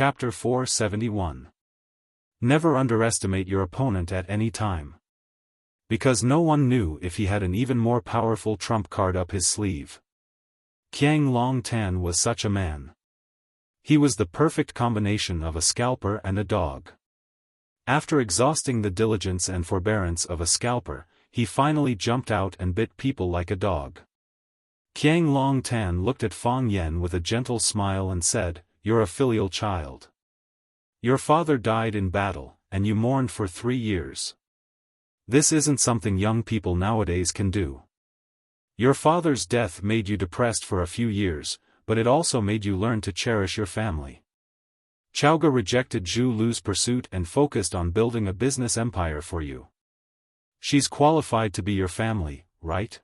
Chapter 471. Never underestimate your opponent at any time. Because no one knew if he had an even more powerful trump card up his sleeve. Qiang Long Tan was such a man. He was the perfect combination of a scalper and a dog. After exhausting the diligence and forbearance of a scalper, he finally jumped out and bit people like a dog. Qiang Long Tan looked at Fang Yan with a gentle smile and said, "You're a filial child. Your father died in battle, and you mourned for 3 years. This isn't something young people nowadays can do. Your father's death made you depressed for a few years, but it also made you learn to cherish your family. Chaoga rejected Zhu Lu's pursuit and focused on building a business empire for you. She's qualified to be your family, right?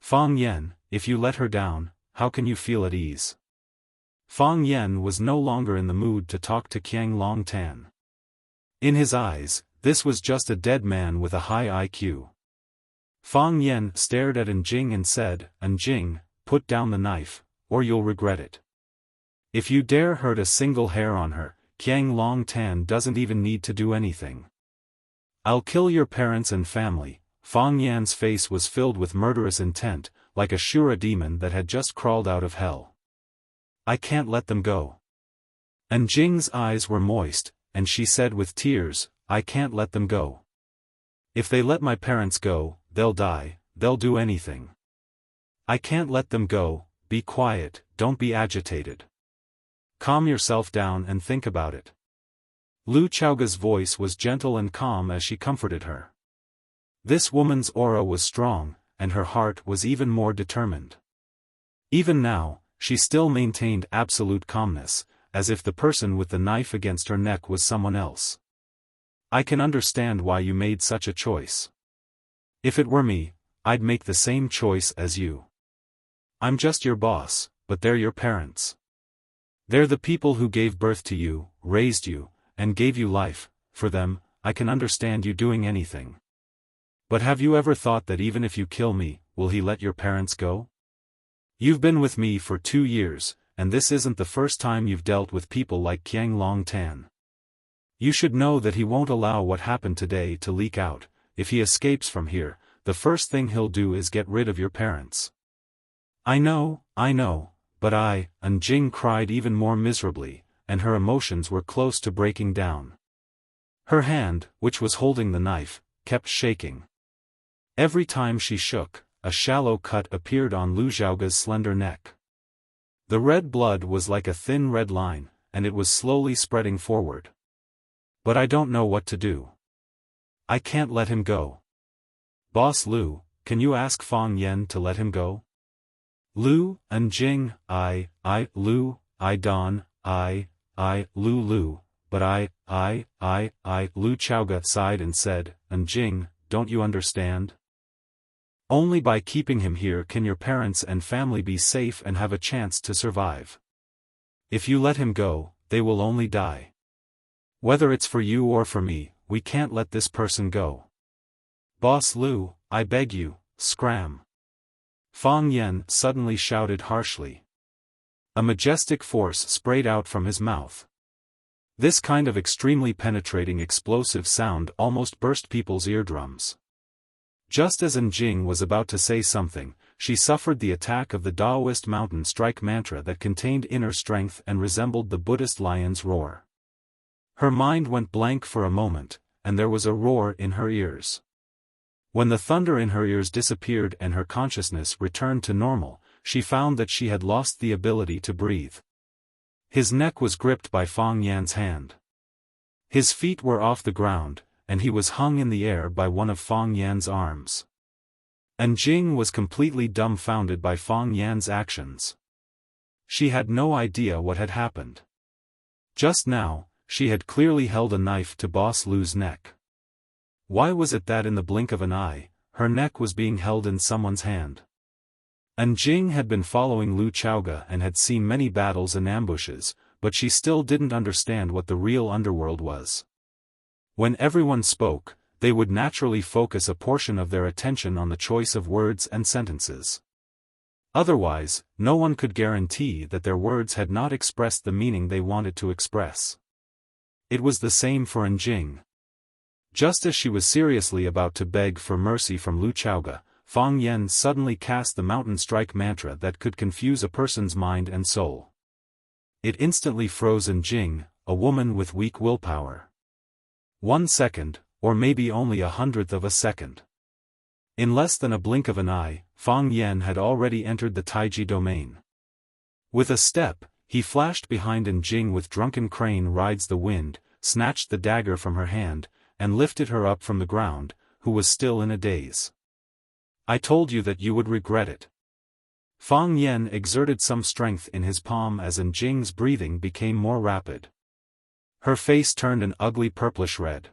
Fang Yan, if you let her down, how can you feel at ease?" Fang Yan was no longer in the mood to talk to Qiang Long Tan. In his eyes, this was just a dead man with a high IQ. Fang Yan stared at Anjing and said, "Anjing, put down the knife, or you'll regret it. If you dare hurt a single hair on her, Qiang Long Tan doesn't even need to do anything. I'll kill your parents and family." Fang Yan's face was filled with murderous intent, like a Shura demon that had just crawled out of hell. "I can't let them go." Anjing's eyes were moist, and she said with tears, "I can't let them go. If they let my parents go, they'll die, they'll do anything. I can't let them go. Be quiet, don't be agitated. Calm yourself down and think about it." Lu Chaoga's voice was gentle and calm as she comforted her. This woman's aura was strong, and her heart was even more determined. Even now, she still maintained absolute calmness, as if the person with the knife against her neck was someone else. "I can understand why you made such a choice. If it were me, I'd make the same choice as you. I'm just your boss, but they're your parents. They're the people who gave birth to you, raised you, and gave you life. For them, I can understand you doing anything. But have you ever thought that even if you kill me, will he let your parents go? You've been with me for 2 years, and this isn't the first time you've dealt with people like Qiang Long Tan. You should know that he won't allow what happened today to leak out. If he escapes from here, the first thing he'll do is get rid of your parents." I know, but Anjing cried even more miserably, and her emotions were close to breaking down. Her hand, which was holding the knife, kept shaking. Every time she shook, a shallow cut appeared on Lu Xiaoga's slender neck. The red blood was like a thin red line, and it was slowly spreading forward. "But I don't know what to do. I can't let him go. Boss Lu, can you ask Fang Yan to let him go?" "Lu, Anjing, Lu, Don, Lu, but Lu Chaoga sighed and said, "Anjing, don't you understand? Only by keeping him here can your parents and family be safe and have a chance to survive. If you let him go, they will only die. Whether it's for you or for me, we can't let this person go. Boss Lu, I beg you, scram." Fang Yan suddenly shouted harshly. A majestic force sprayed out from his mouth. This kind of extremely penetrating explosive sound almost burst people's eardrums. Just as Anjing was about to say something, she suffered the attack of the Taoist mountain strike mantra that contained inner strength and resembled the Buddhist lion's roar. Her mind went blank for a moment, and there was a roar in her ears. When the thunder in her ears disappeared and her consciousness returned to normal, she found that she had lost the ability to breathe. His neck was gripped by Fang Yan's hand. His feet were off the ground, and he was hung in the air by one of Fang Yan's arms. Anjing was completely dumbfounded by Fang Yan's actions. She had no idea what had happened. Just now, she had clearly held a knife to Boss Lu's neck. Why was it that in the blink of an eye, her neck was being held in someone's hand? Anjing had been following Lu Chaoga and had seen many battles and ambushes, but she still didn't understand what the real underworld was. When everyone spoke, they would naturally focus a portion of their attention on the choice of words and sentences. Otherwise, no one could guarantee that their words had not expressed the meaning they wanted to express. It was the same for Njing. Just as she was seriously about to beg for mercy from Lu Chaoga, Fang Yen suddenly cast the mountain strike mantra that could confuse a person's mind and soul. It instantly froze Njing, a woman with weak willpower. 1 second, or maybe only 1/100th of a second. In less than a blink of an eye, Fang Yen had already entered the Taiji domain. With a step, he flashed behind Njing with drunken crane rides the wind, snatched the dagger from her hand, and lifted her up from the ground, who was still in a daze. I told you that you would regret it. Fang Yen exerted some strength in his palm as Njing's breathing became more rapid. Her face turned an ugly purplish red.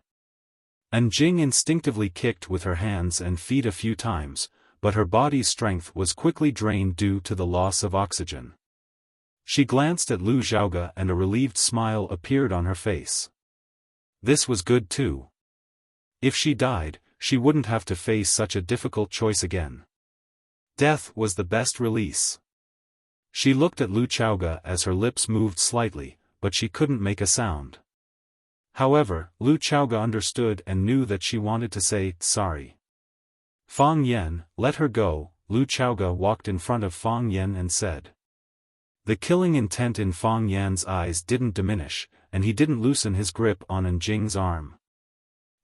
Njing instinctively kicked with her hands and feet a few times, but her body's strength was quickly drained due to the loss of oxygen. She glanced at Lu Xiaoga and a relieved smile appeared on her face. This was good too. If she died, she wouldn't have to face such a difficult choice again. Death was the best release. She looked at Lu Xiaoga as her lips moved slightly, but she couldn't make a sound. However, Lu Xiaoga understood and knew that she wanted to say, sorry. Fang Yen, let her go. Lu Xiaoga walked in front of Fang Yen and said. The killing intent in Fang Yan's eyes didn't diminish, and he didn't loosen his grip on Njing's arm.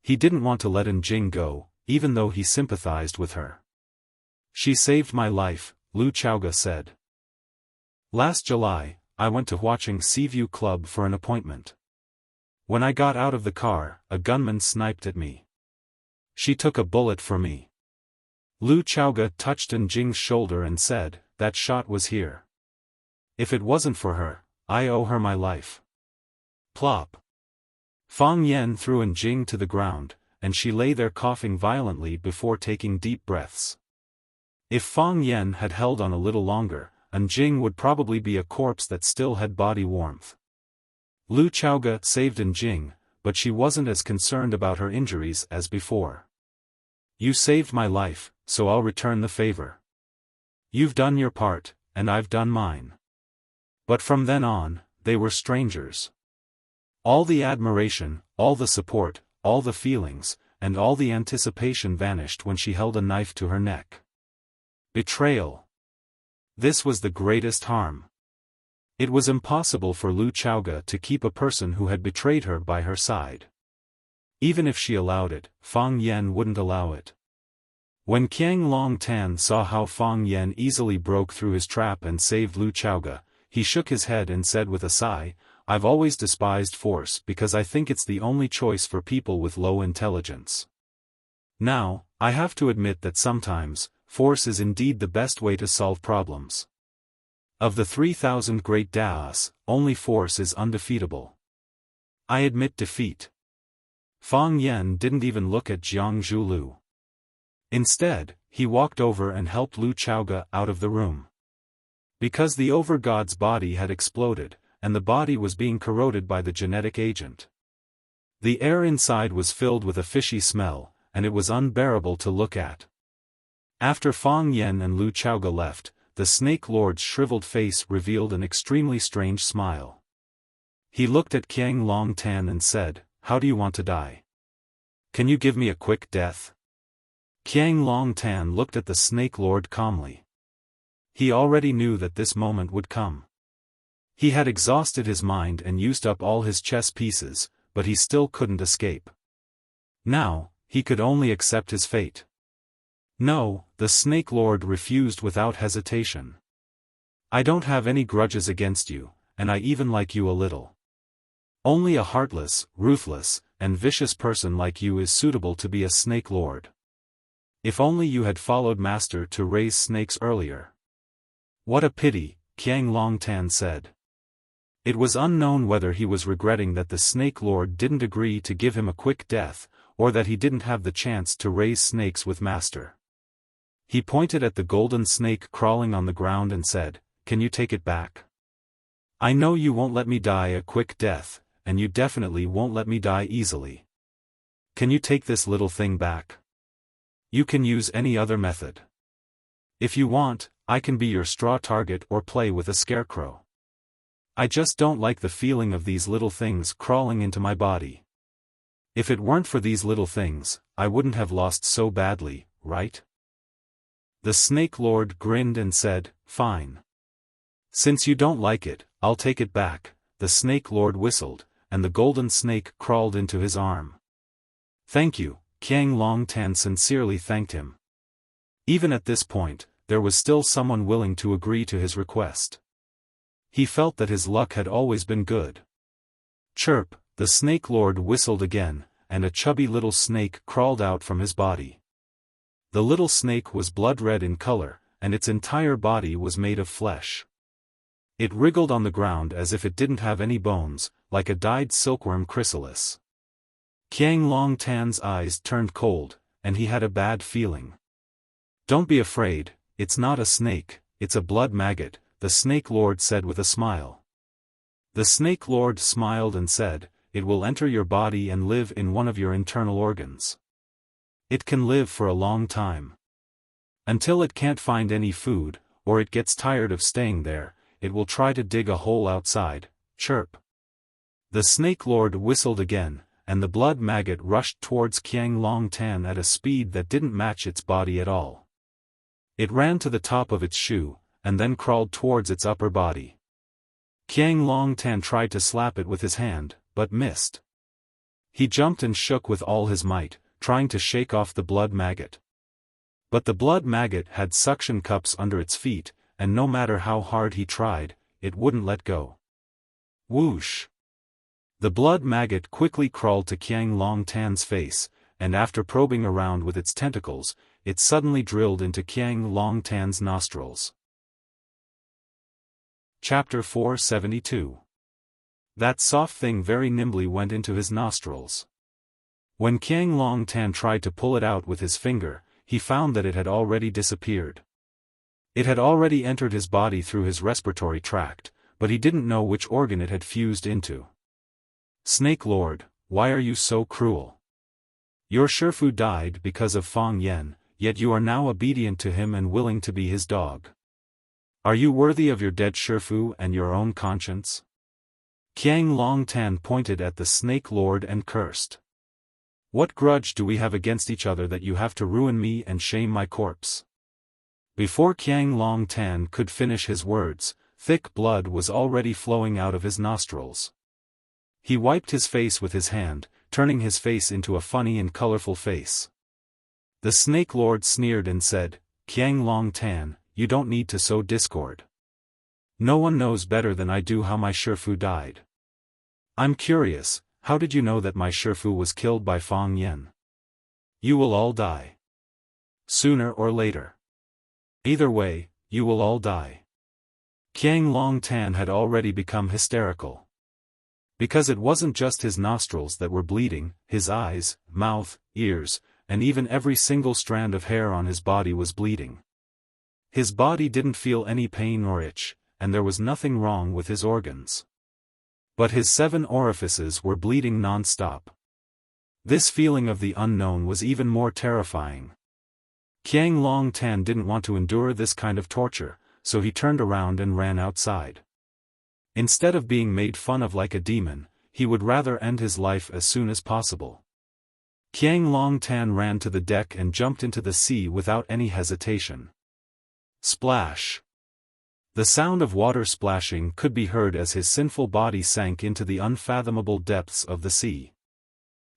He didn't want to let Njing go, even though he sympathized with her. She saved my life, Lu Xiaoga said. Last July, I went to Huaqing Seaview Club for an appointment. When I got out of the car, a gunman sniped at me. She took a bullet for me. Lu Xiaoga touched Njing's shoulder and said, that shot was here. If it wasn't for her, I owe her my life. Plop. Fang Yen threw Njing to the ground, and she lay there coughing violently before taking deep breaths. If Fang Yen had held on a little longer, Njing would probably be a corpse that still had body warmth. Lu Xiaoga saved Njing, but she wasn't as concerned about her injuries as before. You saved my life, so I'll return the favor. You've done your part, and I've done mine. But from then on, they were strangers. All the admiration, all the support, all the feelings, and all the anticipation vanished when she held a knife to her neck. Betrayal. This was the greatest harm. It was impossible for Lu Xiaoga to keep a person who had betrayed her by her side. Even if she allowed it, Fang Yen wouldn't allow it. When Qiang Long Tan saw how Fang Yen easily broke through his trap and saved Lu Xiaoga, he shook his head and said with a sigh, I've always despised force because I think it's the only choice for people with low intelligence. Now, I have to admit that sometimes, force is indeed the best way to solve problems. Of the 3,000 great Daos, only force is undefeatable. I admit defeat. Fang Yen didn't even look at Jiang Zhulu. Instead, he walked over and helped Lu Xiaoga out of the room. Because the overgod's body had exploded, and the body was being corroded by the genetic agent. The air inside was filled with a fishy smell, and it was unbearable to look at. After Fang Yen and Lu Xiaoga left, the Snake Lord's shriveled face revealed an extremely strange smile. He looked at Qiang Long Tan and said, How do you want to die? Can you give me a quick death? Qiang Long Tan looked at the Snake Lord calmly. He already knew that this moment would come. He had exhausted his mind and used up all his chess pieces, but he still couldn't escape. Now, he could only accept his fate. No, the Snake Lord refused without hesitation. I don't have any grudges against you, and I even like you a little. Only a heartless, ruthless, and vicious person like you is suitable to be a Snake Lord. If only you had followed Master to raise snakes earlier. What a pity, Qiang Long Tan said. It was unknown whether he was regretting that the Snake Lord didn't agree to give him a quick death, or that he didn't have the chance to raise snakes with Master. He pointed at the golden snake crawling on the ground and said, Can you take it back? I know you won't let me die a quick death, and you definitely won't let me die easily. Can you take this little thing back? You can use any other method. If you want, I can be your straw target or play with a scarecrow. I just don't like the feeling of these little things crawling into my body. If it weren't for these little things, I wouldn't have lost so badly, right? The Snake Lord grinned and said, "Fine. Since you don't like it, I'll take it back." The Snake Lord whistled, and the golden snake crawled into his arm. "Thank you," Qiang Longtan sincerely thanked him. Even at this point, there was still someone willing to agree to his request. He felt that his luck had always been good. Chirp, the Snake Lord whistled again, and a chubby little snake crawled out from his body. The little snake was blood red in color, and its entire body was made of flesh. It wriggled on the ground as if it didn't have any bones, like a dyed silkworm chrysalis. Qiang Longtan's eyes turned cold, and he had a bad feeling. "Don't be afraid, it's not a snake, it's a blood maggot," the Snake Lord said with a smile. The Snake Lord smiled and said, "It will enter your body and live in one of your internal organs. It can live for a long time. Until it can't find any food, or it gets tired of staying there, it will try to dig a hole outside." Chirp. The Snake Lord whistled again, and the blood maggot rushed towards Qiang Longtan at a speed that didn't match its body at all. It ran to the top of its shoe, and then crawled towards its upper body. Qiang Longtan tried to slap it with his hand, but missed. He jumped and shook with all his might, trying to shake off the blood maggot. But the blood maggot had suction cups under its feet, and no matter how hard he tried, it wouldn't let go. Whoosh! The blood maggot quickly crawled to Qiang Longtan's face, and after probing around with its tentacles, it suddenly drilled into Qiang Longtan's nostrils. Chapter 472. That soft thing very nimbly went into his nostrils. When Qiang Longtan tried to pull it out with his finger, he found that it had already disappeared. It had already entered his body through his respiratory tract, but he didn't know which organ it had fused into. "Snake Lord, why are you so cruel? Your Shifu died because of Fang Yen, yet you are now obedient to him and willing to be his dog. Are you worthy of your dead Shifu and your own conscience?" Qiang Longtan pointed at the Snake Lord and cursed. "What grudge do we have against each other that you have to ruin me and shame my corpse?" Before Qiang Longtan could finish his words, thick blood was already flowing out of his nostrils. He wiped his face with his hand, turning his face into a funny and colorful face. The Snake Lord sneered and said, "Qiang Longtan, you don't need to sow discord. No one knows better than I do how my Shifu died. I'm curious, how did you know that my Shifu was killed by Fang Yen? You will all die. Sooner or later. Either way, you will all die." Qiang Longtan had already become hysterical. Because it wasn't just his nostrils that were bleeding, his eyes, mouth, ears, and even every single strand of hair on his body was bleeding. His body didn't feel any pain or itch, and there was nothing wrong with his organs. But his 7 orifices were bleeding non-stop. This feeling of the unknown was even more terrifying. Qiang Longtan didn't want to endure this kind of torture, so he turned around and ran outside. Instead of being made fun of like a demon, he would rather end his life as soon as possible. Qiang Longtan ran to the deck and jumped into the sea without any hesitation. Splash! The sound of water splashing could be heard as his sinful body sank into the unfathomable depths of the sea.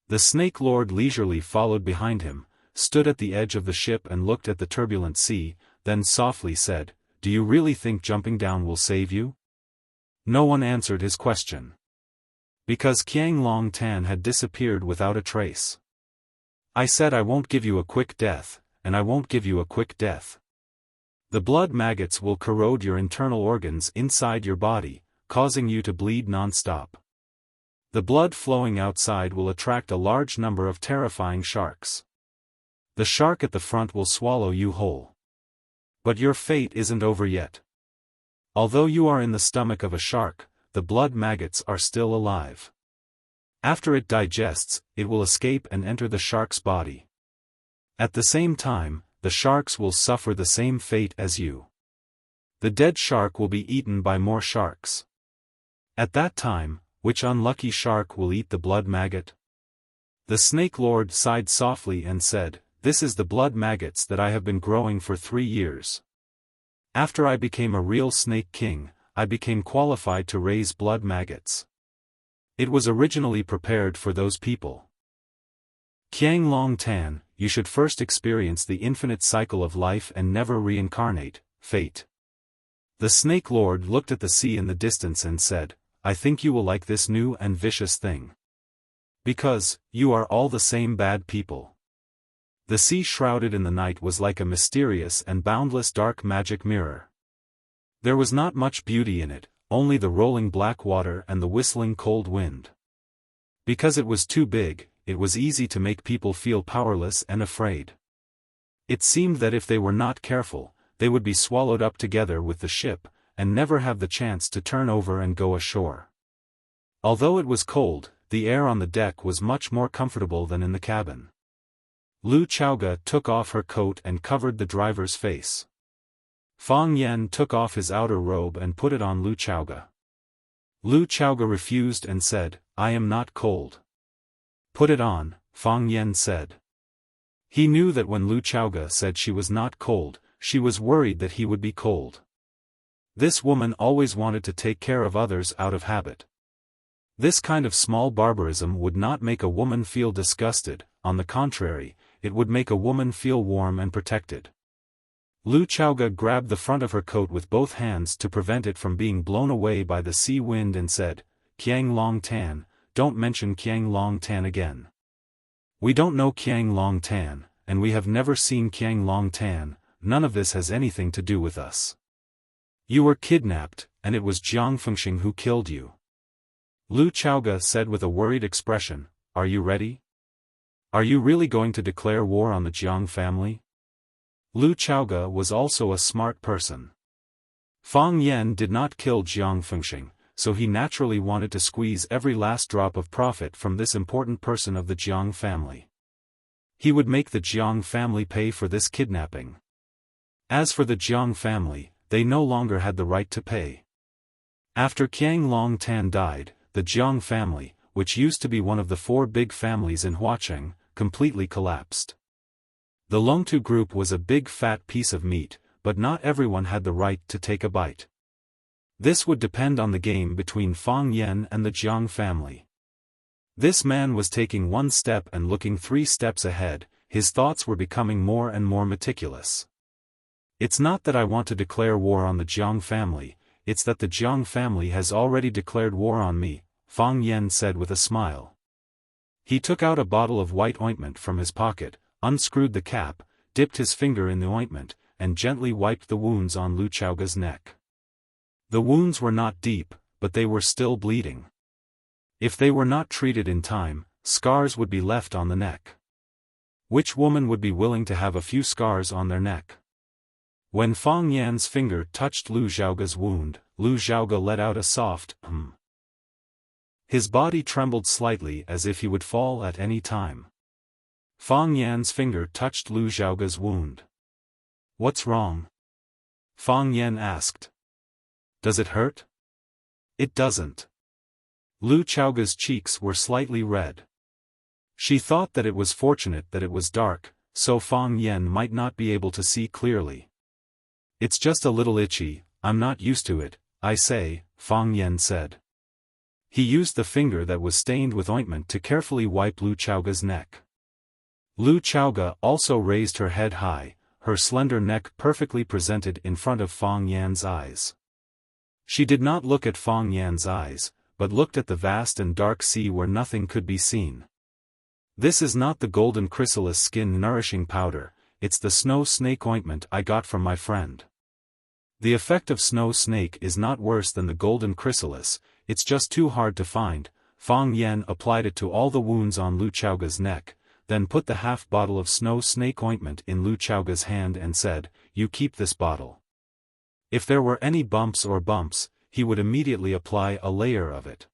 The Snake Lord leisurely followed behind him, stood at the edge of the ship and looked at the turbulent sea, then softly said, "Do you really think jumping down will save you?" No one answered his question. Because Qiang Longtan had disappeared without a trace. "I said I won't give you a quick death, and I won't give you a quick death. The blood maggots will corrode your internal organs inside your body, causing you to bleed non-stop. The blood flowing outside will attract a large number of terrifying sharks. The shark at the front will swallow you whole. But your fate isn't over yet. Although you are in the stomach of a shark, the blood maggots are still alive. After it digests, it will escape and enter the shark's body. At the same time, the sharks will suffer the same fate as you. The dead shark will be eaten by more sharks. At that time, which unlucky shark will eat the blood maggot? The snake lord sighed softly and said, "This is the blood maggots that I have been growing for 3 years. After I became a real snake king, I became qualified to raise blood maggots. It was originally prepared for those people. Qiang Long Tan, you should first experience the infinite cycle of life and never reincarnate, fate." The snake lord looked at the sea in the distance and said, "I think you will like this new and vicious thing. Because, you are all the same bad people." The sea shrouded in the night was like a mysterious and boundless dark magic mirror. There was not much beauty in it, only the rolling black water and the whistling cold wind. Because it was too big, it was easy to make people feel powerless and afraid. It seemed that if they were not careful, they would be swallowed up together with the ship, and never have the chance to turn over and go ashore. Although it was cold, the air on the deck was much more comfortable than in the cabin. Lu Chaoga took off her coat and covered the driver's face. Fang Yen took off his outer robe and put it on Lu Chaoga. Lu Chaoga refused and said, "I am not cold." "Put it on," Fang Yen said. He knew that when Lu Chaoga said she was not cold, she was worried that he would be cold. This woman always wanted to take care of others out of habit. This kind of small barbarism would not make a woman feel disgusted, on the contrary, it would make a woman feel warm and protected. Lu Chaoga grabbed the front of her coat with both hands to prevent it from being blown away by the sea wind and said, "Qiang Long Tan, don't mention Qiang Long Tan again. We don't know Qiang Long Tan, and we have never seen Qiang Long Tan, none of this has anything to do with us. You were kidnapped, and it was Jiang Fengxing who killed you." Lu Chaoga said with a worried expression, "Are you ready? Are you really going to declare war on the Jiang family?" Lu Chaoga was also a smart person. Fang Yen did not kill Jiang Fengxing, so he naturally wanted to squeeze every last drop of profit from this important person of the Jiang family. He would make the Jiang family pay for this kidnapping. As for the Jiang family, they no longer had the right to pay. After Qiang Long Tan died, the Jiang family, which used to be one of the 4 big families in Huacheng, completely collapsed. The Longtu group was a big fat piece of meat, but not everyone had the right to take a bite. This would depend on the game between Fang Yen and the Jiang family. This man was taking 1 step and looking 3 steps ahead, his thoughts were becoming more and more meticulous. "It's not that I want to declare war on the Jiang family, it's that the Jiang family has already declared war on me," Fang Yen said with a smile. He took out a bottle of white ointment from his pocket, unscrewed the cap, dipped his finger in the ointment, and gently wiped the wounds on Lu Chaoga's neck. The wounds were not deep, but they were still bleeding. If they were not treated in time, scars would be left on the neck. Which woman would be willing to have a few scars on their neck? When Fang Yan's finger touched Lu Xiaoga's wound, Lu Xiaoga let out a soft, His body trembled slightly as if he would fall at any time. Fang Yan's finger touched Lu Xiaoga's wound. "What's wrong?" Fang Yan asked. "Does it hurt?" "It doesn't." Lu Xiaoga's cheeks were slightly red. She thought that it was fortunate that it was dark, so Fang Yan might not be able to see clearly. "It's just a little itchy, I'm not used to it, I say," Fang Yan said. He used the finger that was stained with ointment to carefully wipe Lu Chaoga's neck. Lu Chaoga also raised her head high, her slender neck perfectly presented in front of Fang Yan's eyes. She did not look at Fang Yan's eyes, but looked at the vast and dark sea where nothing could be seen. "This is not the golden chrysalis skin nourishing powder, it's the snow snake ointment I got from my friend. The effect of snow snake is not worse than the golden chrysalis, it's just too hard to find." Fang Yan applied it to all the wounds on Lu Chaoga's neck, then put the half bottle of snow snake ointment in Lu Chaoga's hand and said, "You keep this bottle. If there were any bumps or bumps, he would immediately apply a layer of it.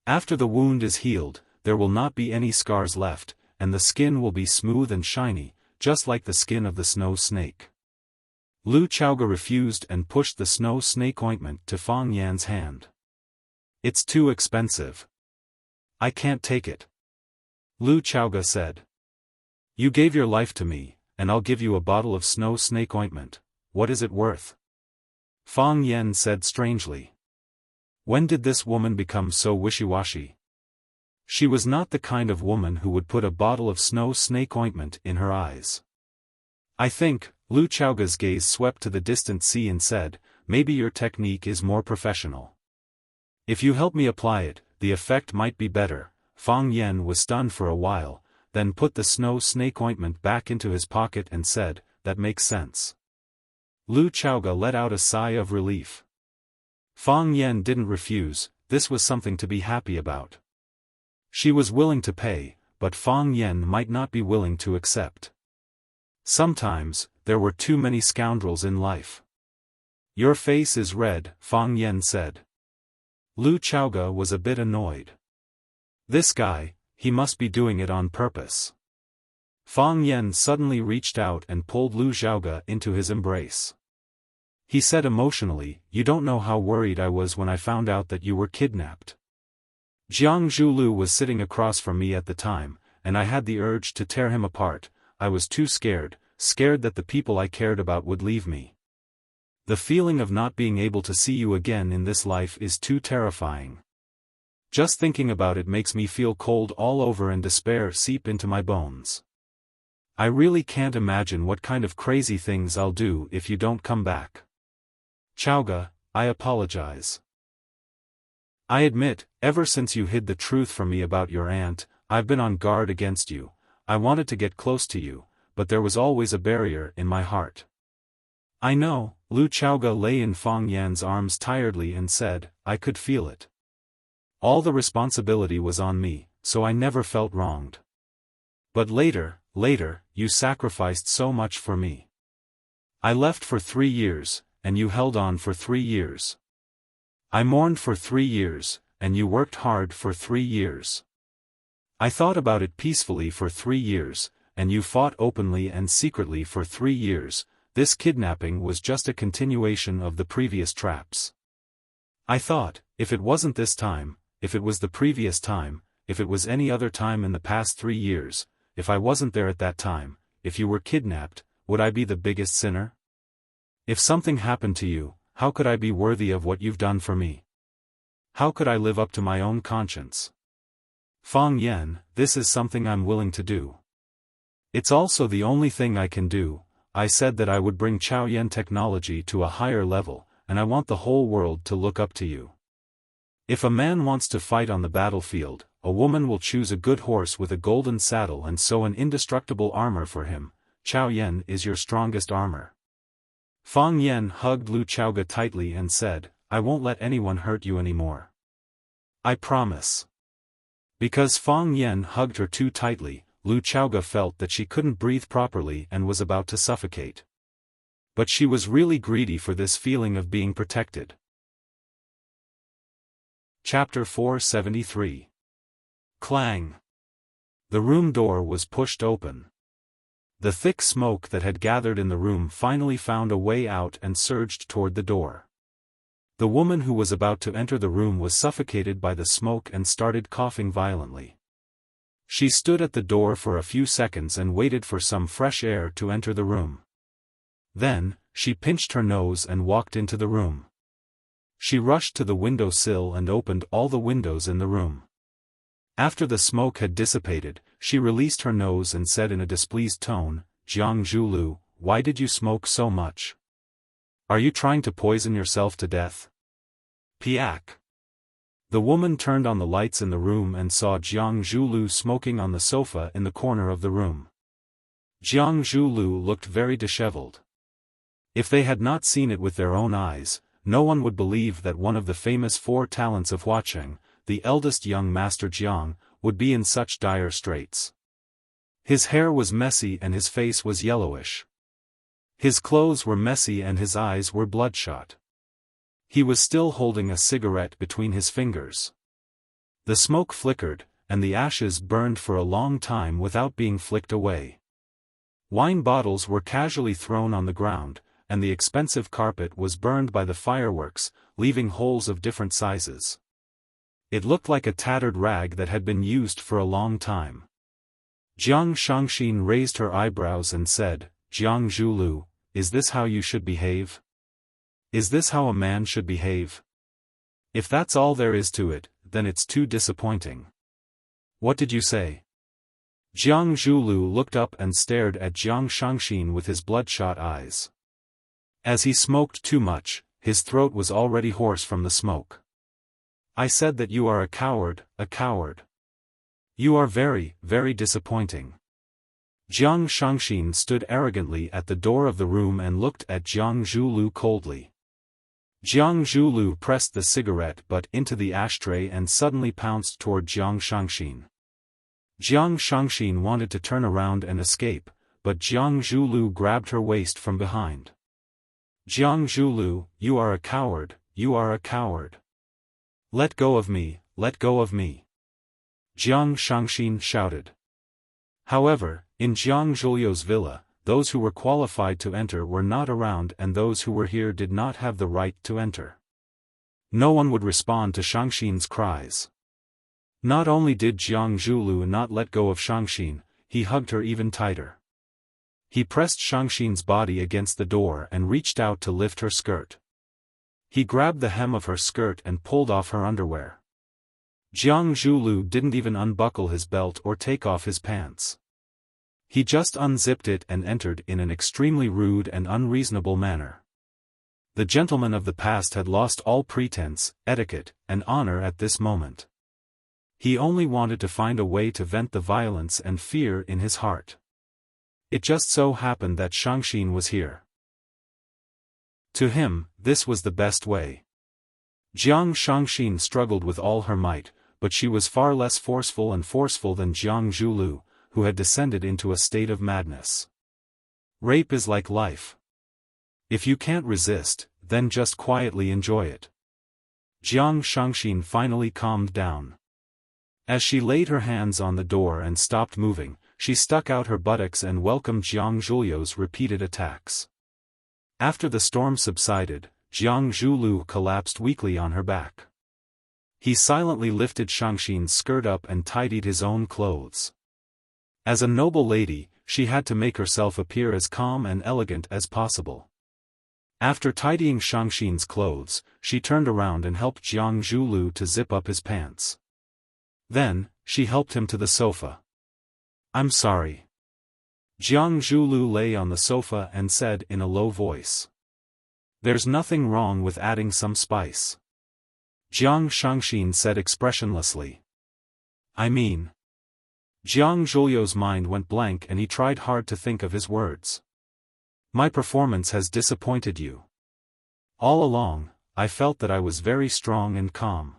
After the wound is healed, there will not be any scars left, and the skin will be smooth and shiny, just like the skin of the snow snake." Lu Chaoga refused and pushed the snow snake ointment to Fang Yan's hand. "It's too expensive. I can't take it," Lu Chaoga said. "You gave your life to me, and I'll give you a bottle of snow snake ointment. What is it worth?" Fang Yan said strangely. When did this woman become so wishy-washy? She was not the kind of woman who would put a bottle of snow snake ointment in her eyes. "I think," Lu Chaoga's gaze swept to the distant sea and said, "maybe your technique is more professional. If you help me apply it, the effect might be better." Fang Yan was stunned for a while, then put the snow snake ointment back into his pocket and said, "That makes sense." Lu Chaoga let out a sigh of relief. Fang Yan didn't refuse, this was something to be happy about. She was willing to pay, but Fang Yan might not be willing to accept. Sometimes, there were too many scoundrels in life. "Your face is red," Fang Yan said. Lu Chaoga was a bit annoyed. This guy, he must be doing it on purpose. Fang Yan suddenly reached out and pulled Lu Chaoga into his embrace. He said emotionally, "You don't know how worried I was when I found out that you were kidnapped. Jiang Zhulu was sitting across from me at the time, and I had the urge to tear him apart. I was too scared that the people I cared about would leave me. The feeling of not being able to see you again in this life is too terrifying. Just thinking about it makes me feel cold all over and despair seep into my bones. I really can't imagine what kind of crazy things I'll do if you don't come back. Chaoga, I apologize. I admit, ever since you hid the truth from me about your aunt, I've been on guard against you. I wanted to get close to you, but there was always a barrier in my heart." "I know," Lu Chaoga lay in Fang Yan's arms tiredly and said, "I could feel it. All the responsibility was on me, so I never felt wronged. But later, you sacrificed so much for me. I left for 3 years, and you held on for 3 years. I mourned for 3 years, and you worked hard for 3 years. I thought about it peacefully for 3 years, and you fought openly and secretly for 3 years. This kidnapping was just a continuation of the previous traps. I thought, if it wasn't this time, if it was the previous time, if it was any other time in the past 3 years, if I wasn't there at that time, if you were kidnapped, would I be the biggest sinner? If something happened to you, how could I be worthy of what you've done for me? How could I live up to my own conscience? Fang Yan, this is something I'm willing to do. It's also the only thing I can do. I said that I would bring Chaoyan technology to a higher level, and I want the whole world to look up to you. If a man wants to fight on the battlefield, a woman will choose a good horse with a golden saddle and sew an indestructible armor for him. Chaoyan is your strongest armor." Fang Yan hugged Lu Chaoga tightly and said, "I won't let anyone hurt you anymore. I promise." Because Fang Yan hugged her too tightly, Lu Chaoga felt that she couldn't breathe properly and was about to suffocate. But she was really greedy for this feeling of being protected. Chapter 473. Clang. The room door was pushed open. The thick smoke that had gathered in the room finally found a way out and surged toward the door. The woman who was about to enter the room was suffocated by the smoke and started coughing violently. She stood at the door for a few seconds and waited for some fresh air to enter the room. Then, she pinched her nose and walked into the room. She rushed to the window sill and opened all the windows in the room. After the smoke had dissipated, she released her nose and said in a displeased tone, "Jiang Zhulu, why did you smoke so much? Are you trying to poison yourself to death?" Piak. The woman turned on the lights in the room and saw Jiang Zhulu smoking on the sofa in the corner of the room. Jiang Zhulu looked very disheveled. If they had not seen it with their own eyes, no one would believe that one of the famous 4 talents of Huacheng, the eldest young master Jiang, would be in such dire straits. His hair was messy and his face was yellowish. His clothes were messy and his eyes were bloodshot. He was still holding a cigarette between his fingers. The smoke flickered, and the ashes burned for a long time without being flicked away. Wine bottles were casually thrown on the ground, and the expensive carpet was burned by the fireworks, leaving holes of different sizes. It looked like a tattered rag that had been used for a long time. Jiang Shangxin raised her eyebrows and said, "Jiang Zhulu, is this how you should behave? Is this how a man should behave? If that's all there is to it, then it's too disappointing." "What did you say?" Jiang Zhulu looked up and stared at Jiang Shangxin with his bloodshot eyes. As he smoked too much, his throat was already hoarse from the smoke. "I said that you are a coward, a coward. You are very, very disappointing." Jiang Shangxin stood arrogantly at the door of the room and looked at Jiang Zhulu coldly. Jiang Zhulu pressed the cigarette butt into the ashtray and suddenly pounced toward Jiang Shangxin. Jiang Shangxin wanted to turn around and escape, but Jiang Zhulu grabbed her waist from behind. "Jiang Zhulu, you are a coward, you are a coward. Let go of me, let go of me," Jiang Shangxin shouted. However, in Jiang Zhulyo's villa, those who were qualified to enter were not around and those who were here did not have the right to enter. No one would respond to Shangxin's cries. Not only did Jiang Zhulu not let go of Shangxin, he hugged her even tighter. He pressed Shangxin's body against the door and reached out to lift her skirt. He grabbed the hem of her skirt and pulled off her underwear. Jiang Zhulu didn't even unbuckle his belt or take off his pants. He just unzipped it and entered in an extremely rude and unreasonable manner. The gentleman of the past had lost all pretense, etiquette, and honor at this moment. He only wanted to find a way to vent the violence and fear in his heart. It just so happened that Shangxin was here. To him, this was the best way. Jiang Shangxin struggled with all her might, but she was far less forceful than Jiang Zhulu, who had descended into a state of madness. Rape is like life. If you can't resist, then just quietly enjoy it. Jiang Shangxin finally calmed down. As she laid her hands on the door and stopped moving, she stuck out her buttocks and welcomed Jiang Zhulyo's repeated attacks. After the storm subsided, Jiang Zhulu collapsed weakly on her back. He silently lifted Shangxin's skirt up and tidied his own clothes. As a noble lady, she had to make herself appear as calm and elegant as possible. After tidying Shangxin's clothes, she turned around and helped Jiang Zhulu to zip up his pants. Then, she helped him to the sofa. "I'm sorry." Jiang Zhulu lay on the sofa and said in a low voice. "There's nothing wrong with adding some spice." Jiang Shangxin said expressionlessly. "I mean..." Jiang Zhulyo's mind went blank and he tried hard to think of his words. "My performance has disappointed you. All along, I felt that I was very strong and calm.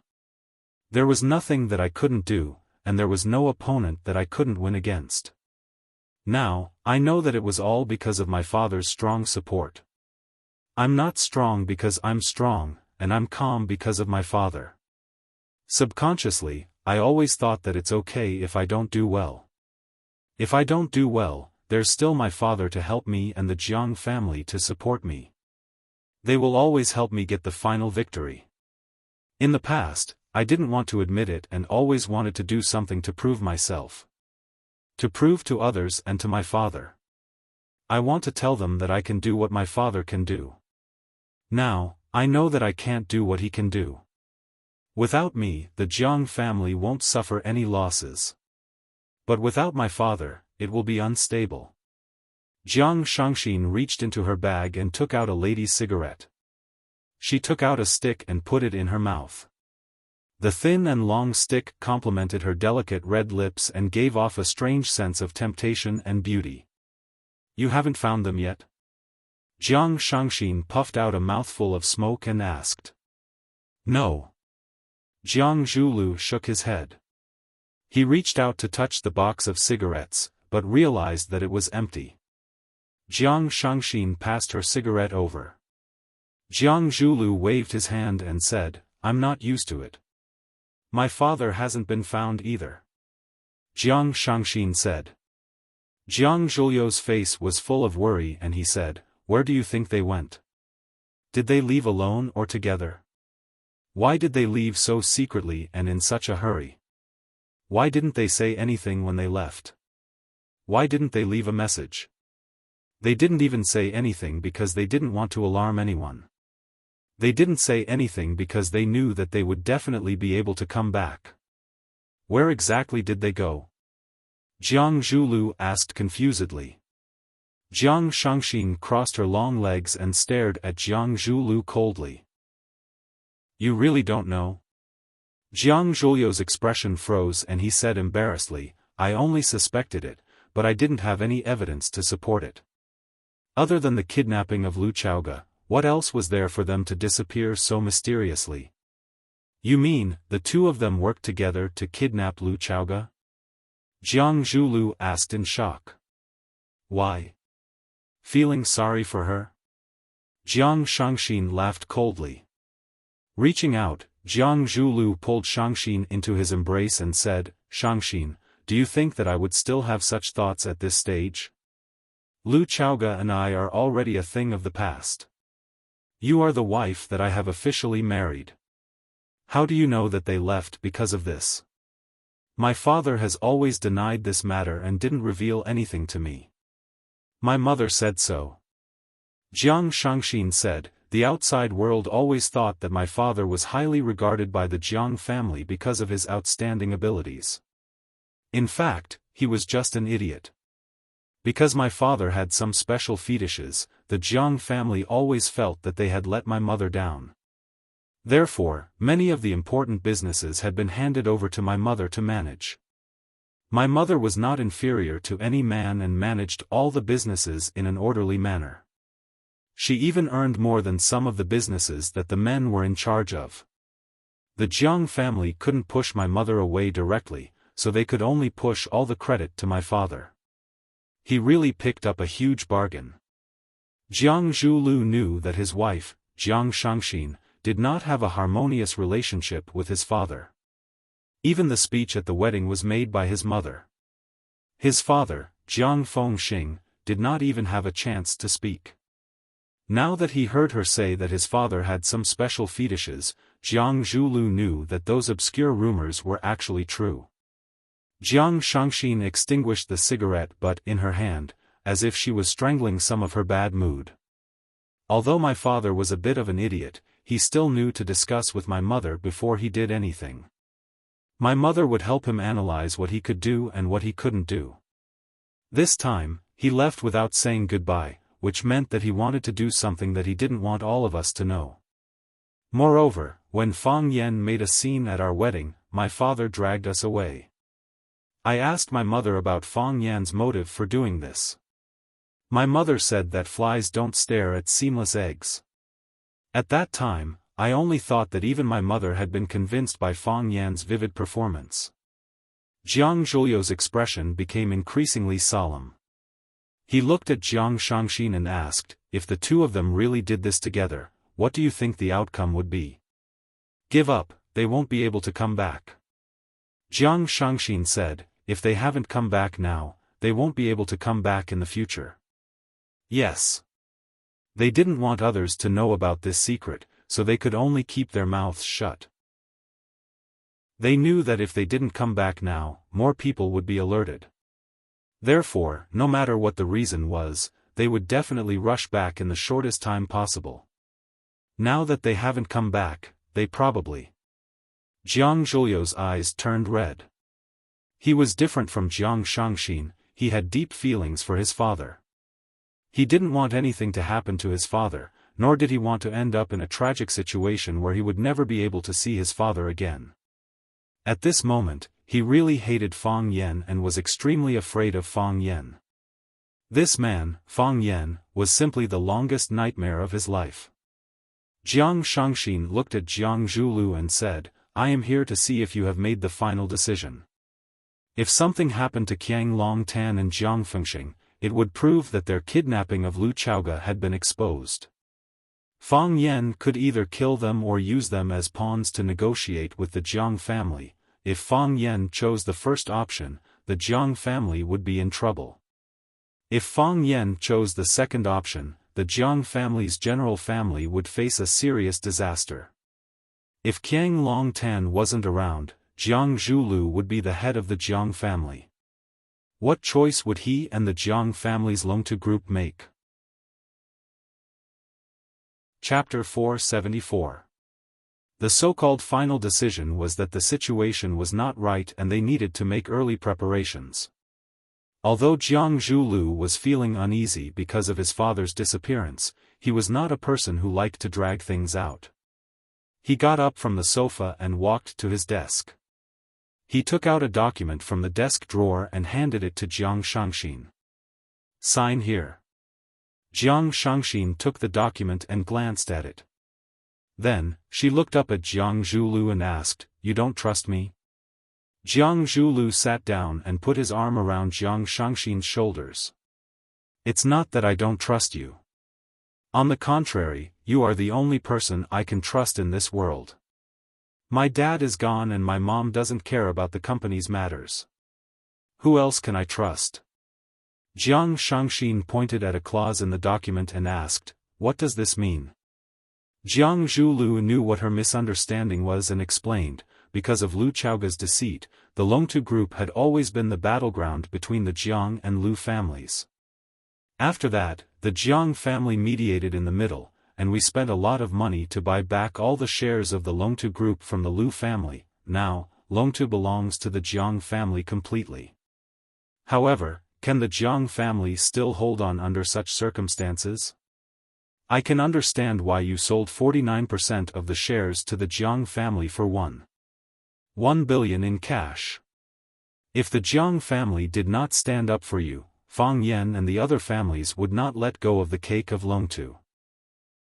There was nothing that I couldn't do, and there was no opponent that I couldn't win against. Now, I know that it was all because of my father's strong support. I'm not strong because I'm strong, and I'm calm because of my father. Subconsciously, I always thought that it's okay if I don't do well. If I don't do well, there's still my father to help me and the Jiang family to support me. They will always help me get the final victory. In the past, I didn't want to admit it and always wanted to do something to prove myself. To prove to others and to my father. I want to tell them that I can do what my father can do. Now, I know that I can't do what he can do. Without me, the Jiang family won't suffer any losses. But without my father, it will be unstable." Jiang Shangxin reached into her bag and took out a lady's cigarette. She took out a stick and put it in her mouth. The thin and long stick complemented her delicate red lips and gave off a strange sense of temptation and beauty. "You haven't found them yet?" Jiang Shangxin puffed out a mouthful of smoke and asked. "No." Jiang Zhulu shook his head. He reached out to touch the box of cigarettes, but realized that it was empty. Jiang Shangxin passed her cigarette over. Jiang Zhulu waved his hand and said, "I'm not used to it." "My father hasn't been found either," Jiang Shangxin said. Jiang Zhulyo's face was full of worry and he said, where do you think they went? Did they leave alone or together? Why did they leave so secretly and in such a hurry? Why didn't they say anything when they left? Why didn't they leave a message? They didn't even say anything because they didn't want to alarm anyone. They didn't say anything because they knew that they would definitely be able to come back. Where exactly did they go? Jiang Zhulu asked confusedly. Jiang Shangxin crossed her long legs and stared at Jiang Zhulu coldly. You really don't know? Jiang Zhulio's expression froze and he said embarrassedly, I only suspected it, but I didn't have any evidence to support it. Other than the kidnapping of Lu Chaoga, what else was there for them to disappear so mysteriously? You mean, the two of them worked together to kidnap Lu Chaoga? Jiang Zhulu asked in shock. Why? Feeling sorry for her? Jiang Shangxin laughed coldly. Reaching out, Jiang Zhulu pulled Shangxin into his embrace and said, Shangxin, do you think that I would still have such thoughts at this stage? Lu Chaoga and I are already a thing of the past. You are the wife that I have officially married. How do you know that they left because of this? My father has always denied this matter and didn't reveal anything to me. My mother said so. Jiang Shangxin said, the outside world always thought that my father was highly regarded by the Jiang family because of his outstanding abilities. In fact, he was just an idiot. Because my father had some special fetishes, the Jiang family always felt that they had let my mother down. Therefore, many of the important businesses had been handed over to my mother to manage. My mother was not inferior to any man and managed all the businesses in an orderly manner. She even earned more than some of the businesses that the men were in charge of. The Jiang family couldn't push my mother away directly, so they could only push all the credit to my father. He really picked up a huge bargain. Jiang Zhulu knew that his wife, Jiang Shangxin, did not have a harmonious relationship with his father. Even the speech at the wedding was made by his mother. His father, Jiang Fengxing, did not even have a chance to speak. Now that he heard her say that his father had some special fetishes, Jiang Zhulu knew that those obscure rumors were actually true. Jiang Shangxin extinguished the cigarette butt in her hand, as if she was strangling some of her bad mood. Although my father was a bit of an idiot, he still knew to discuss with my mother before he did anything. My mother would help him analyze what he could do and what he couldn't do. This time, he left without saying goodbye, which meant that he wanted to do something that he didn't want all of us to know. Moreover, when Fang Yan made a scene at our wedding, my father dragged us away. I asked my mother about Fang Yan's motive for doing this. My mother said that flies don't stare at seamless eggs. At that time, I only thought that even my mother had been convinced by Fang Yan's vivid performance. Jiang Zhulio's expression became increasingly solemn. He looked at Jiang Shangxin and asked, if the two of them really did this together, what do you think the outcome would be? Give up, they won't be able to come back. Jiang Shangxin said, if they haven't come back now, they won't be able to come back in the future. Yes. They didn't want others to know about this secret, so they could only keep their mouths shut. They knew that if they didn't come back now, more people would be alerted. Therefore, no matter what the reason was, they would definitely rush back in the shortest time possible. Now that they haven't come back, they probably... Jiang Zhulio's eyes turned red. He was different from Jiang Shangxin, he had deep feelings for his father. He didn't want anything to happen to his father, nor did he want to end up in a tragic situation where he would never be able to see his father again. At this moment, he really hated Fang Yan and was extremely afraid of Fang Yan. This man, Fang Yan, was simply the longest nightmare of his life. Jiang Shangxin looked at Jiang Zhulu and said, I am here to see if you have made the final decision. If something happened to Qiang Longtan and Jiang Fengxing, it would prove that their kidnapping of Lu Chaoga had been exposed. Fang Yan could either kill them or use them as pawns to negotiate with the Jiang family. If Fang Yan chose the first option, the Jiang family would be in trouble. If Fang Yan chose the second option, the Jiang family's general family would face a serious disaster. If Qiang Longtan wasn't around, Jiang Zhulu would be the head of the Jiang family. What choice would he and the Jiang family's Longtu group make? Chapter 474. The so-called final decision was that the situation was not right and they needed to make early preparations. Although Jiang Zhulu was feeling uneasy because of his father's disappearance, he was not a person who liked to drag things out. He got up from the sofa and walked to his desk. He took out a document from the desk drawer and handed it to Jiang Shangxin. "Sign here." Jiang Shangxin took the document and glanced at it. Then, she looked up at Jiang Zhulu and asked, "You don't trust me?" Jiang Zhulu sat down and put his arm around Jiang Shangxin's shoulders. "It's not that I don't trust you. On the contrary, you are the only person I can trust in this world. My dad is gone and my mom doesn't care about the company's matters. Who else can I trust?" Jiang Shangxin pointed at a clause in the document and asked, "What does this mean?" Jiang Zhulu knew what her misunderstanding was and explained, because of Lu Chaoga's deceit, the Longtu group had always been the battleground between the Jiang and Lu families. After that, the Jiang family mediated in the middle, and we spent a lot of money to buy back all the shares of the Longtu group from the Lu family. Now, Longtu belongs to the Jiang family completely. However, can the Jiang family still hold on under such circumstances? I can understand why you sold 49% of the shares to the Jiang family for 1 billion in cash. If the Jiang family did not stand up for you, Fang Yan and the other families would not let go of the cake of Longtu.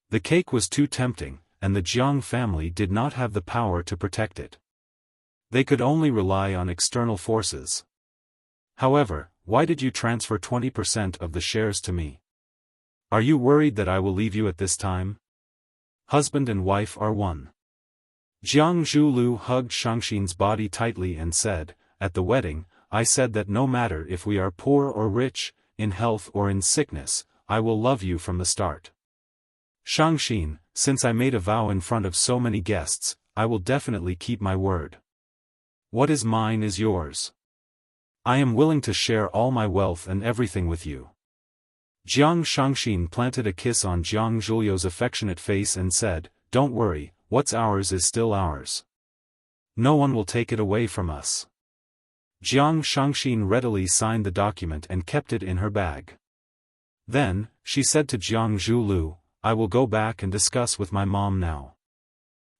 The cake was too tempting, and the Jiang family did not have the power to protect it. They could only rely on external forces. However, why did you transfer 20% of the shares to me? Are you worried that I will leave you at this time? Husband and wife are one. Jiang Zhulu hugged Shangxin's body tightly and said, "At the wedding, I said that no matter if we are poor or rich, in health or in sickness, I will love you from the start. Shangxin, since I made a vow in front of so many guests, I will definitely keep my word. What is mine is yours. I am willing to share all my wealth and everything with you." Jiang Shangxin planted a kiss on Jiang Zhulio's affectionate face and said, "Don't worry, what's ours is still ours. No one will take it away from us." Jiang Shangxin readily signed the document and kept it in her bag. Then, she said to Jiang Zhulu, "I will go back and discuss with my mom now.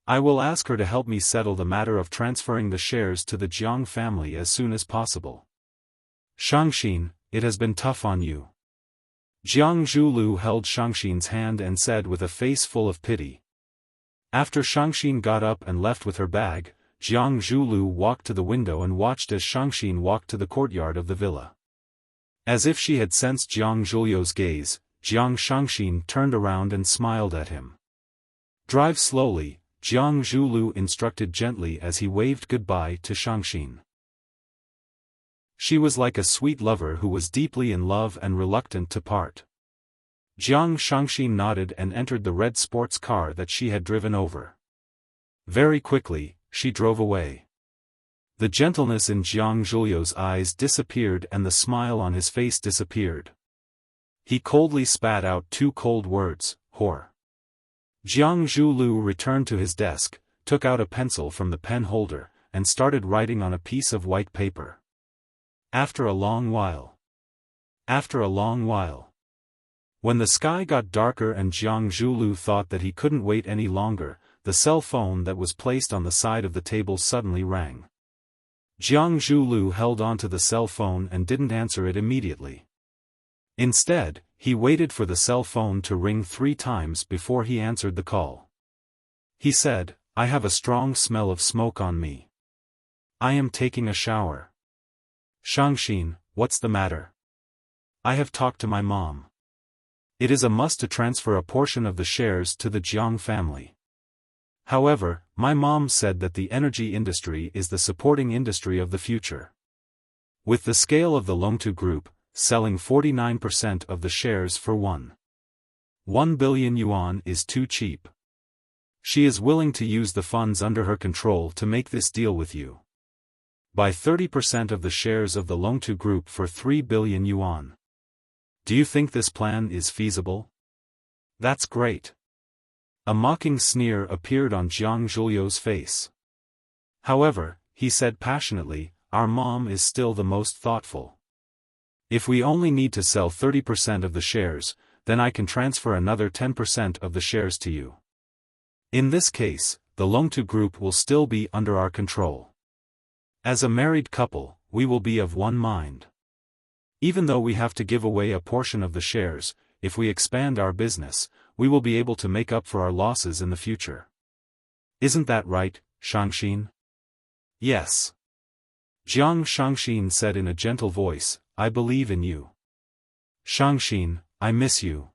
I will ask her to help me settle the matter of transferring the shares to the Jiang family as soon as possible. Shangxin, it has been tough on you." Jiang Zhulu held Shangxin's hand and said with a face full of pity. After Shangxin got up and left with her bag, Jiang Zhulu walked to the window and watched as Shangxin walked to the courtyard of the villa. As if she had sensed Jiang Zhulio's gaze, Jiang Shangxin turned around and smiled at him. "Drive slowly," Jiang Zhulu instructed gently as he waved goodbye to Shangxin. She was like a sweet lover who was deeply in love and reluctant to part. Jiang Shangxin nodded and entered the red sports car that she had driven over. Very quickly, she drove away. The gentleness in Jiang Zhulio's eyes disappeared and the smile on his face disappeared. He coldly spat out 2 cold words, "Whore." Jiang Zhulu returned to his desk, took out a pencil from the pen holder, and started writing on a piece of white paper. After a long while. When the sky got darker and Jiang Zhulu thought that he couldn't wait any longer, the cell phone that was placed on the side of the table suddenly rang. Jiang Zhulu held onto the cell phone and didn't answer it immediately. Instead, he waited for the cell phone to ring 3 times before he answered the call. He said, "I have a strong smell of smoke on me. I am taking a shower." "Shangxin, what's the matter?" "I have talked to my mom. It is a must to transfer a portion of the shares to the Jiang family. However, my mom said that the energy industry is the supporting industry of the future. With the scale of the Longtu Group, selling 49% of the shares for 1 1 billion yuan is too cheap. She is willing to use the funds under her control to make this deal with you. Buy 30% of the shares of the Longtu Group for 3 billion yuan. Do you think this plan is feasible? That's great. A mocking sneer appeared on Jiang Zhuliu's face. However, he said passionately, our mom is still the most thoughtful. If we only need to sell 30% of the shares, then I can transfer another 10% of the shares to you. In this case, the Longtu Group will still be under our control. As a married couple, we will be of one mind. Even though we have to give away a portion of the shares, if we expand our business, we will be able to make up for our losses in the future. Isn't that right, Shangxin? Yes. Jiang Shangxin said in a gentle voice, I believe in you. Shangxin, I miss you.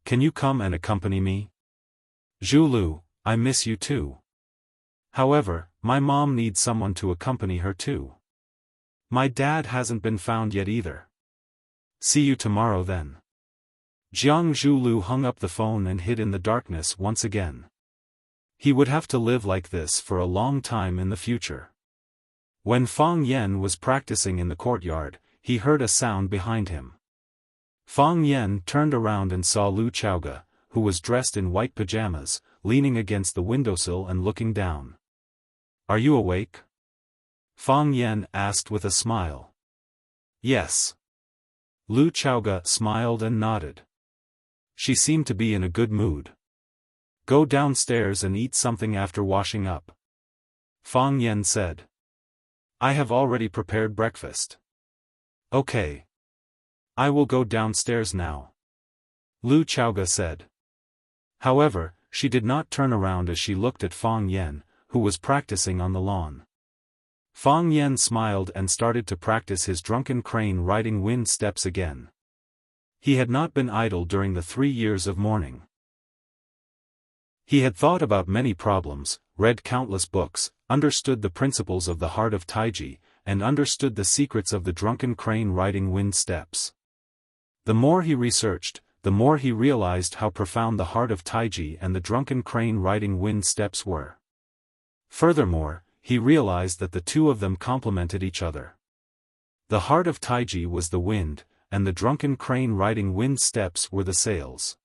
Can you come and accompany me? Zhulu, I miss you too. However, my mom needs someone to accompany her too. My dad hasn't been found yet either. See you tomorrow then. Jiang Zhulu hung up the phone and hid in the darkness once again. He would have to live like this for a long time in the future. When Fang Yan was practicing in the courtyard, he heard a sound behind him. Fang Yan turned around and saw Lu Chaoge, who was dressed in white pajamas, leaning against the windowsill and looking down. Are you awake? Fang Yan asked with a smile. Yes. Lu Chaoge smiled and nodded. She seemed to be in a good mood. Go downstairs and eat something after washing up. Fang Yan said. I have already prepared breakfast. Okay. I will go downstairs now. Lu Chaoge said. However, she did not turn around as she looked at Fang Yan, who was practicing on the lawn. Fang Yan smiled and started to practice his drunken crane riding wind steps again. He had not been idle during the 3 years of mourning. He had thought about many problems, read countless books, understood the principles of the heart of Taiji, and understood the secrets of the drunken crane riding wind steps. The more he researched, the more he realized how profound the heart of Taiji and the drunken crane riding wind steps were. Furthermore, he realized that the two of them complemented each other. The heart of Taiji was the wind, and the drunken crane riding wind steps were the sails.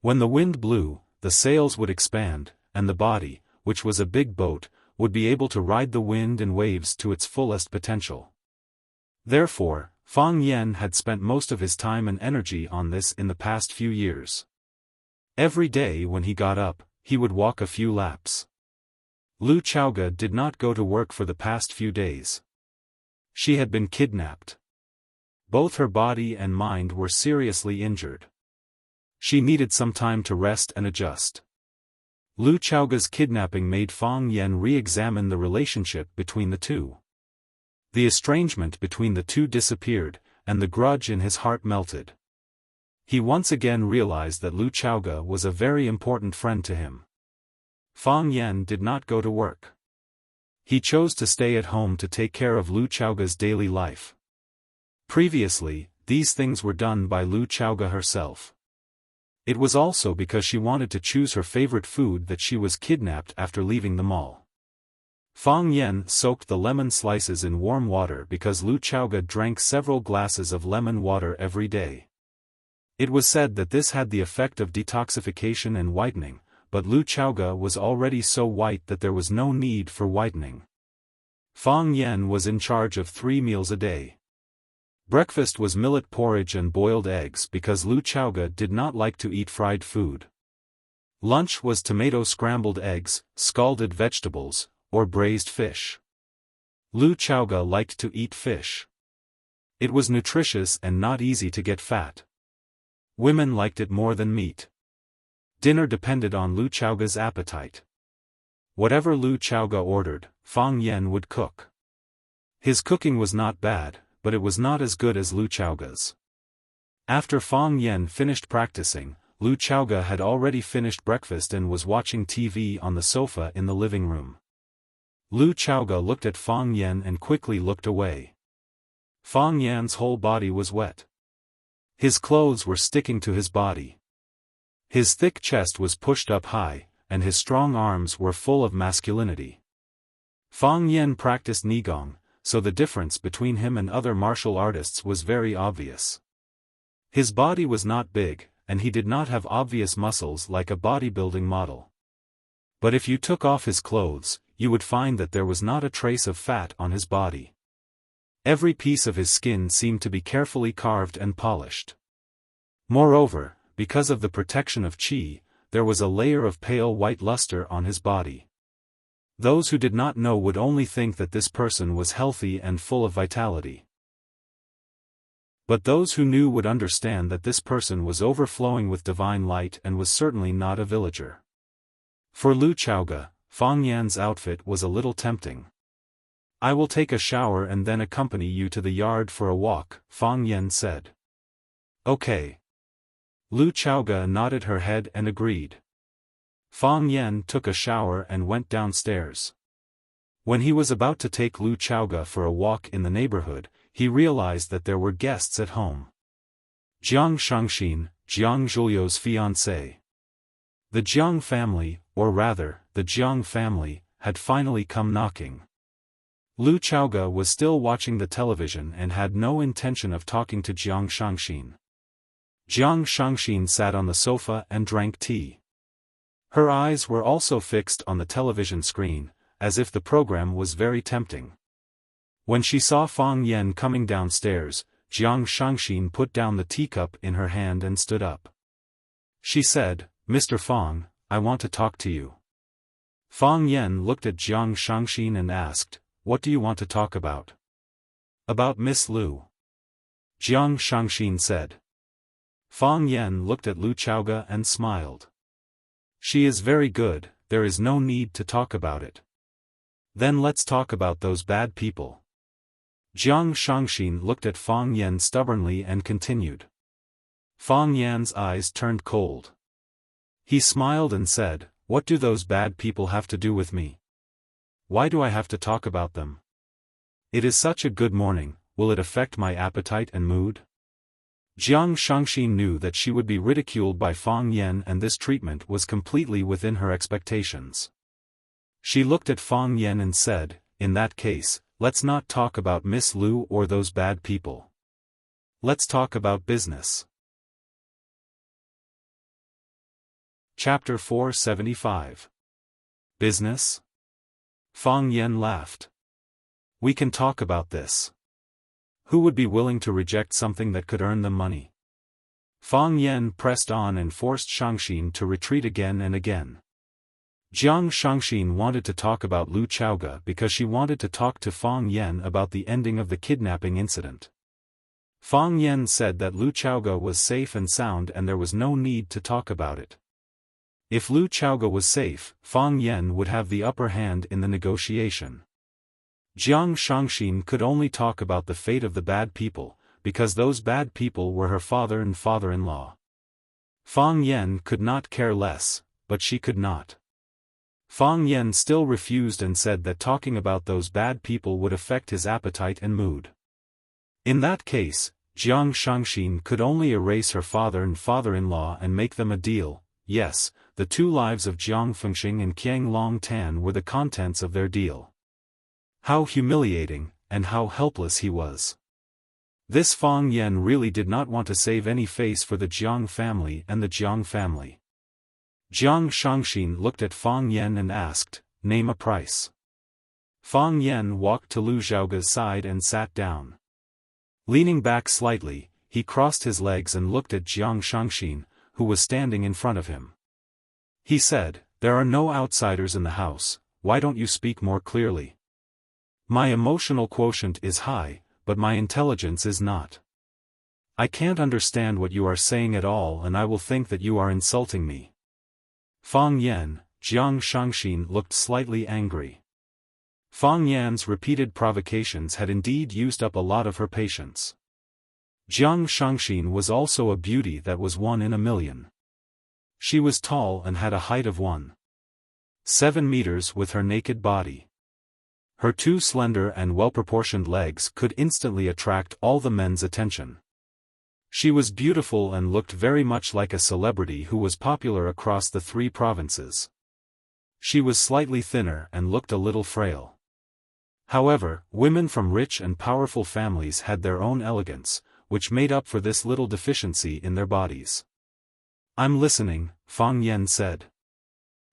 When the wind blew, the sails would expand, and the body, which was a big boat, would be able to ride the wind and waves to its fullest potential. Therefore, Fang Yan had spent most of his time and energy on this in the past few years. Every day when he got up, he would walk a few laps. Lu Chaoge did not go to work for the past few days. She had been kidnapped. Both her body and mind were seriously injured. She needed some time to rest and adjust. Lu Chaoge's kidnapping made Fang Yan re-examine the relationship between the two. The estrangement between the two disappeared, and the grudge in his heart melted. He once again realized that Lu Chaoge was a very important friend to him. Fang Yan did not go to work. He chose to stay at home to take care of Lu Chaoge's daily life. Previously, these things were done by Lu Chaoge herself. It was also because she wanted to choose her favorite food that she was kidnapped after leaving the mall. Fang Yan soaked the lemon slices in warm water because Lu Chaoge drank several glasses of lemon water every day. It was said that this had the effect of detoxification and whitening, but Lu Chaoge was already so white that there was no need for whitening. Fang Yan was in charge of 3 meals a day. Breakfast was millet porridge and boiled eggs because Lu Chaoge did not like to eat fried food. Lunch was tomato scrambled eggs, scalded vegetables, or braised fish. Lu Chaoge liked to eat fish. It was nutritious and not easy to get fat. Women liked it more than meat. Dinner depended on Lu Chaoge's appetite. Whatever Lu Chaoge ordered, Fang Yan would cook. His cooking was not bad, but it was not as good as Lu Chaoge's. After Fang Yan finished practicing, Lu Chaoge had already finished breakfast and was watching TV on the sofa in the living room. Lu Chaoge looked at Fang Yan and quickly looked away. Fang Yan's whole body was wet. His clothes were sticking to his body. His thick chest was pushed up high, and his strong arms were full of masculinity. Fang Yan practiced Nigong, so the difference between him and other martial artists was very obvious. His body was not big, and he did not have obvious muscles like a bodybuilding model. But if you took off his clothes, you would find that there was not a trace of fat on his body. Every piece of his skin seemed to be carefully carved and polished. Moreover, because of the protection of qi, there was a layer of pale white luster on his body. Those who did not know would only think that this person was healthy and full of vitality. But those who knew would understand that this person was overflowing with divine light and was certainly not a villager. For Lu Chaoge, Fang Yan's outfit was a little tempting. "I will take a shower and then accompany you to the yard for a walk," Fang Yan said. "Okay." Lu Chaoge nodded her head and agreed. Fang Yan took a shower and went downstairs. When he was about to take Lu Chaoge for a walk in the neighborhood, he realized that there were guests at home. Jiang Shangxin, Jiang Zhuliu's fiancée. The Jiang family, or rather, the Jiang family, had finally come knocking. Lu Chaoge was still watching the television and had no intention of talking to Jiang Shangxin. Jiang Shangxin sat on the sofa and drank tea. Her eyes were also fixed on the television screen, as if the program was very tempting. When she saw Fang Yan coming downstairs, Jiang Shangxin put down the teacup in her hand and stood up. She said, "Mr. Fang, I want to talk to you." Fang Yan looked at Jiang Shangxin and asked, "What do you want to talk about?" "About Miss Lu," Jiang Shangxin said. Fang Yan looked at Lu Chaoge and smiled. "She is very good, there is no need to talk about it." "Then let's talk about those bad people." Jiang Shangxin looked at Fang Yan stubbornly and continued. Fang Yan's eyes turned cold. He smiled and said, "What do those bad people have to do with me? Why do I have to talk about them? It is such a good morning, will it affect my appetite and mood?" Jiang Shangxin knew that she would be ridiculed by Fang Yan, and this treatment was completely within her expectations. She looked at Fang Yan and said, "In that case, let's not talk about Miss Lu or those bad people. Let's talk about business." Chapter 475. Business? Fang Yan laughed. "We can talk about this. Who would be willing to reject something that could earn them money?" Fang Yan pressed on and forced Shangxin to retreat again and again. Jiang Shangxin wanted to talk about Lu Chaoge because she wanted to talk to Fang Yan about the ending of the kidnapping incident. Fang Yan said that Lu Chaoge was safe and sound and there was no need to talk about it. If Lu Chaoge was safe, Fang Yan would have the upper hand in the negotiation. Jiang Shangxin could only talk about the fate of the bad people, because those bad people were her father and father-in-law. Fang Yan could not care less, but she could not. Fang Yan still refused and said that talking about those bad people would affect his appetite and mood. In that case, Jiang Shangxin could only erase her father and father-in-law and make them a deal. Yes, the two lives of Jiang Fengxing and Qiang Longtan were the contents of their deal. How humiliating, and how helpless he was. This Fang Yan really did not want to save any face for the Jiang family and the Jiang family. Jiang Shangxin looked at Fang Yan and asked, "Name a price." Fang Yan walked to Lu Zhaoge's side and sat down. Leaning back slightly, he crossed his legs and looked at Jiang Shangxin, who was standing in front of him. He said, "There are no outsiders in the house, why don't you speak more clearly? My emotional quotient is high, but my intelligence is not. I can't understand what you are saying at all and I will think that you are insulting me." Fang Yan, Jiang Shangxin looked slightly angry. Fang Yan's repeated provocations had indeed used up a lot of her patience. Jiang Shangxin was also a beauty that was 1 in a million. She was tall and had a height of 1.7 meters with her naked body. Her two slender and well-proportioned legs could instantly attract all the men's attention. She was beautiful and looked very much like a celebrity who was popular across the 3 provinces. She was slightly thinner and looked a little frail. However, women from rich and powerful families had their own elegance, which made up for this little deficiency in their bodies. "I'm listening," Fang Yan said.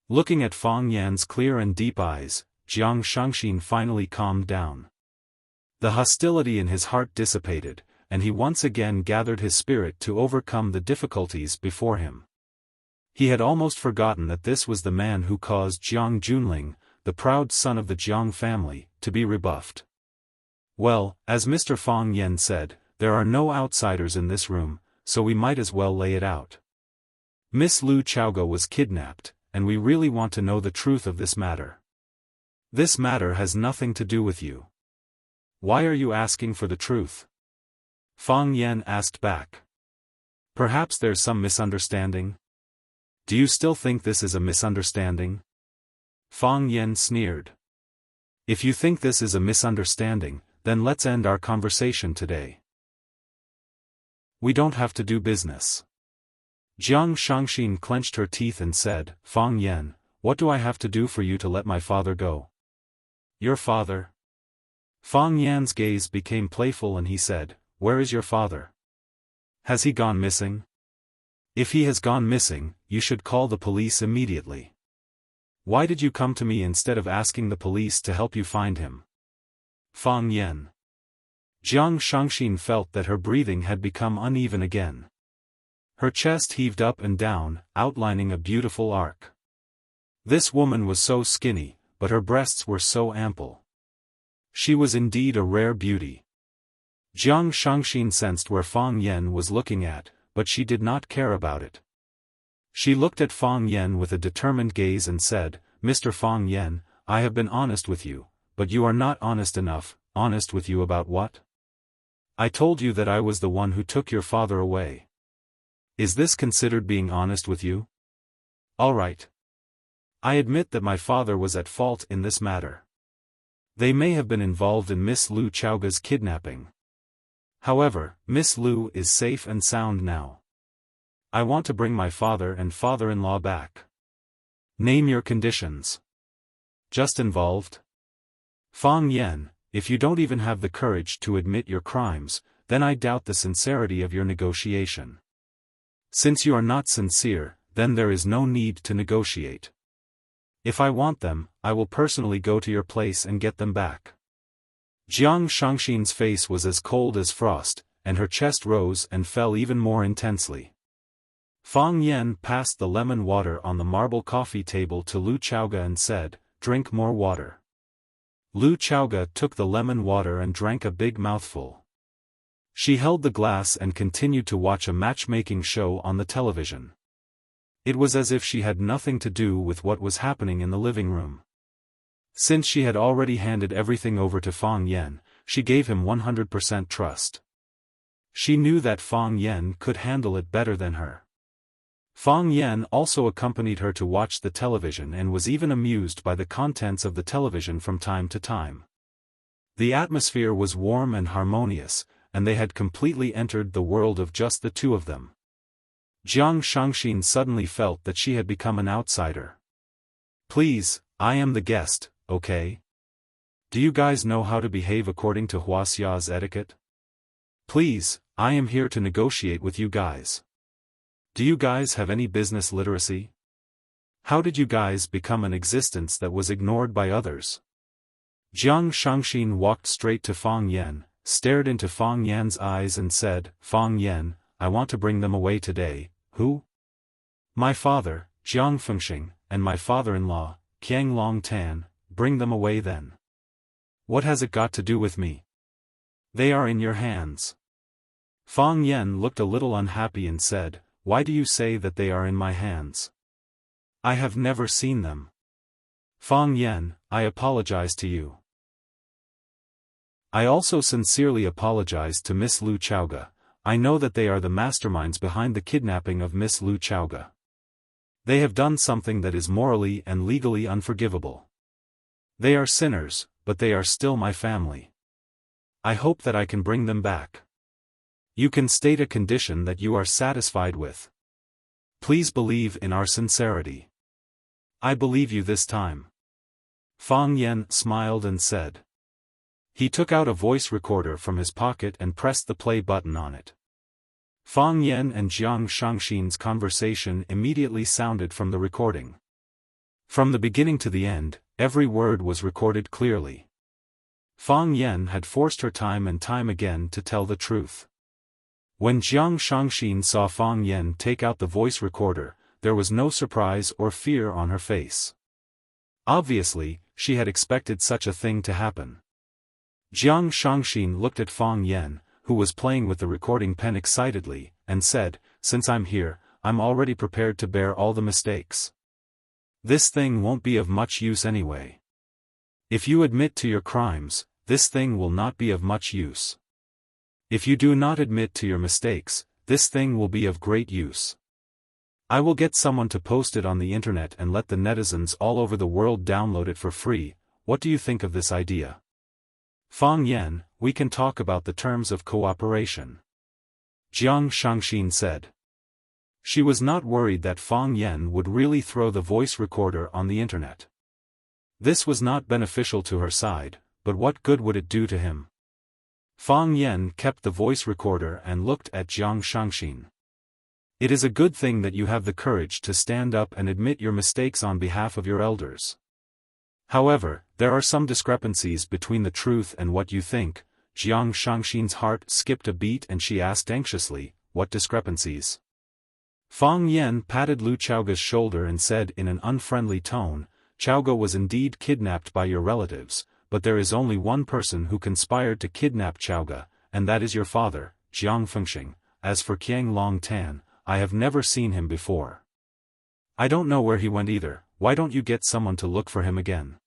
Looking at Fang Yan's clear and deep eyes, Jiang Shangxin finally calmed down. The hostility in his heart dissipated, and he once again gathered his spirit to overcome the difficulties before him. He had almost forgotten that this was the man who caused Jiang Junling, the proud son of the Jiang family, to be rebuffed. "Well, as Mr. Fang Yan said, there are no outsiders in this room, so we might as well lay it out. Miss Lu Chaoga was kidnapped, and we really want to know the truth of this matter. This matter has nothing to do with you. Why are you asking for the truth?" Fang Yan asked back. "Perhaps there's some misunderstanding? Do you still think this is a misunderstanding?" Fang Yan sneered. "If you think this is a misunderstanding, then let's end our conversation today. We don't have to do business." Jiang Shangxin clenched her teeth and said, "Fang Yan, what do I have to do for you to let my father go?" "Your father?" Fang Yan's gaze became playful and he said, "Where is your father? Has he gone missing? If he has gone missing, you should call the police immediately. Why did you come to me instead of asking the police to help you find him?" Fang Yan. Jiang Shangxin felt that her breathing had become uneven again. Her chest heaved up and down, outlining a beautiful arc. This woman was so skinny, but her breasts were so ample. She was indeed a rare beauty. Jiang Shangxin sensed where Fang Yan was looking at, but she did not care about it. She looked at Fang Yan with a determined gaze and said, "Mr. Fang Yan, I have been honest with you, but you are not honest enough." "Honest with you about what?" "I told you that I was the one who took your father away. Is this considered being honest with you?" "All right. I admit that my father was at fault in this matter. They may have been involved in Miss Lu Chaoga's kidnapping. However, Miss Lu is safe and sound now. I want to bring my father and father-in-law back. Name your conditions." "Just involved?" "Fang Yan, if you don't even have the courage to admit your crimes, then I doubt the sincerity of your negotiation. Since you are not sincere, then there is no need to negotiate. If I want them, I will personally go to your place and get them back." Jiang Shangxin's face was as cold as frost, and her chest rose and fell even more intensely. Fang Yan passed the lemon water on the marble coffee table to Lu Chaoga and said, "Drink more water." Lu Chaoga took the lemon water and drank a big mouthful. She held the glass and continued to watch a matchmaking show on the television. It was as if she had nothing to do with what was happening in the living room. Since she had already handed everything over to Fang Yan, she gave him 100% trust. She knew that Fang Yan could handle it better than her. Fang Yan also accompanied her to watch the television and was even amused by the contents of the television from time to time. The atmosphere was warm and harmonious, and they had completely entered the world of just the two of them. Jiang Shangxin suddenly felt that she had become an outsider. "Please, I am the guest, okay? Do you guys know how to behave according to Wuxia's etiquette? Please, I am here to negotiate with you guys. Do you guys have any business literacy? How did you guys become an existence that was ignored by others?" Jiang Shangxin walked straight to Fang Yan, stared into Fang Yan's eyes and said, "Fang Yan, I want to bring them away today." "Who?" "My father, Jiang Fengxing, and my father-in-law, Qiang Long Tan. Bring them away then." "What has it got to do with me?" "They are in your hands." Fang Yan looked a little unhappy and said, "Why do you say that they are in my hands? I have never seen them." "Fang Yan, I apologize to you. I also sincerely apologize to Miss Lu Chaoga. I know that they are the masterminds behind the kidnapping of Miss Lu Chaoga. They have done something that is morally and legally unforgivable. They are sinners, but they are still my family. I hope that I can bring them back. You can state a condition that you are satisfied with. Please believe in our sincerity. I believe you this time. Fang Yan smiled and said. He took out a voice recorder from his pocket and pressed the play button on it. Fang Yan and Jiang Shangxin's conversation immediately sounded from the recording. From the beginning to the end, every word was recorded clearly. Fang Yan had forced her time and time again to tell the truth. When Jiang Shangxin saw Fang Yan take out the voice recorder, there was no surprise or fear on her face. Obviously, she had expected such a thing to happen. Jiang Shangxin looked at Fang Yan, who was playing with the recording pen excitedly, and said, "Since I'm here, I'm already prepared to bear all the mistakes. This thing won't be of much use anyway. If you admit to your crimes, this thing will not be of much use. If you do not admit to your mistakes, this thing will be of great use. I will get someone to post it on the internet and let the netizens all over the world download it for free. What do you think of this idea? Fang Yan, we can talk about the terms of cooperation," Jiang Shangxin said. She was not worried that Fang Yan would really throw the voice recorder on the internet. This was not beneficial to her side, but what good would it do to him? Fang Yan kept the voice recorder and looked at Jiang Shangxin. It is a good thing that you have the courage to stand up and admit your mistakes on behalf of your elders. However, there are some discrepancies between the truth and what you think. Jiang Shangxin's heart skipped a beat and she asked anxiously, "What discrepancies?" Fang Yan patted Lu Chaoga's shoulder and said in an unfriendly tone, "Chaoga was indeed kidnapped by your relatives, but there is only one person who conspired to kidnap Chaoga, and that is your father, Jiang Fengxing. As for Qiang Long Tan, I have never seen him before. I don't know where he went either. Why don't you get someone to look for him again?"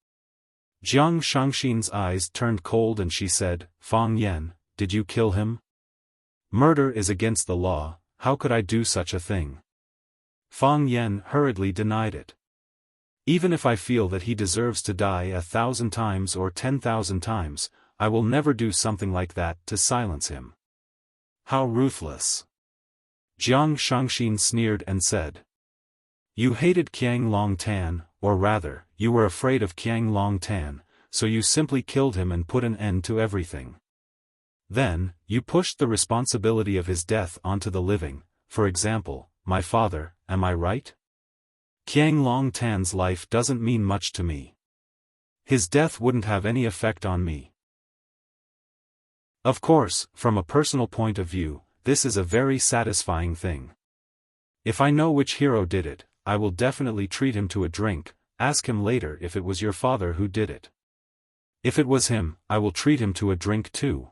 Jiang Shangxin's eyes turned cold and she said, "Fang Yan, did you kill him? Murder is against the law, how could I do such a thing?" Fang Yan hurriedly denied it. "Even if I feel that he deserves to die 1,000 times or 10,000 times, I will never do something like that to silence him." "How ruthless!" Jiang Shangxin sneered and said. "You hated Qiang Long Tan, or rather, you were afraid of Qiang Long Tan, so you simply killed him and put an end to everything. Then, you pushed the responsibility of his death onto the living, for example, my father, am I right? Qiang Long Tan's life doesn't mean much to me. His death wouldn't have any effect on me. Of course, from a personal point of view, this is a very satisfying thing. If I know which hero did it, I will definitely treat him to a drink. Ask him later if it was your father who did it. If it was him, I will treat him to a drink too.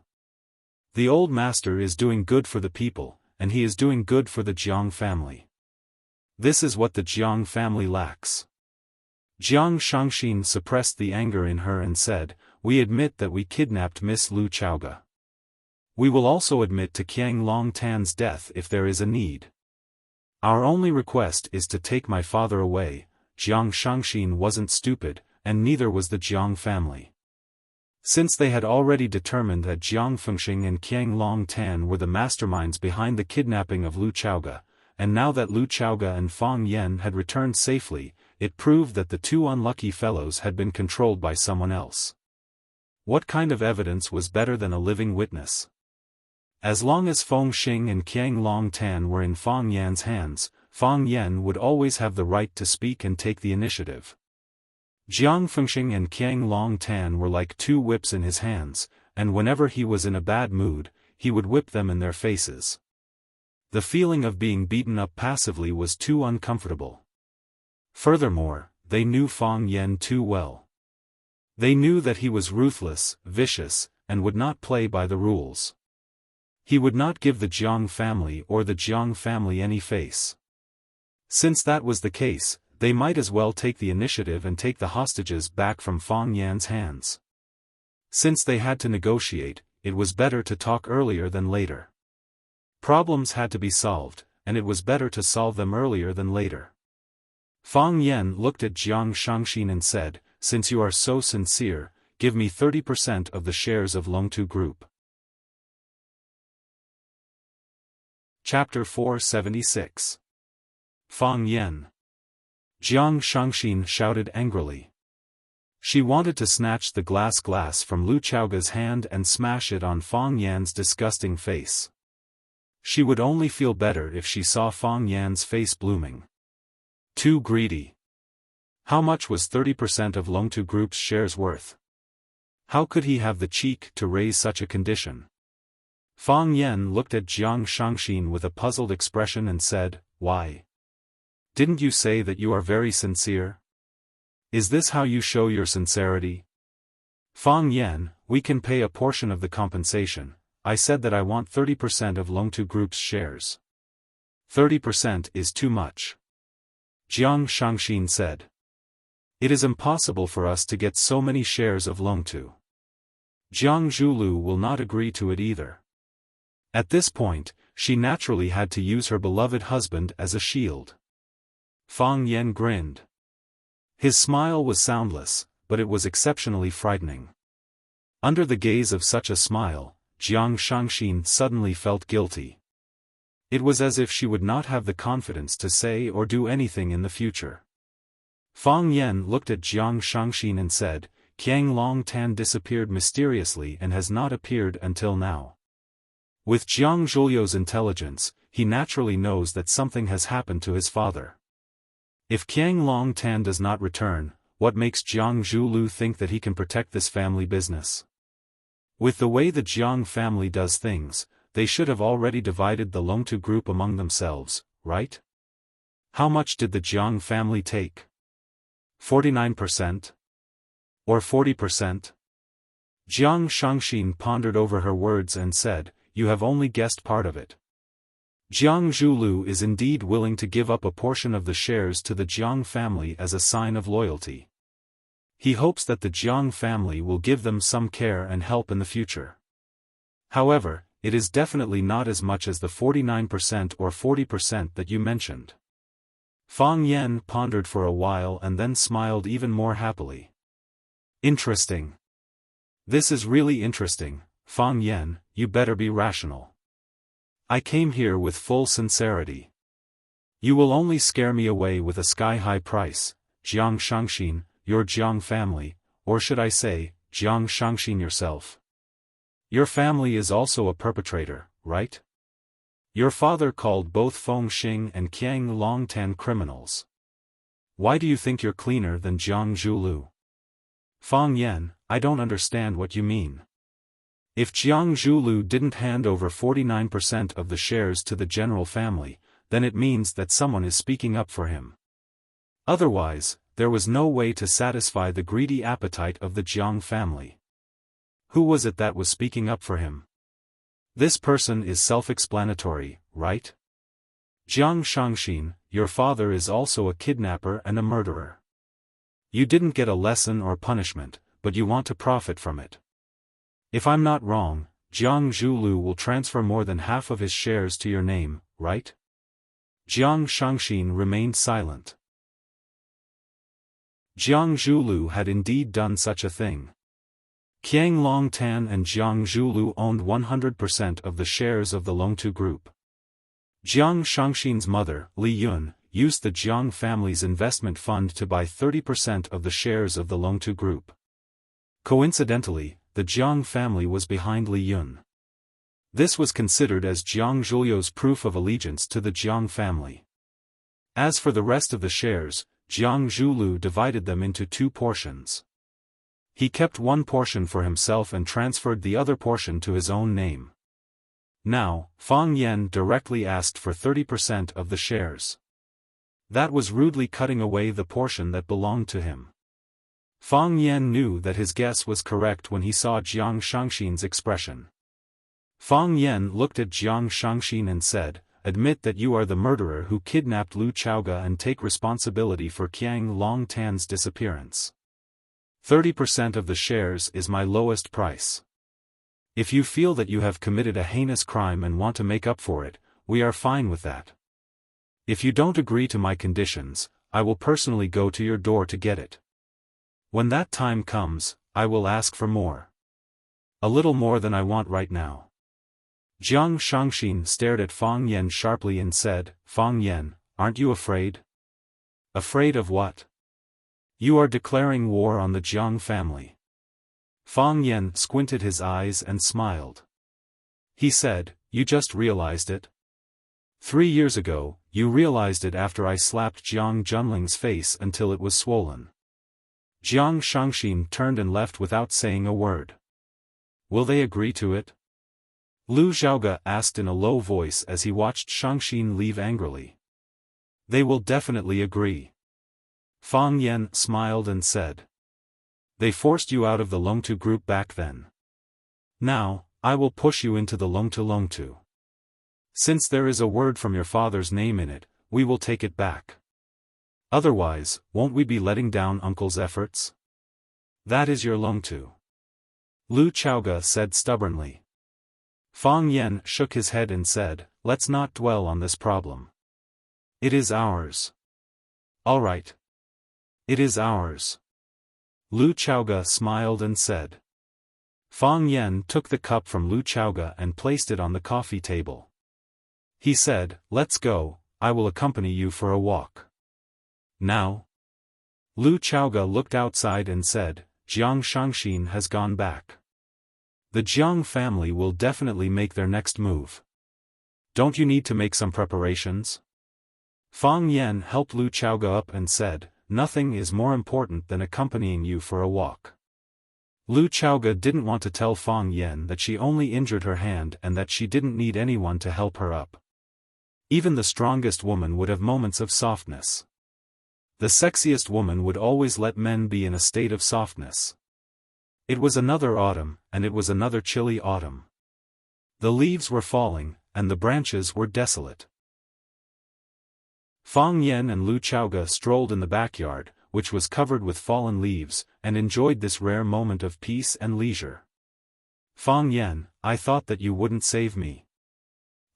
The old master is doing good for the people, and he is doing good for the Jiang family. This is what the Jiang family lacks." Jiang Shangxin suppressed the anger in her and said, "We admit that we kidnapped Miss Lu Chaoga. We will also admit to Qiang Long Tan's death if there is a need. Our only request is to take my father away." Jiang Shangxin wasn't stupid, and neither was the Jiang family. Since they had already determined that Jiang Fengxing and Qiang Long Tan were the masterminds behind the kidnapping of Lu Chaoga, and now that Lu Chaoga and Fang Yan had returned safely, it proved that the two unlucky fellows had been controlled by someone else. What kind of evidence was better than a living witness? As long as Feng Xing and Qiang Long Tan were in Fang Yan's hands, Fang Yan would always have the right to speak and take the initiative. Jiang Fengxing and Qiang Long Tan were like two whips in his hands, and whenever he was in a bad mood, he would whip them in their faces. The feeling of being beaten up passively was too uncomfortable. Furthermore, they knew Fang Yan too well. They knew that he was ruthless, vicious, and would not play by the rules. He would not give the Jiang family or the Jiang family any face. Since that was the case, they might as well take the initiative and take the hostages back from Fang Yan's hands. Since they had to negotiate, it was better to talk earlier than later. Problems had to be solved, and it was better to solve them earlier than later. Fang Yan looked at Jiang Shangxin and said, "Since you are so sincere, give me 30% of the shares of Longtu Group." Chapter 476. Fang Yan. Jiang Shangxin shouted angrily. She wanted to snatch the glass from Lu Chaoga's hand and smash it on Fang Yan's disgusting face. She would only feel better if she saw Fang Yan's face blooming. Too greedy. How much was 30% of Longtu Group's shares worth? How could he have the cheek to raise such a condition? Fang Yan looked at Jiang Shangxin with a puzzled expression and said, "Why? Didn't you say that you are very sincere? Is this how you show your sincerity?" "Fang Yan, we can pay a portion of the compensation. I said that I want 30% of Longtu Group's shares." 30% is too much. Jiang Shangxin said. "It is impossible for us to get so many shares of Longtu. Jiang Zhulu will not agree to it either." At this point, she naturally had to use her beloved husband as a shield. Fang Yan grinned. His smile was soundless, but it was exceptionally frightening. Under the gaze of such a smile, Jiang Shangxin suddenly felt guilty. It was as if she would not have the confidence to say or do anything in the future. Fang Yan looked at Jiang Shangxin and said, "Qiang Long Tan disappeared mysteriously and has not appeared until now. With Jiang Zhuliu's intelligence, he naturally knows that something has happened to his father. If Qiang Long Tan does not return, what makes Jiang Zhulu think that he can protect this family business? With the way the Jiang family does things, they should have already divided the Longtu Group among themselves, right? How much did the Jiang family take? 49%? Or 40%? Jiang Shangxin pondered over her words and said, "You have only guessed part of it. Jiang Zhulu is indeed willing to give up a portion of the shares to the Jiang family as a sign of loyalty. He hopes that the Jiang family will give them some care and help in the future. However, it is definitely not as much as the 49% or 40% that you mentioned." Fang Yan pondered for a while and then smiled even more happily. "Interesting. This is really interesting, Fang Yan, you better be rational. I came here with full sincerity. You will only scare me away with a sky-high price, Jiang Shangxin, your Jiang family, or should I say, Jiang Shangxin yourself. Your family is also a perpetrator, right? Your father called both Feng Xing and Qiang Longtan criminals. Why do you think you're cleaner than Jiang Zhulu? Fang Yan, I don't understand what you mean. If Jiang Zhulu didn't hand over 49% of the shares to the general family, then it means that someone is speaking up for him. Otherwise, there was no way to satisfy the greedy appetite of the Jiang family. Who was it that was speaking up for him? This person is self-explanatory, right? Jiang Shangxin, your father is also a kidnapper and a murderer. You didn't get a lesson or punishment, but you want to profit from it. If I'm not wrong, Jiang Zhulu will transfer more than half of his shares to your name, right?" Jiang Shangxin remained silent. Jiang Zhulu had indeed done such a thing. Qiang Longtan and Jiang Zhulu owned 100% of the shares of the Longtu Group. Jiang Shangxin's mother, Li Yun, used the Jiang family's investment fund to buy 30% of the shares of the Longtu Group. Coincidentally, the Jiang family was behind Li Yun. This was considered as Jiang Zhuliu's proof of allegiance to the Jiang family. As for the rest of the shares, Jiang Zhulu divided them into two portions. He kept one portion for himself and transferred the other portion to his own name. Now, Fang Yan directly asked for 30% of the shares. That was rudely cutting away the portion that belonged to him. Fang Yan knew that his guess was correct when he saw Jiang Shangxin's expression. Fang Yan looked at Jiang Shangxin and said, "Admit that you are the murderer who kidnapped Lu Chaoga and take responsibility for Qiang Longtan's disappearance. 30% of the shares is my lowest price. If you feel that you have committed a heinous crime and want to make up for it, we are fine with that. If you don't agree to my conditions, I will personally go to your door to get it. When that time comes, I will ask for more. A little more than I want right now." Jiang Shangxin stared at Fang Yan sharply and said, Fang Yan, aren't you afraid? Afraid of what? You are declaring war on the Jiang family. Fang Yan squinted his eyes and smiled. He said, you just realized it? 3 years ago, you realized it after I slapped Jiang Junling's face until it was swollen. Jiang Shangxin turned and left without saying a word. Will they agree to it? Lu Xiaoge asked in a low voice as he watched Shangxin leave angrily. They will definitely agree. Fang Yan smiled and said. They forced you out of the Longtu group back then. Now, I will push you into the Longtu. Since there is a word from your father's name in it, we will take it back. Otherwise, won't we be letting down uncle's efforts? That is your Longtu. Lu Xiaoge said stubbornly. Fang Yan shook his head and said, let's not dwell on this problem. It is ours. All right. It is ours. Lu Xiaoge smiled and said. Fang Yan took the cup from Lu Xiaoge and placed it on the coffee table. He said, let's go, I will accompany you for a walk. Now? Lu Xiaoge looked outside and said, Jiang Shangxin has gone back. The Jiang family will definitely make their next move. Don't you need to make some preparations? Fang Yan helped Lu Xiaoge up and said, nothing is more important than accompanying you for a walk. Lu Xiaoge didn't want to tell Fang Yan that she only injured her hand and that she didn't need anyone to help her up. Even the strongest woman would have moments of softness. The sexiest woman would always let men be in a state of softness. It was another autumn, and it was another chilly autumn. The leaves were falling, and the branches were desolate. Fang Yan and Lu Xiaoge strolled in the backyard, which was covered with fallen leaves, and enjoyed this rare moment of peace and leisure. Fang Yan, I thought that you wouldn't save me.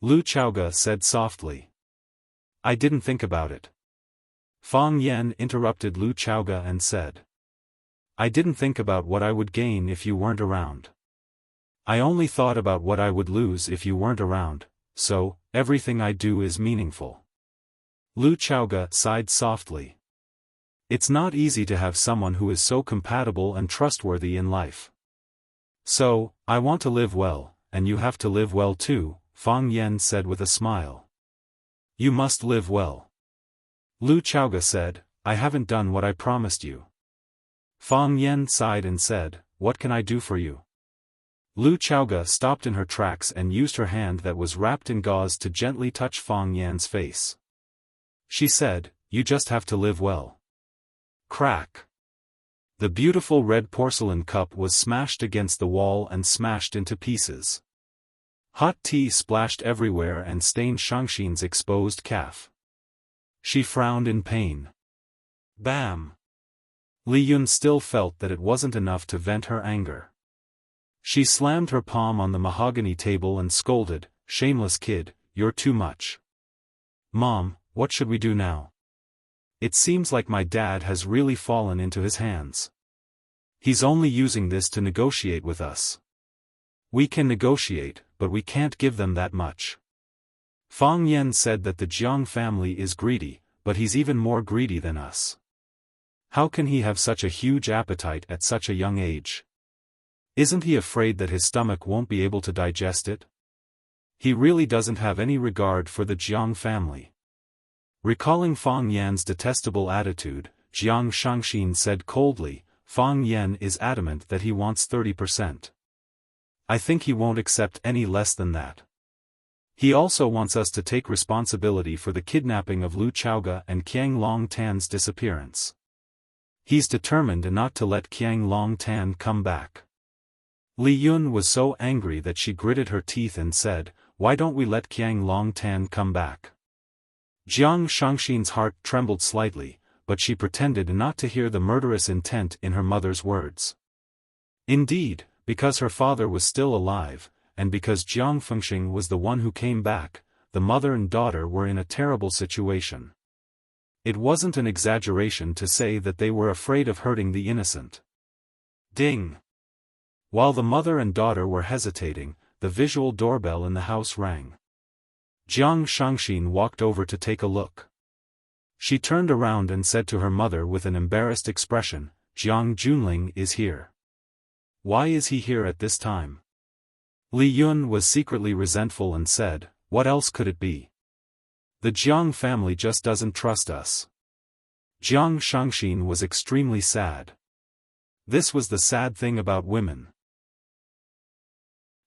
Lu Xiaoge said softly. I didn't think about it. Fang Yan interrupted Lu Xiaoge and said. I didn't think about what I would gain if you weren't around. I only thought about what I would lose if you weren't around, so, everything I do is meaningful. Lu Xiaoge sighed softly. It's not easy to have someone who is so compatible and trustworthy in life. So, I want to live well, and you have to live well too, Fang Yan said with a smile. You must live well. Lu Xiaoge said, I haven't done what I promised you. Fang Yan sighed and said, what can I do for you? Lu Xiaoge stopped in her tracks and used her hand that was wrapped in gauze to gently touch Fang Yan's face. She said, you just have to live well. Crack. The beautiful red porcelain cup was smashed against the wall and smashed into pieces. Hot tea splashed everywhere and stained Shangxin's exposed calf. She frowned in pain. Bam! Li Yun still felt that it wasn't enough to vent her anger. She slammed her palm on the mahogany table and scolded, shameless kid, you're too much. Mom, what should we do now? It seems like my dad has really fallen into his hands. He's only using this to negotiate with us. We can negotiate, but we can't give them that much. Fang Yan said that the Jiang family is greedy, but he's even more greedy than us. How can he have such a huge appetite at such a young age? Isn't he afraid that his stomach won't be able to digest it? He really doesn't have any regard for the Jiang family. Recalling Fang Yan's detestable attitude, Jiang Shangxin said coldly, Fang Yan is adamant that he wants 30%. I think he won't accept any less than that. He also wants us to take responsibility for the kidnapping of Lu Xiaoge and Qiang Longtan's disappearance. He's determined not to let Qiang Longtan come back. Li Yun was so angry that she gritted her teeth and said, why don't we let Qiang Longtan come back? Jiang Shangxin's heart trembled slightly, but she pretended not to hear the murderous intent in her mother's words. Indeed, because her father was still alive, and because Jiang Fengxing was the one who came back, the mother and daughter were in a terrible situation. It wasn't an exaggeration to say that they were afraid of hurting the innocent. Ding! While the mother and daughter were hesitating, the visual doorbell in the house rang. Jiang Shangxin walked over to take a look. She turned around and said to her mother with an embarrassed expression, "Jiang Junling is here." "Why is he here at this time?" Li Yun was secretly resentful and said, "What else could it be? The Jiang family just doesn't trust us." Jiang Shangxin was extremely sad. This was the sad thing about women.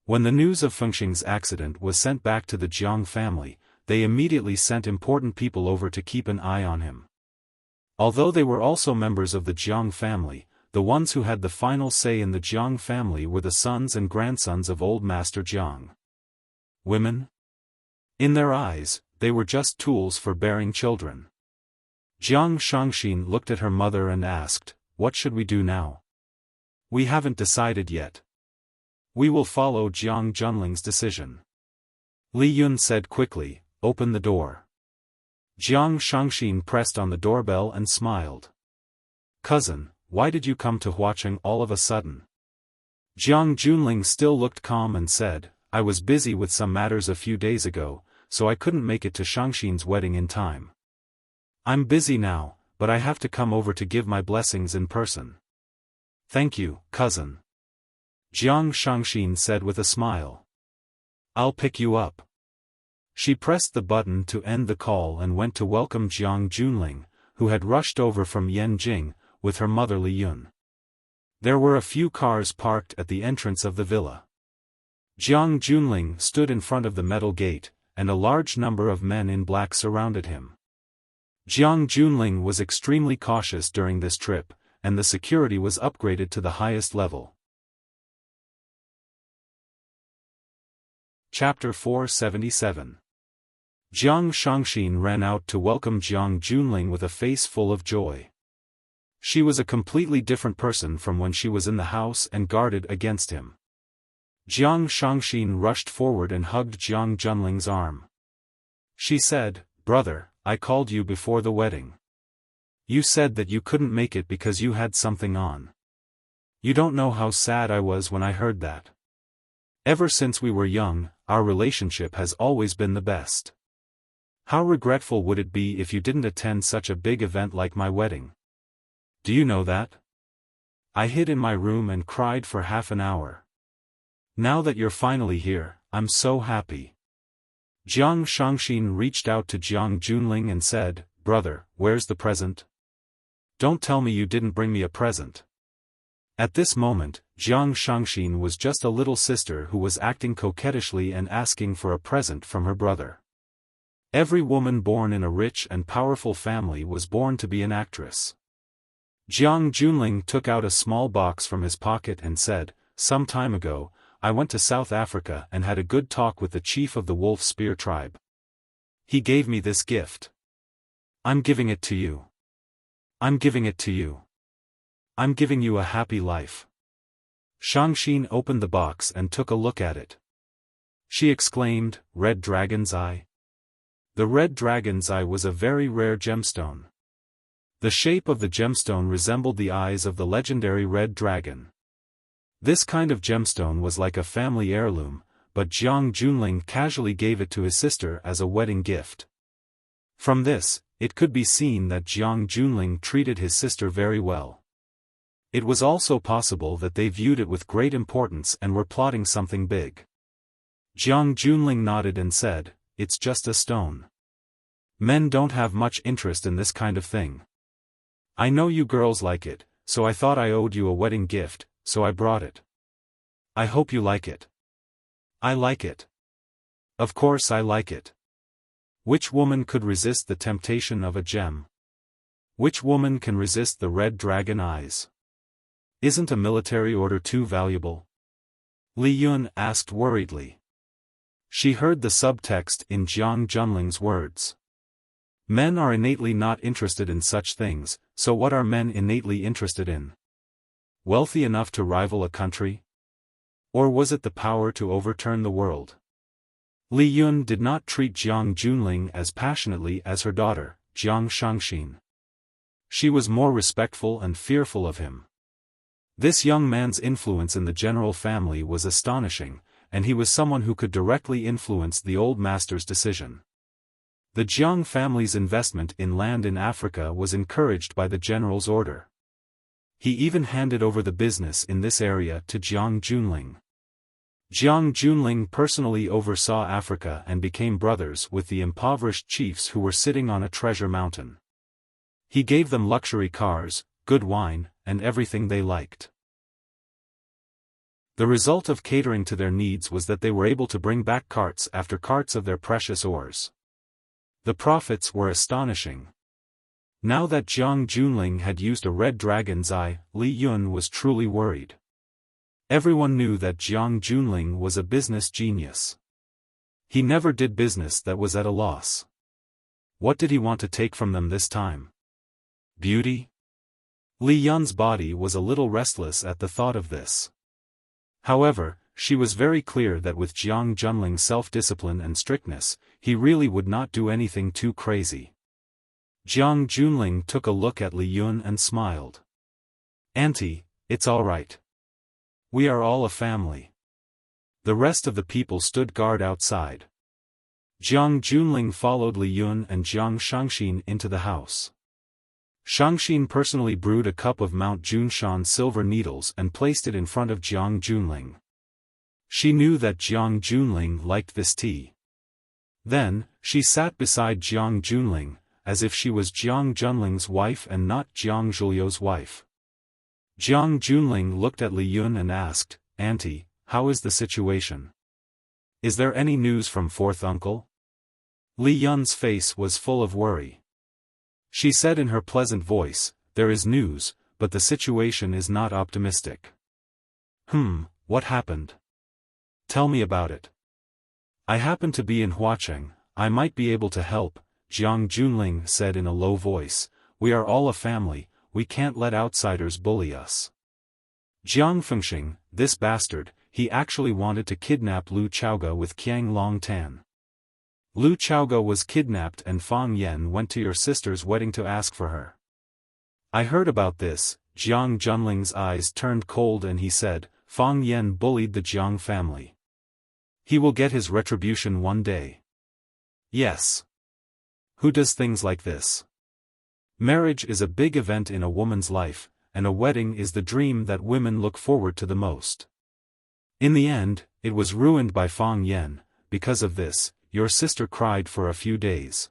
When the news of Fengxing's accident was sent back to the Jiang family, they immediately sent important people over to keep an eye on him. Although they were also members of the Jiang family, the ones who had the final say in the Jiang family were the sons and grandsons of old Master Jiang. Women? In their eyes, they were just tools for bearing children. Jiang Shangxin looked at her mother and asked, "What should we do now?" "We haven't decided yet. We will follow Jiang Junling's decision." Li Yun said quickly, "Open the door." Jiang Shangxin pressed on the doorbell and smiled. "Cousin, why did you come to Huacheng all of a sudden?" Jiang Junling still looked calm and said, "I was busy with some matters a few days ago, so I couldn't make it to Shangxin's wedding in time. I'm busy now, but I have to come over to give my blessings in person." "Thank you, cousin," Jiang Shangxin said with a smile. "I'll pick you up." She pressed the button to end the call and went to welcome Jiang Junling, who had rushed over from Yanjing, with her mother Li Yun. There were a few cars parked at the entrance of the villa. Jiang Junling stood in front of the metal gate, and a large number of men in black surrounded him. Jiang Junling was extremely cautious during this trip, and the security was upgraded to the highest level. Chapter 477. Jiang Shangxin ran out to welcome Jiang Junling with a face full of joy. She was a completely different person from when she was in the house and guarded against him. Jiang Shangxin rushed forward and hugged Jiang Junling's arm. She said, "Brother, I called you before the wedding. You said that you couldn't make it because you had something on. You don't know how sad I was when I heard that. Ever since we were young, our relationship has always been the best. How regretful would it be if you didn't attend such a big event like my wedding? Do you know that? I hid in my room and cried for half an hour. Now that you're finally here, I'm so happy." Jiang Shangxin reached out to Jiang Junling and said, "Brother, where's the present? Don't tell me you didn't bring me a present." At this moment, Jiang Shangxin was just a little sister who was acting coquettishly and asking for a present from her brother. Every woman born in a rich and powerful family was born to be an actress. Jiang Junling took out a small box from his pocket and said, "Some time ago, I went to South Africa and had a good talk with the chief of the Wolf Spear tribe. He gave me this gift. I'm giving it to you. I'm giving it to you. I'm giving you a happy life." Shangxin opened the box and took a look at it. She exclaimed, "Red Dragon's Eye?" The Red Dragon's Eye was a very rare gemstone. The shape of the gemstone resembled the eyes of the legendary Red Dragon. This kind of gemstone was like a family heirloom, but Jiang Junling casually gave it to his sister as a wedding gift. From this, it could be seen that Jiang Junling treated his sister very well. It was also possible that they viewed it with great importance and were plotting something big. Jiang Junling nodded and said, "It's just a stone. Men don't have much interest in this kind of thing. I know you girls like it, so I thought I owed you a wedding gift, so I brought it. I hope you like it." "I like it. Of course I like it. Which woman could resist the temptation of a gem? Which woman can resist the Red Dragon eyes? Isn't a military order too valuable?" Li Yun asked worriedly. She heard the subtext in Jiang Junling's words. Men are innately not interested in such things, so what are men innately interested in? Wealthy enough to rival a country? Or was it the power to overturn the world? Li Yun did not treat Jiang Junling as passionately as her daughter, Jiang Shangxin. She was more respectful and fearful of him. This young man's influence in the general family was astonishing, and he was someone who could directly influence the old master's decision. The Jiang family's investment in land in Africa was encouraged by the general's order. He even handed over the business in this area to Jiang Junling. Jiang Junling personally oversaw Africa and became brothers with the impoverished chiefs who were sitting on a treasure mountain. He gave them luxury cars, good wine, and everything they liked. The result of catering to their needs was that they were able to bring back carts after carts of their precious ores. The profits were astonishing. Now that Jiang Junling had used a red dragon's eye, Li Yun was truly worried. Everyone knew that Jiang Junling was a business genius. He never did business that was at a loss. What did he want to take from them this time? Beauty? Li Yun's body was a little restless at the thought of this. However, she was very clear that with Jiang Junling's self-discipline and strictness, he really would not do anything too crazy. Jiang Junling took a look at Li Yun and smiled. "Auntie, it's all right. We are all a family." The rest of the people stood guard outside. Jiang Junling followed Li Yun and Jiang Shangxin into the house. Shangxin personally brewed a cup of Mount Junshan silver needles and placed it in front of Jiang Junling. She knew that Jiang Junling liked this tea. Then, she sat beside Jiang Junling, as if she was Jiang Junling's wife and not Jiang Zhuliu's wife. Jiang Junling looked at Li Yun and asked, "Auntie, how is the situation? Is there any news from fourth uncle?" Li Yun's face was full of worry. She said in her pleasant voice, "There is news, but the situation is not optimistic." What happened? Tell me about it." "I happen to be in Huacheng, I might be able to help," Jiang Junling said in a low voice. "We are all a family, we can't let outsiders bully us." Jiang Fengxing, this bastard, he actually wanted to kidnap Lu Chaoga with Qiang Longtan. Lu Chaoga was kidnapped and Fang Yan went to your sister's wedding to ask for her. I heard about this. Jiang Junling's eyes turned cold and he said, "Fang Yan bullied the Jiang family. He will get his retribution one day." Yes. Who does things like this? Marriage is a big event in a woman's life, and a wedding is the dream that women look forward to the most. In the end, it was ruined by Fang Yan. Because of this, your sister cried for a few days.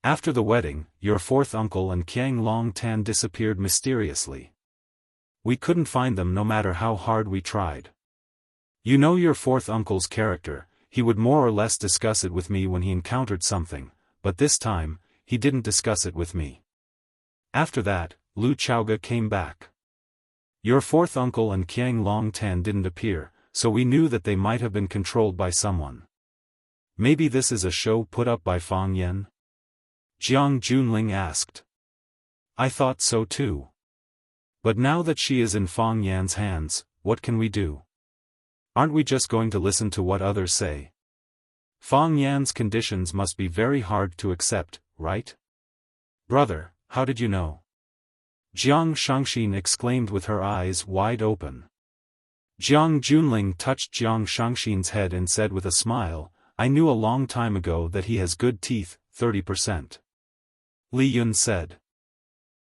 After the wedding, your fourth uncle and Qiang Longtan disappeared mysteriously. We couldn't find them no matter how hard we tried. You know your fourth uncle's character, he would more or less discuss it with me when he encountered something, but this time, he didn't discuss it with me. After that, Lu Chaoga came back. Your fourth uncle and Qiang Longtan didn't appear, so we knew that they might have been controlled by someone. Maybe this is a show put up by Fang Yan? Jiang Junling asked. I thought so too. But now that she is in Fang Yan's hands, what can we do? Aren't we just going to listen to what others say? Fang Yan's conditions must be very hard to accept, right? Brother, how did you know? Jiang Shangxin exclaimed with her eyes wide open. Jiang Junling touched Jiang Shangxin's head and said with a smile, I knew a long time ago that he has good teeth, 30%. Li Yun said.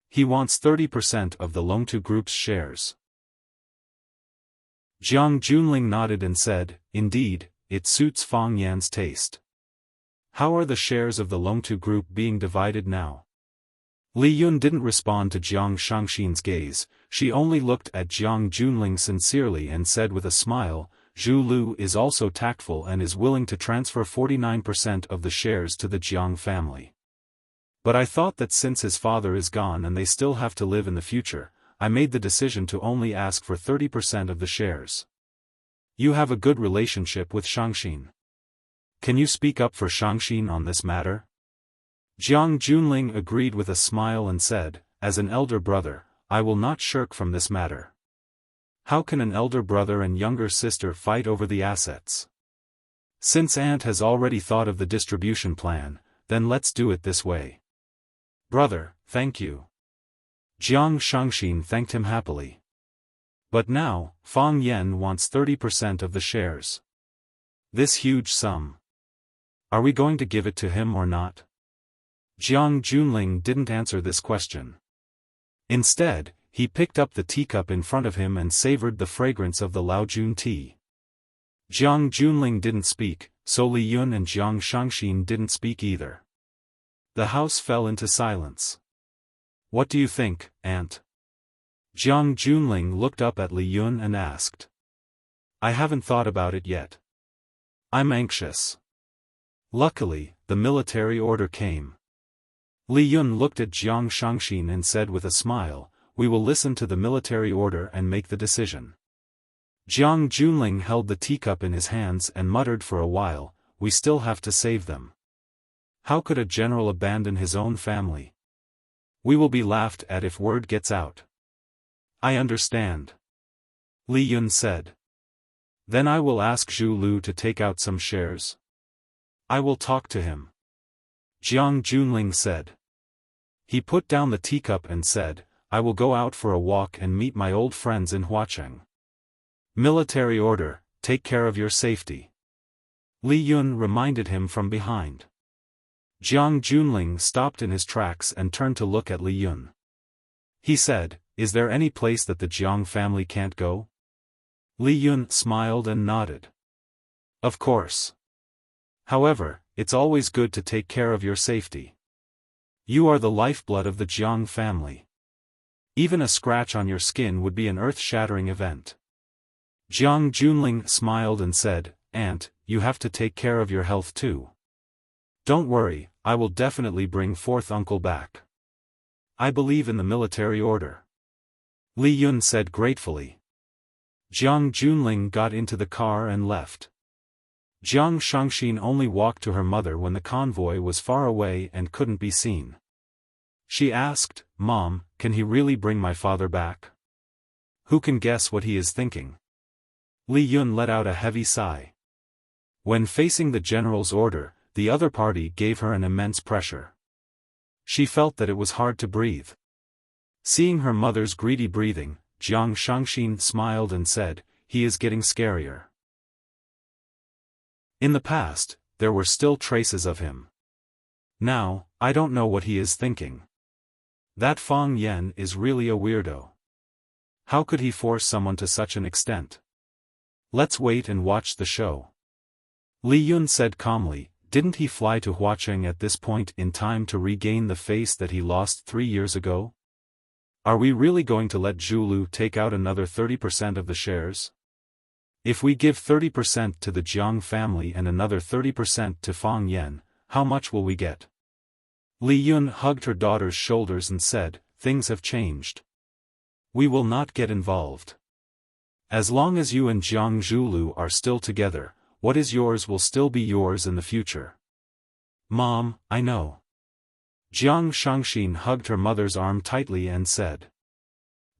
He wants 30% of the Longtu Group's shares. Jiang Junling nodded and said, Indeed, it suits Fang Yan's taste. How are the shares of the Longtu Group being divided now? Li Yun didn't respond to Jiang Shangxin's gaze, she only looked at Jiang Junling sincerely and said with a smile, Zhu Lu is also tactful and is willing to transfer 49% of the shares to the Jiang family. But I thought that since his father is gone and they still have to live in the future, I made the decision to only ask for 30% of the shares. You have a good relationship with Shangxin. Can you speak up for Shangxin on this matter? Jiang Junling agreed with a smile and said, As an elder brother, I will not shirk from this matter. How can an elder brother and younger sister fight over the assets? Since Aunt has already thought of the distribution plan, then let's do it this way. Brother, thank you. Jiang Shangxin thanked him happily. But now, Fang Yan wants 30% of the shares. This huge sum. Are we going to give it to him or not? Jiang Junling didn't answer this question. Instead, he picked up the teacup in front of him and savored the fragrance of the Laojun tea. Jiang Junling didn't speak, so Li Yun and Jiang Shangxin didn't speak either. The house fell into silence. What do you think, Aunt? Jiang Junling looked up at Li Yun and asked. I haven't thought about it yet. I'm anxious. Luckily, the military order came. Li Yun looked at Jiang Shangxin and said with a smile, we will listen to the military order and make the decision. Jiang Junling held the teacup in his hands and muttered for a while, we still have to save them. How could a general abandon his own family? We will be laughed at if word gets out. I understand. Li Yun said. Then I will ask Zhu Lu to take out some shares. I will talk to him. Jiang Junling said. He put down the teacup and said, I will go out for a walk and meet my old friends in Huacheng. Military order, take care of your safety. Li Yun reminded him from behind. Jiang Junling stopped in his tracks and turned to look at Li Yun. He said, is there any place that the Jiang family can't go? Li Yun smiled and nodded. Of course. However, it's always good to take care of your safety. You are the lifeblood of the Jiang family. Even a scratch on your skin would be an earth-shattering event. Jiang Junling smiled and said, Aunt, you have to take care of your health too. Don't worry, I will definitely bring fourth uncle back. I believe in the military order. Li Yun said gratefully. Jiang Junling got into the car and left. Jiang Shangxin only walked to her mother when the convoy was far away and couldn't be seen. She asked, Mom, can he really bring my father back? Who can guess what he is thinking? Li Yun let out a heavy sigh. When facing the general's order, the other party gave her an immense pressure. She felt that it was hard to breathe. Seeing her mother's greedy breathing, Jiang Shangxin smiled and said, he is getting scarier. In the past, there were still traces of him. Now, I don't know what he is thinking. That Fang Yan is really a weirdo. How could he force someone to such an extent? Let's wait and watch the show. Li Yun said calmly, didn't he fly to Huacheng at this point in time to regain the face that he lost 3 years ago? Are we really going to let Zhu Lu take out another 30% of the shares? If we give 30% to the Jiang family and another 30% to Fang Yan, how much will we get? Li Yun hugged her daughter's shoulders and said, things have changed. We will not get involved. As long as you and Jiang Zhulu are still together, what is yours will still be yours in the future. Mom, I know. Jiang Shangxin hugged her mother's arm tightly and said.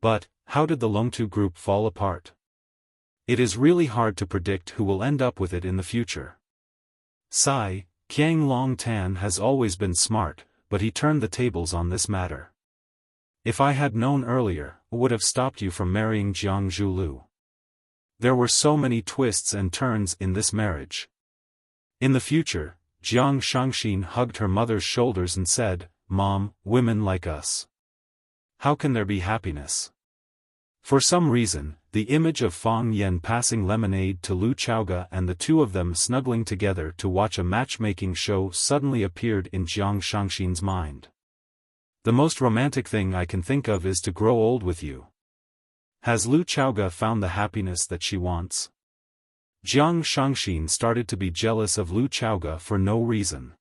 But, how did the Longtu group fall apart? It is really hard to predict who will end up with it in the future. Sigh, Qiang Long Tan has always been smart, but he turned the tables on this matter. If I had known earlier, I would have stopped you from marrying Jiang Zhulu. There were so many twists and turns in this marriage. In the future, Jiang Shangxin hugged her mother's shoulders and said, Mom, women like us. How can there be happiness? For some reason, the image of Fang Yan passing lemonade to Lu Chaoga and the two of them snuggling together to watch a matchmaking show suddenly appeared in Jiang Shangxin's mind. The most romantic thing I can think of is to grow old with you. Has Lu Chaoga found the happiness that she wants? Jiang Shangxin started to be jealous of Lu Chaoga for no reason.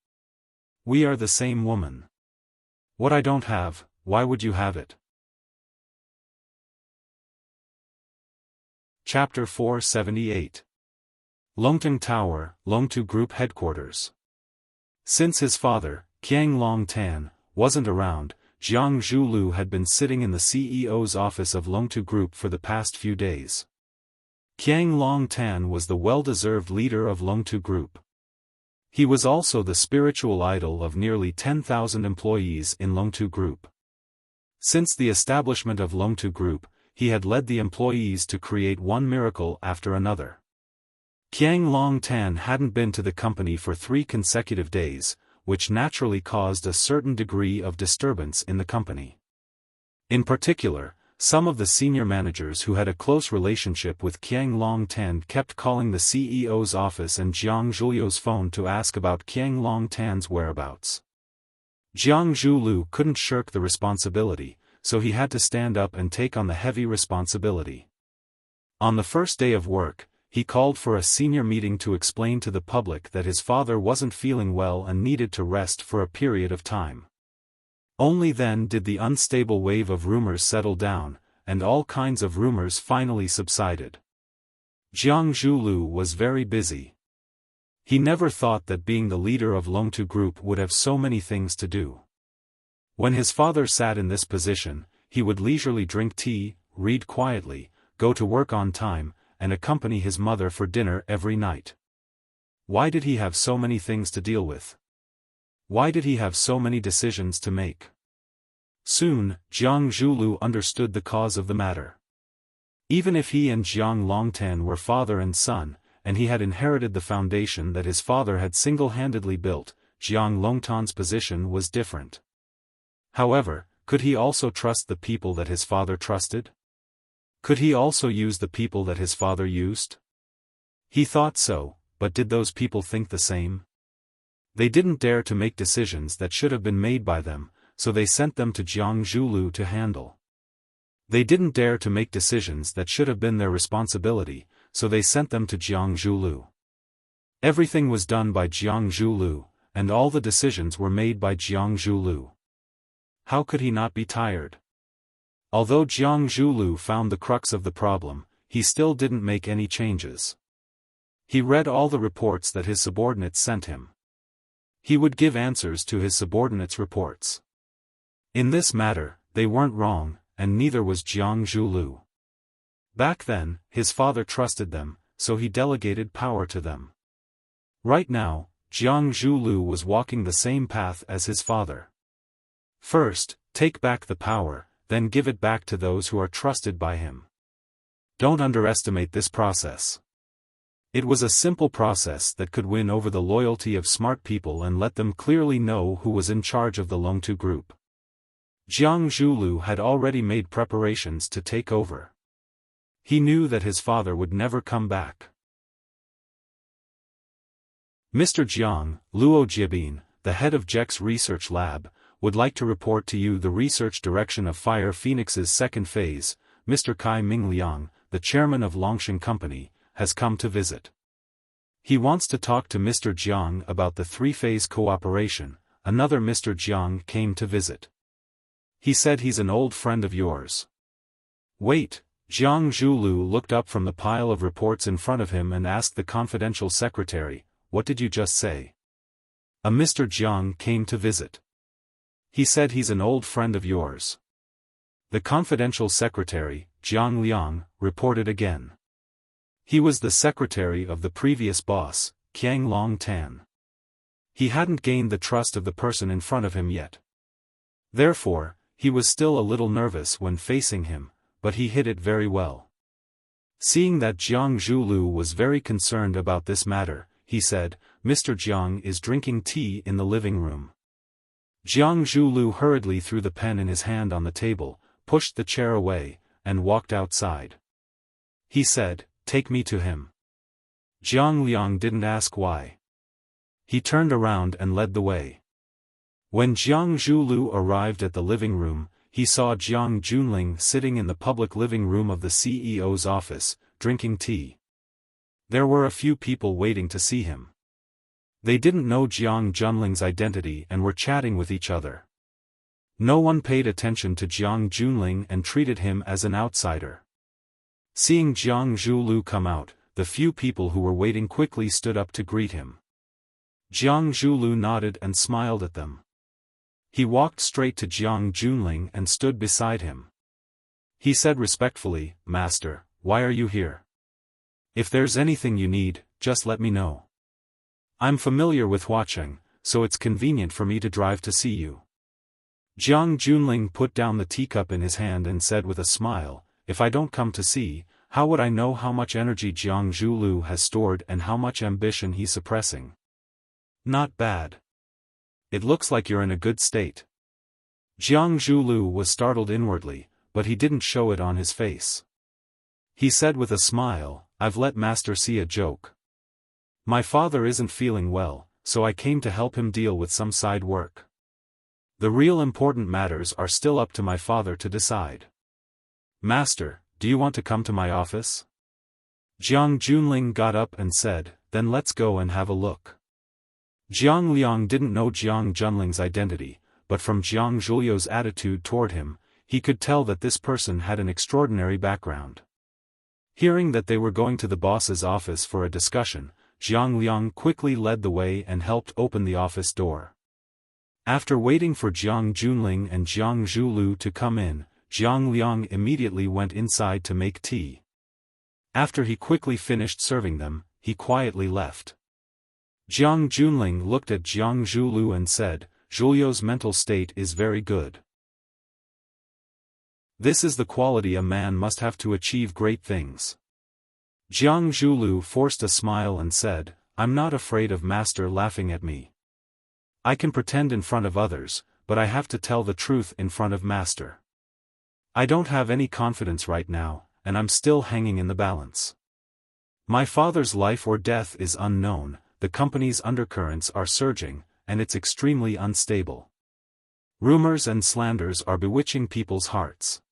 We are the same woman. What I don't have, why would you have it? Chapter 478. Longteng Tower, Longtu Group Headquarters. Since his father, Qiang Long Tan, wasn't around, Jiang Zhulu had been sitting in the CEO's office of Longtu Group for the past few days. Qiang Long Tan was the well-deserved leader of Longtu Group. He was also the spiritual idol of nearly 10,000 employees in Longtu Group. Since the establishment of Longtu Group, he had led the employees to create one miracle after another. Qiang Longtan hadn't been to the company for 3 consecutive days, which naturally caused a certain degree of disturbance in the company. In particular, some of the senior managers who had a close relationship with Qiang Longtan kept calling the CEO's office and Jiang Zhuliu's phone to ask about Qiang Longtan's whereabouts. Jiang Zhuliu couldn't shirk the responsibility, so he had to stand up and take on the heavy responsibility. On the first day of work, he called for a senior meeting to explain to the public that his father wasn't feeling well and needed to rest for a period of time. Only then did the unstable wave of rumors settle down, and all kinds of rumors finally subsided. Jiang Zhuliu was very busy. He never thought that being the leader of Longtu Group would have so many things to do. When his father sat in this position, he would leisurely drink tea, read quietly, go to work on time, and accompany his mother for dinner every night. Why did he have so many things to deal with? Why did he have so many decisions to make? Soon, Jiang Zhuliu understood the cause of the matter. Even if he and Jiang Longtan were father and son, and he had inherited the foundation that his father had single-handedly built, Jiang Longtan's position was different. However, could he also trust the people that his father trusted? Could he also use the people that his father used? He thought so, but did those people think the same? They didn't dare to make decisions that should have been made by them, so they sent them to Jiang Zhuliu to handle. They didn't dare to make decisions that should have been their responsibility, so they sent them to Jiang Zhuliu. Everything was done by Jiang Zhuliu, and all the decisions were made by Jiang Zhuliu. How could he not be tired? Although Jiang Zhuliu found the crux of the problem, he still didn't make any changes. He read all the reports that his subordinates sent him. He would give answers to his subordinates' reports. In this matter, they weren't wrong, and neither was Jiang Zhuliu. Back then, his father trusted them, so he delegated power to them. Right now, Jiang Zhuliu was walking the same path as his father. First, take back the power, then give it back to those who are trusted by him. Don't underestimate this process. It was a simple process that could win over the loyalty of smart people and let them clearly know who was in charge of the Longtu Group. Jiang Zhuliu had already made preparations to take over. He knew that his father would never come back. Mr. Jiang, Luo Jiabin, the head of Jek's research lab, would like to report to you the research direction of Fire Phoenix's second phase. Mr. Kai Mingliang, the chairman of Longsheng Company, has come to visit. He wants to talk to Mr. Jiang about the three-phase cooperation. Another Mr. Jiang came to visit. He said he's an old friend of yours. Wait, Jiang Zhuliu looked up from the pile of reports in front of him and asked the confidential secretary, "What did you just say?" A Mr. Jiang came to visit. He said he's an old friend of yours. The confidential secretary, Jiang Liang, reported again. He was the secretary of the previous boss, Qiang Longtan. He hadn't gained the trust of the person in front of him yet. Therefore, he was still a little nervous when facing him, but he hid it very well. Seeing that Jiang Zhuliu was very concerned about this matter, he said, "Mr. Jiang is drinking tea in the living room." Jiang Zhuliu hurriedly threw the pen in his hand on the table, pushed the chair away, and walked outside. He said, "Take me to him." Jiang Liang didn't ask why. He turned around and led the way. When Jiang Zhuliu arrived at the living room, he saw Jiang Junling sitting in the public living room of the CEO's office, drinking tea. There were a few people waiting to see him. They didn't know Jiang Junling's identity and were chatting with each other. No one paid attention to Jiang Junling and treated him as an outsider. Seeing Jiang Zhuliu come out, the few people who were waiting quickly stood up to greet him. Jiang Zhuliu nodded and smiled at them. He walked straight to Jiang Junling and stood beside him. He said respectfully, "Master, why are you here? If there's anything you need, just let me know. I'm familiar with watching, so it's convenient for me to drive to see you." Jiang Junling put down the teacup in his hand and said with a smile, "If I don't come to see, how would I know how much energy Jiang Zhulu has stored and how much ambition he's suppressing? Not bad. It looks like you're in a good state. Jiang Zhulu was startled inwardly, but he didn't show it on his face. He said with a smile, I've let Master see a joke. My father isn't feeling well, so I came to help him deal with some side work. The real important matters are still up to my father to decide. Master, do you want to come to my office? Jiang Junling got up and said, then let's go and have a look. Jiang Liang didn't know Jiang Junling's identity, but from Jiang Zhulio's attitude toward him, he could tell that this person had an extraordinary background. Hearing that they were going to the boss's office for a discussion, Jiang Liang quickly led the way and helped open the office door. After waiting for Jiang Junling and Jiang Zhulu to come in, Jiang Liang immediately went inside to make tea. After he quickly finished serving them, he quietly left. Jiang Junling looked at Jiang Zhulu and said, Zhulio's mental state is very good. This is the quality a man must have to achieve great things. Jiang Zhulu forced a smile and said, I'm not afraid of Master laughing at me. I can pretend in front of others, but I have to tell the truth in front of Master. I don't have any confidence right now, and I'm still hanging in the balance. My father's life or death is unknown, the company's undercurrents are surging, and it's extremely unstable. Rumors and slanders are bewitching people's hearts.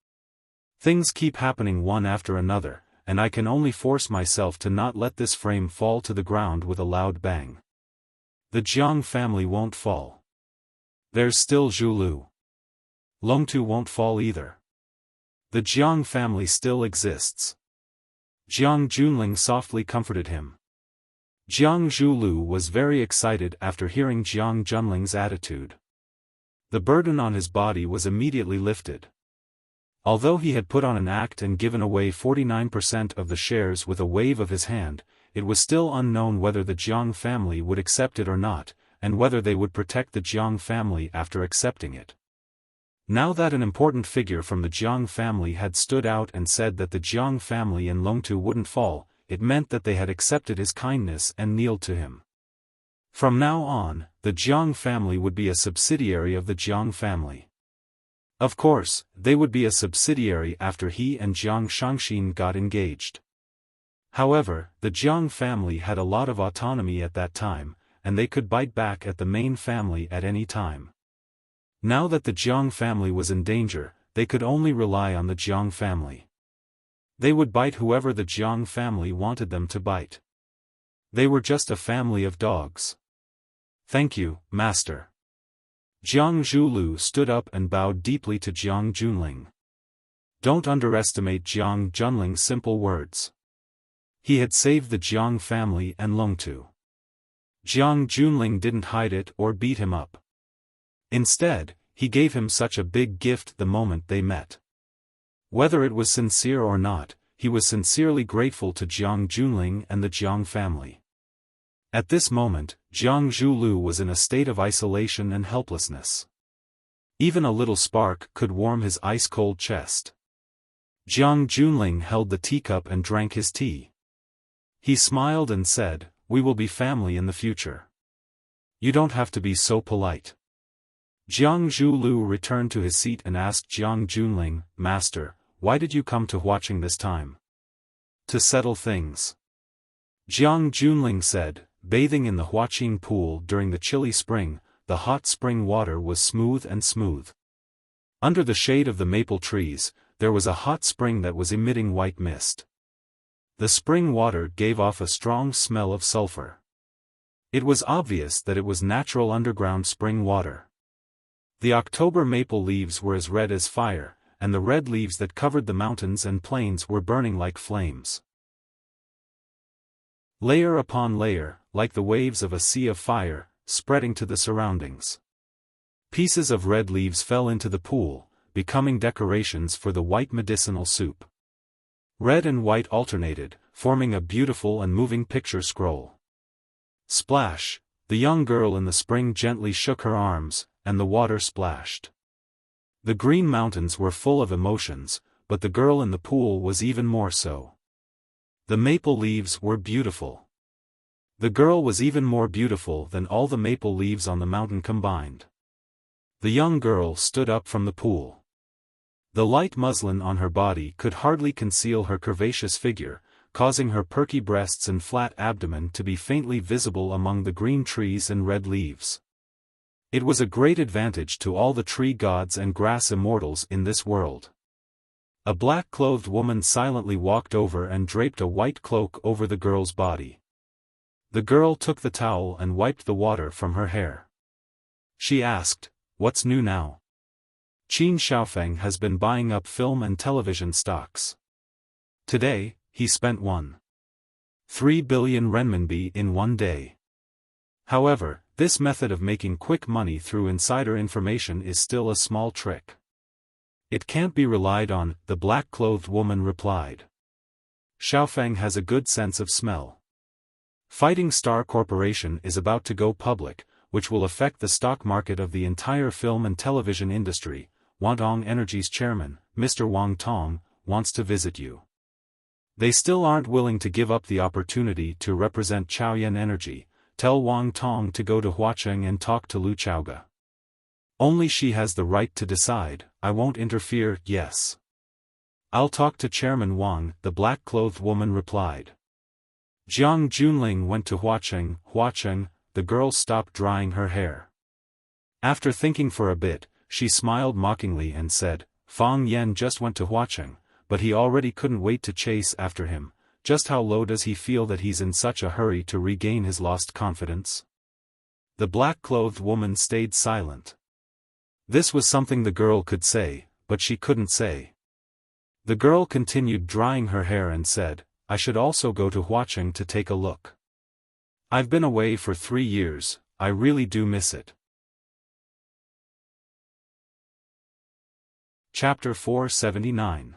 Things keep happening one after another, and I can only force myself to not let this frame fall to the ground with a loud bang. The Jiang family won't fall. There's still Zhulu. Longtu won't fall either. The Jiang family still exists. Jiang Junling softly comforted him. Jiang Zhulu was very excited after hearing Jiang Junling's attitude. The burden on his body was immediately lifted. Although he had put on an act and given away 49% of the shares with a wave of his hand, it was still unknown whether the Jiang family would accept it or not, and whether they would protect the Jiang family after accepting it. Now that an important figure from the Jiang family had stood out and said that the Jiang family and Longtu wouldn't fall, it meant that they had accepted his kindness and kneeled to him. From now on, the Jiang family would be a subsidiary of the Jiang family. Of course, they would be a subsidiary after he and Jiang Shangxin got engaged. However, the Jiang family had a lot of autonomy at that time, and they could bite back at the main family at any time. Now that the Jiang family was in danger, they could only rely on the Jiang family. They would bite whoever the Jiang family wanted them to bite. They were just a family of dogs. Thank you, Master. Jiang Zhulu stood up and bowed deeply to Jiang Junling. Don't underestimate Jiang Junling's simple words. He had saved the Jiang family and Longtu. Jiang Junling didn't hide it or beat him up. Instead, he gave him such a big gift the moment they met. Whether it was sincere or not, he was sincerely grateful to Jiang Junling and the Jiang family. At this moment, Jiang Zhulu was in a state of isolation and helplessness. Even a little spark could warm his ice-cold chest. Jiang Junling held the teacup and drank his tea. He smiled and said, we will be family in the future. You don't have to be so polite. Jiang Zhulu returned to his seat and asked Jiang Junling, Master, why did you come to Huaqing this time? To settle things. Jiang Junling said, bathing in the Huaqing pool during the chilly spring, the hot spring water was smooth and smooth. Under the shade of the maple trees, there was a hot spring that was emitting white mist. The spring water gave off a strong smell of sulfur. It was obvious that it was natural underground spring water. The October maple leaves were as red as fire, and the red leaves that covered the mountains and plains were burning like flames. Layer upon layer, like the waves of a sea of fire, spreading to the surroundings. Pieces of red leaves fell into the pool, becoming decorations for the white medicinal soup. Red and white alternated, forming a beautiful and moving picture scroll. Splash! The young girl in the spring gently shook her arms, and the water splashed. The green mountains were full of emotions, but the girl in the pool was even more so. The maple leaves were beautiful. The girl was even more beautiful than all the maple leaves on the mountain combined. The young girl stood up from the pool. The light muslin on her body could hardly conceal her curvaceous figure, causing her perky breasts and flat abdomen to be faintly visible among the green trees and red leaves. It was a great advantage to all the tree gods and grass immortals in this world. A black-clothed woman silently walked over and draped a white cloak over the girl's body. The girl took the towel and wiped the water from her hair. She asked, "What's new now?" Xiaofan has been buying up film and television stocks. Today, he spent 1.3 billion renminbi in one day. However, this method of making quick money through insider information is still a small trick. It can't be relied on, the black-clothed woman replied. Xiaofan has a good sense of smell. Fighting Star Corporation is about to go public, which will affect the stock market of the entire film and television industry. Wantong Energy's chairman, Mr. Wang Tong, wants to visit you. They still aren't willing to give up the opportunity to represent Chaoyan Energy. Tell Wang Tong to go to Huacheng and talk to Lu Chaoga. Only she has the right to decide. I won't interfere. Yes. I'll talk to Chairman Wang, the black-clothed woman replied. Jiang Junling went to Huacheng. Huacheng, the girl stopped drying her hair. After thinking for a bit, she smiled mockingly and said, Fang Yan just went to Huacheng, but he already couldn't wait to chase after him. Just how low does he feel that he's in such a hurry to regain his lost confidence? The black-clothed woman stayed silent. This was something the girl could say, but she couldn't say. The girl continued drying her hair and said, I should also go to Huacheng to take a look. I've been away for 3 years, I really do miss it. Chapter 479.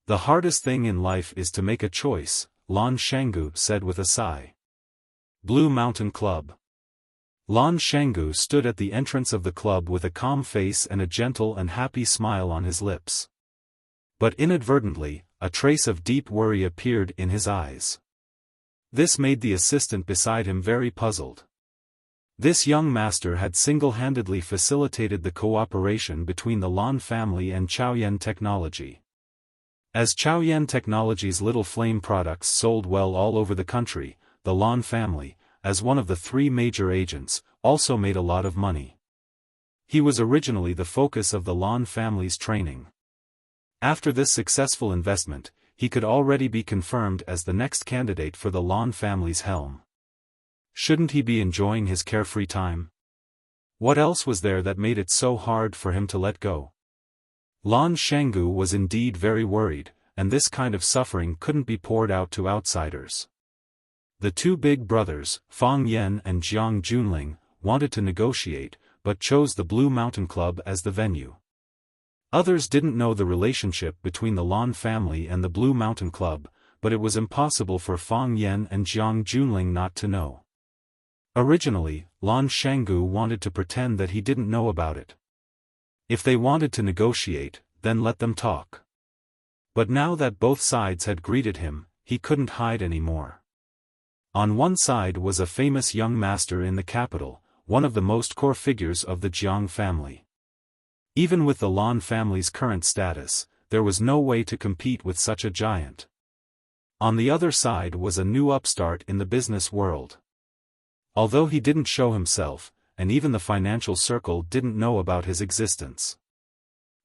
The hardest thing in life is to make a choice, Lan Shanggu said with a sigh. Blue Mountain Club. Lan Shanggu stood at the entrance of the club with a calm face and a gentle and happy smile on his lips. But inadvertently, a trace of deep worry appeared in his eyes. This made the assistant beside him very puzzled. This young master had single-handedly facilitated the cooperation between the Lan family and Chaoyan Technology. As Chaoyan Technology's little flame products sold well all over the country, the Lan family, as one of the 3 major agents, also made a lot of money. He was originally the focus of the Lan family's training. After this successful investment, he could already be confirmed as the next candidate for the Lan family's helm. Shouldn't he be enjoying his carefree time? What else was there that made it so hard for him to let go? Lan Shanggu was indeed very worried, and this kind of suffering couldn't be poured out to outsiders. The 2 big brothers, Fang Yan and Jiang Junling, wanted to negotiate, but chose the Blue Mountain Club as the venue. Others didn't know the relationship between the Lan family and the Blue Mountain Club, but it was impossible for Fang Yan and Jiang Junling not to know. Originally, Lan Shanggu wanted to pretend that he didn't know about it. If they wanted to negotiate, then let them talk. But now that both sides had greeted him, he couldn't hide anymore. On one side was a famous young master in the capital, one of the most core figures of the Jiang family. Even with the Lan family's current status, there was no way to compete with such a giant. On the other side was a new upstart in the business world. Although he didn't show himself, and even the financial circle didn't know about his existence.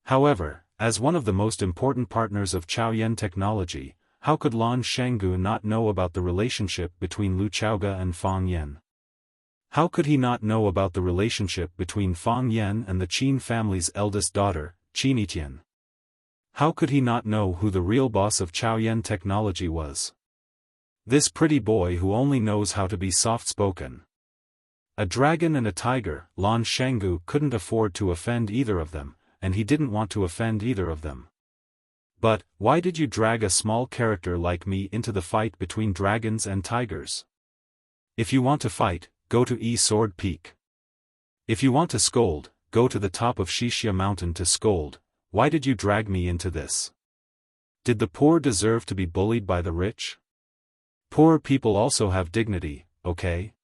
However, as one of the most important partners of Chaoyan Technology, how could Lan Shanggu not know about the relationship between Lu Chaoga and Fang Yan? How could he not know about the relationship between Fang Yan and the Qin family's eldest daughter, Qin Etian? How could he not know who the real boss of Chaoyan Technology was? This pretty boy who only knows how to be soft-spoken. A dragon and a tiger, Lan Shanggu couldn't afford to offend either of them, and he didn't want to offend either of them. But, why did you drag a small character like me into the fight between dragons and tigers? If you want to fight, go to Sword Peak. If you want to scold, go to the top of Wuxia Mountain to scold. Why did you drag me into this? Did the poor deserve to be bullied by the rich? Poor people also have dignity, okay?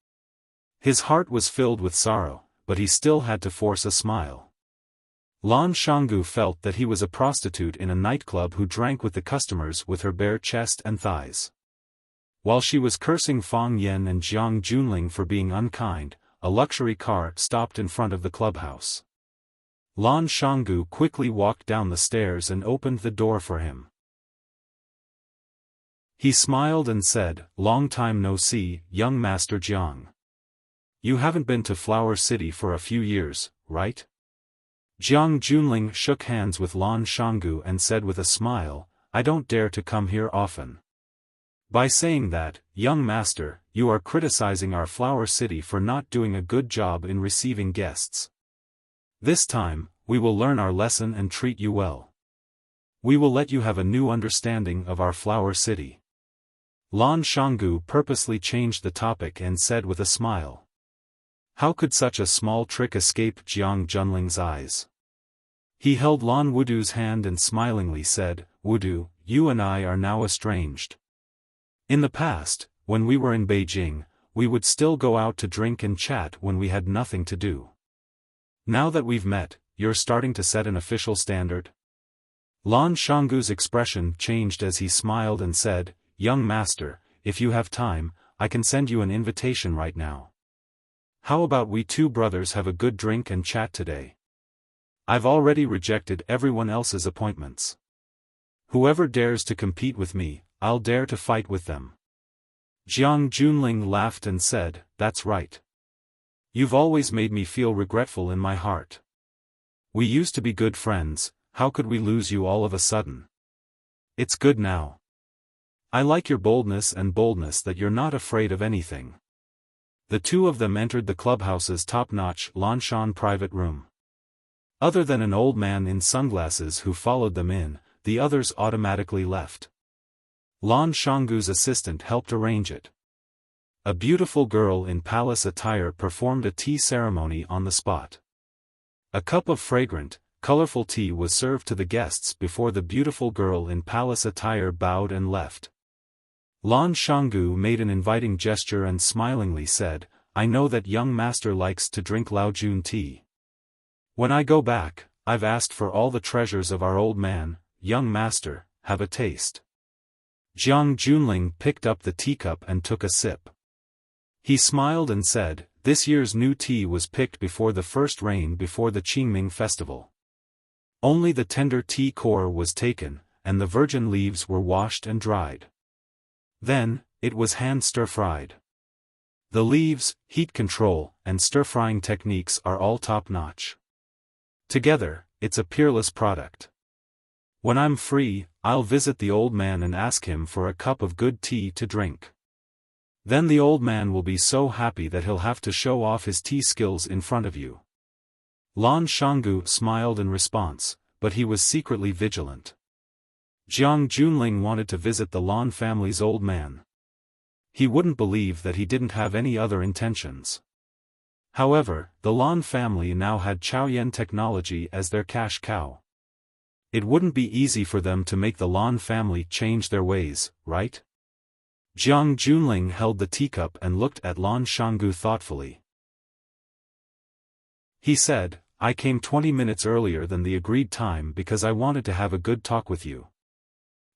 His heart was filled with sorrow, but he still had to force a smile. Lan Shanggu felt that he was a prostitute in a nightclub who drank with the customers with her bare chest and thighs. While she was cursing Fang Yen and Jiang Junling for being unkind, a luxury car stopped in front of the clubhouse. Lan Shanggu quickly walked down the stairs and opened the door for him. He smiled and said, "Long time no see, young Master Jiang. You haven't been to Flower City for a few years, right?" Jiang Junling shook hands with Lan Shanggu and said with a smile, "I don't dare to come here often." By saying that, young master, you are criticizing our Flower City for not doing a good job in receiving guests. This time, we will learn our lesson and treat you well. We will let you have a new understanding of our Flower City. Lan Shanggu purposely changed the topic and said with a smile. How could such a small trick escape Jiang Junling's eyes? He held Lan Wudu's hand and smilingly said, "Wudu, you and I are now estranged. In the past, when we were in Beijing, we would still go out to drink and chat when we had nothing to do. Now that we've met, you're starting to set an official standard?" Lan Shanggu's expression changed as he smiled and said, "Young master, if you have time, I can send you an invitation right now. How about we two brothers have a good drink and chat today? I've already rejected everyone else's appointments. Whoever dares to compete with me, I'll dare to fight with them." Jiang Junling laughed and said, "That's right. You've always made me feel regretful in my heart. We used to be good friends, how could we lose you all of a sudden? It's good now. I like your boldness that you're not afraid of anything." The two of them entered the clubhouse's top-notch Lanshan private room. Other than an old man in sunglasses who followed them in, the others automatically left. Lan Shanggu's assistant helped arrange it. A beautiful girl in palace attire performed a tea ceremony on the spot. A cup of fragrant, colorful tea was served to the guests before the beautiful girl in palace attire bowed and left. Lan Shanggu made an inviting gesture and smilingly said, "I know that young master likes to drink Laojun tea. When I go back, I've asked for all the treasures of our old man. Young master, have a taste." Jiang Junling picked up the teacup and took a sip. He smiled and said, "This year's new tea was picked before the first rain before the Qingming festival. Only the tender tea core was taken, and the virgin leaves were washed and dried. Then, it was hand stir-fried. The leaves, heat control, and stir-frying techniques are all top-notch. Together, it's a peerless product. When I'm free, I'll visit the old man and ask him for a cup of good tea to drink. Then the old man will be so happy that he'll have to show off his tea skills in front of you." Lan Shanggu smiled in response, but he was secretly vigilant. Jiang Junling wanted to visit the Lan family's old man. He wouldn't believe that he didn't have any other intentions. However, the Lan family now had Chaoyan technology as their cash cow. It wouldn't be easy for them to make the Lan family change their ways, right? Jiang Junling held the teacup and looked at Lan Shanggu thoughtfully. He said, "I came 20 minutes earlier than the agreed time because I wanted to have a good talk with you.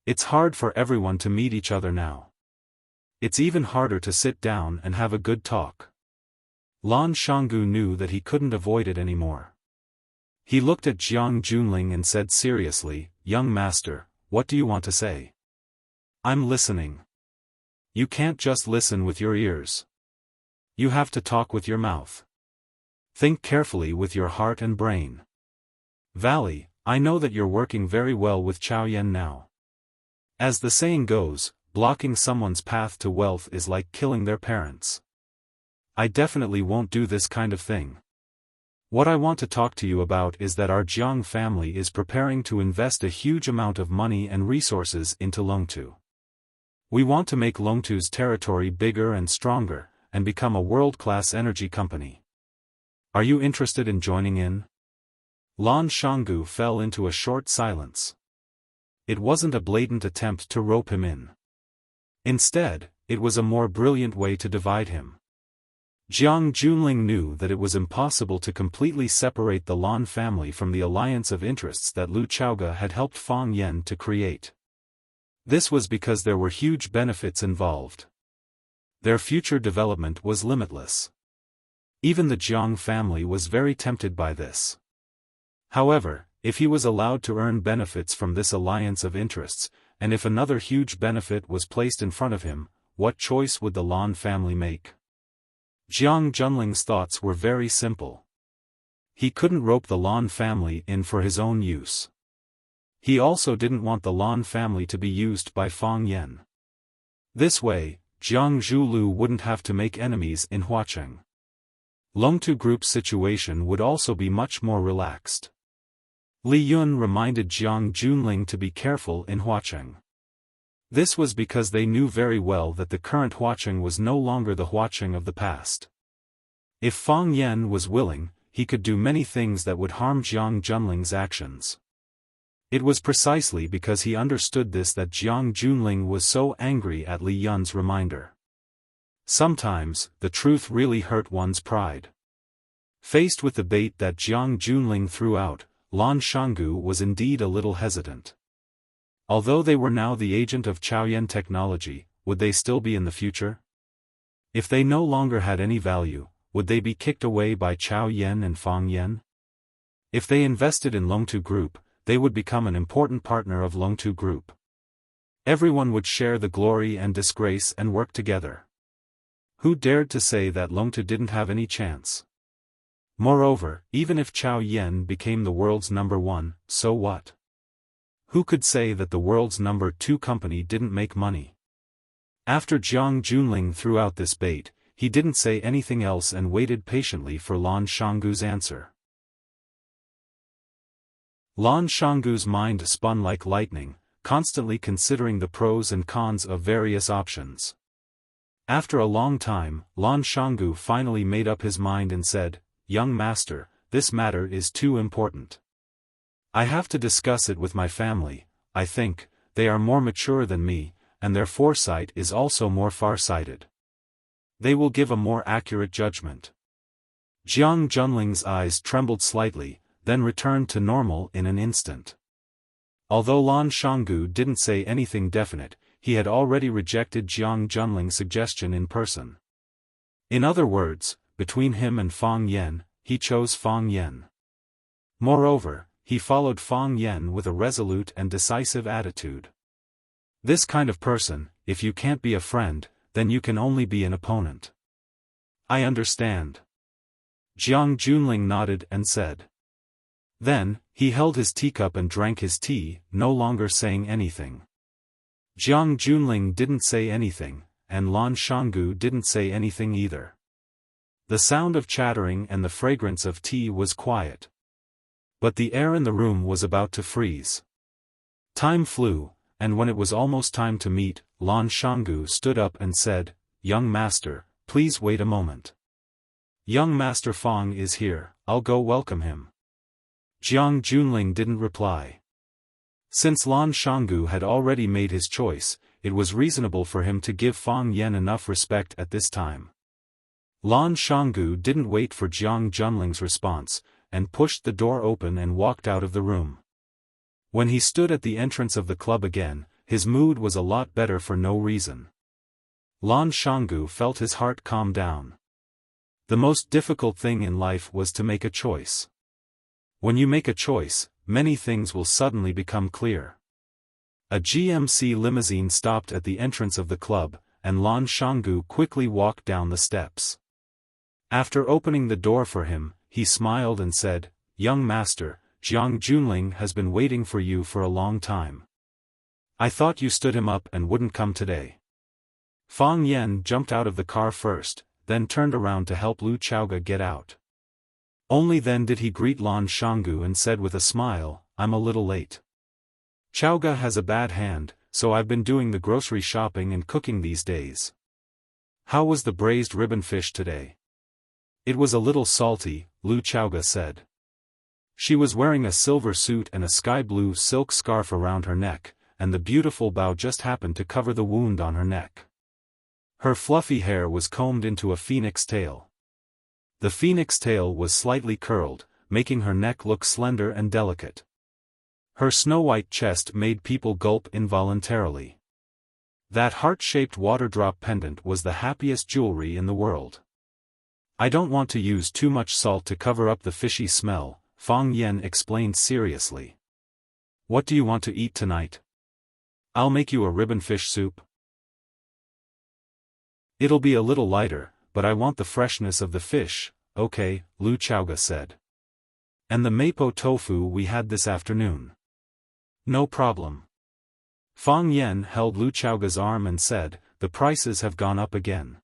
It's hard for everyone to meet each other now. It's even harder to sit down and have a good talk." Lan Shanggu knew that he couldn't avoid it anymore. He looked at Jiang Junling and said seriously, "Young master, what do you want to say?" "I'm listening." "You can't just listen with your ears. You have to talk with your mouth. Think carefully with your heart and brain. Valley, I know that you're working very well with Chaoyan now. As the saying goes, blocking someone's path to wealth is like killing their parents. I definitely won't do this kind of thing. What I want to talk to you about is that our Jiang family is preparing to invest a huge amount of money and resources into Longtu. We want to make Longtu's territory bigger and stronger, and become a world-class energy company. Are you interested in joining in?" Lan Shanggu fell into a short silence. It wasn't a blatant attempt to rope him in. Instead, it was a more brilliant way to divide him. Jiang Junling knew that it was impossible to completely separate the Lan family from the alliance of interests that Lu Chaoge had helped Fang Yan to create. This was because there were huge benefits involved. Their future development was limitless. Even the Jiang family was very tempted by this. However, if he was allowed to earn benefits from this alliance of interests, and if another huge benefit was placed in front of him, what choice would the Lan family make? Jiang Junling's thoughts were very simple. He couldn't rope the Lan family in for his own use. He also didn't want the Lan family to be used by Fang Yan. This way, Jiang Zhulu wouldn't have to make enemies in Huacheng. Longtu Group's situation would also be much more relaxed. Li Yun reminded Jiang Junling to be careful in Huacheng. This was because they knew very well that the current Huacheng was no longer the Huacheng of the past. If Fang Yan was willing, he could do many things that would harm Jiang Junling's actions. It was precisely because he understood this that Jiang Junling was so angry at Li Yun's reminder. Sometimes, the truth really hurt one's pride. Faced with the bait that Jiang Junling threw out, Lan Shanggu was indeed a little hesitant. Although they were now the agent of Chaoyan technology, would they still be in the future? If they no longer had any value, would they be kicked away by Chao Yan and Fang Yan? If they invested in Longtu Group, they would become an important partner of Longtu Group. Everyone would share the glory and disgrace and work together. Who dared to say that Longtu didn't have any chance? Moreover, even if Chao Yan became the world's number one, so what? Who could say that the world's number two company didn't make money? After Jiang Junling threw out this bait, he didn't say anything else and waited patiently for Lan Shanggu's answer. Lan Shanggu's mind spun like lightning, constantly considering the pros and cons of various options. After a long time, Lan Shanggu finally made up his mind and said, "Young master, this matter is too important. I have to discuss it with my family. I think they are more mature than me, and their foresight is also more far-sighted. They will give a more accurate judgment." Jiang Junling's eyes trembled slightly, then returned to normal in an instant. Although Lan Shanggu didn't say anything definite, he had already rejected Jiang Junling's suggestion in person. In other words, between him and Fang Yan, he chose Fang Yan. Moreover, he followed Fang Yan with a resolute and decisive attitude. This kind of person, if you can't be a friend, then you can only be an opponent. I understand. Jiang Junling nodded and said. Then, he held his teacup and drank his tea, no longer saying anything. Jiang Junling didn't say anything, and Lan Shanggu didn't say anything either. The sound of chattering and the fragrance of tea was quiet. But the air in the room was about to freeze. Time flew, and when it was almost time to meet, Lan Shanggu stood up and said, "Young master, please wait a moment. Young master Fang is here, I'll go welcome him." Jiang Junling didn't reply. Since Lan Shanggu had already made his choice, it was reasonable for him to give Fang Yan enough respect at this time. Lan Shanggu didn't wait for Jiang Junling's response, and pushed the door open and walked out of the room. When he stood at the entrance of the club again, his mood was a lot better for no reason. Lan Shanggu felt his heart calm down. The most difficult thing in life was to make a choice. When you make a choice, many things will suddenly become clear. A GMC limousine stopped at the entrance of the club, and Lan Shanggu quickly walked down the steps. After opening the door for him, he smiled and said, "Young master, Jiang Junling has been waiting for you for a long time. I thought you stood him up and wouldn't come today." Fang Yan jumped out of the car first, then turned around to help Lu Chaoge get out. Only then did he greet Lan Shanggu and said with a smile, "I'm a little late. Chaoge has a bad hand, so I've been doing the grocery shopping and cooking these days. How was the braised ribbon fish today?" "It was a little salty," Lu Chaoge said. She was wearing a silver suit and a sky-blue silk scarf around her neck, and the beautiful bow just happened to cover the wound on her neck. Her fluffy hair was combed into a phoenix tail. The phoenix tail was slightly curled, making her neck look slender and delicate. Her snow-white chest made people gulp involuntarily. That heart-shaped water-drop pendant was the happiest jewelry in the world. I don't want to use too much salt to cover up the fishy smell, Fang Yan explained seriously. What do you want to eat tonight? I'll make you a ribbon fish soup. It'll be a little lighter, but I want the freshness of the fish, okay, Lu Chaoga said. And the mapo tofu we had this afternoon. No problem. Fang Yan held Lu Chaoga's arm and said, the prices have gone up again.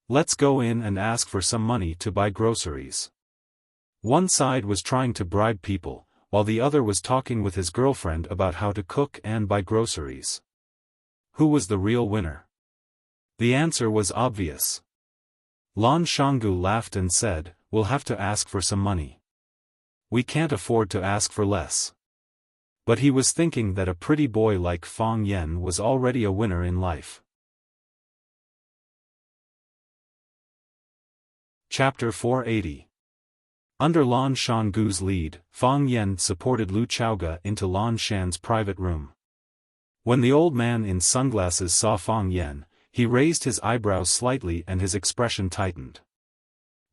Let's go in and ask for some money to buy groceries. One side was trying to bribe people, while the other was talking with his girlfriend about how to cook and buy groceries. Who was the real winner? The answer was obvious. Lan Shanggu laughed and said, we'll have to ask for some money. We can't afford to ask for less. But he was thinking that a pretty boy like Fang Yan was already a winner in life. Chapter 480. Under Lan Shanggu's lead, Fang Yan supported Lu Chaoga into Lan Shan's private room. When the old man in sunglasses saw Fang Yan, he raised his eyebrows slightly and his expression tightened.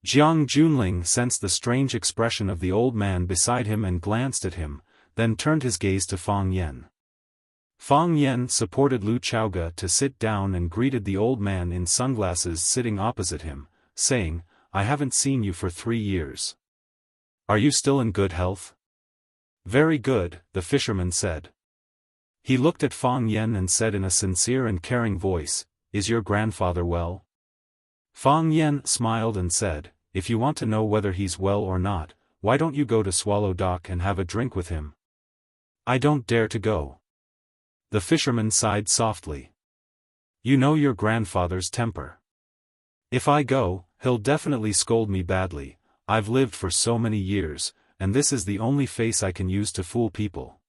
Jiang Junling sensed the strange expression of the old man beside him and glanced at him, then turned his gaze to Fang Yan. Fang Yan supported Lu Chaoga to sit down and greeted the old man in sunglasses sitting opposite him, saying, I haven't seen you for 3 years. Are you still in good health? Very good, the fisherman said. He looked at Fang Yan and said in a sincere and caring voice, is your grandfather well? Fang Yan smiled and said, if you want to know whether he's well or not, why don't you go to Swallow Dock and have a drink with him? I don't dare to go. The fisherman sighed softly. You know your grandfather's temper. If I go, he'll definitely scold me badly. I've lived for so many years, and this is the only face I can use to fool people.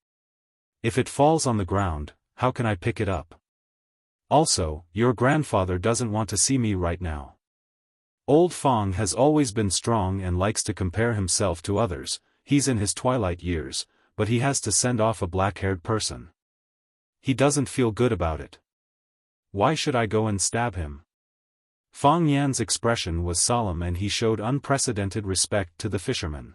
If it falls on the ground, how can I pick it up? Also, your grandfather doesn't want to see me right now. Old Fang has always been strong and likes to compare himself to others. He's in his twilight years, but he has to send off a black-haired person. He doesn't feel good about it. Why should I go and stab him? Fang Yan's expression was solemn and he showed unprecedented respect to the fisherman.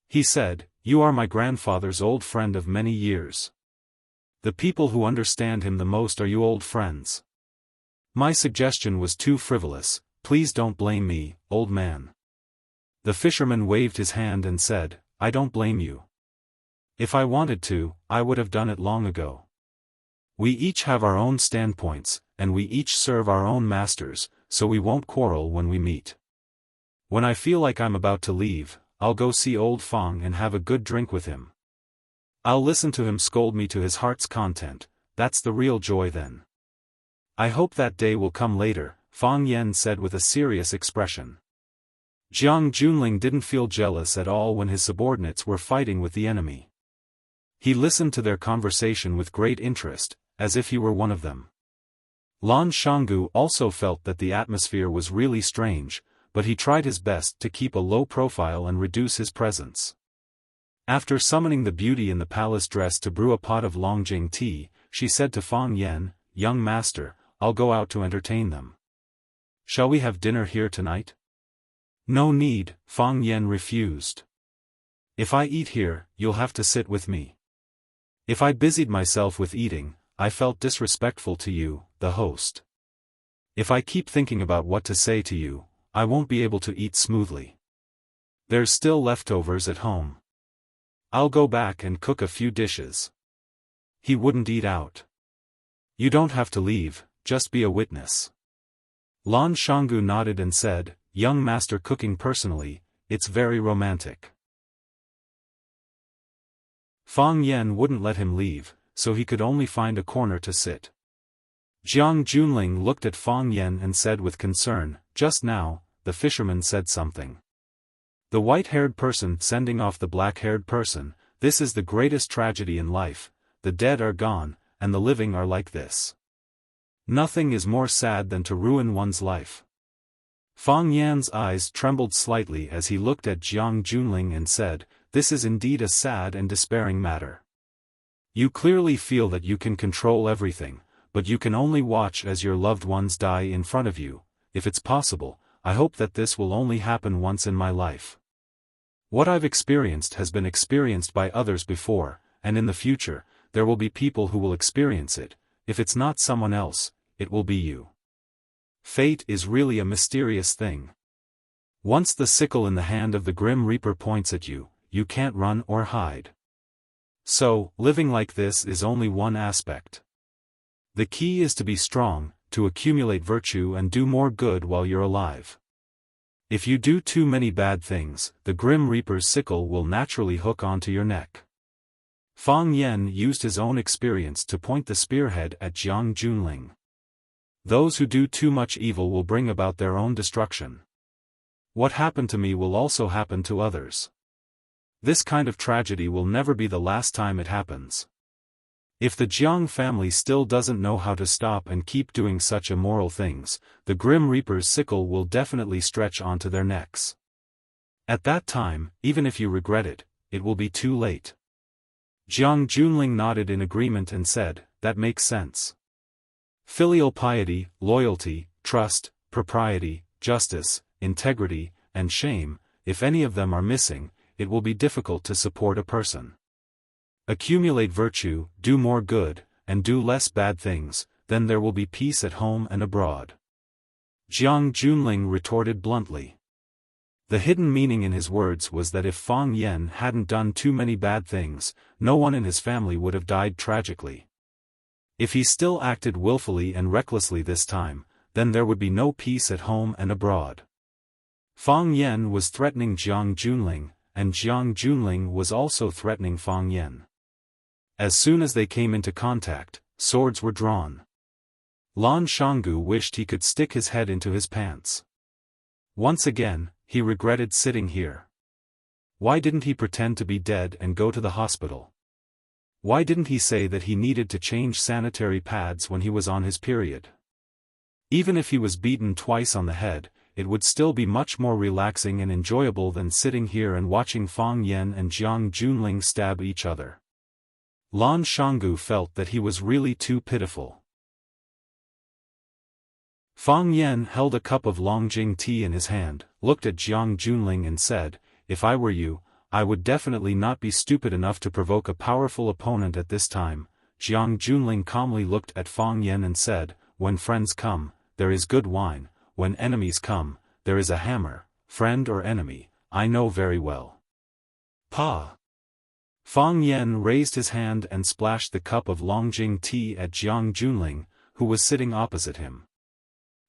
He said, you are my grandfather's old friend of many years. The people who understand him the most are you old friends. My suggestion was too frivolous, please don't blame me, old man. The fisherman waved his hand and said, I don't blame you. If I wanted to, I would have done it long ago. We each have our own standpoints, and we each serve our own masters, so we won't quarrel when we meet. When I feel like I'm about to leave, I'll go see old Fang and have a good drink with him. I'll listen to him scold me to his heart's content, that's the real joy then. I hope that day will come later, Fang Yan said with a serious expression. Jiang Junling didn't feel jealous at all when his subordinates were fighting with the enemy. He listened to their conversation with great interest, as if he were one of them. Lan Shanggu also felt that the atmosphere was really strange, but he tried his best to keep a low profile and reduce his presence. After summoning the beauty in the palace dress to brew a pot of Longjing tea, she said to Fang Yan, young master, I'll go out to entertain them. Shall we have dinner here tonight? No need, Fang Yan refused. If I eat here, you'll have to sit with me. If I busied myself with eating, I felt disrespectful to you, the host. If I keep thinking about what to say to you, I won't be able to eat smoothly. There's still leftovers at home. I'll go back and cook a few dishes. He wouldn't eat out. You don't have to leave, just be a witness. Lan Shanggu nodded and said, young master cooking personally, it's very romantic. Fang Yan wouldn't let him leave, so he could only find a corner to sit. Jiang Junling looked at Fang Yan and said with concern, just now, the fisherman said something. The white-haired person sending off the black-haired person, this is the greatest tragedy in life, the dead are gone, and the living are like this. Nothing is more sad than to ruin one's life. Fang Yan's eyes trembled slightly as he looked at Jiang Junling and said, "This is indeed a sad and despairing matter. You clearly feel that you can control everything, but you can only watch as your loved ones die in front of you. If it's possible, I hope that this will only happen once in my life. What I've experienced has been experienced by others before, and in the future, there will be people who will experience it. If it's not someone else, it will be you. Fate is really a mysterious thing. Once the sickle in the hand of the Grim Reaper points at you, you can't run or hide. So, living like this is only one aspect. The key is to be strong, to accumulate virtue and do more good while you're alive. If you do too many bad things, the Grim Reaper's sickle will naturally hook onto your neck." Fang Yan used his own experience to point the spearhead at Jiang Junling. Those who do too much evil will bring about their own destruction. What happened to me will also happen to others. This kind of tragedy will never be the last time it happens. If the Jiang family still doesn't know how to stop and keep doing such immoral things, the Grim Reaper's sickle will definitely stretch onto their necks. At that time, even if you regret it, it will be too late. Jiang Junling nodded in agreement and said, "That makes sense. Filial piety, loyalty, trust, propriety, justice, integrity, and shame, if any of them are missing, it will be difficult to support a person. Accumulate virtue, do more good, and do less bad things, then there will be peace at home and abroad." Jiang Junling retorted bluntly. The hidden meaning in his words was that if Fang Yan hadn't done too many bad things, no one in his family would have died tragically. If he still acted willfully and recklessly this time, then there would be no peace at home and abroad. Fang Yan was threatening Jiang Junling, and Jiang Junling was also threatening Fang Yan. As soon as they came into contact, swords were drawn. Lan Shanggu wished he could stick his head into his pants. Once again, he regretted sitting here. Why didn't he pretend to be dead and go to the hospital? Why didn't he say that he needed to change sanitary pads when he was on his period? Even if he was beaten twice on the head, it would still be much more relaxing and enjoyable than sitting here and watching Fang Yan and Jiang Junling stab each other. Lan Shanggu felt that he was really too pitiful. Fang Yan held a cup of Longjing tea in his hand, looked at Jiang Junling and said, "If I were you, I would definitely not be stupid enough to provoke a powerful opponent at this time." Jiang Junling calmly looked at Fang Yan and said, "When friends come, there is good wine, when enemies come, there is a hammer, friend or enemy, I know very well." Pa! Fang Yan raised his hand and splashed the cup of Longjing tea at Jiang Junling, who was sitting opposite him.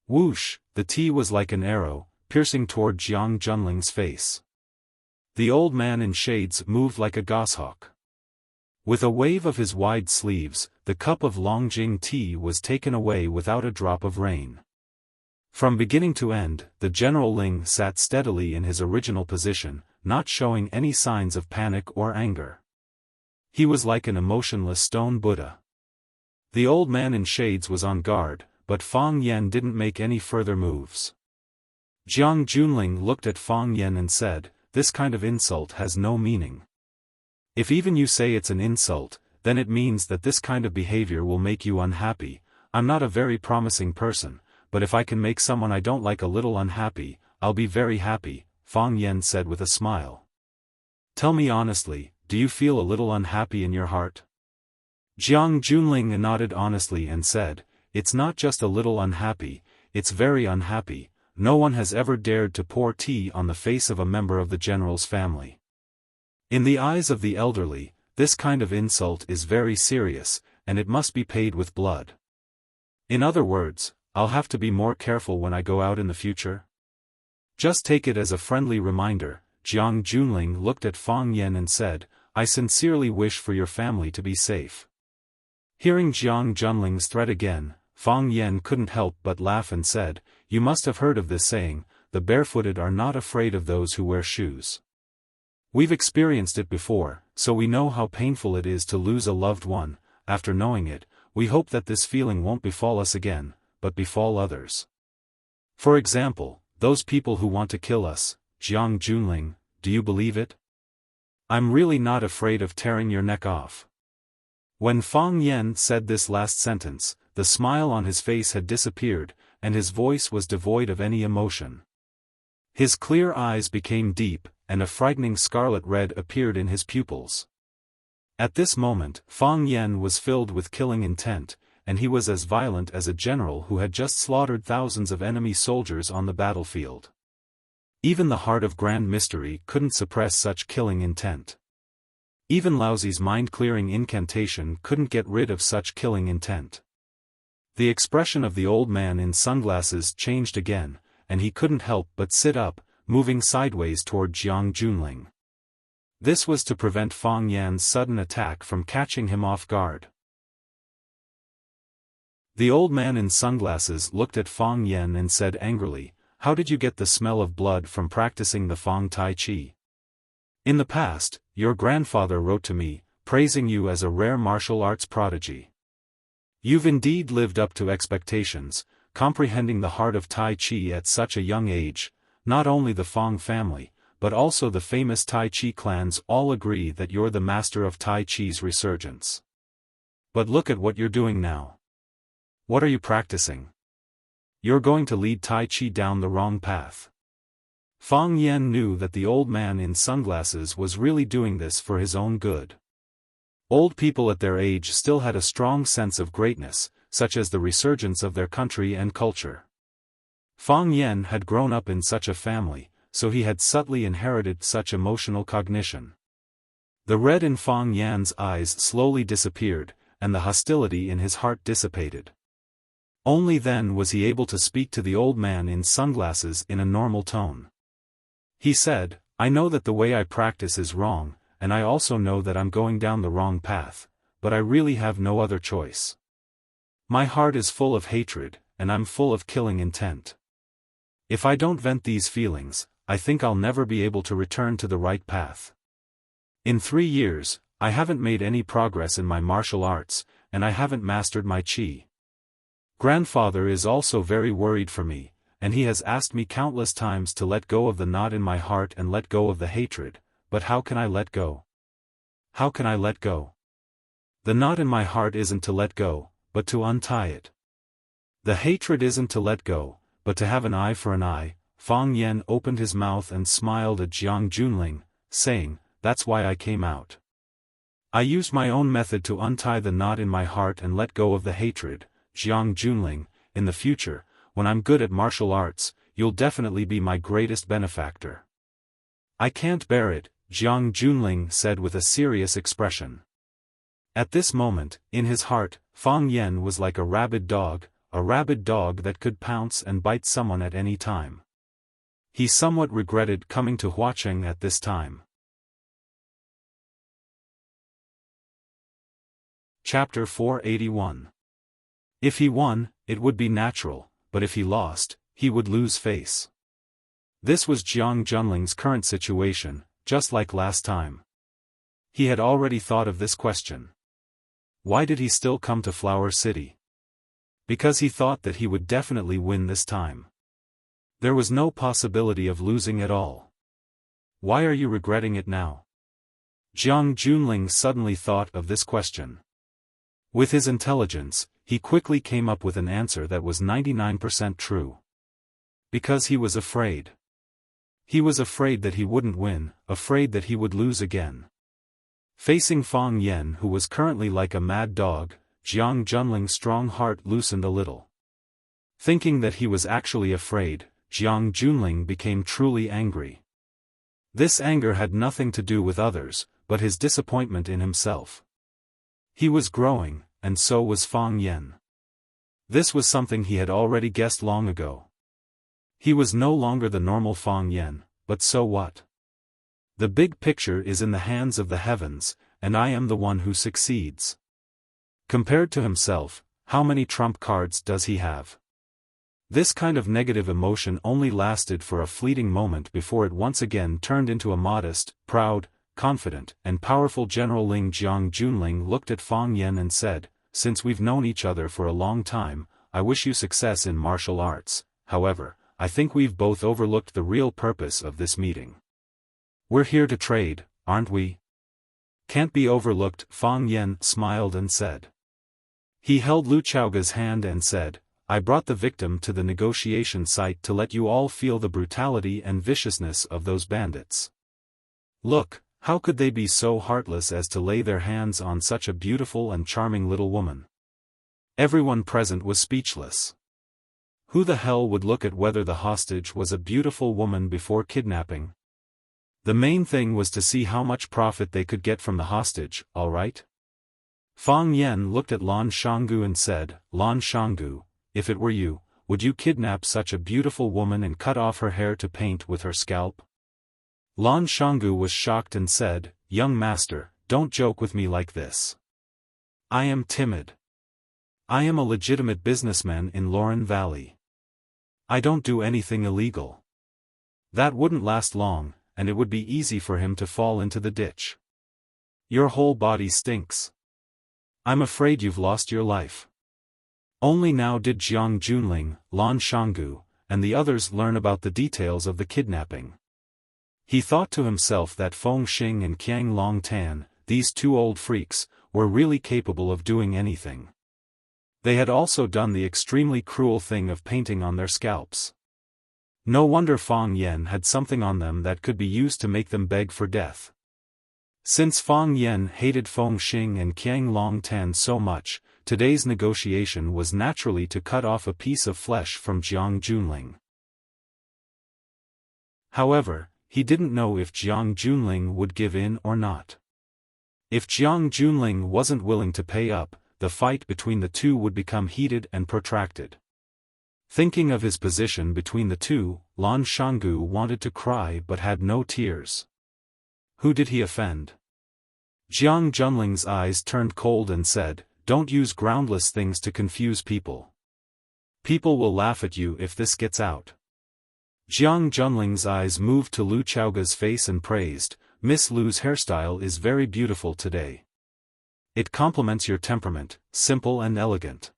Whoosh, the tea was like an arrow, piercing toward Jiang Junling's face. The old man in shades moved like a goshawk. With a wave of his wide sleeves, the cup of Longjing tea was taken away without a drop of rain. From beginning to end, the General Ling sat steadily in his original position, not showing any signs of panic or anger. He was like an emotionless stone Buddha. The old man in shades was on guard, but Fang Yan didn't make any further moves. Jiang Junling looked at Fang Yan and said, "This kind of insult has no meaning. If even you say it's an insult, then it means that this kind of behavior will make you unhappy. I'm not a very promising person, but if I can make someone I don't like a little unhappy, I'll be very happy," Fang Yan said with a smile. "Tell me honestly, do you feel a little unhappy in your heart?" Jiang Junling nodded honestly and said, "It's not just a little unhappy, it's very unhappy. No one has ever dared to pour tea on the face of a member of the general's family. In the eyes of the elderly, this kind of insult is very serious, and it must be paid with blood. In other words, I'll have to be more careful when I go out in the future. Just take it as a friendly reminder." Jiang Junling looked at Fang Yan and said, "I sincerely wish for your family to be safe." Hearing Jiang Junling's threat again, Fang Yan couldn't help but laugh and said, "You must have heard of this saying, the barefooted are not afraid of those who wear shoes. We've experienced it before, so we know how painful it is to lose a loved one. After knowing it, we hope that this feeling won't befall us again, but befall others. For example, those people who want to kill us, Jiang Junling, do you believe it? I'm really not afraid of tearing your neck off." When Fang Yan said this last sentence, the smile on his face had disappeared, and his voice was devoid of any emotion. His clear eyes became deep, and a frightening scarlet red appeared in his pupils. At this moment, Fang Yan was filled with killing intent, and he was as violent as a general who had just slaughtered thousands of enemy soldiers on the battlefield. Even the heart of Grand Mystery couldn't suppress such killing intent. Even Laozi's mind-clearing incantation couldn't get rid of such killing intent. The expression of the old man in sunglasses changed again, and he couldn't help but sit up, moving sideways toward Jiang Junling. This was to prevent Fang Yan's sudden attack from catching him off guard. The old man in sunglasses looked at Fang Yan and said angrily, "How did you get the smell of blood from practicing the Fang Tai Chi? In the past, your grandfather wrote to me, praising you as a rare martial arts prodigy. You've indeed lived up to expectations, comprehending the heart of Tai Chi at such a young age. Not only the Fang family, but also the famous Tai Chi clans all agree that you're the master of Tai Chi's resurgence. But look at what you're doing now. What are you practicing? You're going to lead Tai Chi down the wrong path." Fang Yan knew that the old man in sunglasses was really doing this for his own good. Old people at their age still had a strong sense of greatness, such as the resurgence of their country and culture. Fang Yan had grown up in such a family, so he had subtly inherited such emotional cognition. The red in Fang Yan's eyes slowly disappeared, and the hostility in his heart dissipated. Only then was he able to speak to the old man in sunglasses in a normal tone. He said, "I know that the way I practice is wrong, and I also know that I'm going down the wrong path, but I really have no other choice. My heart is full of hatred, and I'm full of killing intent. If I don't vent these feelings, I think I'll never be able to return to the right path. In 3 years, I haven't made any progress in my martial arts, and I haven't mastered my Qi. Grandfather is also very worried for me, and he has asked me countless times to let go of the knot in my heart and let go of the hatred, but how can I let go? How can I let go? The knot in my heart isn't to let go, but to untie it. The hatred isn't to let go, but to have an eye for an eye." Fang Yan opened his mouth and smiled at Jiang Junling, saying, "That's why I came out. I used my own method to untie the knot in my heart and let go of the hatred. Jiang Junling, in the future, when I'm good at martial arts, you'll definitely be my greatest benefactor." "I can't bear it," Jiang Junling said with a serious expression. At this moment, in his heart, Fang Yan was like a rabid dog that could pounce and bite someone at any time. He somewhat regretted coming to Huacheng at this time. Chapter 481. If he won, it would be natural, but if he lost, he would lose face. This was Jiang Junling's current situation, just like last time. He had already thought of this question. Why did he still come to Flower City? Because he thought that he would definitely win this time. There was no possibility of losing at all. Why are you regretting it now? Jiang Junling suddenly thought of this question. With his intelligence, he quickly came up with an answer that was 99% true. Because he was afraid. He was afraid that he wouldn't win, afraid that he would lose again. Facing Fang Yan, who was currently like a mad dog, Jiang Junling's strong heart loosened a little. Thinking that he was actually afraid, Jiang Junling became truly angry. This anger had nothing to do with others, but his disappointment in himself. He was growing, and so was Fang Yan. This was something he had already guessed long ago. He was no longer the normal Fang Yan, but so what? The big picture is in the hands of the heavens, and I am the one who succeeds. Compared to himself, how many trump cards does he have? This kind of negative emotion only lasted for a fleeting moment before it once again turned into a modest, proud, confident, and powerful General Ling. Jiang Junling looked at Fang Yan and said, since we've known each other for a long time, I wish you success in martial arts. However, I think we've both overlooked the real purpose of this meeting. We're here to trade, aren't we? Can't be overlooked, Fang Yan smiled and said. He held Lu Chaoga's hand and said, I brought the victim to the negotiation site to let you all feel the brutality and viciousness of those bandits. Look, how could they be so heartless as to lay their hands on such a beautiful and charming little woman? Everyone present was speechless. Who the hell would look at whether the hostage was a beautiful woman before kidnapping? The main thing was to see how much profit they could get from the hostage, all right? Fang Yan looked at Lan Shanggu and said, Lan Shanggu, if it were you, would you kidnap such a beautiful woman and cut off her hair to paint with her scalp? Lan Shanggu was shocked and said, Young master, don't joke with me like this. I am timid. I am a legitimate businessman in Lauren Valley. I don't do anything illegal. That wouldn't last long, and it would be easy for him to fall into the ditch. Your whole body stinks. I'm afraid you've lost your life. Only now did Jiang Junling, Lan Shanggu, and the others learn about the details of the kidnapping. He thought to himself that Feng Xing and Qiang Longtan, these two old freaks, were really capable of doing anything. They had also done the extremely cruel thing of painting on their scalps. No wonder Fang Yan had something on them that could be used to make them beg for death. Since Fang Yan hated Feng Xing and Qiang Longtan so much, today's negotiation was naturally to cut off a piece of flesh from Jiang Junling. However, he didn't know if Jiang Junling would give in or not. If Jiang Junling wasn't willing to pay up, the fight between the two would become heated and protracted. Thinking of his position between the two, Lan Shanggu wanted to cry but had no tears. Who did he offend? Jiang Junling's eyes turned cold and said, Don't use groundless things to confuse people. People will laugh at you if this gets out. Jiang Junling's eyes moved to Lu Chaoga's face and praised, Miss Lu's hairstyle is very beautiful today. It complements your temperament, simple and elegant.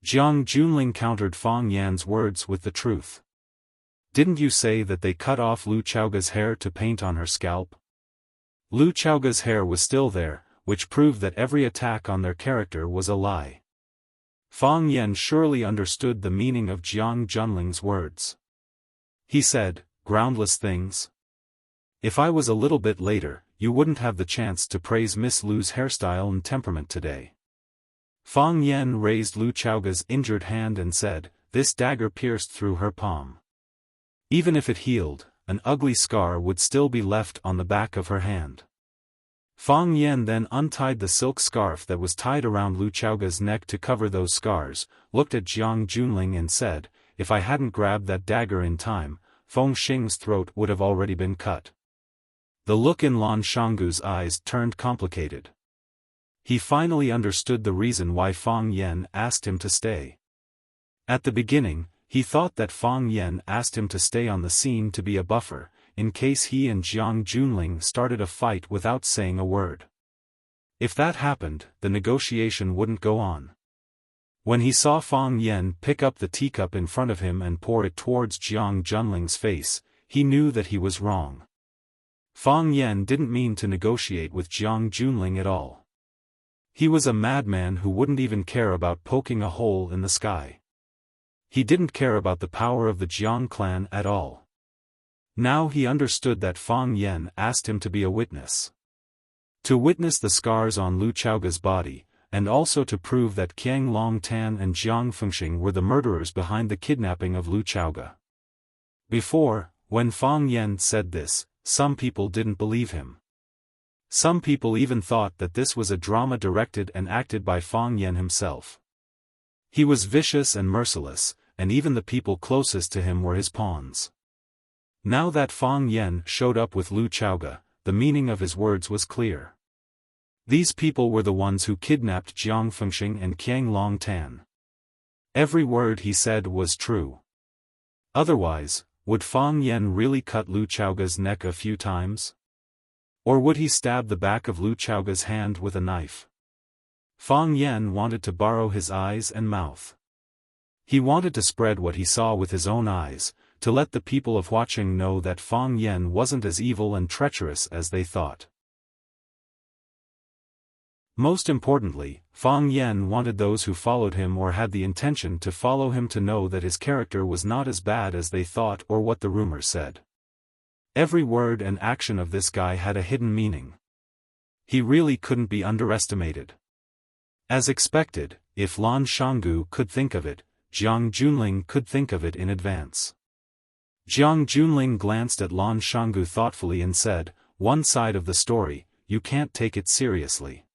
Jiang Junling countered Fang Yan's words with the truth. Didn't you say that they cut off Lu Chaoga's hair to paint on her scalp? Lu Chaoga's hair was still there, which proved that every attack on their character was a lie. Fang Yan surely understood the meaning of Jiang Junling's words. He said, groundless things. If I was a little bit later, you wouldn't have the chance to praise Miss Lu's hairstyle and temperament today. Fang Yan raised Lu Chaoga's injured hand and said, This dagger pierced through her palm. Even if it healed, an ugly scar would still be left on the back of her hand. Fang Yan then untied the silk scarf that was tied around Lu Chaoga's neck to cover those scars, looked at Jiang Junling and said, If I hadn't grabbed that dagger in time, Feng Xing's throat would have already been cut. The look in Lan Shanggu's eyes turned complicated. He finally understood the reason why Fang Yan asked him to stay. At the beginning, he thought that Fang Yan asked him to stay on the scene to be a buffer, in case he and Jiang Junling started a fight without saying a word. If that happened, the negotiation wouldn't go on. When he saw Fang Yan pick up the teacup in front of him and pour it towards Jiang Junling's face, he knew that he was wrong. Fang Yan didn't mean to negotiate with Jiang Junling at all. He was a madman who wouldn't even care about poking a hole in the sky. He didn't care about the power of the Jiang clan at all. Now he understood that Fang Yan asked him to be a witness. To witness the scars on Lu Chaoga's body, and also to prove that Qiang Longtan and Jiang Fengxing were the murderers behind the kidnapping of Lu Chaoga. Before, when Fang Yan said this, some people didn't believe him. Some people even thought that this was a drama directed and acted by Fang Yan himself. He was vicious and merciless, and even the people closest to him were his pawns. Now that Fang Yan showed up with Lu Chaoga, the meaning of his words was clear. These people were the ones who kidnapped Jiang Fengxing and Qiang Longtan. Every word he said was true. Otherwise, would Fang Yan really cut Lu Chaoga's neck a few times? Or would he stab the back of Lu Chaoga's hand with a knife? Fang Yan wanted to borrow his eyes and mouth. He wanted to spread what he saw with his own eyes, to let the people of Huaqing know that Fang Yan wasn't as evil and treacherous as they thought. Most importantly, Fang Yan wanted those who followed him or had the intention to follow him to know that his character was not as bad as they thought or what the rumors said. Every word and action of this guy had a hidden meaning. He really couldn't be underestimated. As expected, if Lan Shanggu could think of it, Jiang Junling could think of it in advance. Jiang Junling glanced at Lan Shanggu thoughtfully and said, "One side of the story, you can't take it seriously.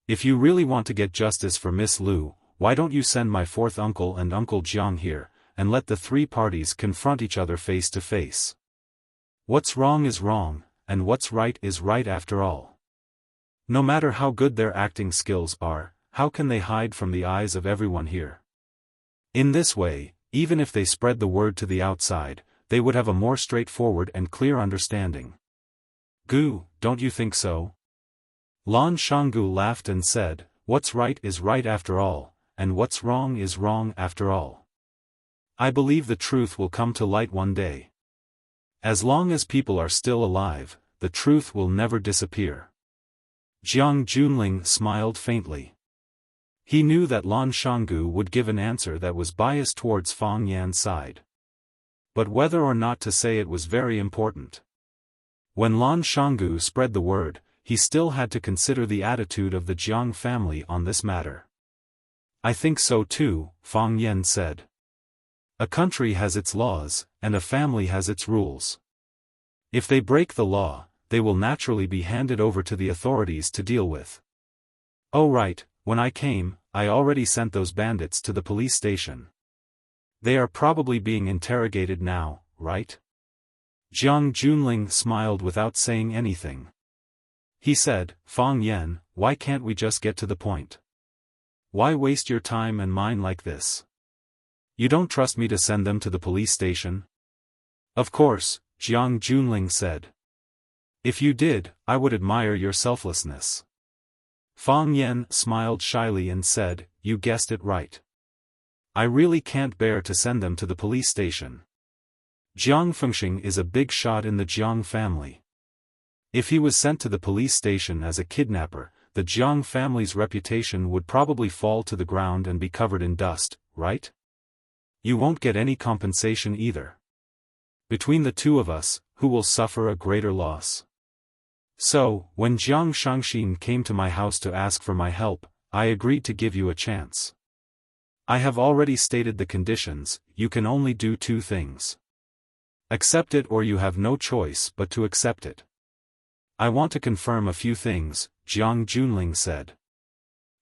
If you really want to get justice for Miss Lu, why don't you send my fourth uncle and Uncle Jiang here, and let the three parties confront each other face to face. What's wrong is wrong, and what's right is right after all. No matter how good their acting skills are, how can they hide from the eyes of everyone here? In this way, even if they spread the word to the outside, they would have a more straightforward and clear understanding." "Gu, don't you think so?" Lan Shanggu laughed and said, "What's right is right after all, and what's wrong is wrong after all. I believe the truth will come to light one day. As long as people are still alive, the truth will never disappear." Jiang Junling smiled faintly. He knew that Lan Shanggu would give an answer that was biased towards Fang Yan's side. But whether or not to say it was very important. When Lan Shanggu spread the word, he still had to consider the attitude of the Jiang family on this matter. "I think so too," Fang Yan said. "A country has its laws, and a family has its rules. If they break the law, they will naturally be handed over to the authorities to deal with." "Oh right, when I came, I already sent those bandits to the police station. They are probably being interrogated now, right?" Jiang Junling smiled without saying anything. He said, "Fang Yan, why can't we just get to the point? Why waste your time and mine like this? You don't trust me to send them to the police station?" "Of course," Jiang Junling said. "If you did, I would admire your selflessness." Fang Yan smiled shyly and said, "You guessed it right. I really can't bear to send them to the police station. Jiang Fengxing is a big shot in the Jiang family. If he was sent to the police station as a kidnapper, the Jiang family's reputation would probably fall to the ground and be covered in dust, right? You won't get any compensation either. Between the two of us, who will suffer a greater loss? So, when Jiang Shangxin came to my house to ask for my help, I agreed to give you a chance. I have already stated the conditions. You can only do two things. Accept it or you have no choice but to accept it." "I want to confirm a few things," Jiang Junling said.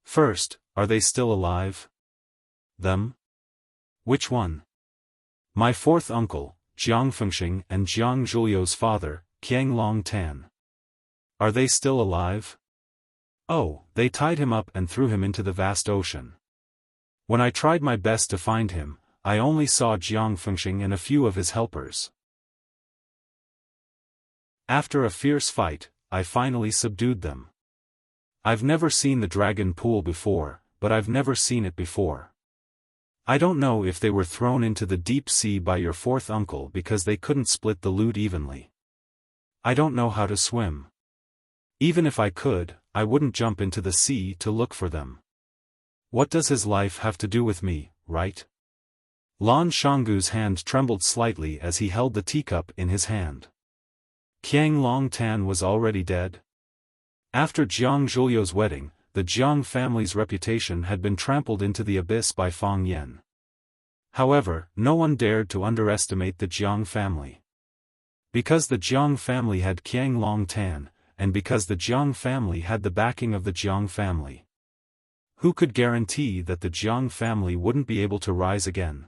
"First, are they still alive?" "Them? Which one?" "My fourth uncle, Jiang Fengxing, and Jiang Zhuliu's father, Qiang Long Tan. Are they still alive?" "Oh, they tied him up and threw him into the vast ocean. When I tried my best to find him, I only saw Jiang Fengxing and a few of his helpers. After a fierce fight, I finally subdued them. I've never seen the dragon pool before, but I've never seen it before. I don't know if they were thrown into the deep sea by your fourth uncle because they couldn't split the loot evenly. I don't know how to swim. Even if I could, I wouldn't jump into the sea to look for them. What does his life have to do with me, right?" Lan Shanggu's hand trembled slightly as he held the teacup in his hand. Qiang Long Tan was already dead? After Jiang Zhuliu's wedding, the Jiang family's reputation had been trampled into the abyss by Fang Yan. However, no one dared to underestimate the Jiang family. Because the Jiang family had Qiang Long Tan, and because the Jiang family had the backing of the Jiang family. Who could guarantee that the Jiang family wouldn't be able to rise again?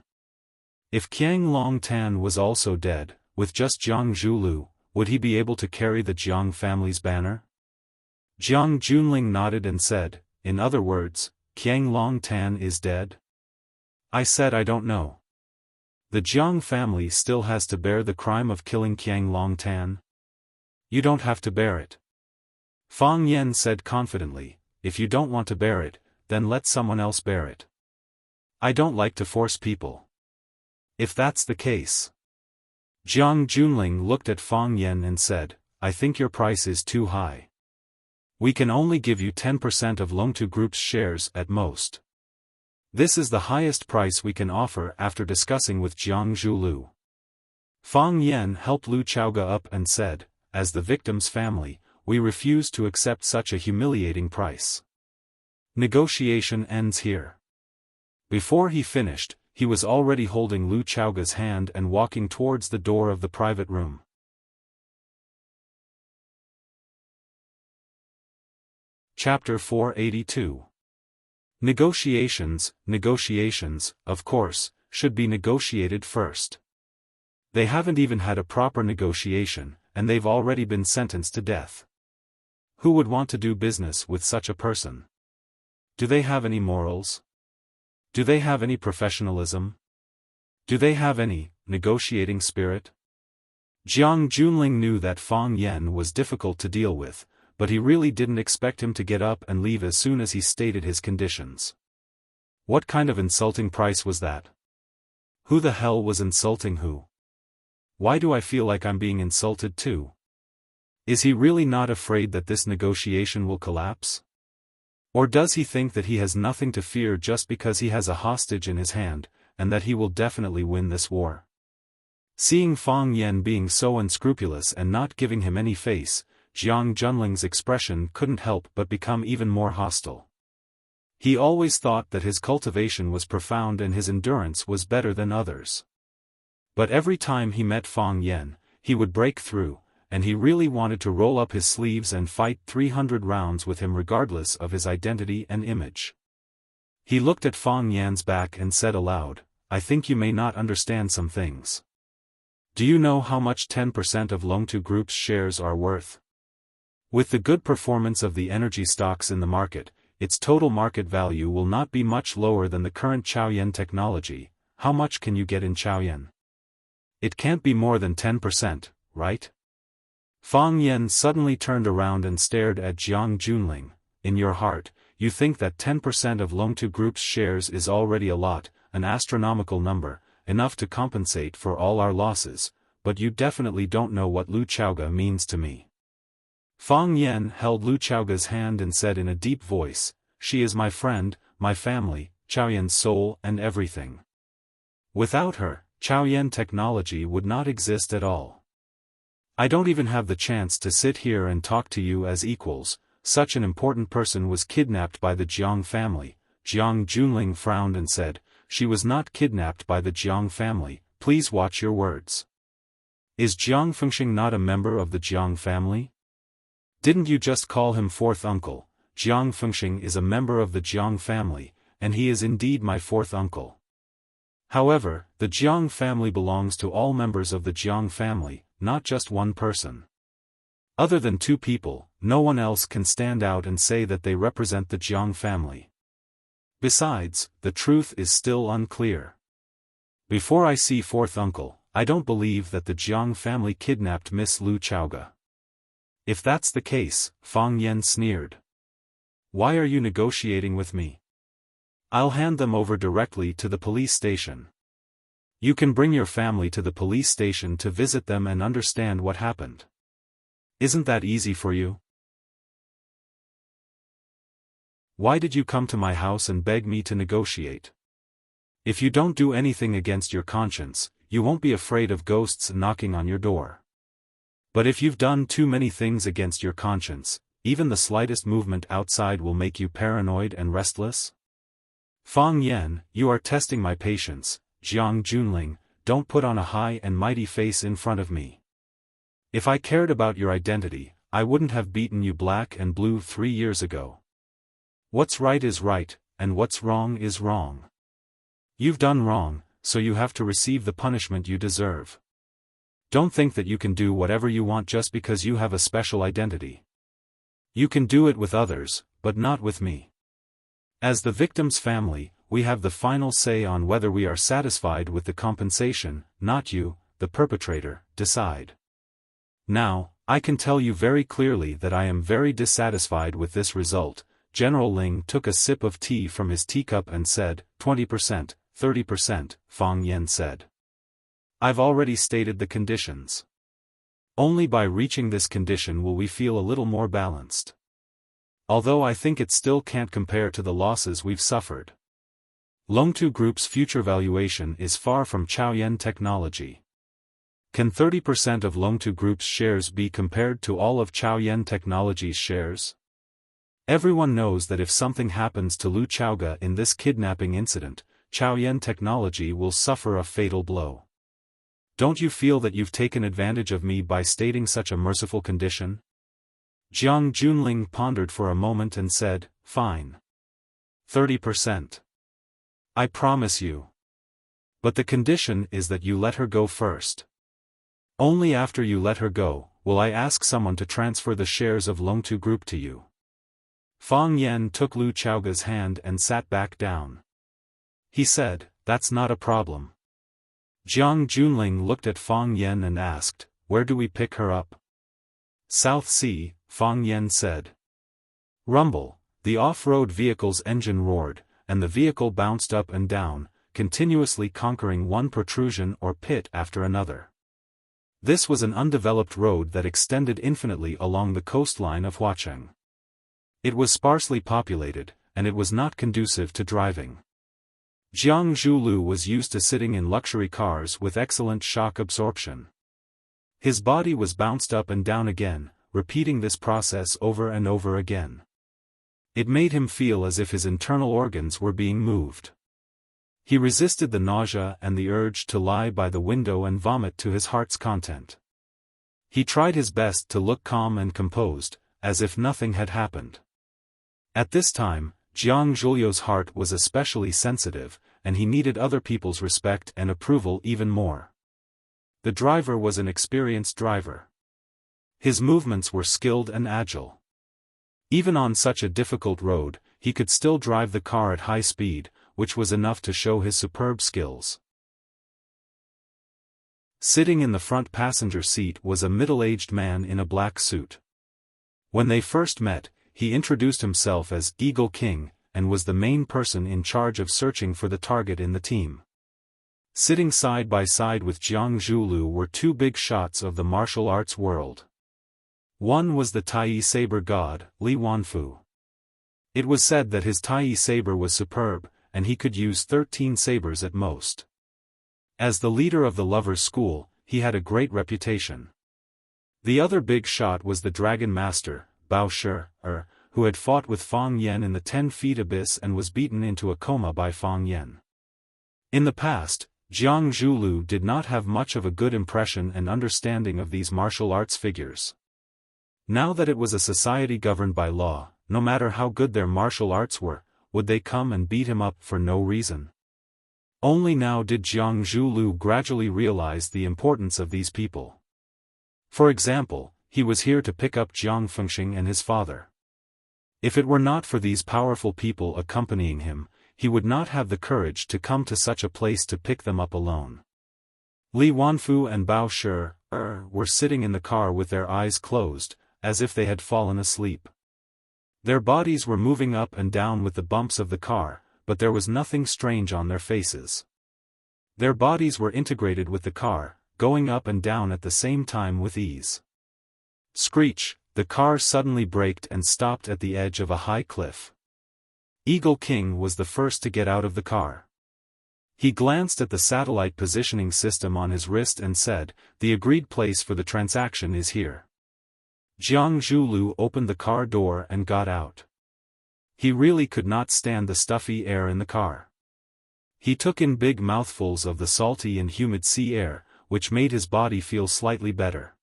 If Qiang Long Tan was also dead, with just Jiang Zhulu, would he be able to carry the Jiang family's banner? Jiang Junling nodded and said, "In other words, Qiang Long Tan is dead?" I said I don't know. The Jiang family still has to bear the crime of killing Qiang Long Tan. You don't have to bear it. Fang Yan said confidently, if you don't want to bear it, then let someone else bear it. I don't like to force people. If that's the case. Jiang Junling looked at Fang Yan and said, I think your price is too high. We can only give you 10% of Longtu Group's shares at most. This is the highest price we can offer after discussing with Jiang Zhulu. Fang Yan helped Lu Chaoga up and said, as the victim's family, we refuse to accept such a humiliating price. Negotiation ends here. Before he finished, he was already holding Lu Chaoga's hand and walking towards the door of the private room. Chapter 482. Negotiations, of course, should be negotiated first. They haven't even had a proper negotiation, and they've already been sentenced to death. Who would want to do business with such a person? Do they have any morals? Do they have any professionalism? Do they have any negotiating spirit? Jiang Junling knew that Fang Yan was difficult to deal with, but he really didn't expect him to get up and leave as soon as he stated his conditions. What kind of insulting price was that? Who the hell was insulting who? Why do I feel like I'm being insulted too? Is he really not afraid that this negotiation will collapse? Or does he think that he has nothing to fear just because he has a hostage in his hand, and that he will definitely win this war? Seeing Fang Yan being so unscrupulous and not giving him any face, Jiang Junling's expression couldn't help but become even more hostile. He always thought that his cultivation was profound and his endurance was better than others. But every time he met Fang Yan, he would break through, and he really wanted to roll up his sleeves and fight 300 rounds with him regardless of his identity and image. He looked at Fang Yan's back and said aloud, I think you may not understand some things. Do you know how much 10% of Longtu Group's shares are worth? With the good performance of the energy stocks in the market, its total market value will not be much lower than the current Chaoyan technology. How much can you get in Chaoyan? It can't be more than 10%, right? Fang Yan suddenly turned around and stared at Jiang Junling. In your heart, you think that 10% of Longtu Group's shares is already a lot, an astronomical number, enough to compensate for all our losses, but you definitely don't know what Lu Chaoga means to me. Fang Yan held Lu Chaoga's hand and said in a deep voice, she is my friend, my family, Chaoyan's soul and everything. Without her, Chaoyan technology would not exist at all. I don't even have the chance to sit here and talk to you as equals. Such an important person was kidnapped by the Jiang family. Jiang Junling frowned and said, she was not kidnapped by the Jiang family, please watch your words. Is Jiang Fengxing not a member of the Jiang family? Didn't you just call him fourth uncle? Jiang Fengxing is a member of the Jiang family, and he is indeed my fourth uncle. However, the Jiang family belongs to all members of the Jiang family, not just one person. Other than two people, no one else can stand out and say that they represent the Jiang family. Besides, the truth is still unclear. Before I see fourth uncle, I don't believe that the Jiang family kidnapped Miss Lu Chaoga. If that's the case, Fang Yan sneered. Why are you negotiating with me? I'll hand them over directly to the police station. You can bring your family to the police station to visit them and understand what happened. Isn't that easy for you? Why did you come to my house and beg me to negotiate? If you don't do anything against your conscience, you won't be afraid of ghosts knocking on your door. But if you've done too many things against your conscience, even the slightest movement outside will make you paranoid and restless? Fang Yan, you are testing my patience. Jiang Junling, don't put on a high and mighty face in front of me. If I cared about your identity, I wouldn't have beaten you black and blue 3 years ago. What's right is right, and what's wrong is wrong. You've done wrong, so you have to receive the punishment you deserve. Don't think that you can do whatever you want just because you have a special identity. You can do it with others, but not with me. As the victim's family, we have the final say on whether we are satisfied with the compensation, not you, the perpetrator, decide. Now, I can tell you very clearly that I am very dissatisfied with this result. General Ling took a sip of tea from his teacup and said, 20%, 30%, Fang Yan said. I've already stated the conditions. Only by reaching this condition will we feel a little more balanced. Although I think it still can't compare to the losses we've suffered. Longtu Group's future valuation is far from Chaoyan Technology. Can 30% of Longtu Group's shares be compared to all of Chaoyan Technology's shares? Everyone knows that if something happens to Lu Chaoga in this kidnapping incident, Chaoyan Technology will suffer a fatal blow. Don't you feel that you've taken advantage of me by stating such a merciful condition? Jiang Junling pondered for a moment and said, fine. 30%. I promise you. But the condition is that you let her go first. Only after you let her go, will I ask someone to transfer the shares of Longtu Group to you. Fang Yan took Lu Chaoga's hand and sat back down. He said, that's not a problem. Jiang Junling looked at Fang Yan and asked, where do we pick her up? South Sea, Fang Yan said. Rumble, the off-road vehicle's engine roared, and the vehicle bounced up and down, continuously conquering one protrusion or pit after another. This was an undeveloped road that extended infinitely along the coastline of Huacheng. It was sparsely populated, and it was not conducive to driving. Jiang Zhulu was used to sitting in luxury cars with excellent shock absorption. His body was bounced up and down again, repeating this process over and over again. It made him feel as if his internal organs were being moved. He resisted the nausea and the urge to lie by the window and vomit to his heart's content. He tried his best to look calm and composed, as if nothing had happened. At this time, Jiang Zhulio's heart was especially sensitive, and he needed other people's respect and approval even more. The driver was an experienced driver. His movements were skilled and agile. Even on such a difficult road, he could still drive the car at high speed, which was enough to show his superb skills. Sitting in the front passenger seat was a middle-aged man in a black suit. When they first met, he introduced himself as Eagle King, and was the main person in charge of searching for the target in the team. Sitting side by side with Jiang Zhulu were two big shots of the martial arts world. One was the Tai saber god, Li Wanfu. It was said that his Tai saber was superb, and he could use 13 sabers at most. As the leader of the lovers' school, he had a great reputation. The other big shot was the Dragon Master, Bao Shi, who had fought with Fang Yan in the 10-feet abyss and was beaten into a coma by Fang Yan. In the past, Jiang Zhulu did not have much of a good impression and understanding of these martial arts figures. Now that it was a society governed by law, no matter how good their martial arts were, would they come and beat him up for no reason? Only now did Jiang Zhulu gradually realize the importance of these people. For example, he was here to pick up Jiang Fengxing and his father. If it were not for these powerful people accompanying him, he would not have the courage to come to such a place to pick them up alone. Li Wanfu and Bao Shi were sitting in the car with their eyes closed, as if they had fallen asleep. Their bodies were moving up and down with the bumps of the car, but there was nothing strange on their faces. Their bodies were integrated with the car, going up and down at the same time with ease. Screech, the car suddenly braked and stopped at the edge of a high cliff. Eagle King was the first to get out of the car. He glanced at the satellite positioning system on his wrist and said, "The agreed place for the transaction is here." Jiang Zhulu opened the car door and got out. He really could not stand the stuffy air in the car. He took in big mouthfuls of the salty and humid sea air, which made his body feel slightly better.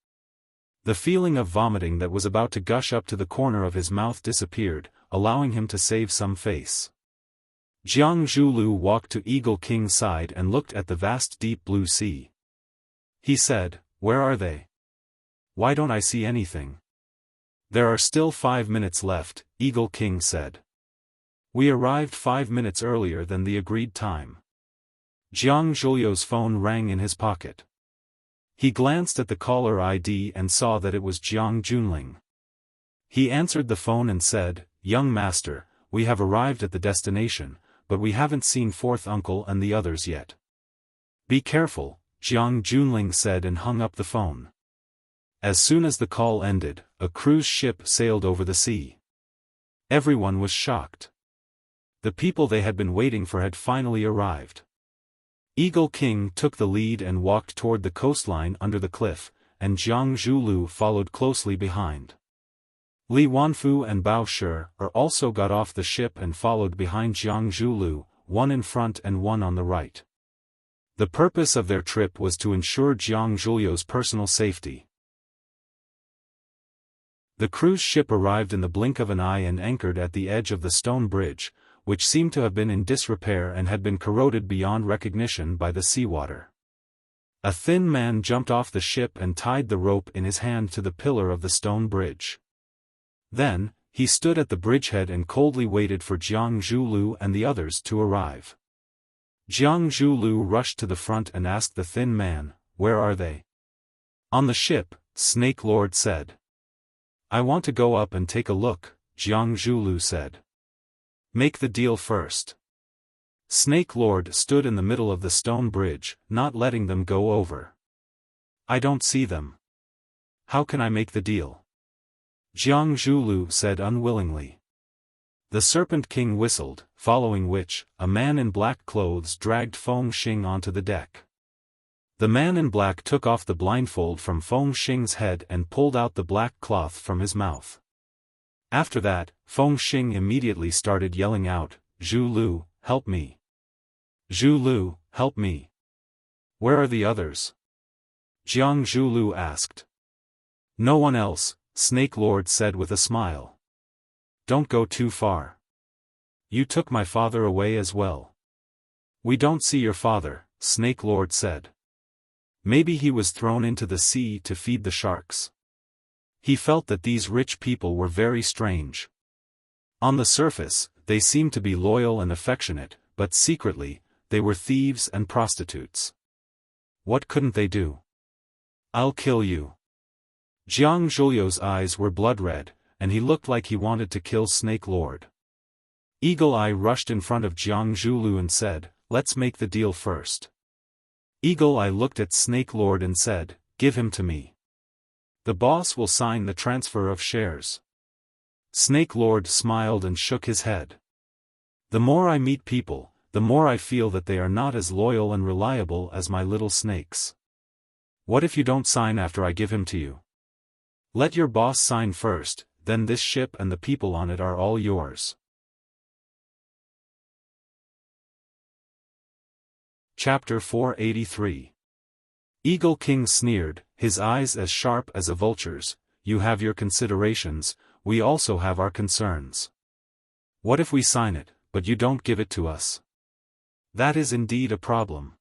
The feeling of vomiting that was about to gush up to the corner of his mouth disappeared, allowing him to save some face. Jiang Zhulu walked to Eagle King's side and looked at the vast deep blue sea. He said, "Where are they? Why don't I see anything?" "There are still 5 minutes left," Eagle King said. "We arrived 5 minutes earlier than the agreed time." Jiang Zhulio's phone rang in his pocket. He glanced at the caller ID and saw that it was Jiang Junling. He answered the phone and said, "Young master, we have arrived at the destination, but we haven't seen fourth uncle and the others yet." "Be careful," Jiang Junling said and hung up the phone. As soon as the call ended, a cruise ship sailed over the sea. Everyone was shocked. The people they had been waiting for had finally arrived. Eagle King took the lead and walked toward the coastline under the cliff, and Jiang Zhulu followed closely behind. Li Wanfu and Bao Shi also got off the ship and followed behind Jiang Zhulu, one in front and one on the right. The purpose of their trip was to ensure Jiang Zhulio's personal safety. The cruise ship arrived in the blink of an eye and anchored at the edge of the stone bridge, which seemed to have been in disrepair and had been corroded beyond recognition by the seawater. A thin man jumped off the ship and tied the rope in his hand to the pillar of the stone bridge. Then, he stood at the bridgehead and coldly waited for Jiang Zhulu and the others to arrive. Jiang Zhulu rushed to the front and asked the thin man, "Where are they?" "On the ship," Snake Lord said. "I want to go up and take a look," Jiang Zhulu said. "Make the deal first." Snake Lord stood in the middle of the stone bridge, not letting them go over. "I don't see them. How can I make the deal?" Jiang Zhulu said unwillingly. The Serpent King whistled, following which, a man in black clothes dragged Feng Xing onto the deck. The man in black took off the blindfold from Feng Xing's head and pulled out the black cloth from his mouth. After that, Feng Xing immediately started yelling out, "Zhulu, help me! Zhulu, help me! Where are the others?" Jiang Zhulu asked. "No one else," Snake Lord said with a smile. "Don't go too far. You took my father away as well." "We don't see your father," Snake Lord said. "Maybe he was thrown into the sea to feed the sharks." He felt that these rich people were very strange. On the surface, they seemed to be loyal and affectionate, but secretly, they were thieves and prostitutes. What couldn't they do? "I'll kill you." Jiang Zhulio's eyes were blood-red, and he looked like he wanted to kill Snake Lord. Eagle Eye rushed in front of Jiang Zhulu and said, "Let's make the deal first." Eagle Eye looked at Snake Lord and said, "Give him to me. The boss will sign the transfer of shares." Snake Lord smiled and shook his head. "The more I meet people, the more I feel that they are not as loyal and reliable as my little snakes. What if you don't sign after I give him to you? Let your boss sign first, then this ship and the people on it are all yours." Chapter 483. Eagle King sneered, his eyes as sharp as a vulture's. "You have your considerations, we also have our concerns. What if we sign it, but you don't give it to us? That is indeed a problem."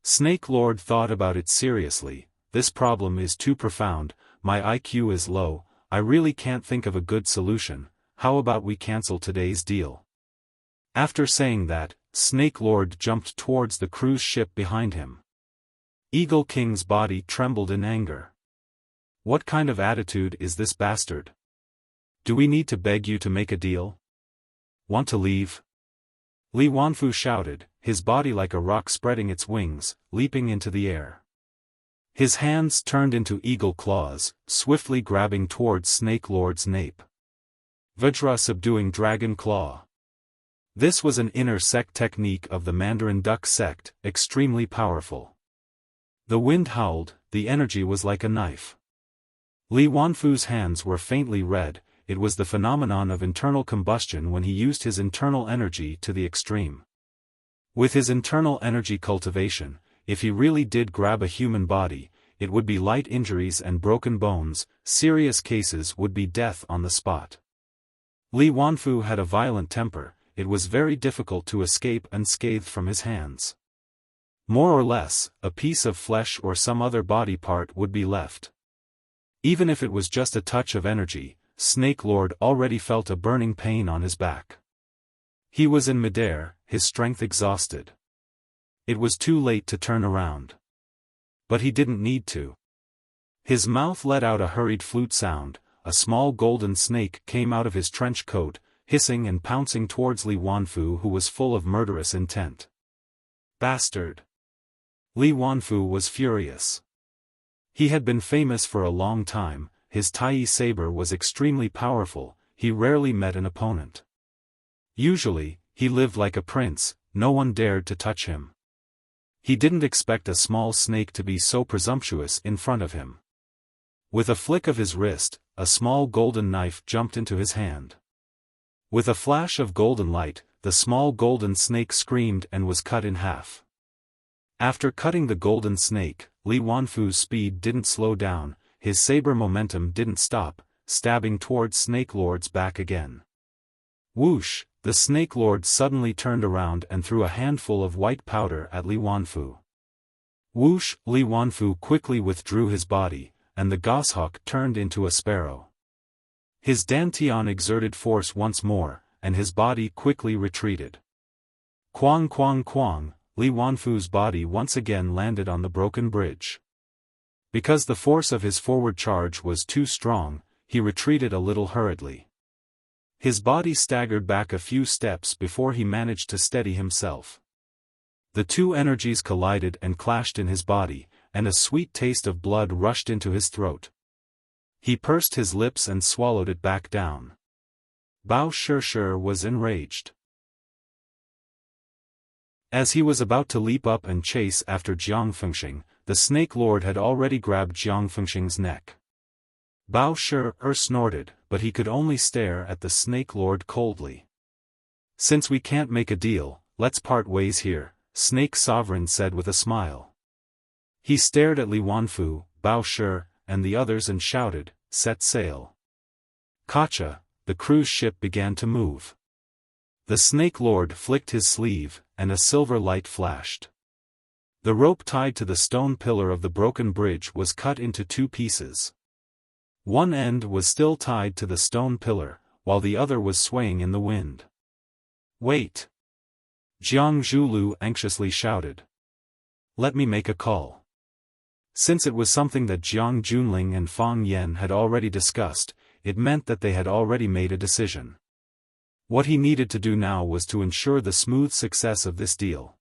Snake Lord thought about it seriously. "This problem is too profound, my IQ is low, I really can't think of a good solution. How about we cancel today's deal?" After saying that, Snake Lord jumped towards the cruise ship behind him. Eagle King's body trembled in anger. "What kind of attitude is this bastard? Do we need to beg you to make a deal? Want to leave?" Li Wanfu shouted, his body like a rock spreading its wings, leaping into the air. His hands turned into eagle claws, swiftly grabbing towards Snake Lord's nape. Vajra subduing dragon claw. This was an inner sect technique of the Mandarin duck sect, extremely powerful. The wind howled, the energy was like a knife. Li Wanfu's hands were faintly red, it was the phenomenon of internal combustion when he used his internal energy to the extreme. With his internal energy cultivation, if he really did grab a human body, it would be light injuries and broken bones, serious cases would be death on the spot. Li Wanfu had a violent temper, it was very difficult to escape unscathed from his hands. More or less, a piece of flesh or some other body part would be left. Even if it was just a touch of energy, Snake Lord already felt a burning pain on his back. He was in midair, his strength exhausted. It was too late to turn around. But he didn't need to. His mouth let out a hurried flute sound, a small golden snake came out of his trench coat, hissing and pouncing towards Li Wanfu, who was full of murderous intent. Bastard! Li Wanfu was furious. He had been famous for a long time, his Tai saber was extremely powerful, he rarely met an opponent. Usually, he lived like a prince, no one dared to touch him. He didn't expect a small snake to be so presumptuous in front of him. With a flick of his wrist, a small golden knife jumped into his hand. With a flash of golden light, the small golden snake screamed and was cut in half. After cutting the golden snake, Li Wanfu's speed didn't slow down, his saber momentum didn't stop, stabbing towards Snake Lord's back again. Whoosh! The Snake Lord suddenly turned around and threw a handful of white powder at Li Wanfu. Whoosh! Li Wanfu quickly withdrew his body, and the goshawk turned into a sparrow. His dantian exerted force once more, and his body quickly retreated. Quang quang quang, Li Wanfu's body once again landed on the broken bridge. Because the force of his forward charge was too strong, he retreated a little hurriedly. His body staggered back a few steps before he managed to steady himself. The two energies collided and clashed in his body, and a sweet taste of blood rushed into his throat. He pursed his lips and swallowed it back down. Bao Shishir was enraged. As he was about to leap up and chase after Jiang Fengxing, the Snake Lord had already grabbed Jiang Fengxing's neck. Bao Shishir snorted, but he could only stare at the Snake Lord coldly. "Since we can't make a deal, let's part ways here," Snake Sovereign said with a smile. He stared at Li Wanfu, Bao Shishir, and the others and shouted, "Set sail." Kacha, the cruise ship began to move. The Snake Lord flicked his sleeve, and a silver light flashed. The rope tied to the stone pillar of the broken bridge was cut into two pieces. One end was still tied to the stone pillar, while the other was swaying in the wind. "Wait!" Jiang Zhulu anxiously shouted. "Let me make a call." Since it was something that Jiang Junling and Fang Yan had already discussed, it meant that they had already made a decision. What he needed to do now was to ensure the smooth success of this deal.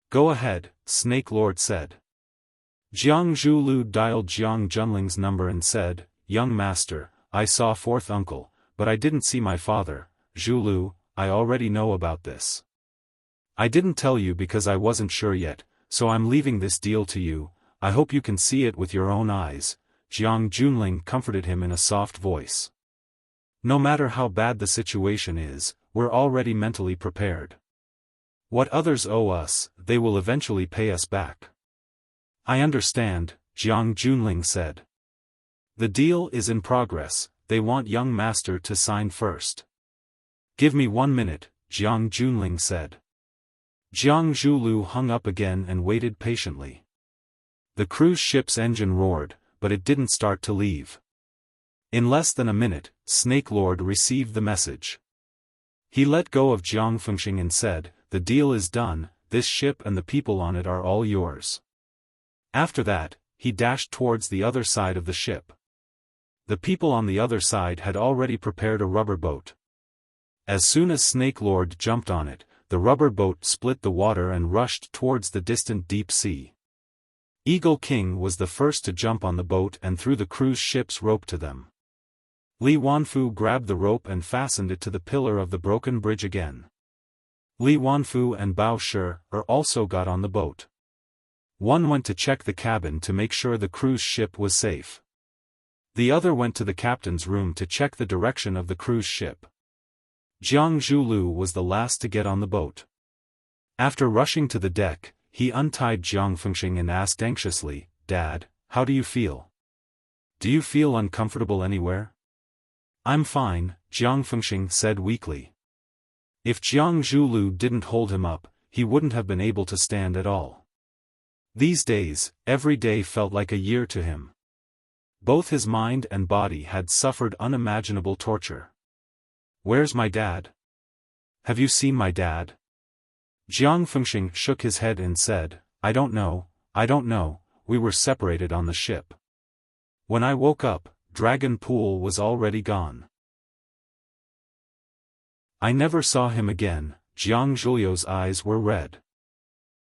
"Go ahead," Snake Lord said. Jiang Zhulu dialed Jiang Junling's number and said, "Young master, I saw fourth uncle, but I didn't see my father. Zhulu, I already know about this. I didn't tell you because I wasn't sure yet, so I'm leaving this deal to you. I hope you can see it with your own eyes." Jiang Junling comforted him in a soft voice. "No matter how bad the situation is, we're already mentally prepared. What others owe us, they will eventually pay us back." "I understand," Jiang Junling said. "The deal is in progress, they want young master to sign first." "Give me 1 minute," Jiang Junling said. Jiang Zhulu hung up again and waited patiently. The cruise ship's engine roared, but it didn't start to leave. In less than a minute, Snake Lord received the message. He let go of Jiang Fengxing and said, "The deal is done, this ship and the people on it are all yours." After that, he dashed towards the other side of the ship. The people on the other side had already prepared a rubber boat. As soon as Snake Lord jumped on it, the rubber boat split the water and rushed towards the distant deep sea. Eagle King was the first to jump on the boat and threw the cruise ship's rope to them. Li Wanfu grabbed the rope and fastened it to the pillar of the broken bridge again. Li Wanfu and Bao Shishir also got on the boat. One went to check the cabin to make sure the cruise ship was safe. The other went to the captain's room to check the direction of the cruise ship. Jiang Zhulu was the last to get on the boat. After rushing to the deck, he untied Jiang Fengxing and asked anxiously, "Dad, how do you feel? Do you feel uncomfortable anywhere?" "I'm fine," Jiang Fengxing said weakly. If Jiang Zhulu didn't hold him up, he wouldn't have been able to stand at all. These days, every day felt like a year to him. Both his mind and body had suffered unimaginable torture. "Where's my dad? Have you seen my dad?" Jiang Fengxing shook his head and said, I don't know, we were separated on the ship. When I woke up, Dragon Pool was already gone. I never saw him again. Jiang Zhuliu's eyes were red.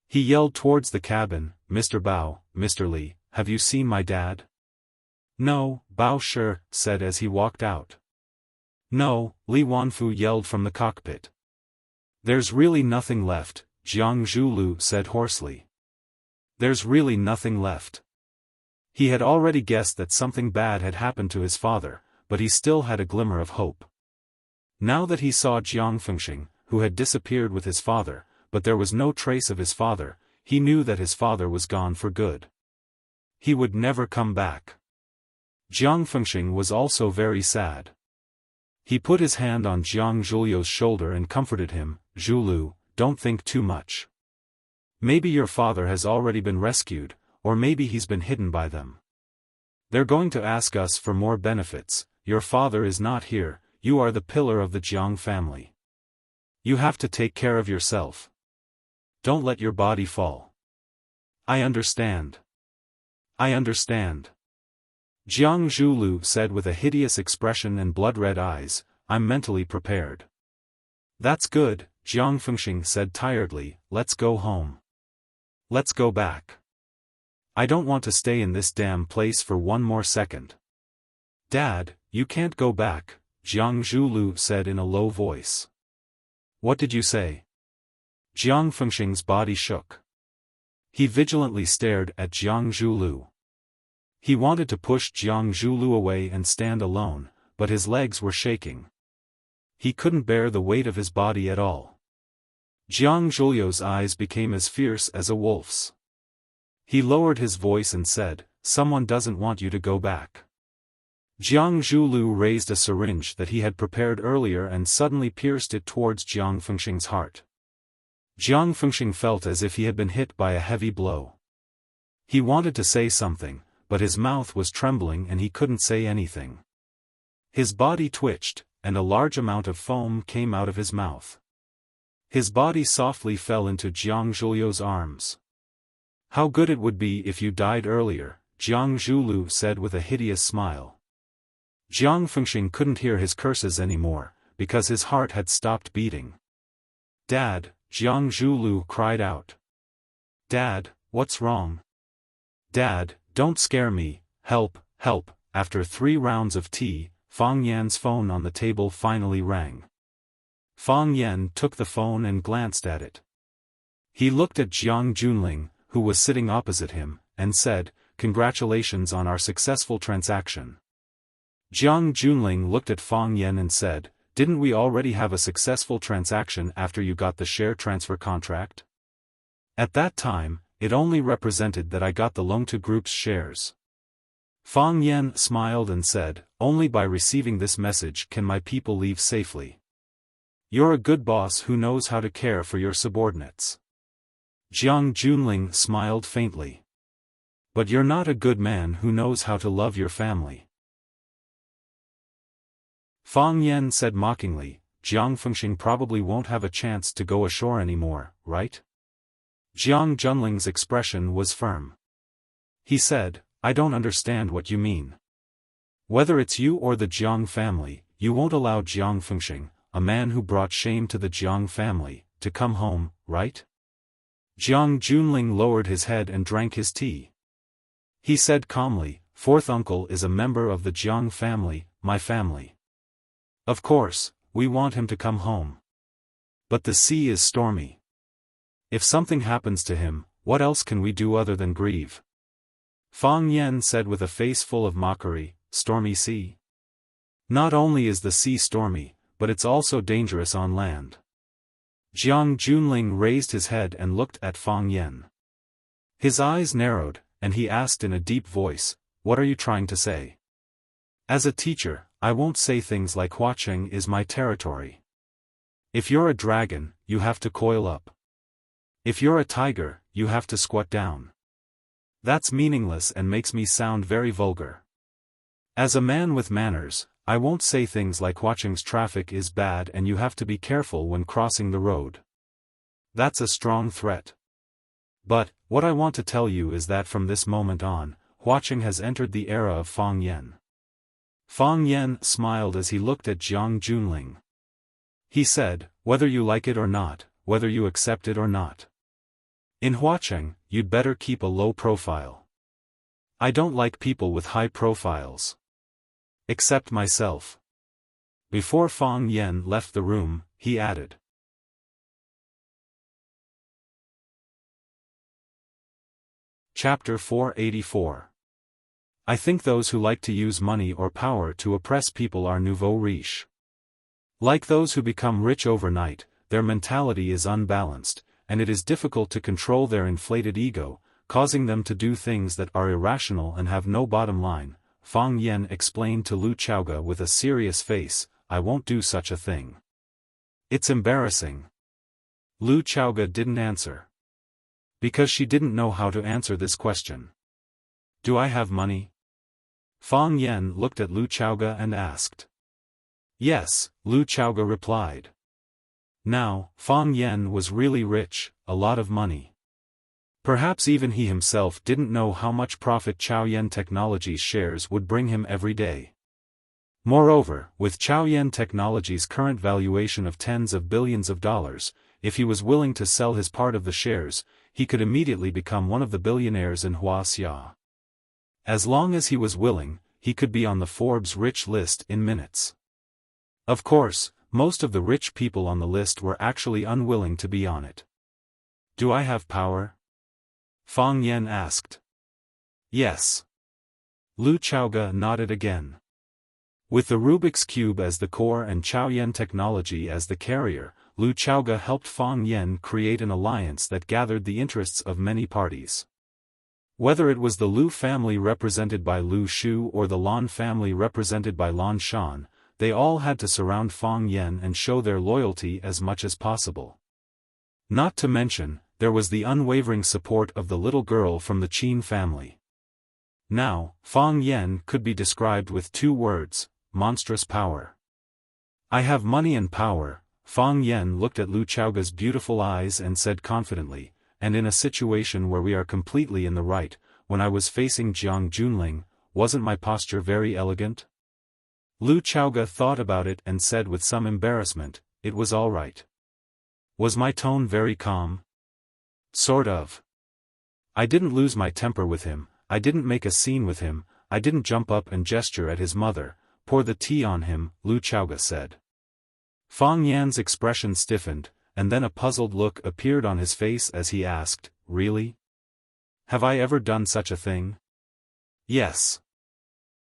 He yelled towards the cabin, "Mr. Bao, Mr. Li, have you seen my dad?" "No," Bao Shi said as he walked out. "No," Li Wanfu yelled from the cockpit. "There's really nothing left," Jiang Zhulu said hoarsely. "There's really nothing left." He had already guessed that something bad had happened to his father, but he still had a glimmer of hope. Now that he saw Jiang Fengxing, who had disappeared with his father, but there was no trace of his father, he knew that his father was gone for good. He would never come back. Jiang Fengxing was also very sad. He put his hand on Jiang Zhuliu's shoulder and comforted him, "Zhulu, don't think too much. Maybe your father has already been rescued, or maybe he's been hidden by them. They're going to ask us for more benefits. Your father is not here, you are the pillar of the Jiang family. You have to take care of yourself. Don't let your body fall." "I understand. I understand." Jiang Zhulu said with a hideous expression and blood-red eyes, "I'm mentally prepared." "That's good," Jiang Fengxing said tiredly, "let's go home. Let's go back. I don't want to stay in this damn place for one more second." "Dad, you can't go back," Jiang Zhulu said in a low voice. "What did you say?" Jiang Fengxing's body shook. He vigilantly stared at Jiang Zhulu. He wanted to push Jiang Zhulu away and stand alone, but his legs were shaking. He couldn't bear the weight of his body at all. Jiang Zhuliu's eyes became as fierce as a wolf's. He lowered his voice and said, "Someone doesn't want you to go back." Jiang Zhulu raised a syringe that he had prepared earlier and suddenly pierced it towards Jiang Fengxing's heart. Jiang Fengxing felt as if he had been hit by a heavy blow. He wanted to say something, but his mouth was trembling and he couldn't say anything. His body twitched, and a large amount of foam came out of his mouth. His body softly fell into Jiang Zhuliu's arms. "How good it would be if you died earlier," Jiang Zhulu said with a hideous smile. Jiang Fengxing couldn't hear his curses anymore, because his heart had stopped beating. "Dad," Jiang Zhulu cried out. "Dad, what's wrong? Dad, don't scare me, help, help." After 3 rounds of tea, Fang Yan's phone on the table finally rang. Fang Yan took the phone and glanced at it. He looked at Jiang Junling, who was sitting opposite him, and said, "Congratulations on our successful transaction." Jiang Junling looked at Fang Yan and said, "Didn't we already have a successful transaction after you got the share transfer contract? At that time, it only represented that I got the Longtu Group's shares." Fang Yan smiled and said, "Only by receiving this message can my people leave safely. You're a good boss who knows how to care for your subordinates." Jiang Junling smiled faintly. "But you're not a good man who knows how to love your family." Fang Yan said mockingly, "Jiang Fengxing probably won't have a chance to go ashore anymore, right?" Jiang Junling's expression was firm. He said, "I don't understand what you mean. Whether it's you or the Jiang family, you won't allow Jiang Fengxing, a man who brought shame to the Jiang family, to come home, right?" Jiang Junling lowered his head and drank his tea. He said calmly, "Fourth uncle is a member of the Jiang family, my family. Of course, we want him to come home. But the sea is stormy. If something happens to him, what else can we do other than grieve?" Fang Yan said with a face full of mockery, "Stormy sea? Not only is the sea stormy, but it's also dangerous on land." Jiang Junling raised his head and looked at Fang Yan. His eyes narrowed, and he asked in a deep voice, "What are you trying to say?" "As a teacher, I won't say things like Huaqing is my territory. If you're a dragon, you have to coil up. If you're a tiger, you have to squat down. That's meaningless and makes me sound very vulgar. As a man with manners, I won't say things like Huaqing's traffic is bad and you have to be careful when crossing the road. That's a strong threat. But, what I want to tell you is that from this moment on, Huaqing has entered the era of Fang Yan. Fang Yan smiled as he looked at Jiang Junling. He said, whether you like it or not, whether you accept it or not. In Huacheng, you'd better keep a low profile. I don't like people with high profiles. Except myself. Before Fang Yan left the room, he added. Chapter 484. I think those who like to use money or power to oppress people are nouveau riche. Like those who become rich overnight, their mentality is unbalanced, and it is difficult to control their inflated ego, causing them to do things that are irrational and have no bottom line. Fang Yan explained to Lu Chaoge with a serious face, I won't do such a thing. It's embarrassing. Lu Chaoge didn't answer. Because she didn't know how to answer this question. Do I have money? Fang Yan looked at Lu Chaoge and asked. Yes, Lu Chaoge replied. Now, Fang Yan was really rich, a lot of money. Perhaps even he himself didn't know how much profit Chaoyan Technologies shares would bring him every day. Moreover, with Chaoyan Technologies' current valuation of tens of billions of dollars, if he was willing to sell his part of the shares, he could immediately become one of the billionaires in Wuxia. As long as he was willing, he could be on the Forbes rich list in minutes. Of course, most of the rich people on the list were actually unwilling to be on it. Do I have power? Fang Yan asked. Yes. Lu Chaoge nodded again. With the Rubik's Cube as the core and Chaoyan Technology as the carrier, Lu Chaoge helped Fang Yan create an alliance that gathered the interests of many parties. Whether it was the Lu family represented by Lu Shu or the Lan family represented by Lan Shan, they all had to surround Fang Yan and show their loyalty as much as possible. Not to mention, there was the unwavering support of the little girl from the Qin family. Now, Fang Yan could be described with two words, monstrous power. I have money and power. Fang Yan looked at Lu Chaoge's beautiful eyes and said confidently, and in a situation where we are completely in the right, when I was facing Jiang Junling, wasn't my posture very elegant? Lu Chaoge thought about it and said with some embarrassment, it was all right. Was my tone very calm? Sort of. I didn't lose my temper with him, I didn't make a scene with him, I didn't jump up and gesture at his mother, pour the tea on him, Lu Chaoge said. Fang Yan's expression stiffened, and then a puzzled look appeared on his face as he asked, really? Have I ever done such a thing? Yes.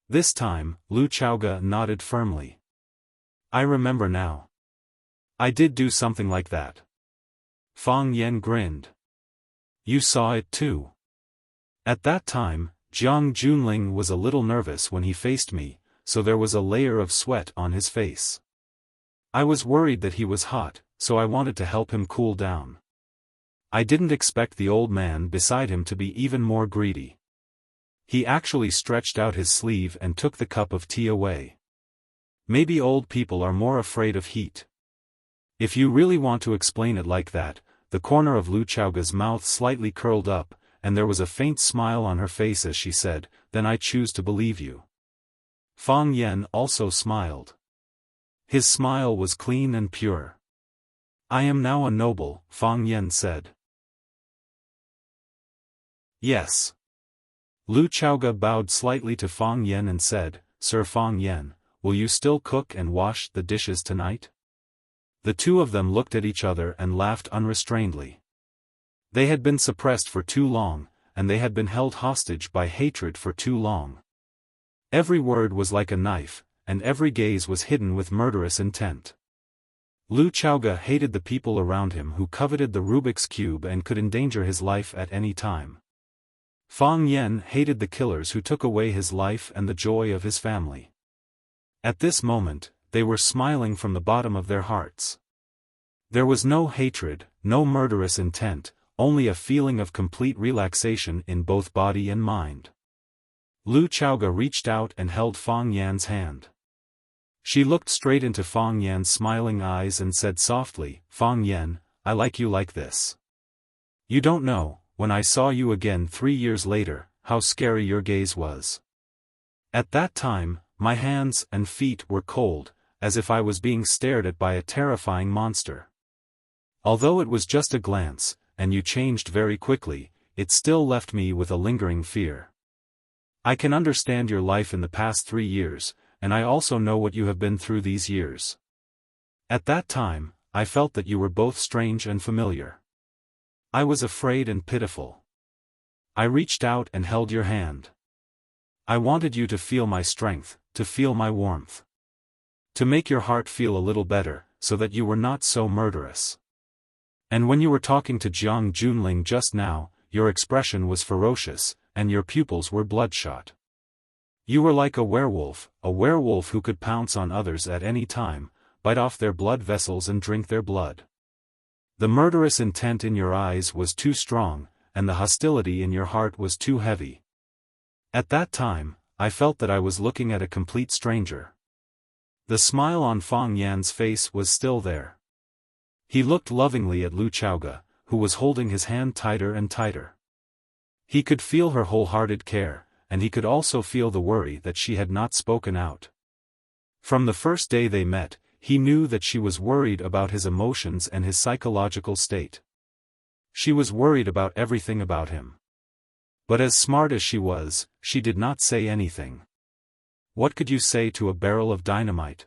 This time, Lu Chaoge nodded firmly. I remember now. I did do something like that. Fang Yan grinned. You saw it too. At that time, Jiang Junling was a little nervous when he faced me, so there was a layer of sweat on his face. I was worried that he was hot, so I wanted to help him cool down. I didn't expect the old man beside him to be even more greedy. He actually stretched out his sleeve and took the cup of tea away. Maybe old people are more afraid of heat. If you really want to explain it like that, the corner of Lu Chaoge's mouth slightly curled up, and there was a faint smile on her face as she said, then I choose to believe you. Fang Yan also smiled. His smile was clean and pure. I am now a noble, Fang Yan said. Yes. Lu Chaoge bowed slightly to Fang Yan and said, Sir Fang Yan, will you still cook and wash the dishes tonight? The two of them looked at each other and laughed unrestrainedly. They had been suppressed for too long, and they had been held hostage by hatred for too long. Every word was like a knife, and every gaze was hidden with murderous intent. Lu Chaoge hated the people around him who coveted the Rubik's Cube and could endanger his life at any time. Fang Yan hated the killers who took away his life and the joy of his family. At this moment, they were smiling from the bottom of their hearts. There was no hatred, no murderous intent, only a feeling of complete relaxation in both body and mind. Lu Chaoge reached out and held Fang Yan's hand. She looked straight into Fang Yan's smiling eyes and said softly, Fang Yan, I like you like this. You don't know, when I saw you again 3 years later, how scary your gaze was. At that time, my hands and feet were cold, as if I was being stared at by a terrifying monster. Although it was just a glance, and you changed very quickly, it still left me with a lingering fear. I can understand your life in the past 3 years, and I also know what you have been through these years. At that time, I felt that you were both strange and familiar. I was afraid and pitiful. I reached out and held your hand. I wanted you to feel my strength, to feel my warmth. To make your heart feel a little better, so that you were not so murderous. And when you were talking to Jiang Junling just now, your expression was ferocious, and your pupils were bloodshot. You were like a werewolf who could pounce on others at any time, bite off their blood vessels and drink their blood. The murderous intent in your eyes was too strong, and the hostility in your heart was too heavy. At that time, I felt that I was looking at a complete stranger. The smile on Fang Yan's face was still there. He looked lovingly at Lu Chaoge, who was holding his hand tighter and tighter. He could feel her wholehearted care, and he could also feel the worry that she had not spoken out. From the first day they met, he knew that she was worried about his emotions and his psychological state. She was worried about everything about him. But as smart as she was, she did not say anything. What could you say to a barrel of dynamite?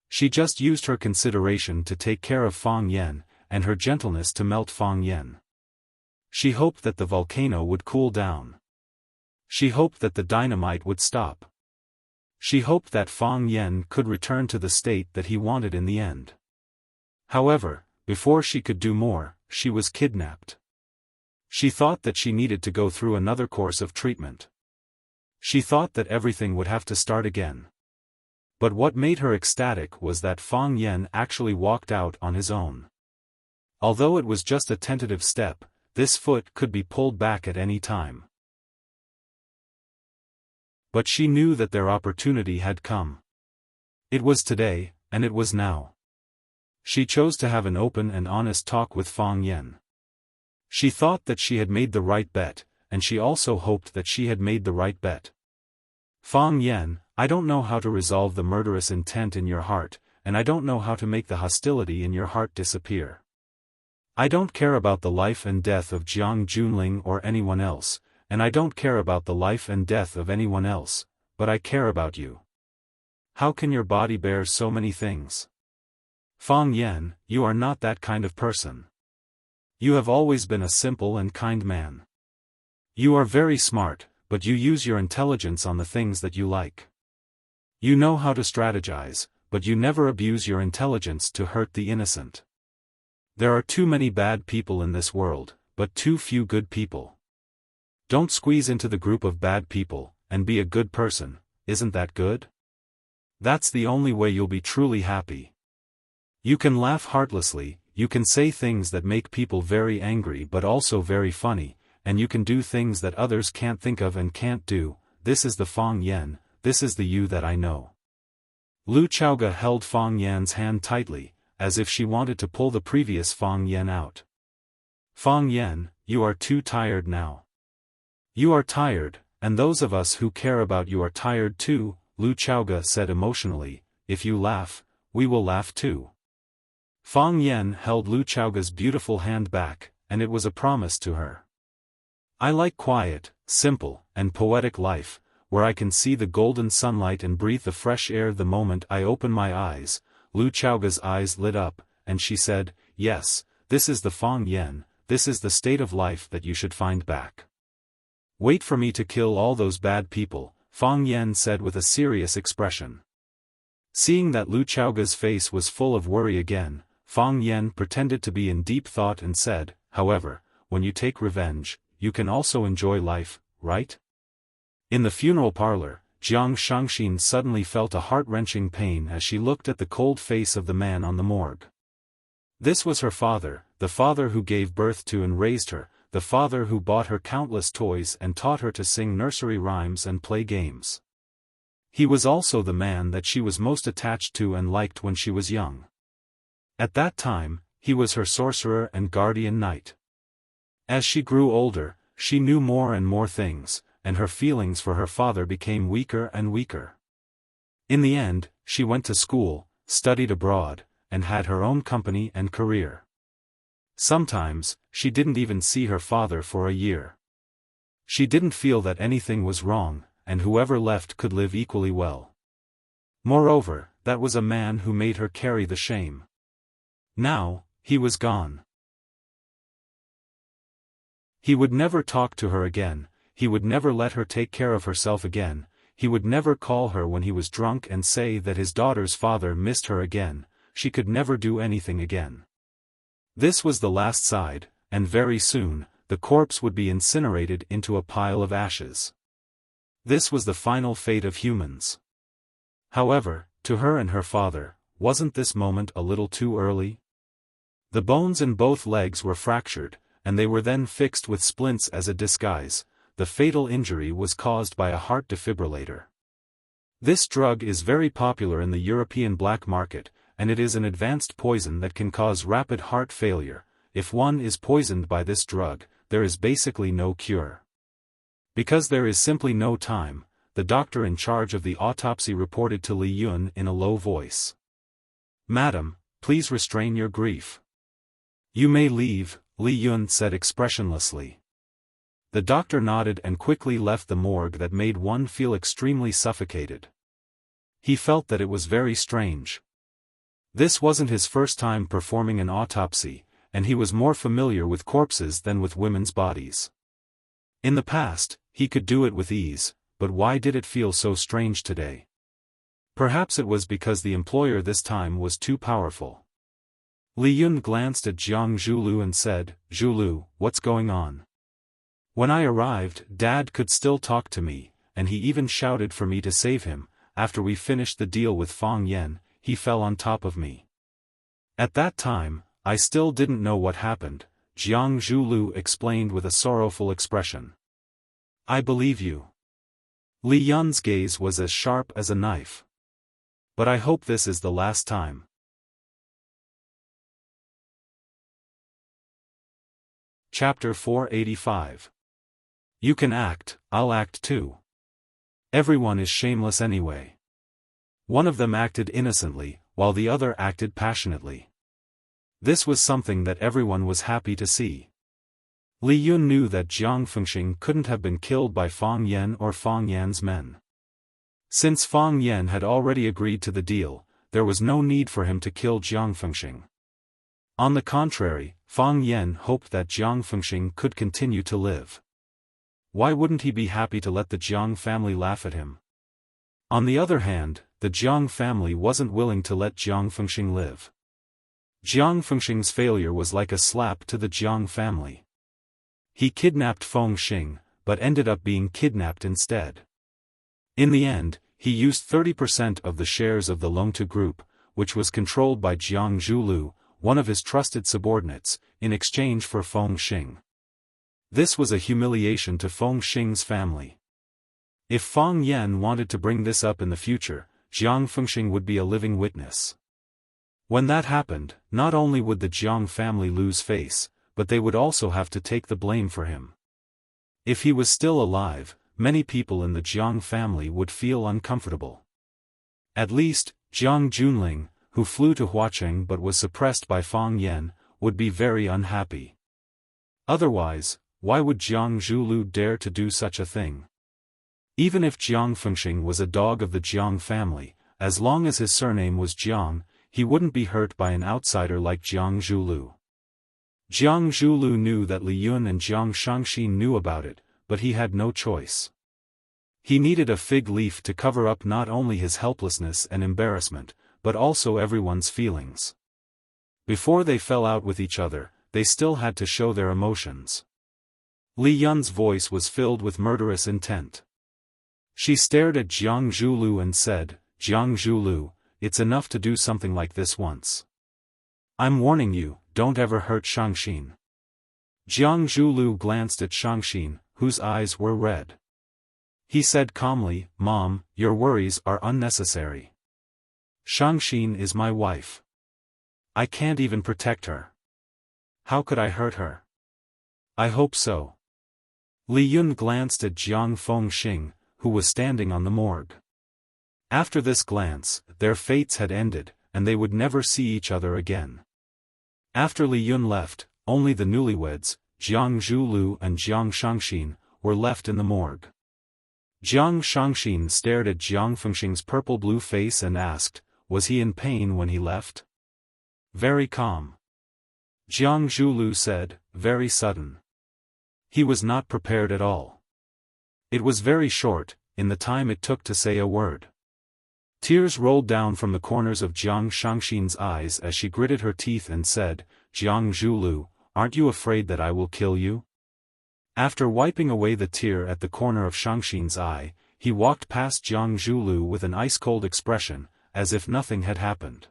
She just used her consideration to take care of Fang Yan, and her gentleness to melt Fang Yan. She hoped that the volcano would cool down. She hoped that the dynamite would stop. She hoped that Fang Yan could return to the state that he wanted in the end. However, before she could do more, she was kidnapped. She thought that she needed to go through another course of treatment. She thought that everything would have to start again. But what made her ecstatic was that Fang Yan actually walked out on his own. Although it was just a tentative step, this foot could be pulled back at any time. But she knew that their opportunity had come. It was today, and it was now. She chose to have an open and honest talk with Fang Yan. She thought that she had made the right bet, and she also hoped that she had made the right bet. Fang Yan, I don't know how to resolve the murderous intent in your heart, and I don't know how to make the hostility in your heart disappear. I don't care about the life and death of Jiang Junling or anyone else, and I don't care about the life and death of anyone else, but I care about you. How can your body bear so many things? Fang Yan, you are not that kind of person. You have always been a simple and kind man. You are very smart, but you use your intelligence on the things that you like. You know how to strategize, but you never abuse your intelligence to hurt the innocent. There are too many bad people in this world, but too few good people. Don't squeeze into the group of bad people, and be a good person, isn't that good? That's the only way you'll be truly happy. You can laugh heartlessly, you can say things that make people very angry but also very funny, and you can do things that others can't think of and can't do. This is the Fang Yan, this is the you that I know. Lu Chaoge held Fang Yan's hand tightly, as if she wanted to pull the previous Fang Yan out. Fang Yan, you are too tired now. You are tired, and those of us who care about you are tired too, Lu Chaoge said emotionally. If you laugh, we will laugh too. Fang Yan held Lu Chaoge's beautiful hand back, and it was a promise to her. I like quiet, simple, and poetic life, where I can see the golden sunlight and breathe the fresh air the moment I open my eyes. Lu Chaoge's eyes lit up, and she said, yes, this is the Fang Yan, this is the state of life that you should find back. Wait for me to kill all those bad people, Fang Yan said with a serious expression. Seeing that Lu Chaoge's face was full of worry again, Fang Yan pretended to be in deep thought and said, however, when you take revenge, you can also enjoy life, right? In the funeral parlor, Jiang Shangxin suddenly felt a heart-wrenching pain as she looked at the cold face of the man on the morgue. This was her father, the father who gave birth to and raised her, the father who bought her countless toys and taught her to sing nursery rhymes and play games. He was also the man that she was most attached to and liked when she was young. At that time, he was her sorcerer and guardian knight. As she grew older, she knew more and more things, and her feelings for her father became weaker and weaker. In the end, she went to school, studied abroad, and had her own company and career. Sometimes, she didn't even see her father for a year. She didn't feel that anything was wrong, and whoever left could live equally well. Moreover, that was a man who made her carry the shame. Now, he was gone. He would never talk to her again, he would never let her take care of herself again, he would never call her when he was drunk and say that his daughter's father missed her again, she could never do anything again. This was the last side, and very soon, the corpse would be incinerated into a pile of ashes. This was the final fate of humans. However, to her and her father, wasn't this moment a little too early? The bones in both legs were fractured, and they were then fixed with splints as a disguise. The fatal injury was caused by a heart defibrillator. This drug is very popular in the European black market, and it is an advanced poison that can cause rapid heart failure. If one is poisoned by this drug, there is basically no cure. Because there is simply no time, the doctor in charge of the autopsy reported to Li Yun in a low voice. "Madam, please restrain your grief. You may leave," Li Yun said expressionlessly. The doctor nodded and quickly left the morgue that made one feel extremely suffocated. He felt that it was very strange. This wasn't his first time performing an autopsy, and he was more familiar with corpses than with women's bodies. In the past, he could do it with ease, but why did it feel so strange today? Perhaps it was because the employer this time was too powerful. Li Yun glanced at Jiang Zhulu and said, "Zhulu, what's going on?" "When I arrived, Dad could still talk to me, and he even shouted for me to save him. After we finished the deal with Fang Yen, he fell on top of me. At that time, I still didn't know what happened," Jiang Zhulu explained with a sorrowful expression. "I believe you." Li Yun's gaze was as sharp as a knife. "But I hope this is the last time." Chapter 485. You can act, I'll act too. Everyone is shameless anyway. One of them acted innocently, while the other acted passionately. This was something that everyone was happy to see. Li Yun knew that Jiang Fengxing couldn't have been killed by Fang Yen or Fang Yan's men. Since Fang Yen had already agreed to the deal, there was no need for him to kill Jiang Fengxing. On the contrary, Fang Yen hoped that Jiang Fengxing could continue to live. Why wouldn't he be happy to let the Jiang family laugh at him? On the other hand, the Jiang family wasn't willing to let Jiang Fengxing live. Jiang Fengxing's failure was like a slap to the Jiang family. He kidnapped Feng Xing, but ended up being kidnapped instead. In the end, he used 30% of the shares of the Longtu Group, which was controlled by Jiang Zhulu, one of his trusted subordinates, in exchange for Feng Xing. This was a humiliation to Feng Xing's family. If Fang Yen wanted to bring this up in the future, Jiang Fengxing would be a living witness. When that happened, not only would the Jiang family lose face, but they would also have to take the blame for him. If he was still alive, many people in the Jiang family would feel uncomfortable. At least, Jiang Junling, who flew to Huacheng but was suppressed by Fang Yen, would be very unhappy. Otherwise, why would Jiang Zhulu dare to do such a thing? Even if Jiang Fengxing was a dog of the Jiang family, as long as his surname was Jiang, he wouldn't be hurt by an outsider like Jiang Zhulu. Jiang Zhulu knew that Li Yun and Jiang Shangxi knew about it, but he had no choice. He needed a fig leaf to cover up not only his helplessness and embarrassment, but also everyone's feelings. Before they fell out with each other, they still had to show their emotions. Li Yun's voice was filled with murderous intent. She stared at Jiang Zhulu and said, "Jiang Zhulu, it's enough to do something like this once. I'm warning you, don't ever hurt Shangxin." Jiang Zhulu glanced at Shangxin, whose eyes were red. He said calmly, "Mom, your worries are unnecessary. Shangxin is my wife. I can't even protect her. How could I hurt her? I hope so." Li Yun glanced at Jiang Fengxing, who was standing on the morgue. After this glance, their fates had ended, and they would never see each other again. After Li Yun left, only the newlyweds, Jiang Zhulu and Jiang Shangxin, were left in the morgue. Jiang Shangxin stared at Jiang Fengxing's purple-blue face and asked, was he in pain when he left? Very calm. Jiang Zhulu said, very sudden. He was not prepared at all. It was very short, in the time it took to say a word. Tears rolled down from the corners of Jiang Shangxin's eyes as she gritted her teeth and said, Jiang Zhulu, aren't you afraid that I will kill you? After wiping away the tear at the corner of Shangxin's eye, he walked past Jiang Zhulu with an ice-cold expression, as if nothing had happened.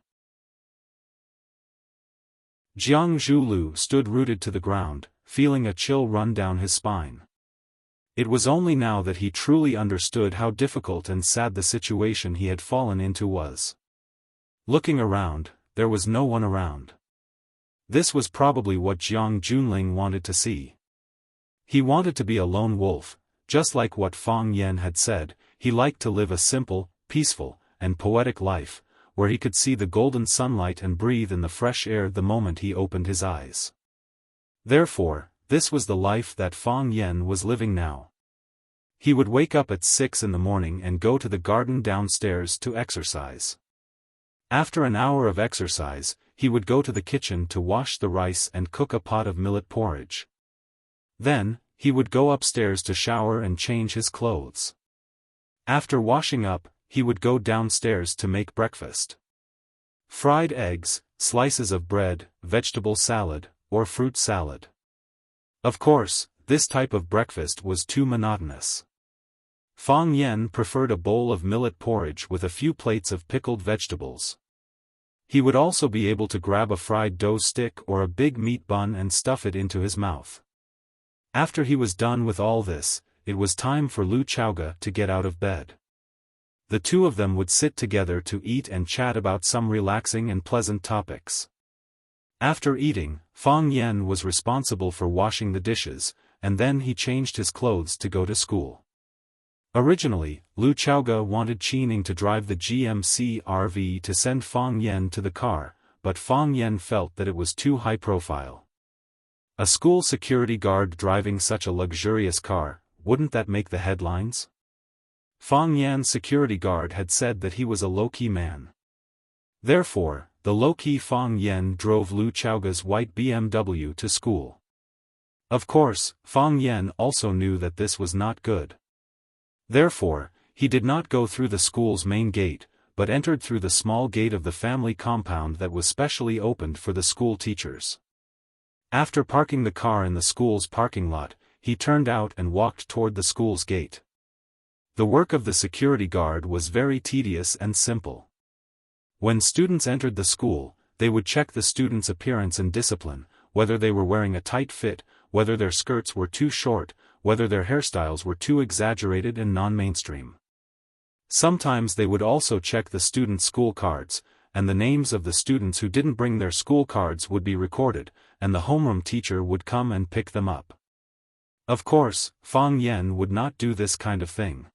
Jiang Zhulu stood rooted to the ground, feeling a chill run down his spine. It was only now that he truly understood how difficult and sad the situation he had fallen into was. Looking around, there was no one around. This was probably what Jiang Junling wanted to see. He wanted to be a lone wolf, just like what Fang Yan had said. He liked to live a simple, peaceful, and poetic life, where he could see the golden sunlight and breathe in the fresh air the moment he opened his eyes. Therefore, this was the life that Fang Yan was living now. He would wake up at 6 in the morning and go to the garden downstairs to exercise. After an hour of exercise, he would go to the kitchen to wash the rice and cook a pot of millet porridge. Then, he would go upstairs to shower and change his clothes. After washing up, he would go downstairs to make breakfast. Fried eggs, slices of bread, vegetable salad, or fruit salad. Of course, this type of breakfast was too monotonous. Fang Yan preferred a bowl of millet porridge with a few plates of pickled vegetables. He would also be able to grab a fried dough stick or a big meat bun and stuff it into his mouth. After he was done with all this, it was time for Lu Chaoga to get out of bed. The two of them would sit together to eat and chat about some relaxing and pleasant topics. After eating, Fang Yan was responsible for washing the dishes, and then he changed his clothes to go to school. Originally, Lu Chaoga wanted Qining to drive the GMC RV to send Fang Yan to the car, but Fang Yan felt that it was too high profile. A school security guard driving such a luxurious car, wouldn't that make the headlines? Fang Yan's security guard had said that he was a low-key man. Therefore, the low-key Fang Yan drove Lu Chaoga's white BMW to school. Of course, Fang Yan also knew that this was not good. Therefore, he did not go through the school's main gate, but entered through the small gate of the family compound that was specially opened for the school teachers. After parking the car in the school's parking lot, he turned out and walked toward the school's gate. The work of the security guard was very tedious and simple. When students entered the school, they would check the students' appearance and discipline, whether they were wearing a tight fit, whether their skirts were too short, whether their hairstyles were too exaggerated and non-mainstream. Sometimes they would also check the students' school cards, and the names of the students who didn't bring their school cards would be recorded, and the homeroom teacher would come and pick them up. Of course, Fang Yan would not do this kind of thing.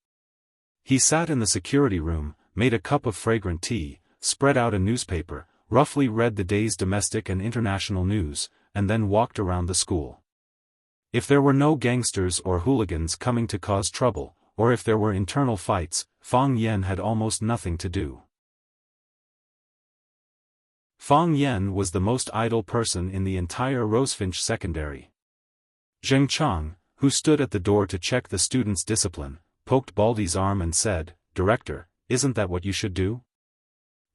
He sat in the security room, made a cup of fragrant tea, spread out a newspaper, roughly read the day's domestic and international news, and then walked around the school. If there were no gangsters or hooligans coming to cause trouble, or if there were internal fights, Fang Yan had almost nothing to do. Fang Yan was the most idle person in the entire Rosefinch Secondary. Zheng Chang, who stood at the door to check the students' discipline, poked Baldy's arm and said, "Director, isn't that what you should do?"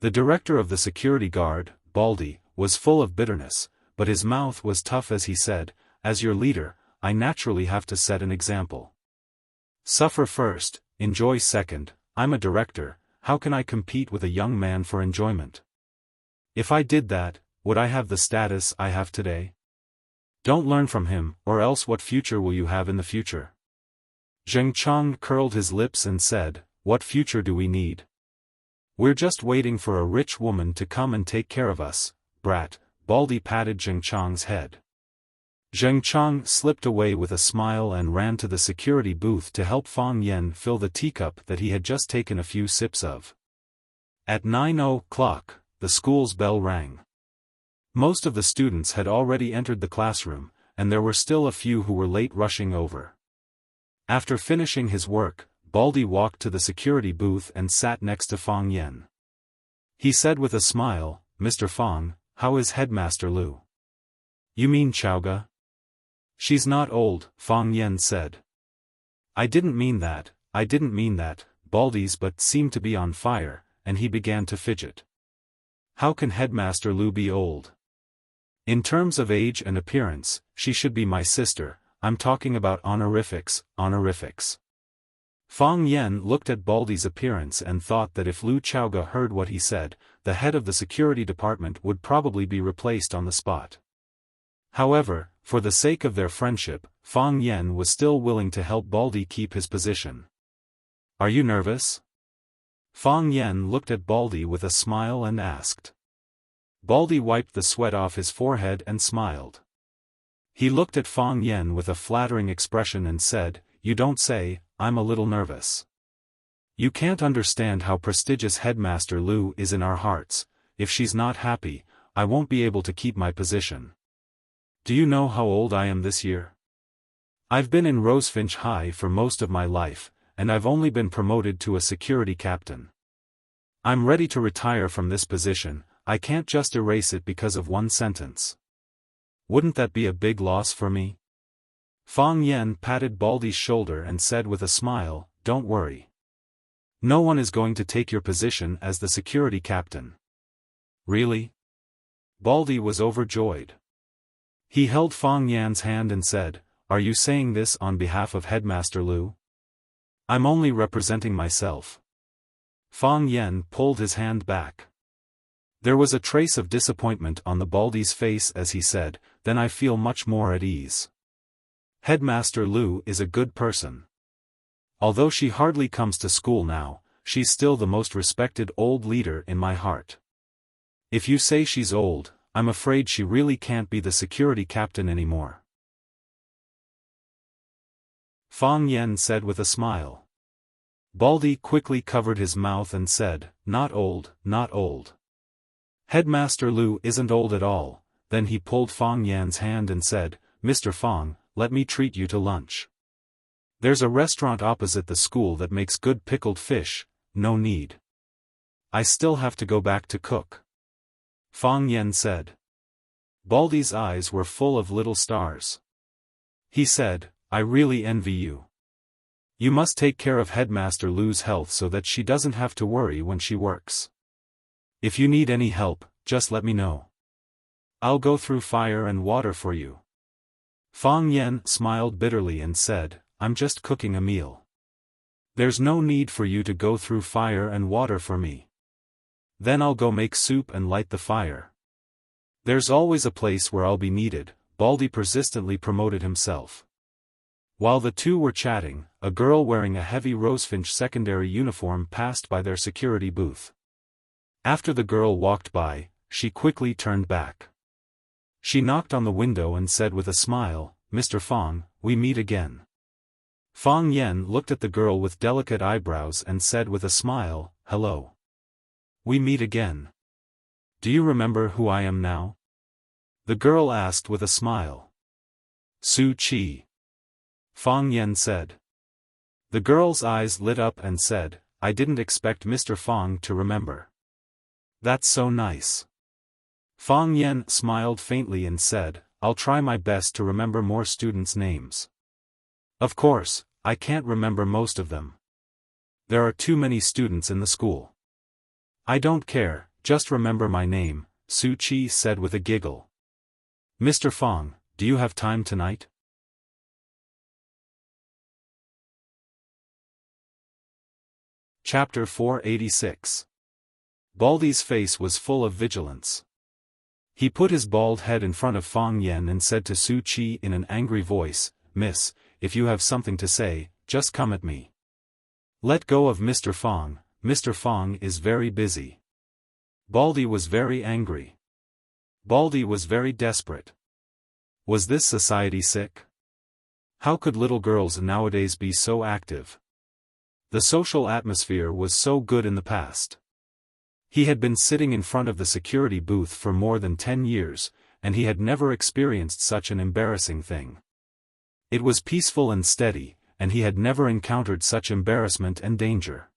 The director of the security guard, Baldy, was full of bitterness, but his mouth was tough as he said, "As your leader, I naturally have to set an example. Suffer first, enjoy second. I'm a director, how can I compete with a young man for enjoyment? If I did that, would I have the status I have today? Don't learn from him, or else what future will you have in the future?" Zheng Chang curled his lips and said, "What future do we need? We're just waiting for a rich woman to come and take care of us, brat." Baldy patted Zheng Chang's head. Zheng Chang slipped away with a smile and ran to the security booth to help Fang Yan fill the teacup that he had just taken a few sips of. At 9 o'clock, the school's bell rang. Most of the students had already entered the classroom, and there were still a few who were late rushing over. After finishing his work, Baldy walked to the security booth and sat next to Fang Yan. He said with a smile, "Mr. Fang, how is Headmaster Lu?" "You mean Chaoga?" "She's not old," Fang Yan said. I didn't mean that, Baldy's but seemed to be on fire, and he began to fidget. "How can Headmaster Lu be old? In terms of age and appearance, she should be my sister. I'm talking about honorifics. Fang Yan looked at Baldy's appearance and thought that if Lu Chaoga heard what he said, the head of the security department would probably be replaced on the spot. However, for the sake of their friendship, Fang Yan was still willing to help Baldy keep his position. "Are you nervous?" Fang Yan looked at Baldy with a smile and asked. Baldy wiped the sweat off his forehead and smiled. He looked at Fang Yan with a flattering expression and said, "You don't say, I'm a little nervous. You can't understand how prestigious Headmaster Lu is in our hearts. If she's not happy, I won't be able to keep my position. Do you know how old I am this year? I've been in Rosefinch High for most of my life, and I've only been promoted to a security captain. I'm ready to retire from this position. I can't just erase it because of one sentence. Wouldn't that be a big loss for me?" Fang Yan patted Baldy's shoulder and said with a smile, "Don't worry. No one is going to take your position as the security captain." "Really?" Baldy was overjoyed. He held Fang Yan's hand and said, "Are you saying this on behalf of Headmaster Lu?" "I'm only representing myself." Fang Yan pulled his hand back. There was a trace of disappointment on the Baldy's face as he said, "Then I feel much more at ease. Headmaster Lu is a good person. Although she hardly comes to school now, she's still the most respected old leader in my heart. If you say she's old, I'm afraid she really can't be the security captain anymore." Fang Yan said with a smile. Baldy quickly covered his mouth and said, "Not old. Headmaster Lu isn't old at all." Then he pulled Fang Yan's hand and said, "Mr. Fang, let me treat you to lunch. There's a restaurant opposite the school that makes good pickled fish. No need. I still have to go back to cook." Fang Yan said. Baldy's eyes were full of little stars. He said, "I really envy you. You must take care of Headmaster Lu's health so that she doesn't have to worry when she works. If you need any help, just let me know. I'll go through fire and water for you." Fang Yan smiled bitterly and said, "I'm just cooking a meal. There's no need for you to go through fire and water for me. Then I'll go make soup and light the fire. There's always a place where I'll be needed." Baldy persistently promoted himself. While the two were chatting, a girl wearing a heavy Rosefinch secondary uniform passed by their security booth. After the girl walked by, she quickly turned back. She knocked on the window and said with a smile, "Mr. Fang, we meet again." Fang Yan looked at the girl with delicate eyebrows and said with a smile, "Hello. We meet again. Do you remember who I am now?" The girl asked with a smile. "Su Qi," Fang Yan said. The girl's eyes lit up and said, "I didn't expect Mr. Fang to remember. That's so nice." Fang Yan smiled faintly and said, "I'll try my best to remember more students' names. Of course, I can't remember most of them. There are too many students in the school. I don't care, just remember my name," Su Qi said with a giggle. "Mr. Fang, do you have time tonight?" Chapter 486. Baldy's face was full of vigilance. He put his bald head in front of Fang Yan and said to Su Qi in an angry voice, "Miss, if you have something to say, just come at me. Let go of Mr. Fang, Mr. Fang is very busy." Baldy was very angry. Baldy was very desperate. Was this society sick? How could little girls nowadays be so active? The social atmosphere was so good in the past. He had been sitting in front of the security booth for more than 10 years, and he had never experienced such an embarrassing thing. It was peaceful and steady, and he had never encountered such embarrassment and danger.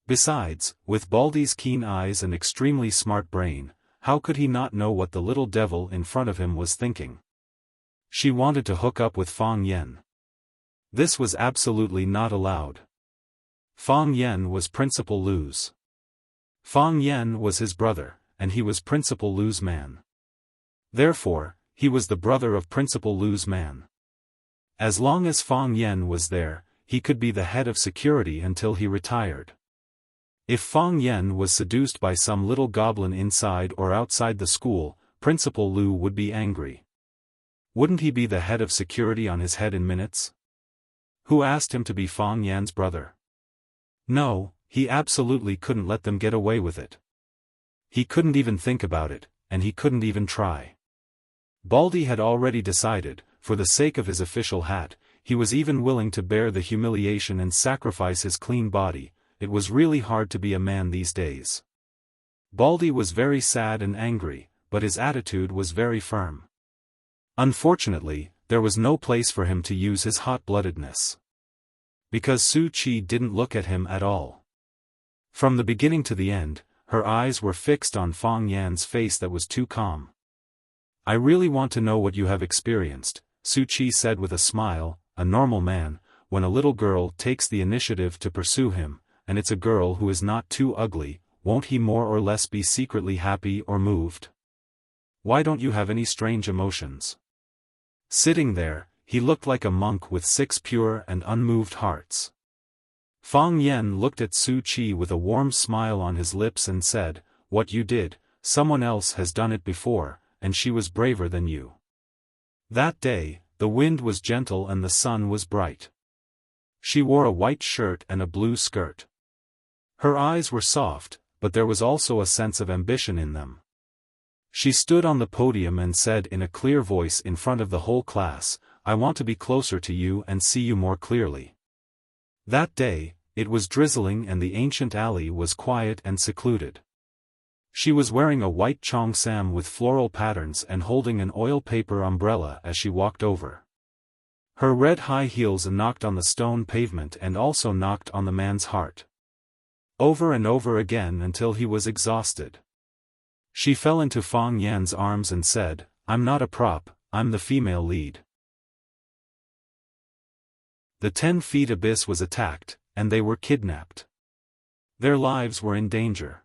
Besides, with Baldy's keen eyes and extremely smart brain, how could he not know what the little devil in front of him was thinking? She wanted to hook up with Fang Yen. This was absolutely not allowed. Fang Yen was Principal Lu's. Fang Yen was his brother, and he was Principal Lu's man. Therefore, he was the brother of Principal Lu's man. As long as Fang Yen was there, he could be the head of security until he retired. If Fang Yen was seduced by some little goblin inside or outside the school, Principal Lu would be angry. Wouldn't he be the head of security on his head in minutes? Who asked him to be Fang Yan's brother? No, he absolutely couldn't let them get away with it. He couldn't even think about it, and he couldn't even try. Baldy had already decided, for the sake of his official hat, he was even willing to bear the humiliation and sacrifice his clean body. It was really hard to be a man these days. Baldy was very sad and angry, but his attitude was very firm. Unfortunately, there was no place for him to use his hot-bloodedness. Because Su Qi didn't look at him at all. From the beginning to the end, her eyes were fixed on Fang Yan's face that was too calm. "I really want to know what you have experienced," Su Qi said with a smile. "A normal man, when a little girl takes the initiative to pursue him, and it's a girl who is not too ugly, won't he more or less be secretly happy or moved? Why don't you have any strange emotions?" Sitting there, he looked like a monk with 6 pure and unmoved hearts. Fang Yen looked at Su Qi with a warm smile on his lips and said, "What you did, someone else has done it before, and she was braver than you." That day, the wind was gentle and the sun was bright. She wore a white shirt and a blue skirt. Her eyes were soft, but there was also a sense of ambition in them. She stood on the podium and said in a clear voice in front of the whole class, "I want to be closer to you and see you more clearly." That day, it was drizzling and the ancient alley was quiet and secluded. She was wearing a white cheongsam with floral patterns and holding an oil paper umbrella as she walked over. Her red high heels knocked on the stone pavement and also knocked on the man's heart. Over and over again until he was exhausted. She fell into Fang Yan's arms and said, "I'm not a prop, I'm the female lead." The 10 feet abyss was attacked, and they were kidnapped. Their lives were in danger.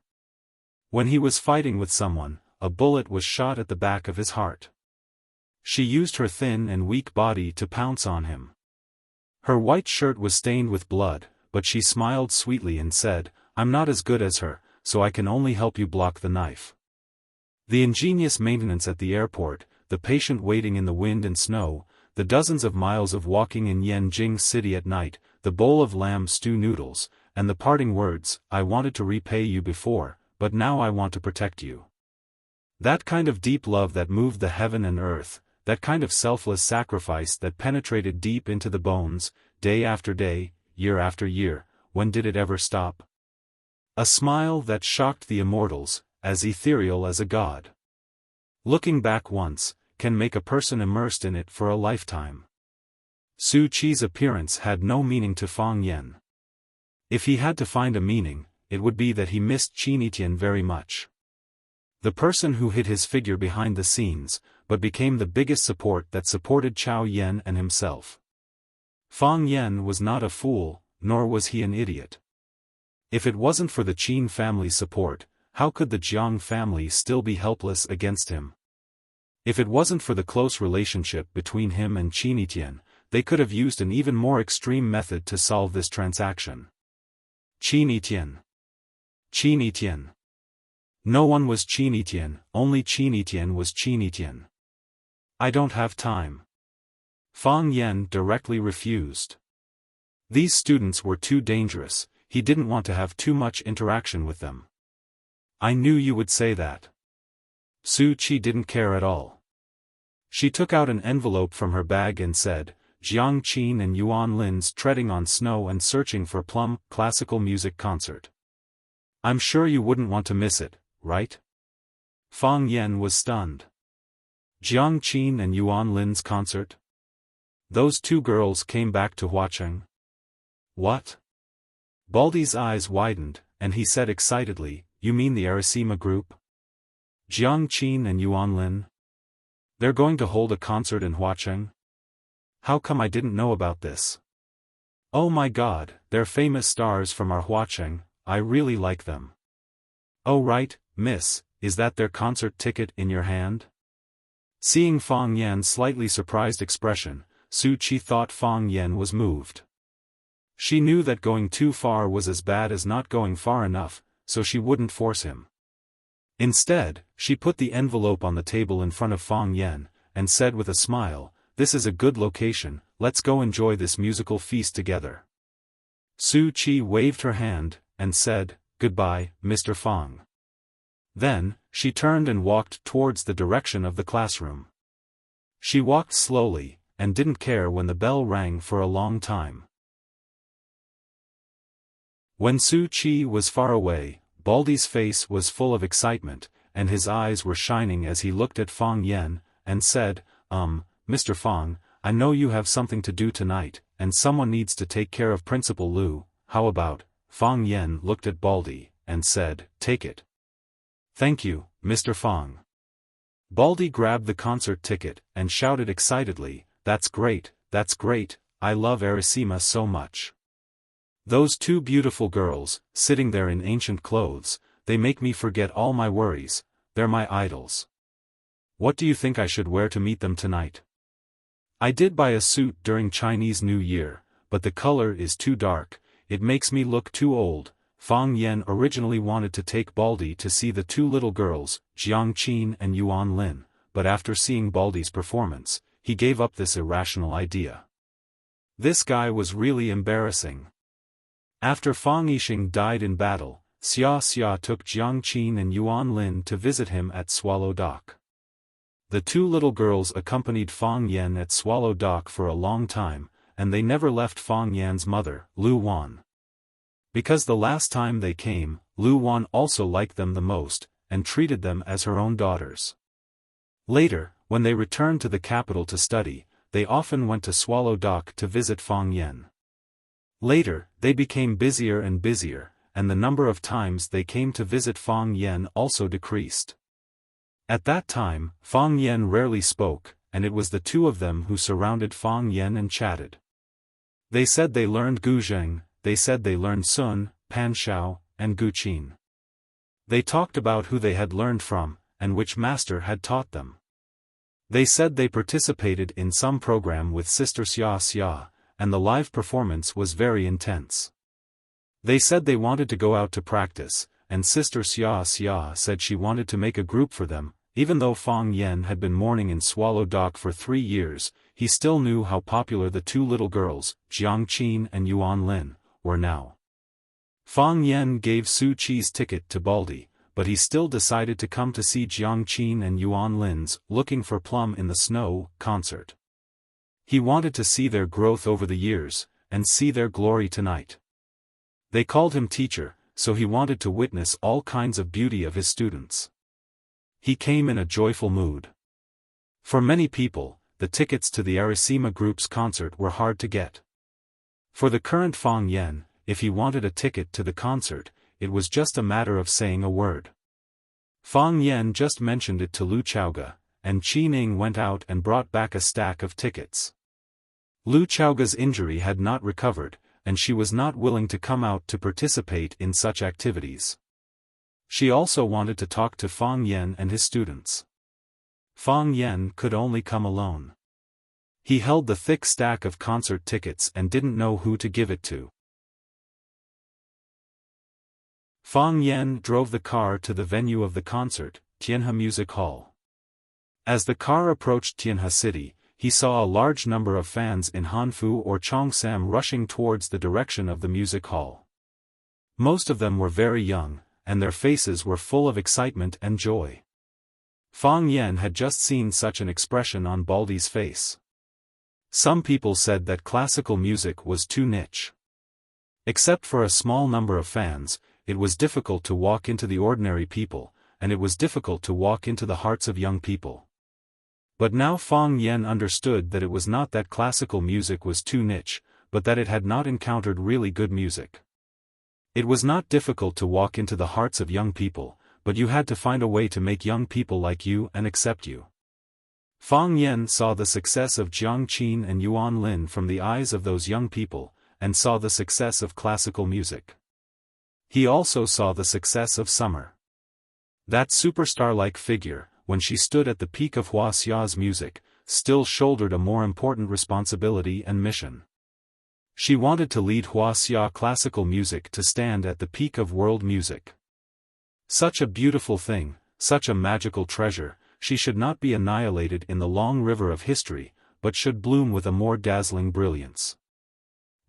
When he was fighting with someone, a bullet was shot at the back of his heart. She used her thin and weak body to pounce on him. Her white shirt was stained with blood, but she smiled sweetly and said, "I'm not as good as her, so I can only help you block the knife." The ingenious maintenance at the airport, the patient waiting in the wind and snow, the dozens of miles of walking in Yanjing City at night, the bowl of lamb stew noodles, and the parting words, "I wanted to repay you before, but now I want to protect you." That kind of deep love that moved the heaven and earth, that kind of selfless sacrifice that penetrated deep into the bones, day after day, year after year, when did it ever stop? A smile that shocked the immortals, as ethereal as a god. Looking back once, can make a person immersed in it for a lifetime. Su Qi's appearance had no meaning to Fang Yen. If he had to find a meaning, it would be that he missed Qin Etian very much. The person who hid his figure behind the scenes, but became the biggest support that supported Chao Yen and himself. Fang Yen was not a fool, nor was he an idiot. If it wasn't for the Qin family's support, how could the Jiang family still be helpless against him? If it wasn't for the close relationship between him and Qin Etian, they could have used an even more extreme method to solve this transaction. Qin Etian. Qin Etian. No one was Qin Etian, only Qin Etian was Qin Etian. "I don't have time." Fang Yen directly refused. These students were too dangerous, he didn't want to have too much interaction with them. "I knew you would say that." Su Qi didn't care at all. She took out an envelope from her bag and said, "Jiang Qin and Yuan Lin's treading on snow and searching for plum, classical music concert. I'm sure you wouldn't want to miss it, right? Fang Yan was stunned. Jiang Qin and Yuan Lin's concert? Those two girls came back to Huacheng. What? Baldy's eyes widened, and he said excitedly, You mean the Arasima group? Jiang Qin and Yuan Lin? They're going to hold a concert in Huacheng? How come I didn't know about this? Oh my god, they're famous stars from our Huacheng, I really like them. Oh right, miss, is that their concert ticket in your hand? Seeing Fang Yan's slightly surprised expression, Su Qi thought Fang Yan was moved. She knew that going too far was as bad as not going far enough, so she wouldn't force him. Instead, she put the envelope on the table in front of Fang Yan, and said with a smile, This is a good location, let's go enjoy this musical feast together. Su Qi waved her hand, and said, Goodbye, Mr. Fang. Then, she turned and walked towards the direction of the classroom. She walked slowly, and didn't care when the bell rang for a long time. When Su Qi was far away, Baldy's face was full of excitement, and his eyes were shining as he looked at Fang Yan, and said, Mr. Fang, I know you have something to do tonight, and someone needs to take care of Principal Lu, how about? Fang Yan looked at Baldy, and said, Take it. Thank you, Mr. Fang. Baldy grabbed the concert ticket, and shouted excitedly, That's great, I love Arasima so much. Those two beautiful girls, sitting there in ancient clothes, they make me forget all my worries, they're my idols. What do you think I should wear to meet them tonight? I did buy a suit during Chinese New Year, but the color is too dark, it makes me look too old. Fang Yan originally wanted to take Baldy to see the two little girls, Jiang Qin and Yuan Lin, but after seeing Baldy's performance, he gave up this irrational idea. This guy was really embarrassing. After Fang Yixing died in battle, Xia took Jiang Qin and Yuan Lin to visit him at Swallow Dock. The two little girls accompanied Fang Yan at Swallow Dock for a long time, and they never left Fang Yan's mother, Lu Wan. Because the last time they came, Lu Wan also liked them the most, and treated them as her own daughters. Later, when they returned to the capital to study, they often went to Swallow Dock to visit Fang Yan. Later, they became busier and busier, and the number of times they came to visit Fang Yan also decreased. At that time, Fang Yan rarely spoke, and it was the two of them who surrounded Fang Yan and chatted. They said they learned Guzheng, they said they learned Sun, Panshao, and Guqin. They talked about who they had learned from, and which master had taught them. They said they participated in some program with Sister Xia, and the live performance was very intense. They said they wanted to go out to practice, and Sister Xia said she wanted to make a group for them. Even though Fang Yan had been mourning in Swallow Dock for 3 years, he still knew how popular the two little girls, Jiang Qin and Yuan Lin, were now. Fang Yan gave Su Qi's ticket to Baldy, but he still decided to come to see Jiang Qin and Yuan Lin's Looking for Plum in the Snow concert. He wanted to see their growth over the years, and see their glory tonight. They called him teacher, so he wanted to witness all kinds of beauty of his students. He came in a joyful mood. For many people, the tickets to the Arasima group's concert were hard to get. For the current Fang Yan, if he wanted a ticket to the concert, it was just a matter of saying a word. Fang Yan just mentioned it to Lu Chaoga, and Qi Ning went out and brought back a stack of tickets. Lu Chaoga's injury had not recovered, and she was not willing to come out to participate in such activities. She also wanted to talk to Fang Yan and his students. Fang Yan could only come alone. He held the thick stack of concert tickets and didn't know who to give it to. Fang Yan drove the car to the venue of the concert, Tianhe Music Hall. As the car approached Tianhe City, he saw a large number of fans in Hanfu or Cheongsam rushing towards the direction of the music hall. Most of them were very young, and their faces were full of excitement and joy. Fang Yan had just seen such an expression on Baldy's face. Some people said that classical music was too niche. Except for a small number of fans, it was difficult to walk into the ordinary people, and it was difficult to walk into the hearts of young people. But now Fang Yen understood that it was not that classical music was too niche, but that it had not encountered really good music. It was not difficult to walk into the hearts of young people, but you had to find a way to make young people like you and accept you. Fang Yen saw the success of Jiang Qin and Yuan Lin from the eyes of those young people, and saw the success of classical music. He also saw the success of Summer. That superstar-like figure, when she stood at the peak of Wuxia's music, still shouldered a more important responsibility and mission. She wanted to lead Wuxia classical music to stand at the peak of world music. Such a beautiful thing, such a magical treasure, she should not be annihilated in the long river of history, but should bloom with a more dazzling brilliance.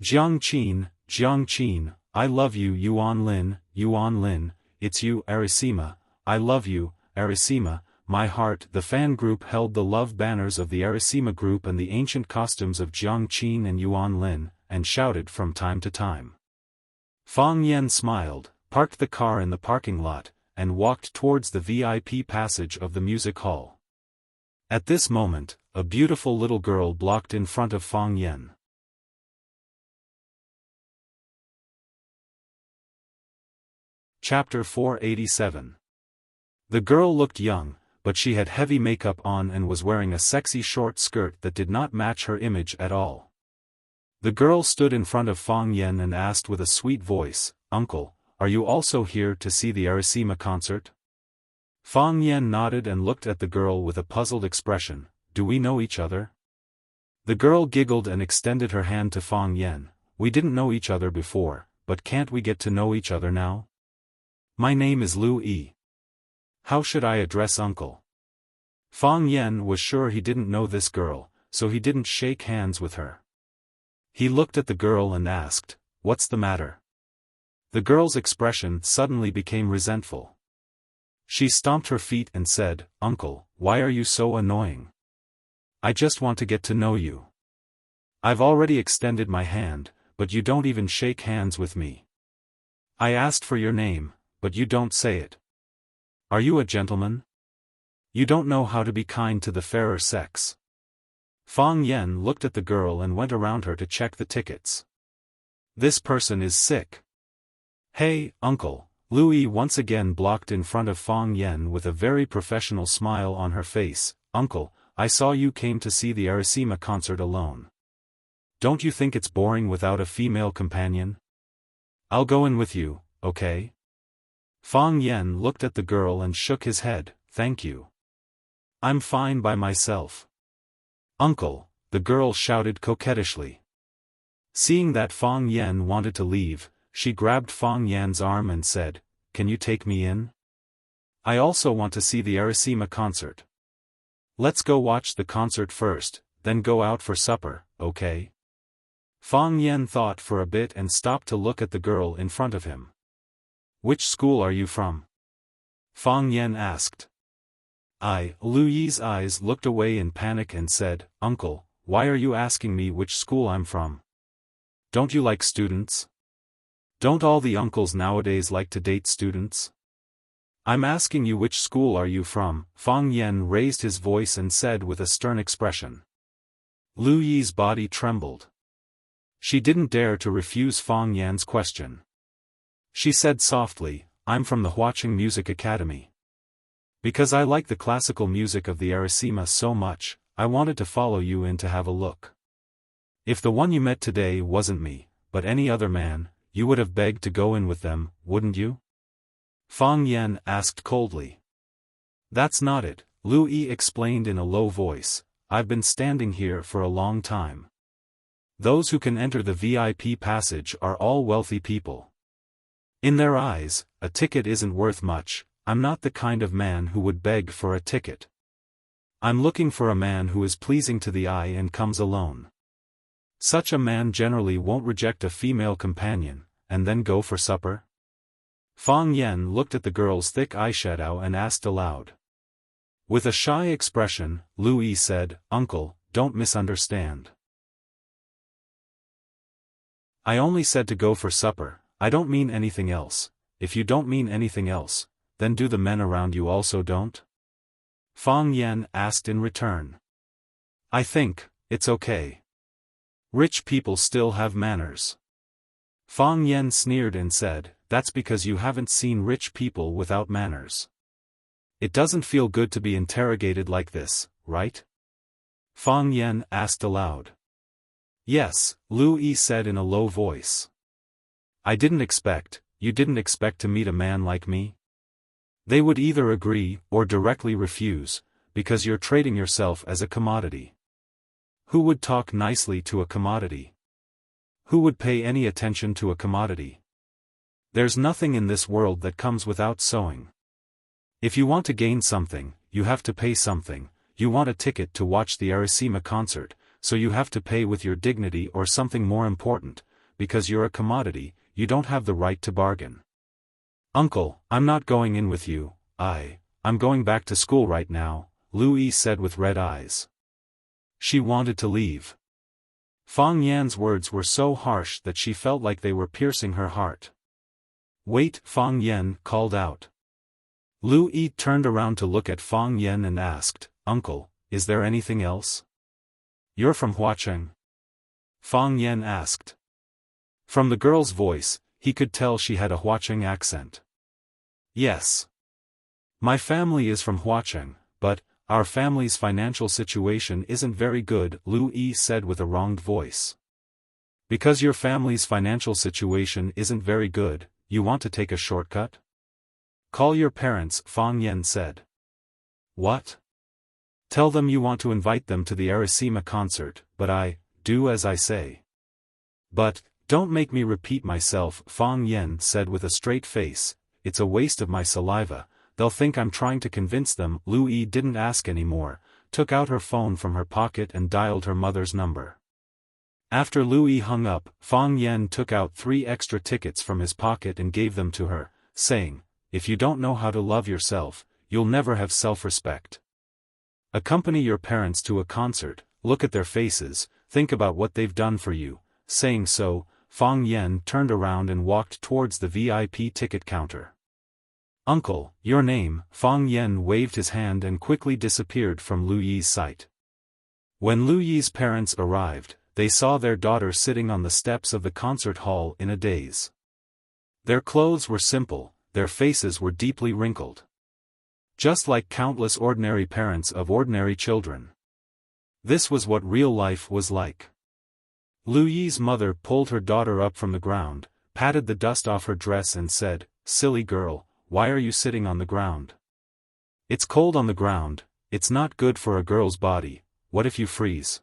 Jiang Qin, I love you Yuan Lin, it's you Arisima, I love you, Arisima, my heart. The fan group held the love banners of the Arisima group and the ancient costumes of Jiang Qin and Yuan Lin, and shouted from time to time. Fang Yen smiled, parked the car in the parking lot, and walked towards the VIP passage of the music hall. At this moment, a beautiful little girl blocked in front of Fang Yen. Chapter 487. The girl looked young, but she had heavy makeup on and was wearing a sexy short skirt that did not match her image at all. The girl stood in front of Fang Yen and asked with a sweet voice, "Uncle, are you also here to see the Arisima concert?" Fang Yen nodded and looked at the girl with a puzzled expression. "Do we know each other?" The girl giggled and extended her hand to Fang Yen. "We didn't know each other before, but can't we get to know each other now? My name is Lu Yi. How should I address uncle?" Fang Yen was sure he didn't know this girl, so he didn't shake hands with her. He looked at the girl and asked, "What's the matter?" The girl's expression suddenly became resentful. She stomped her feet and said, "Uncle, why are you so annoying? I just want to get to know you. I've already extended my hand, but you don't even shake hands with me. I asked for your name, but you don't say it. Are you a gentleman? You don't know how to be kind to the fairer sex." Fang Yen looked at the girl and went around her to check the tickets. "This person is sick." "Hey, uncle," Lu Yi once again blocked in front of Fang Yen with a very professional smile on her face. "Uncle, I saw you came to see the Arisima concert alone. Don't you think it's boring without a female companion? I'll go in with you, okay?" Fang Yen looked at the girl and shook his head. "Thank you. I'm fine by myself." "Uncle," the girl shouted coquettishly. Seeing that Fang Yen wanted to leave, she grabbed Fang Yan's arm and said, "Can you take me in? I also want to see the Arisima concert. Let's go watch the concert first, then go out for supper, okay?" Fang Yen thought for a bit and stopped to look at the girl in front of him. "Which school are you from?" Fang Yen asked. Lu Yi's eyes looked away in panic and said, "Uncle, why are you asking me which school I'm from? Don't you like students? Don't all the uncles nowadays like to date students? I'm asking you which school are you from?" Fang Yen raised his voice and said with a stern expression. Lu Yi's body trembled. She didn't dare to refuse Fang Yan's question. She said softly, "I'm from the Huaqing Music Academy. Because I like the classical music of the Arisima so much, I wanted to follow you in to have a look. If the one you met today wasn't me, but any other man, you would have begged to go in with them, wouldn't you?" Fang Yen asked coldly. "That's not it," Lu Yi explained in a low voice. "I've been standing here for a long time. Those who can enter the VIP passage are all wealthy people. In their eyes, a ticket isn't worth much. I'm not the kind of man who would beg for a ticket. I'm looking for a man who is pleasing to the eye and comes alone. Such a man generally won't reject a female companion, and then go for supper." Fang Yen looked at the girl's thick eyeshadow and asked aloud. With a shy expression, Lu Yi said, "Uncle, don't misunderstand. I only said to go for supper, I don't mean anything else. if you don't mean anything else, then do the men around you also don't? Fang Yan asked in return. I think, it's okay. Rich people still have manners. Fang Yan sneered and said, that's because you haven't seen rich people without manners. It doesn't feel good to be interrogated like this, right? Fang Yan asked aloud. Yes, Lu Yi said in a low voice. You didn't expect to meet a man like me? They would either agree or directly refuse, because you're trading yourself as a commodity. Who would talk nicely to a commodity? Who would pay any attention to a commodity? There's nothing in this world that comes without sowing. If you want to gain something, you have to pay something. You want a ticket to watch the Arisima concert, so you have to pay with your dignity or something more important, because you're a commodity, you don't have the right to bargain. Uncle, I'm not going in with you, I'm going back to school right now, Lu Yi said with red eyes. She wanted to leave. Fang Yan's words were so harsh that she felt like they were piercing her heart. Wait, Fang Yan called out. Lu Yi turned around to look at Fang Yan and asked, Uncle, is there anything else? You're from Huacheng? Fang Yan asked. From the girl's voice, he could tell she had a Huacheng accent. Yes. My family is from Huacheng, but our family's financial situation isn't very good, Lu Yi said with a wronged voice. Because your family's financial situation isn't very good, you want to take a shortcut? Call your parents, Fang Yan said. What? Tell them you want to invite them to the Arisima concert, but do as I say. But, don't make me repeat myself, Fang Yan said with a straight face, it's a waste of my saliva, they'll think I'm trying to convince them. Lu Yi didn't ask anymore, took out her phone from her pocket and dialed her mother's number. After Lu Yi hung up, Fang Yan took out 3 extra tickets from his pocket and gave them to her, saying, if you don't know how to love yourself, you'll never have self-respect. Accompany your parents to a concert, look at their faces, think about what they've done for you. Saying so, Fang Yan turned around and walked towards the VIP ticket counter. Uncle, your name, Fang Yan waved his hand and quickly disappeared from Lu Yi's sight. When Lu Yi's parents arrived, they saw their daughter sitting on the steps of the concert hall in a daze. Their clothes were simple, their faces were deeply wrinkled. Just like countless ordinary parents of ordinary children. This was what real life was like. Lu Yi's mother pulled her daughter up from the ground, patted the dust off her dress and said, silly girl, why are you sitting on the ground? It's cold on the ground, it's not good for a girl's body, what if you freeze?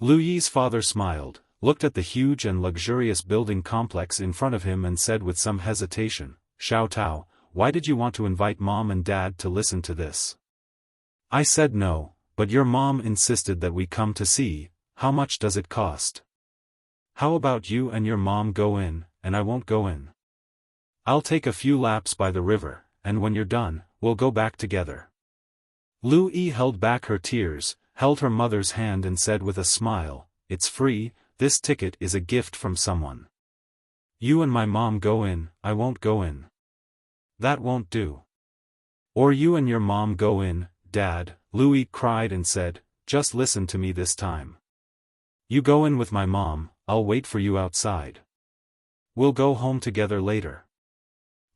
Lu Yi's father smiled, looked at the huge and luxurious building complex in front of him and said with some hesitation, Xiao Tao, why did you want to invite mom and dad to listen to this? I said no, but your mom insisted that we come to see, how much does it cost? How about you and your mom go in, and I won't go in? I'll take a few laps by the river, and when you're done, we'll go back together. Lu Yi held back her tears, held her mother's hand and said with a smile, it's free, this ticket is a gift from someone. You and my mom go in, I won't go in. That won't do. Or you and your mom go in, Dad, Lu Yi cried and said, just listen to me this time. You go in with my mom, I'll wait for you outside. We'll go home together later.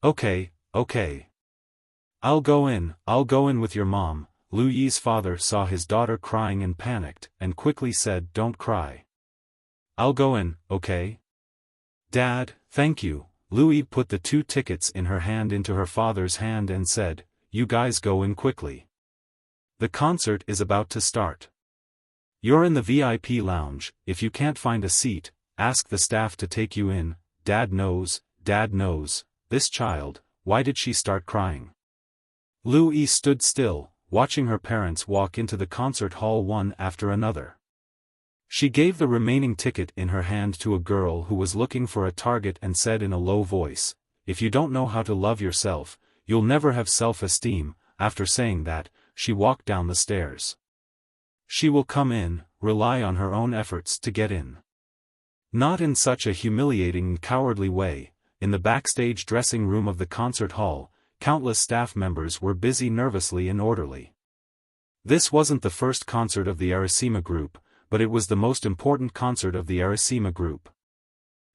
Okay. I'll go in with your mom. Lu Yi's father saw his daughter crying and panicked, and quickly said, don't cry. I'll go in, okay? Dad, thank you. Lu Yi put the 2 tickets in her hand into her father's hand and said, you guys go in quickly. The concert is about to start. You're in the VIP lounge, if you can't find a seat, ask the staff to take you in. Dad knows, this child, why did she start crying? Lu Yi stood still, watching her parents walk into the concert hall one after another. She gave the remaining ticket in her hand to a girl who was looking for a target and said in a low voice, if you don't know how to love yourself, you'll never have self-esteem. After saying that, she walked down the stairs. She will come in, rely on her own efforts to get in. Not in such a humiliating and cowardly way. In the backstage dressing room of the concert hall, countless staff members were busy nervously and orderly. This wasn't the first concert of the Arasima group, but it was the most important concert of the Arasima group.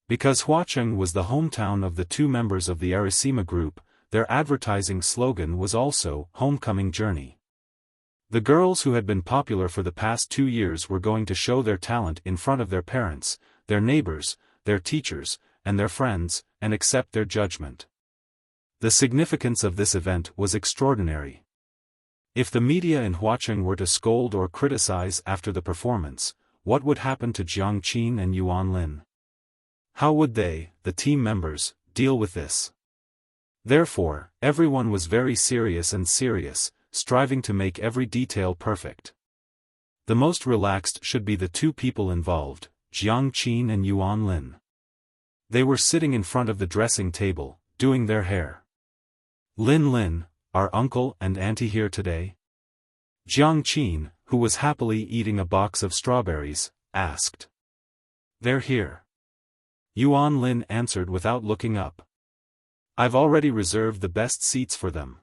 Because Huacheng was the hometown of the two members of the Arasima group, their advertising slogan was also, Homecoming Journey. The girls who had been popular for the past 2 years were going to show their talent in front of their parents, their neighbors, their teachers, and their friends, and accept their judgment. The significance of this event was extraordinary. If the media in Huacheng were to scold or criticize after the performance, what would happen to Jiang Qin and Yuan Lin? How would they, the team members, deal with this? Therefore, everyone was very serious, striving to make every detail perfect. The most relaxed should be the two people involved, Jiang Qin and Yuan Lin. They were sitting in front of the dressing table, doing their hair. Lin, are uncle and auntie here today? Jiang Qin, who was happily eating a box of strawberries, asked. They're here. Yuan Lin answered without looking up. I've already reserved the best seats for them.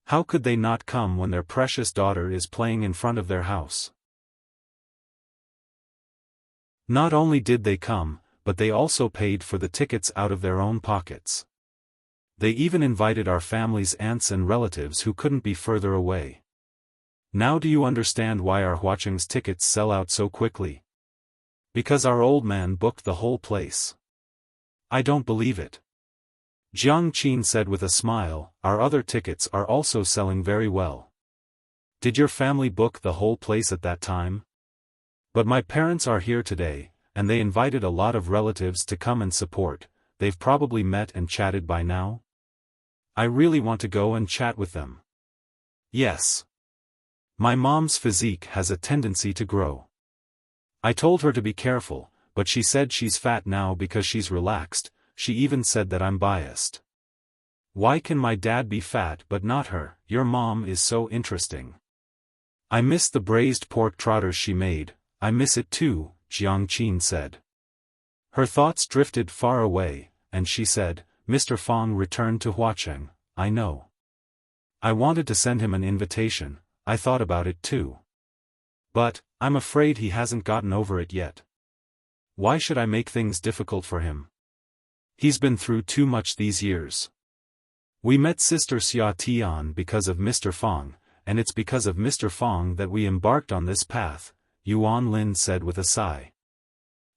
How could they not come when their precious daughter is playing in front of their house? Not only did they come, but they also paid for the tickets out of their own pockets. They even invited our family's aunts and relatives who couldn't be further away. Now do you understand why our Huacheng's tickets sell out so quickly? Because our old man booked the whole place. I don't believe it. Jiang Qin said with a smile, our other tickets are also selling very well. Did your family book the whole place at that time? But my parents are here today, and they invited a lot of relatives to come and support. They've probably met and chatted by now. I really want to go and chat with them. Yes. My mom's physique has a tendency to grow. I told her to be careful, but she said she's fat now because she's relaxed. She even said that I'm biased. Why can my dad be fat but not her? Your mom is so interesting. I miss the braised pork trotters she made. I miss it too, Jiang Qin said. Her thoughts drifted far away, and she said, Mr. Fong returned to Huacheng, I know. I wanted to send him an invitation, I thought about it too. But, I'm afraid he hasn't gotten over it yet. Why should I make things difficult for him? He's been through too much these years. We met Sister Xia Tian because of Mr. Fong, and it's because of Mr. Fong that we embarked on this path, Yuan Lin said with a sigh.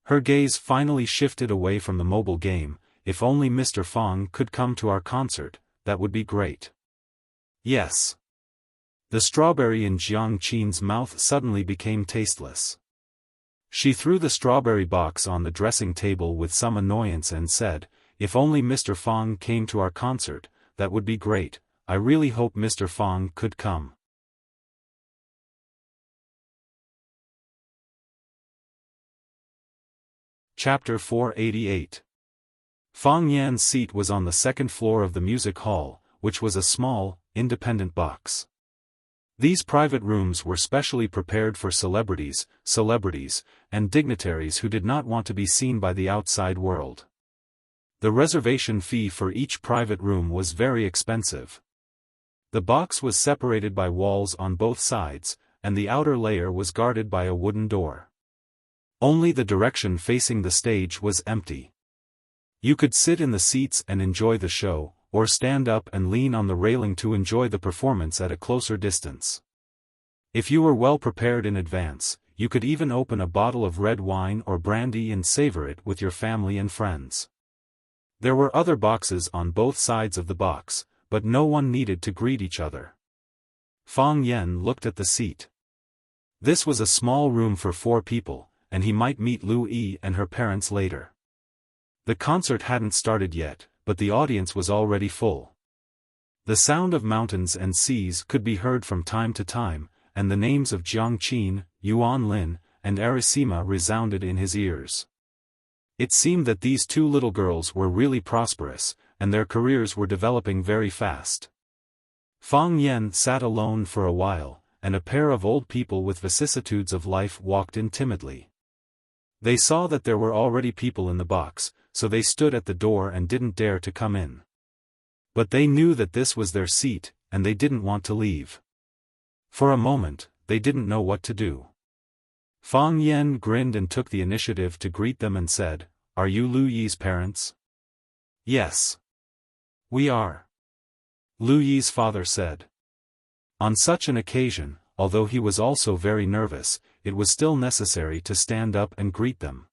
Her gaze finally shifted away from the mobile game. If only Mr. Fong could come to our concert, that would be great. Yes. The strawberry in Jiang Qin's mouth suddenly became tasteless. She threw the strawberry box on the dressing table with some annoyance and said, if only Mr. Fong came to our concert, that would be great. I really hope Mr. Fong could come. Chapter 488. Fong Yan's seat was on the second floor of the music hall, which was a small, independent box. These private rooms were specially prepared for celebrities, and dignitaries who did not want to be seen by the outside world. The reservation fee for each private room was very expensive. The box was separated by walls on both sides, and the outer layer was guarded by a wooden door. Only the direction facing the stage was empty. You could sit in the seats and enjoy the show, or stand up and lean on the railing to enjoy the performance at a closer distance. If you were well prepared in advance, you could even open a bottle of red wine or brandy and savor it with your family and friends. There were other boxes on both sides of the box, but no one needed to greet each other. Fong Yan looked at the seat. This was a small room for 4 people, and he might meet Lu Yi and her parents later. The concert hadn't started yet, but the audience was already full. The sound of mountains and seas could be heard from time to time, and the names of Jiang Qin, Yuan Lin, and Arasima resounded in his ears. It seemed that these 2 little girls were really prosperous, and their careers were developing very fast. Fong Yan sat alone for a while, and a pair of old people with vicissitudes of life walked in timidly. They saw that there were already people in the box, so they stood at the door and didn't dare to come in. But they knew that this was their seat, and they didn't want to leave. For a moment, they didn't know what to do. Fang Yan grinned and took the initiative to greet them and said, "Are you Lu Yi's parents?" "Yes. We are," Lu Yi's father said. On such an occasion, although he was also very nervous, it was still necessary to stand up and greet them.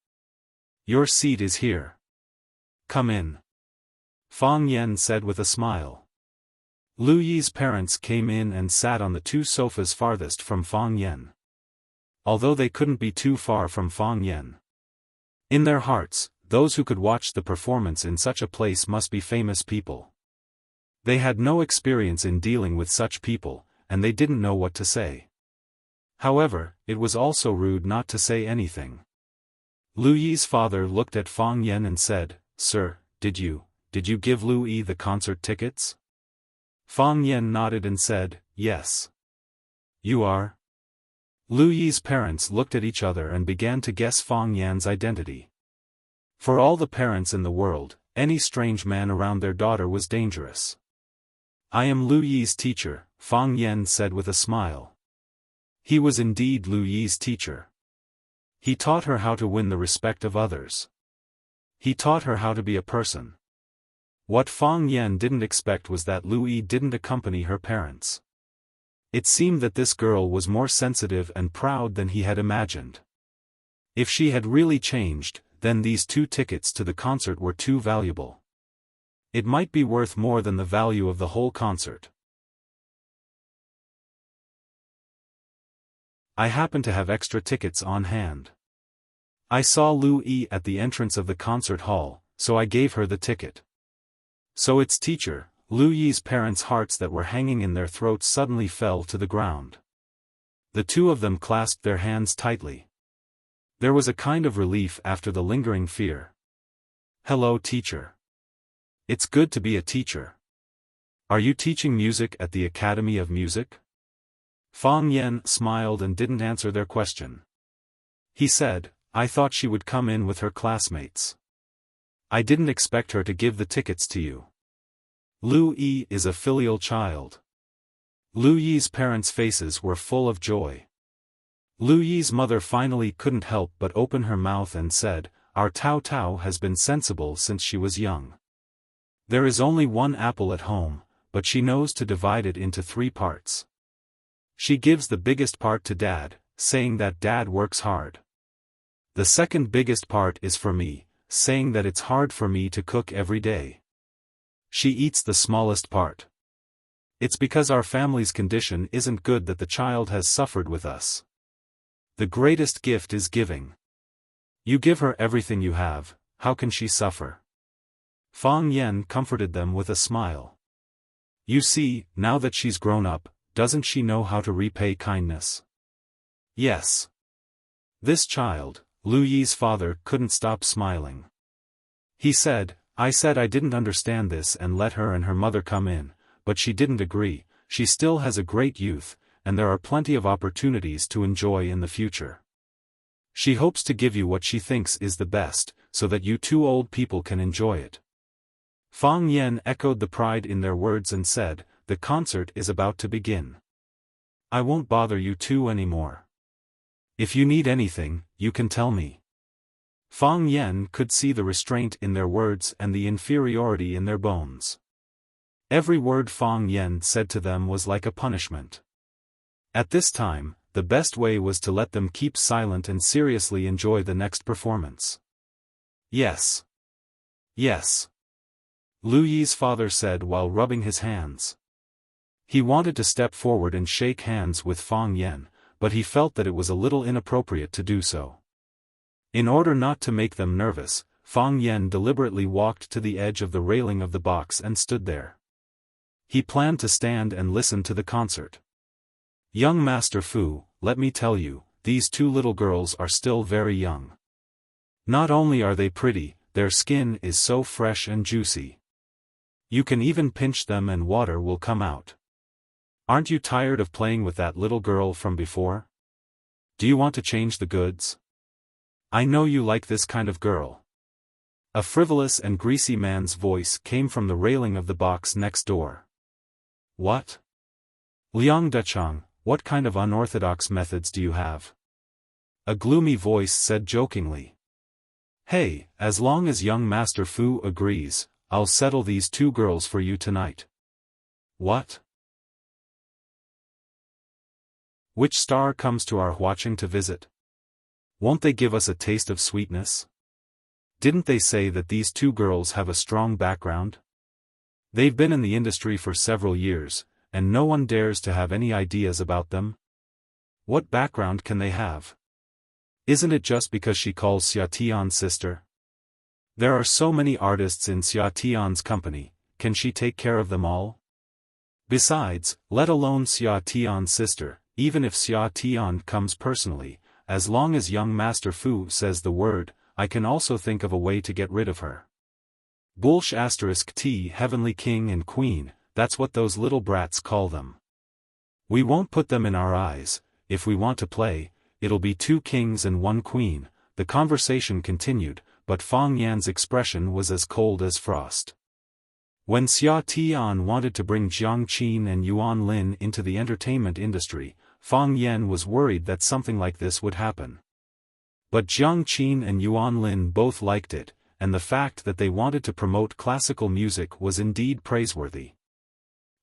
"Your seat is here. Come in," Fang Yan said with a smile. Lu Yi's parents came in and sat on the two sofas farthest from Fang Yan. Although they couldn't be too far from Fang Yan. In their hearts, those who could watch the performance in such a place must be famous people. They had no experience in dealing with such people, and they didn't know what to say. However, it was also rude not to say anything. Lu Yi's father looked at Fang Yan and said, "Sir, did you give Lu Yi the concert tickets?" Fang Yan nodded and said, "Yes." "You are?" Lu Yi's parents looked at each other and began to guess Fang Yan's identity. For all the parents in the world, any strange man around their daughter was dangerous. "I am Lu Yi's teacher," Fang Yan said with a smile. He was indeed Lu Yi's teacher. He taught her how to win the respect of others. He taught her how to be a person. What Fang Yan didn't expect was that Lu Yi didn't accompany her parents. It seemed that this girl was more sensitive and proud than he had imagined. If she had really changed, then these 2 tickets to the concert were too valuable. It might be worth more than the value of the whole concert. I happen to have extra tickets on hand. I saw Lu Yi at the entrance of the concert hall, so I gave her the ticket. So its teacher, Lu Yi's parents' hearts that were hanging in their throats suddenly fell to the ground. The two of them clasped their hands tightly. There was a kind of relief after the lingering fear. "Hello, teacher. It's good to be a teacher. Are you teaching music at the Academy of Music?" Fang Yan smiled and didn't answer their question. He said, "I thought she would come in with her classmates. I didn't expect her to give the tickets to you." Lu Yi is a filial child. Lu Yi's parents' faces were full of joy. Lu Yi's mother finally couldn't help but open her mouth and said, "Our Tao Tao has been sensible since she was young. There is only 1 apple at home, but she knows to divide it into 3 parts. She gives the biggest part to Dad, saying that Dad works hard. The second biggest part is for me, saying that it's hard for me to cook every day. She eats the smallest part. It's because our family's condition isn't good that the child has suffered with us. The greatest gift is giving. You give her everything you have, how can she suffer?" Fang Yan comforted them with a smile. "You see, now that she's grown up, doesn't she know how to repay kindness?" "Yes." This child, Lu Yi's father, couldn't stop smiling. He said, I said I didn't understand this and let her and her mother come in, but she didn't agree. She still has a great youth, and there are plenty of opportunities to enjoy in the future. She hopes to give you what she thinks is the best, so that you 2 old people can enjoy it." Fang Yan echoed the pride in their words and said, "The concert is about to begin. I won't bother you 2 anymore. If you need anything, you can tell me." Fang Yan could see the restraint in their words and the inferiority in their bones. Every word Fang Yan said to them was like a punishment. At this time, the best way was to let them keep silent and seriously enjoy the next performance. "Yes. Yes," Lu Yi's father said while rubbing his hands. He wanted to step forward and shake hands with Fang Yan, but he felt that it was a little inappropriate to do so. In order not to make them nervous, Fang Yan deliberately walked to the edge of the railing of the box and stood there. He planned to stand and listen to the concert. "Young Master Fu, let me tell you, these 2 little girls are still very young. Not only are they pretty, their skin is so fresh and juicy. You can even pinch them and water will come out. Aren't you tired of playing with that little girl from before? Do you want to change the goods?" I know you like this kind of girl. A frivolous and greasy man's voice came from the railing of the box next door. What? Liang Dechang, what kind of unorthodox methods do you have? A gloomy voice said jokingly. Hey, as long as young Master Fu agrees, I'll settle these two girls for you tonight. What? Which star comes to our watching to visit? Won't they give us a taste of sweetness? Didn't they say that these two girls have a strong background? They've been in the industry for several years, and no one dares to have any ideas about them. What background can they have? Isn't it just because she calls Xia Tian's sister? There are so many artists in Xia Tian's company, can she take care of them all? Besides, let alone Xia Tian's sister, even if Xia Tian comes personally, as long as young Master Fu says the word, I can also think of a way to get rid of her. Bullsh * T Heavenly King and Queen, that's what those little brats call them. We won't put them in our eyes, if we want to play, it'll be 2 kings and 1 queen. The conversation continued, but Fang Yan's expression was as cold as frost. When Xia Tian wanted to bring Jiang Qin and Yuan Lin into the entertainment industry, Fang Yan was worried that something like this would happen. But Jiang Qin and Yuan Lin both liked it, and the fact that they wanted to promote classical music was indeed praiseworthy.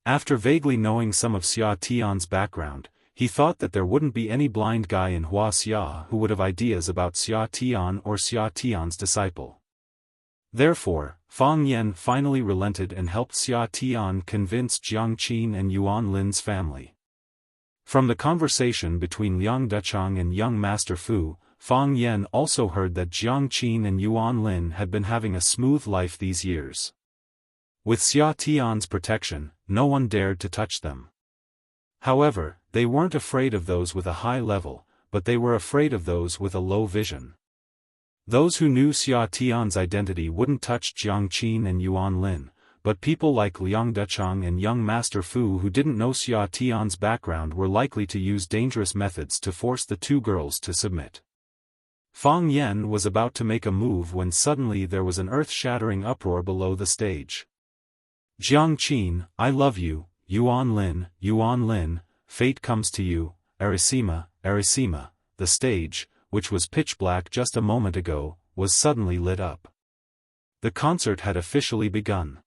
After vaguely knowing some of Xia Tian's background, he thought that there wouldn't be any blind guy in Wuxia who would have ideas about Xia Tian or Xia Tian's disciple. Therefore, Fang Yan finally relented and helped Xia Tian convince Jiang Qin and Yuan Lin's family. From the conversation between Liang Dechang and young Master Fu, Fang Yan also heard that Jiang Qin and Yuan Lin had been having a smooth life these years. With Xia Tian's protection, no one dared to touch them. However, they weren't afraid of those with a high level, but they were afraid of those with a low vision. Those who knew Xia Tian's identity wouldn't touch Jiang Qin and Yuan Lin, but people like Liang Dechang and young Master Fu who didn't know Xia Tian's background were likely to use dangerous methods to force the two girls to submit. Fang Yan was about to make a move when suddenly there was an earth-shattering uproar below the stage. Jiang Qin, I love you, Yuan Lin, fate comes to you, Arisima, the stage, which was pitch black just a moment ago, was suddenly lit up. The concert had officially begun.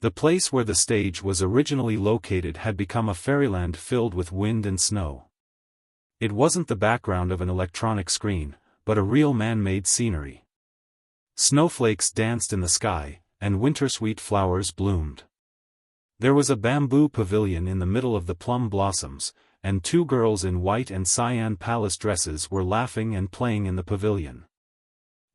The place where the stage was originally located had become a fairyland filled with wind and snow. It wasn't the background of an electronic screen, but a real man-made scenery. Snowflakes danced in the sky, and winter-sweet flowers bloomed. There was a bamboo pavilion in the middle of the plum blossoms, and 2 girls in white and cyan palace dresses were laughing and playing in the pavilion.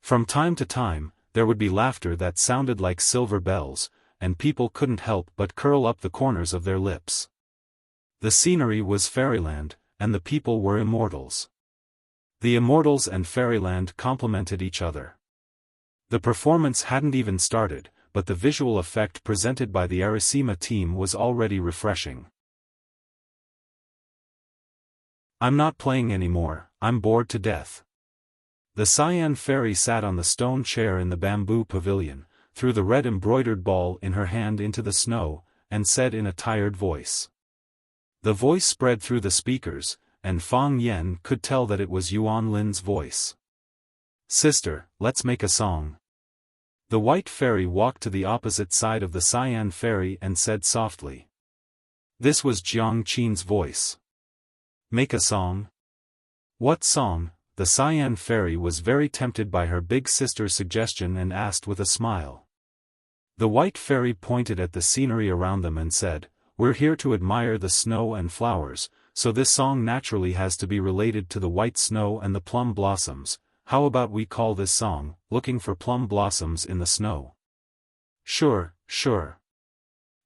From time to time, there would be laughter that sounded like silver bells, and people couldn't help but curl up the corners of their lips. The scenery was fairyland, and the people were immortals. The immortals and fairyland complemented each other. The performance hadn't even started, but the visual effect presented by the Arisima team was already refreshing. I'm not playing anymore, I'm bored to death. The Cyan fairy sat on the stone chair in the bamboo pavilion, threw the red embroidered ball in her hand into the snow, and said in a tired voice. The voice spread through the speakers, and Fang Yan could tell that it was Yuan Lin's voice. Sister, let's make a song. The white fairy walked to the opposite side of the Cyan fairy and said softly. This was Jiang Qin's voice. Make a song? What song? The Cyan fairy was very tempted by her big sister's suggestion and asked with a smile. The white fairy pointed at the scenery around them and said, We're here to admire the snow and flowers, so this song naturally has to be related to the white snow and the plum blossoms. How about we call this song, Looking for Plum Blossoms in the Snow? Sure.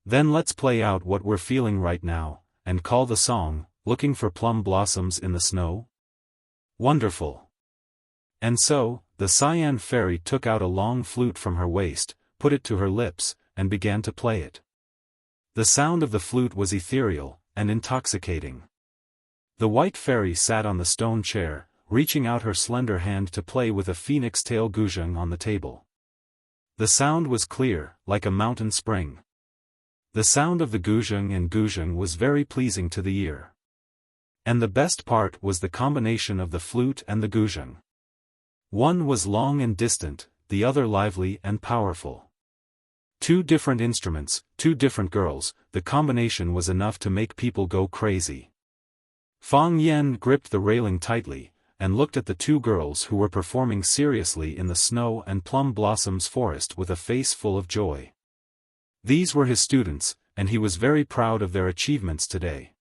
Then let's play out what we're feeling right now, and call the song, Looking for Plum Blossoms in the Snow? Wonderful. And so, the Cyan fairy took out a long flute from her waist, put it to her lips, and began to play it. The sound of the flute was ethereal, and intoxicating. The white fairy sat on the stone chair, reaching out her slender hand to play with a phoenix tail guzheng on the table. The sound was clear, like a mountain spring. The sound of the guzheng was very pleasing to the ear. And the best part was the combination of the flute and the guzheng. One was long and distant, the other lively and powerful. Two different instruments, two different girls, the combination was enough to make people go crazy. Fang Yan gripped the railing tightly, and looked at the two girls who were performing seriously in the snow and plum blossoms forest with a face full of joy. These were his students, and he was very proud of their achievements today.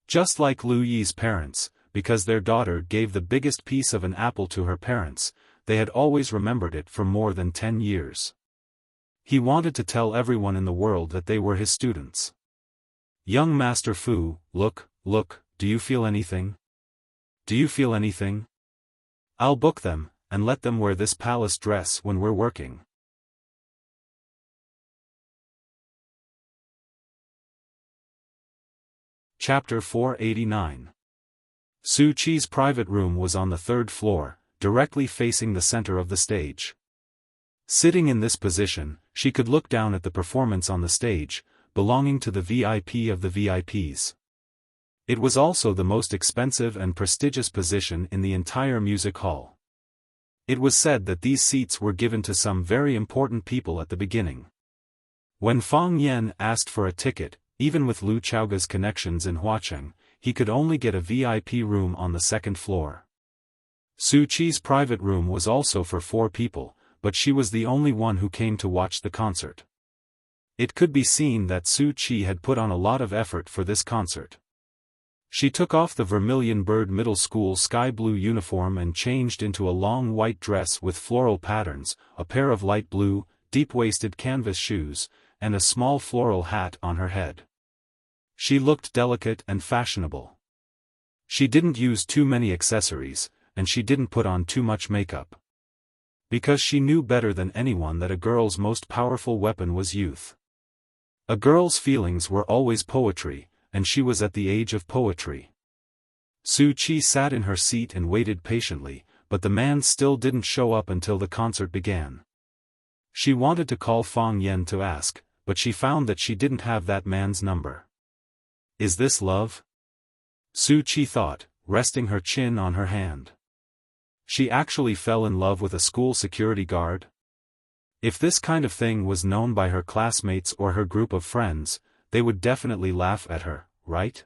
Just like Lu Yi's parents, because their daughter gave the biggest piece of an apple to her parents, they had always remembered it for more than 10 years. He wanted to tell everyone in the world that they were his students. Young Master Fu, look, do you feel anything? Do you feel anything? I'll book them, and let them wear this palace dress when we're working. Chapter 489. Su Qi's private room was on the third floor, directly facing the center of the stage. Sitting in this position, she could look down at the performance on the stage, belonging to the VIP of the VIPs. It was also the most expensive and prestigious position in the entire music hall. It was said that these seats were given to some very important people at the beginning. When Fang Yan asked for a ticket, even with Lu Chaoga's connections in Huacheng, he could only get a VIP room on the second floor. Su Qi's private room was also for 4 people, but she was the only one who came to watch the concert. It could be seen that Su Qi had put on a lot of effort for this concert. She took off the Vermilion Bird Middle School sky blue uniform and changed into a long white dress with floral patterns, a pair of light blue, deep-waisted canvas shoes, and a small floral hat on her head. She looked delicate and fashionable. She didn't use too many accessories, and she didn't put on too much makeup. Because she knew better than anyone that a girl's most powerful weapon was youth. A girl's feelings were always poetry, and she was at the age of poetry. Su Qi sat in her seat and waited patiently, but the man still didn't show up until the concert began. She wanted to call Fang Yan to ask, but she found that she didn't have that man's number. Is this love? Su Qi thought, resting her chin on her hand. She actually fell in love with a school security guard? If this kind of thing was known by her classmates or her group of friends, they would definitely laugh at her, right?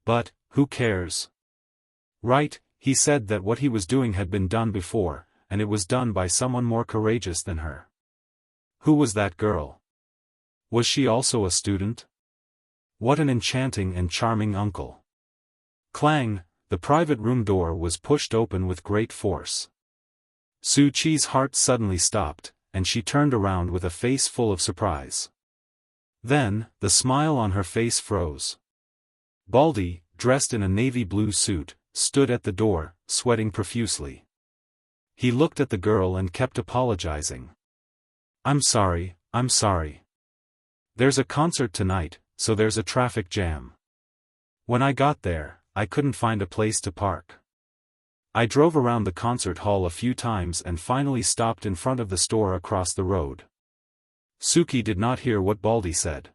But, who cares? Right, he said that what he was doing had been done before, and it was done by someone more courageous than her. Who was that girl? Was she also a student? What an enchanting and charming uncle. Clang! The private room door was pushed open with great force. Su Qi's heart suddenly stopped, and she turned around with a face full of surprise. Then, the smile on her face froze. Baldy, dressed in a navy blue suit, stood at the door, sweating profusely. He looked at the girl and kept apologizing. I'm sorry. There's a concert tonight, so there's a traffic jam. When I got there, I couldn't find a place to park. I drove around the concert hall a few times and finally stopped in front of the store across the road. Suki did not hear what Baldy said.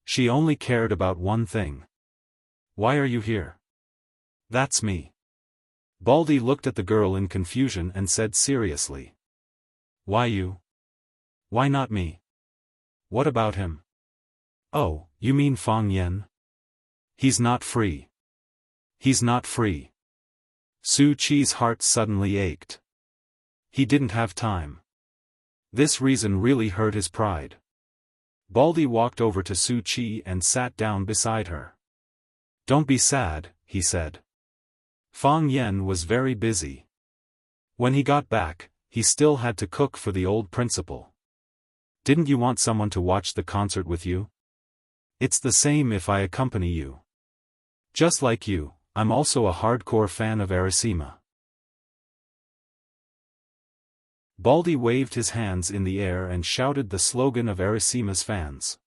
She only cared about one thing. Why are you here? That's me. Baldy looked at the girl in confusion and said seriously. Why you? Why not me? What about him? Oh, you mean Fang Yan? He's not free. He's not free. Su Qi's heart suddenly ached. He didn't have time. This reason really hurt his pride. Baldy walked over to Su Qi and sat down beside her. Don't be sad, he said. Fang Yan was very busy. When he got back, he still had to cook for the old principal. Didn't you want someone to watch the concert with you? It's the same if I accompany you. Just like you, I'm also a hardcore fan of Arasima. Baldy waved his hands in the air and shouted the slogan of Arasima's fans.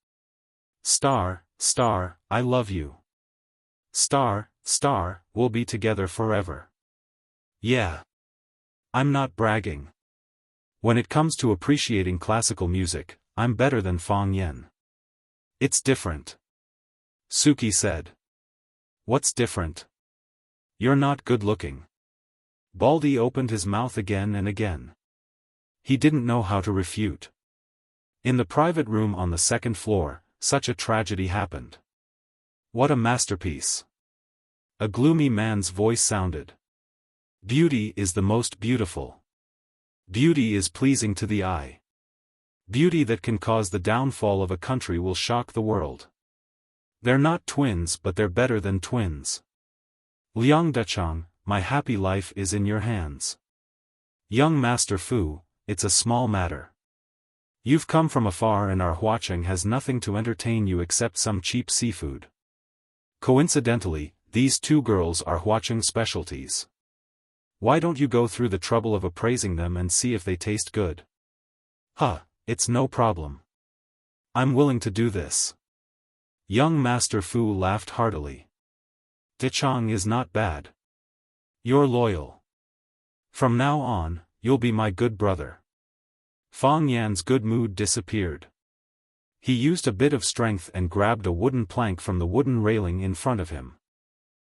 Star, star, I love you. Star, star, we'll be together forever. Yeah. I'm not bragging. When it comes to appreciating classical music, I'm better than Fang Yan. It's different. Suki said. What's different? You're not good looking. Baldy opened his mouth again and again. He didn't know how to refute. In the private room on the second floor, such a tragedy happened. What a masterpiece. A gloomy man's voice sounded. Beauty is the most beautiful. Beauty is pleasing to the eye. Beauty that can cause the downfall of a country will shock the world. They're not twins, but they're better than twins. Liang Dechang, my happy life is in your hands. Young Master Fu, it's a small matter. You've come from afar and our Huacheng has nothing to entertain you except some cheap seafood. Coincidentally, these two girls are Huacheng specialties. Why don't you go through the trouble of appraising them and see if they taste good? Huh, it's no problem. I'm willing to do this. Young Master Fu laughed heartily. Dechang is not bad. You're loyal. From now on, you'll be my good brother. Fang Yan's good mood disappeared. He used a bit of strength and grabbed a wooden plank from the wooden railing in front of him.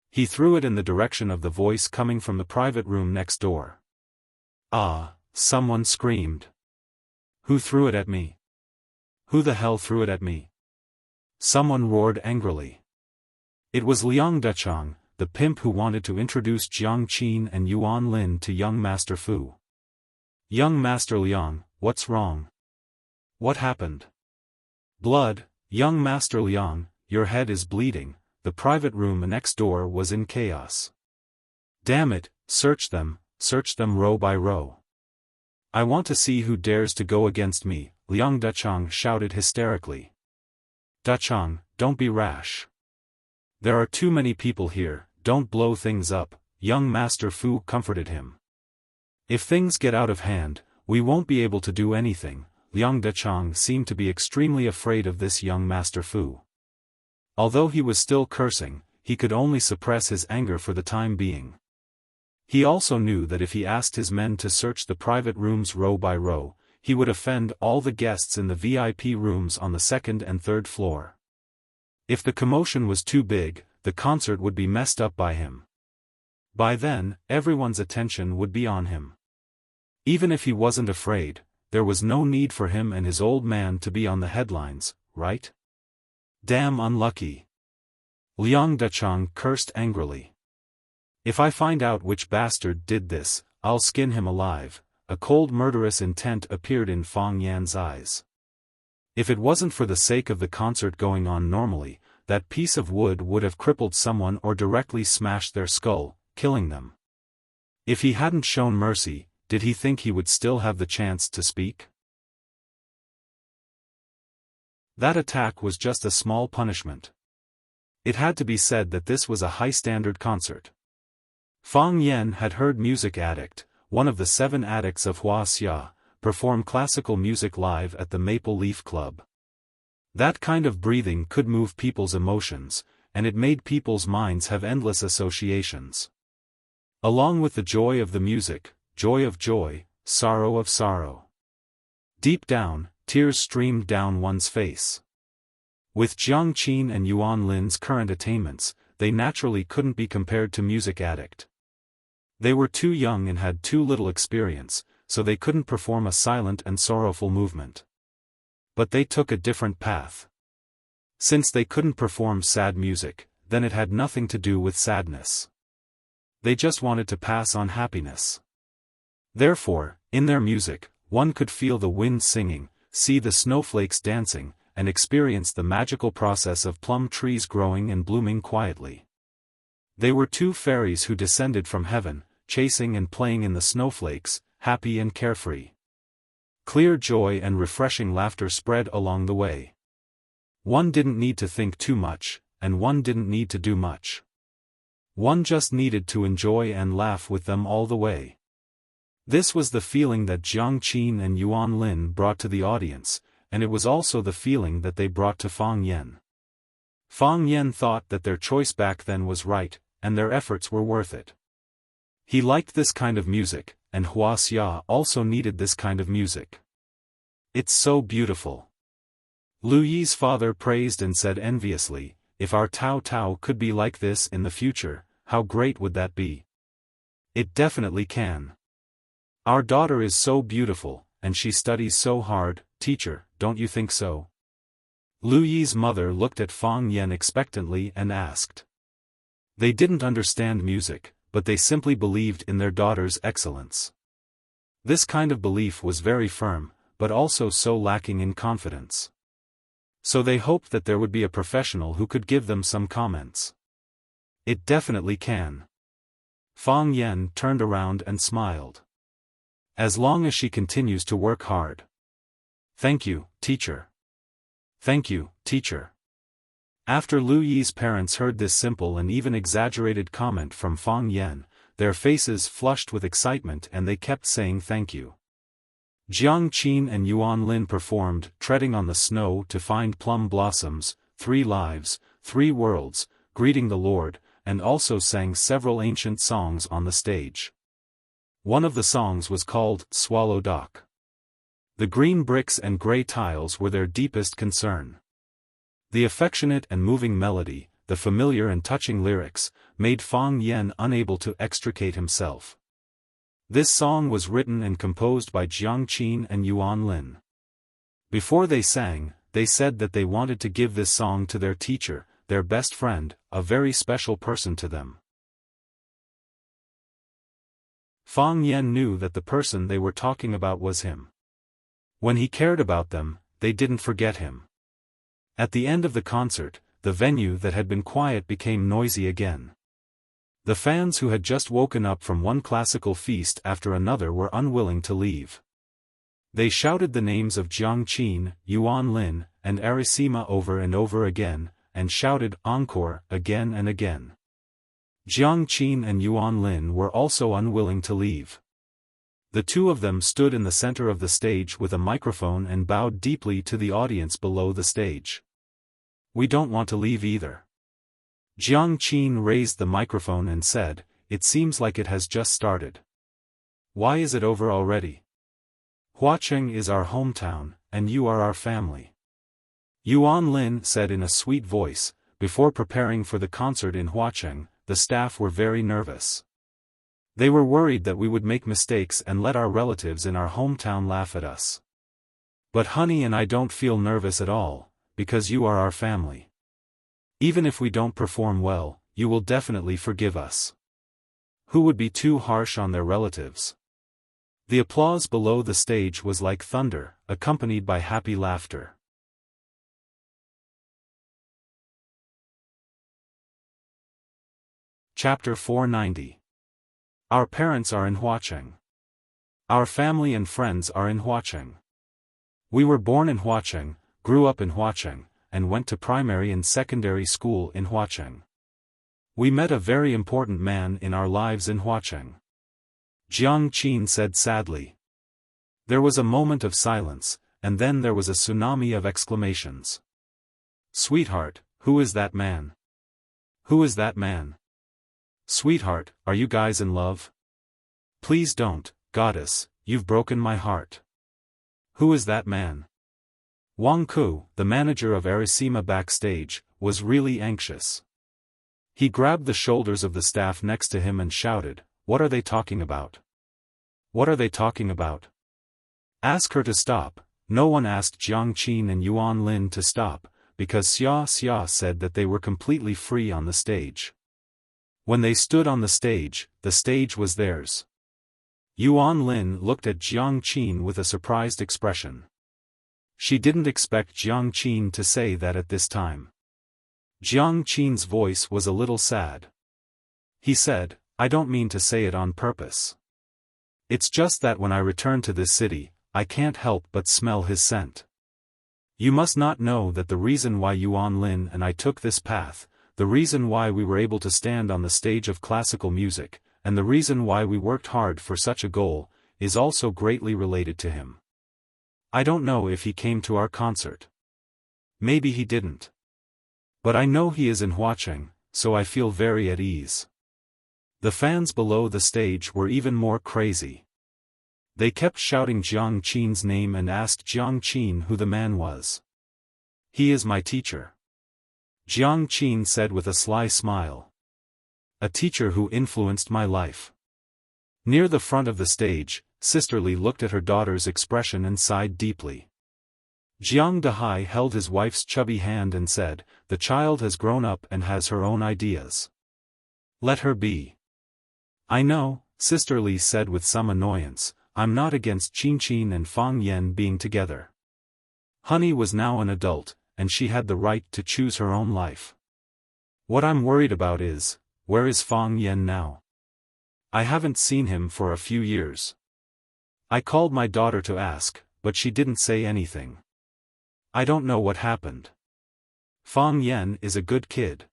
He threw it in the direction of the voice coming from the private room next door. Ah, someone screamed. Who threw it at me? Who the hell threw it at me? Someone roared angrily. It was Liang Dechang, the pimp who wanted to introduce Jiang Qin and Yuan Lin to young Master Fu. Young Master Liang, what's wrong? What happened? Blood, young Master Liang, your head is bleeding. The private room next door was in chaos. Damn it, search them row by row. I want to see who dares to go against me, Liang Dechang shouted hysterically. Dechang, don't be rash. There are too many people here, don't blow things up, young Master Fu comforted him. If things get out of hand, we won't be able to do anything. Liang Dechang seemed to be extremely afraid of this young Master Fu. Although he was still cursing, he could only suppress his anger for the time being. He also knew that if he asked his men to search the private rooms row by row, he would offend all the guests in the VIP rooms on the second and third floor. If the commotion was too big, the concert would be messed up by him. By then, everyone's attention would be on him. Even if he wasn't afraid, there was no need for him and his old man to be on the headlines, right? Damn unlucky. Liang Dechang cursed angrily. If I find out which bastard did this, I'll skin him alive. A cold murderous intent appeared in Fang Yan's eyes. If it wasn't for the sake of the concert going on normally, that piece of wood would have crippled someone or directly smashed their skull, killing them. If he hadn't shown mercy, did he think he would still have the chance to speak? That attack was just a small punishment. It had to be said that this was a high-standard concert. Fang Yan had heard Music Addict, one of the 7 addicts of Wuxia, perform classical music live at the Maple Leaf Club. That kind of breathing could move people's emotions, and it made people's minds have endless associations. Along with the joy of the music, joy of joy, sorrow of sorrow. Deep down, tears streamed down one's face. With Jiang Qin and Yuan Lin's current attainments, they naturally couldn't be compared to Music Addict. They were too young and had too little experience, so they couldn't perform a silent and sorrowful movement. But they took a different path. Since they couldn't perform sad music, then it had nothing to do with sadness. They just wanted to pass on happiness. Therefore, in their music, one could feel the wind singing, see the snowflakes dancing, and experience the magical process of plum trees growing and blooming quietly. They were 2 fairies who descended from heaven, chasing and playing in the snowflakes, happy and carefree. Clear joy and refreshing laughter spread along the way. One didn't need to think too much, and one didn't need to do much. One just needed to enjoy and laugh with them all the way. This was the feeling that Jiang Qin and Yuan Lin brought to the audience, and it was also the feeling that they brought to Fang Yan. Fang Yan thought that their choice back then was right, and their efforts were worth it. He liked this kind of music, and Wuxia also needed this kind of music. It's so beautiful. Lu Yi's father praised and said enviously, if our Tao Tao could be like this in the future, how great would that be? It definitely can. Our daughter is so beautiful, and she studies so hard, teacher, don't you think so? Lu Yi's mother looked at Fang Yan expectantly and asked. They didn't understand music, but they simply believed in their daughter's excellence. This kind of belief was very firm, but also so lacking in confidence. So they hoped that there would be a professional who could give them some comments. It definitely can. Fang Yan turned around and smiled. As long as she continues to work hard. Thank you, teacher. Thank you, teacher. After Lu Yi's parents heard this simple and even exaggerated comment from Fang Yan, their faces flushed with excitement and they kept saying thank you. Jiang Qin and Yuan Lin performed Treading on the Snow to Find Plum Blossoms, 3 Lives, 3 Worlds, Greeting the Lord, and also sang several ancient songs on the stage. One of the songs was called Swallow Dock. The green bricks and gray tiles were their deepest concern. The affectionate and moving melody, the familiar and touching lyrics, made Fang Yan unable to extricate himself. This song was written and composed by Jiang Qin and Yuan Lin. Before they sang, they said that they wanted to give this song to their teacher, their best friend, a very special person to them. Fang Yan knew that the person they were talking about was him. When he cared about them, they didn't forget him. At the end of the concert, the venue that had been quiet became noisy again. The fans who had just woken up from one classical feast after another were unwilling to leave. They shouted the names of Jiang Qin, Yuan Lin, and Arisima over and over again, and shouted encore again and again. Jiang Qin and Yuan Lin were also unwilling to leave. The two of them stood in the center of the stage with a microphone and bowed deeply to the audience below the stage. We don't want to leave either. Jiang Qin raised the microphone and said, it seems like it has just started. Why is it over already? Huacheng is our hometown, and you are our family. Yuan Lin said in a sweet voice. Before preparing for the concert in Huacheng, the staff were very nervous. They were worried that we would make mistakes and let our relatives in our hometown laugh at us. But honey and I don't feel nervous at all, because you are our family. Even if we don't perform well, you will definitely forgive us. Who would be too harsh on their relatives? The applause below the stage was like thunder, accompanied by happy laughter. Chapter 490. Our parents are in Huacheng. Our family and friends are in Huacheng. We were born in Huacheng, grew up in Huacheng, and went to primary and secondary school in Huacheng. We met a very important man in our lives in Huacheng. Jiang Qin said sadly. There was a moment of silence, and then there was a tsunami of exclamations. Sweetheart, who is that man? Who is that man? Sweetheart, are you guys in love? Please don't, goddess, you've broken my heart. Who is that man? Wang Ku, the manager of Arisima backstage, was really anxious. He grabbed the shoulders of the staff next to him and shouted, what are they talking about? What are they talking about? Ask her to stop. No one asked Jiang Qin and Yuan Lin to stop, because Xia said that they were completely free on the stage. When they stood on the stage was theirs. Yuan Lin looked at Jiang Qin with a surprised expression. She didn't expect Jiang Qin to say that at this time. Jiang Qin's voice was a little sad. He said, I don't mean to say it on purpose. It's just that when I return to this city, I can't help but smell his scent. You must not know that the reason why Yuan Lin and I took this path, the reason why we were able to stand on the stage of classical music, and the reason why we worked hard for such a goal, is also greatly related to him. I don't know if he came to our concert. Maybe he didn't. But I know he is in Huacheng, so I feel very at ease. The fans below the stage were even more crazy. They kept shouting Jiang Qin's name and asked Jiang Qin who the man was. "He is my teacher," Jiang Qin said with a sly smile. "A teacher who influenced my life." Near the front of the stage, Sister Li looked at her daughter's expression and sighed deeply. Jiang Dahai held his wife's chubby hand and said, "The child has grown up and has her own ideas. Let her be." "I know," Sister Li said with some annoyance, "I'm not against Qin and Fang Yan being together. Honey was now an adult, and she had the right to choose her own life. What I'm worried about is, where is Fang Yan now? I haven't seen him for a few years. I called my daughter to ask, but she didn't say anything. I don't know what happened. Fang Yan is a good kid."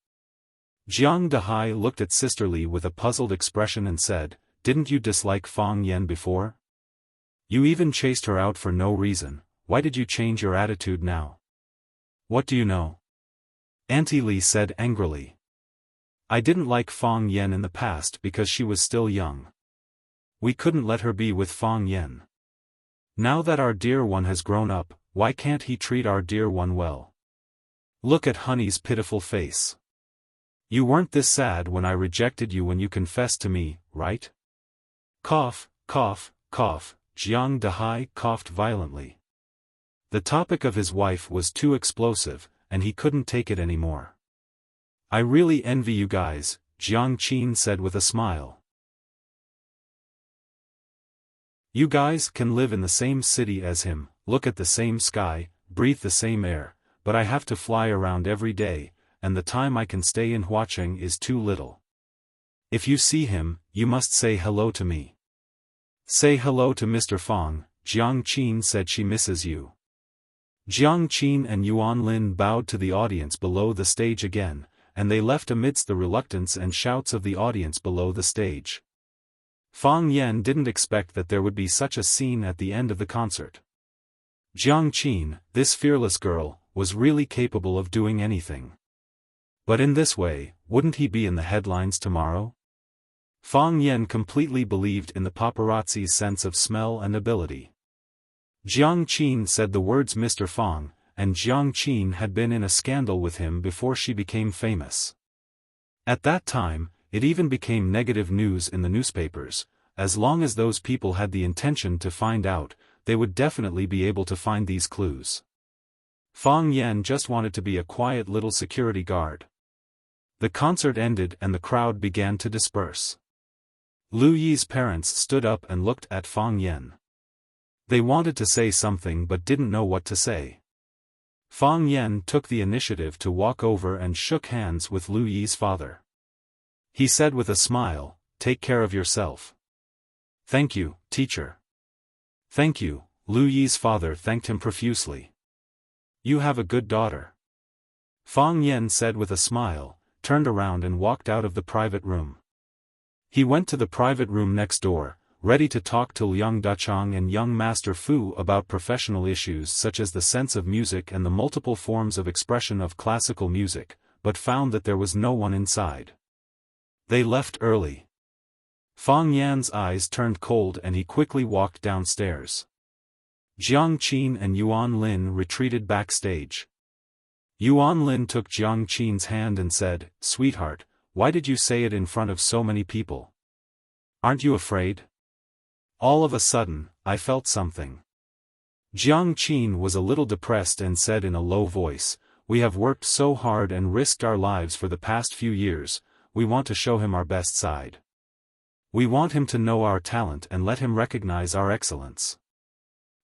Jiang Dahai looked at Sister Li with a puzzled expression and said, "Didn't you dislike Fang Yan before? You even chased her out for no reason. Why did you change your attitude now?" "What do you know?" Auntie Li said angrily. "I didn't like Fang Yan in the past because she was still young. We couldn't let her be with Fang Yan. Now that our dear one has grown up, why can't he treat our dear one well? Look at Honey's pitiful face. You weren't this sad when I rejected you when you confessed to me, right?" Cough, cough, cough, Jiang Dahai coughed violently. The topic of his wife was too explosive, and he couldn't take it anymore. "I really envy you guys," Jiang Qin said with a smile. "You guys can live in the same city as him, look at the same sky, breathe the same air, but I have to fly around every day, and the time I can stay in Huacheng is too little. If you see him, you must say hello to me. Say hello to Mr. Fang," Jiang Qin said. "She misses you." Jiang Qin and Yuan Lin bowed to the audience below the stage again, and they left amidst the reluctance and shouts of the audience below the stage. Fang Yan didn't expect that there would be such a scene at the end of the concert. Jiang Qin, this fearless girl, was really capable of doing anything. But in this way, wouldn't he be in the headlines tomorrow? Fang Yan completely believed in the paparazzi's sense of smell and ability. Jiang Qin said the words Mr. Fang, and Jiang Qin had been in a scandal with him before she became famous. At that time, it even became negative news in the newspapers. As long as those people had the intention to find out, they would definitely be able to find these clues. Fang Yan just wanted to be a quiet little security guard. The concert ended and the crowd began to disperse. Lu Yi's parents stood up and looked at Fang Yan. They wanted to say something but didn't know what to say. Fang Yan took the initiative to walk over and shook hands with Lu Yi's father. He said with a smile, "Take care of yourself." "Thank you, teacher." "Thank you," Lu Yi's father thanked him profusely. "You have a good daughter." Fang Yan said with a smile, turned around and walked out of the private room. He went to the private room next door, ready to talk to Liang Dachang and young Master Fu about professional issues such as the sense of music and the multiple forms of expression of classical music, but found that there was no one inside. They left early. Fang Yan's eyes turned cold and he quickly walked downstairs. Jiang Qin and Yuan Lin retreated backstage. Yuan Lin took Jiang Qin's hand and said, "Sweetheart, why did you say it in front of so many people? Aren't you afraid?" All of a sudden, I felt something. Jiang Qin was a little depressed and said in a low voice, "We have worked so hard and risked our lives for the past few years, we want to show him our best side. We want him to know our talent and let him recognize our excellence.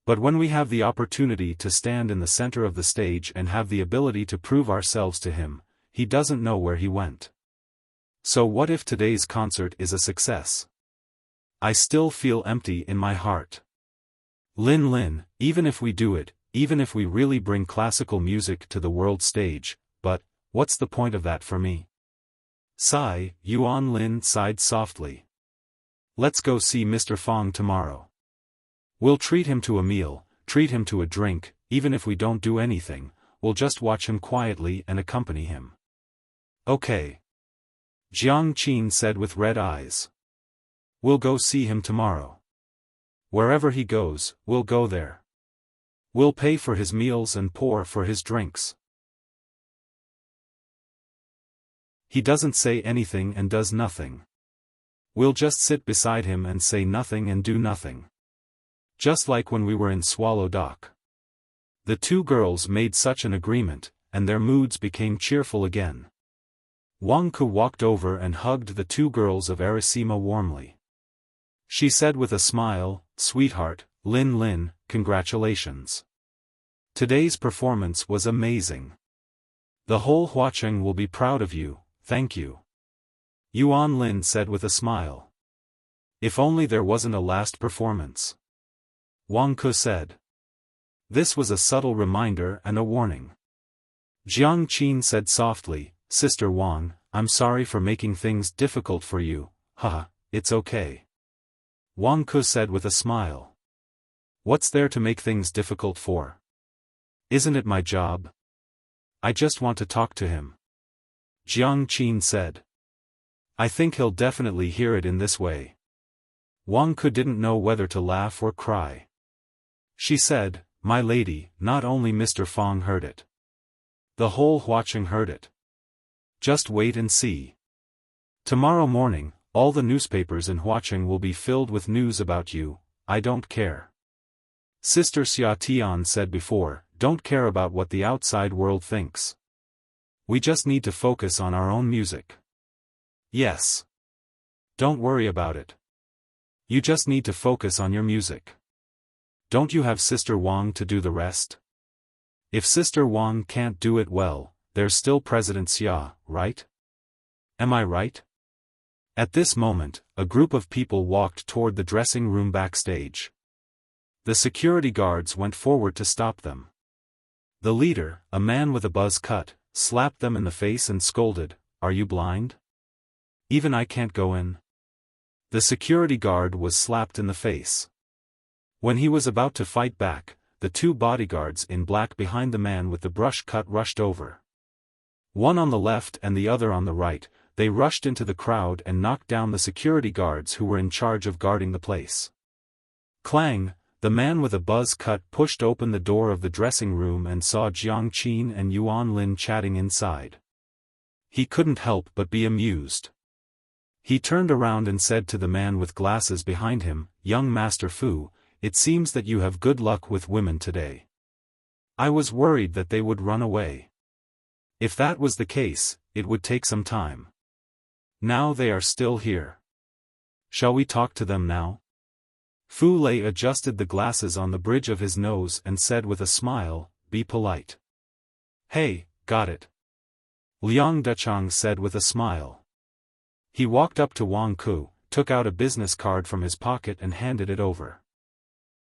But when we have the opportunity to stand in the center of the stage and have the ability to prove ourselves to him, he doesn't know where he went. So what if today's concert is a success? I still feel empty in my heart. Lin, even if we do it, even if we really bring classical music to the world stage, but, what's the point of that for me?" Sigh, Yuan Lin sighed softly. "Let's go see Mr. Fang tomorrow. We'll treat him to a meal, treat him to a drink, even if we don't do anything, we'll just watch him quietly and accompany him." "Okay." Jiang Qin said with red eyes. We'll go see him tomorrow. Wherever he goes, we'll go there. We'll pay for his meals and pour for his drinks. He doesn't say anything and does nothing. We'll just sit beside him and say nothing and do nothing. Just like when we were in Swallow Dock. The two girls made such an agreement, and their moods became cheerful again. Wang Ku walked over and hugged the two girls of Arasima warmly. She said with a smile, "Sweetheart, Lin Lin, congratulations. Today's performance was amazing. The whole Huacheng will be proud of you, thank you." Yuan Lin said with a smile. If only there wasn't a last performance. Wang Ku said. This was a subtle reminder and a warning. Jiang Qin said softly, "Sister Wang, I'm sorry for making things difficult for you, haha, it's okay." Wang Ku said with a smile. What's there to make things difficult for? Isn't it my job? I just want to talk to him. Jiang Qin said. I think he'll definitely hear it in this way. Wang Ku didn't know whether to laugh or cry. She said, "My lady, not only Mr. Fong heard it. The whole Huacheng heard it. Just wait and see. Tomorrow morning, all the newspapers in Huacheng will be filled with news about you, I don't care." Sister Xia Tian said before, don't care about what the outside world thinks. We just need to focus on our own music. Yes. Don't worry about it. You just need to focus on your music. Don't you have Sister Wang to do the rest? If Sister Wang can't do it well, there's still President Xia, right? Am I right? At this moment, a group of people walked toward the dressing room backstage. The security guards went forward to stop them. The leader, a man with a buzz cut, slapped them in the face and scolded, "Are you blind? Even I can't go in." The security guard was slapped in the face. When he was about to fight back, the two bodyguards in black behind the man with the brush cut rushed over. One on the left and the other on the right, they rushed into the crowd and knocked down the security guards who were in charge of guarding the place. Clang! The man with a buzz cut pushed open the door of the dressing room and saw Jiang Qin and Yuan Lin chatting inside. He couldn't help but be amused. He turned around and said to the man with glasses behind him, "Young Master Fu, it seems that you have good luck with women today. I was worried that they would run away. If that was the case, it would take some time. Now they are still here. Shall we talk to them now?" Fu Lei adjusted the glasses on the bridge of his nose and said with a smile, "Be polite." "Hey, got it." Liang Dachang said with a smile. He walked up to Wang Ku, took out a business card from his pocket and handed it over.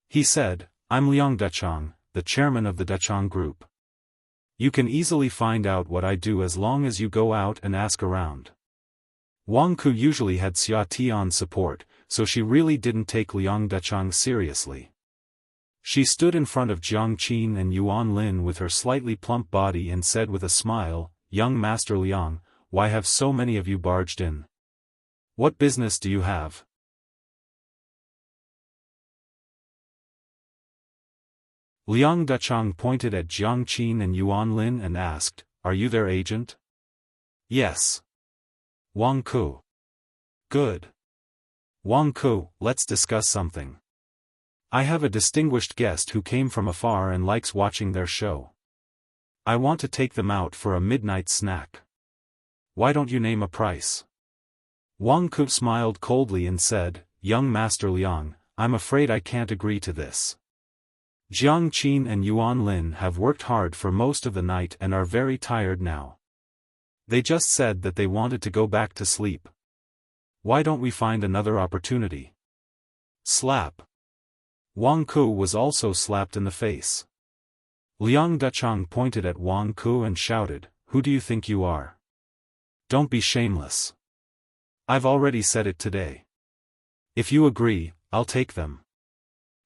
He said, "I'm Liang Dachang, the chairman of the Dachang Group. You can easily find out what I do as long as you go out and ask around." Wang Ku usually had Xia Tian's support, so she really didn't take Liang Dachang seriously. She stood in front of Jiang Qin and Yuan Lin with her slightly plump body and said with a smile, "Young Master Liang, why have so many of you barged in? What business do you have?" Liang Dachang pointed at Jiang Qin and Yuan Lin and asked, "Are you their agent?" "Yes." Wang Ku. "Good. Wang Ku, let's discuss something. I have a distinguished guest who came from afar and likes watching their show. I want to take them out for a midnight snack. Why don't you name a price?" Wang Ku smiled coldly and said, "Young Master Liang, I'm afraid I can't agree to this. Jiang Qin and Yuan Lin have worked hard for most of the night and are very tired now. They just said that they wanted to go back to sleep. Why don't we find another opportunity?" Slap. Wang Ku was also slapped in the face. Liang Dachang pointed at Wang Ku and shouted, "Who do you think you are? Don't be shameless. I've already said it today. If you agree, I'll take them.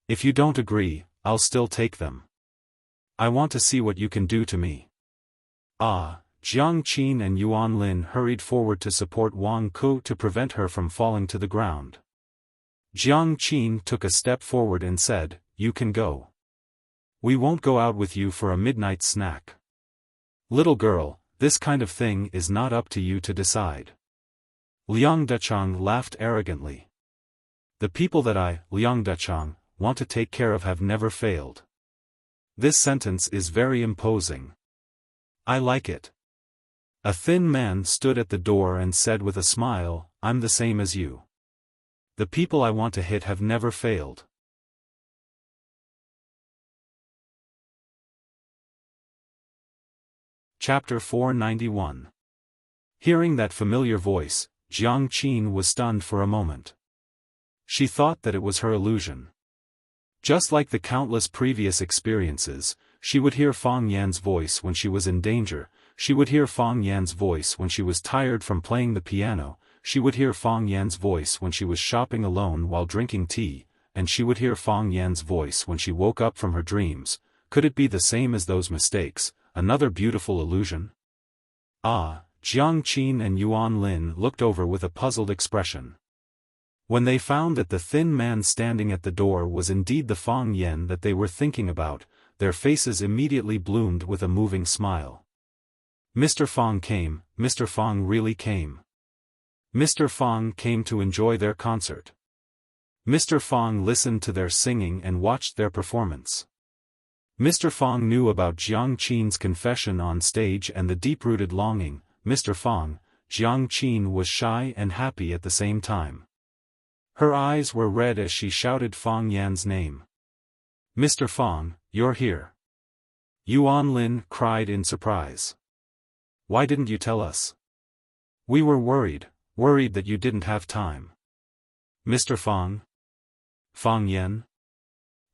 If you don't agree, I'll still take them. I want to see what you can do to me." "Ah, Jiang Qin and Yuan Lin hurried forward to support Wang Ku to prevent her from falling to the ground. Jiang Qin took a step forward and said, "You can go. We won't go out with you for a midnight snack. Little girl, this kind of thing is not up to you to decide." Liang Dechang laughed arrogantly. "The people that I, Liang Dechang, want to take care of have never failed." This sentence is very imposing. I like it. A thin man stood at the door and said with a smile, "I'm the same as you. The people I want to hit have never failed." Chapter 491. Hearing that familiar voice, Jiang Qin was stunned for a moment. She thought that it was her illusion. Just like the countless previous experiences, she would hear Fang Yan's voice when she was in danger, she would hear Fang Yan's voice when she was tired from playing the piano, she would hear Fang Yan's voice when she was shopping alone while drinking tea, and she would hear Fang Yan's voice when she woke up from her dreams. Could it be the same as those mistakes, another beautiful illusion? Ah, Jiang Qin and Yuan Lin looked over with a puzzled expression. When they found that the thin man standing at the door was indeed the Fang Yan that they were thinking about, their faces immediately bloomed with a moving smile. Mr. Fang came, Mr. Fang really came. Mr. Fang came to enjoy their concert. Mr. Fang listened to their singing and watched their performance. Mr. Fang knew about Jiang Qin's confession on stage and the deep-rooted longing. Mr. Fang, Jiang Qin was shy and happy at the same time. Her eyes were red as she shouted Fang Yan's name. "Mr. Fang, you're here." Yuan Lin cried in surprise. "Why didn't you tell us? We were worried that you didn't have time." "Mr. Fang? Fang Yan?"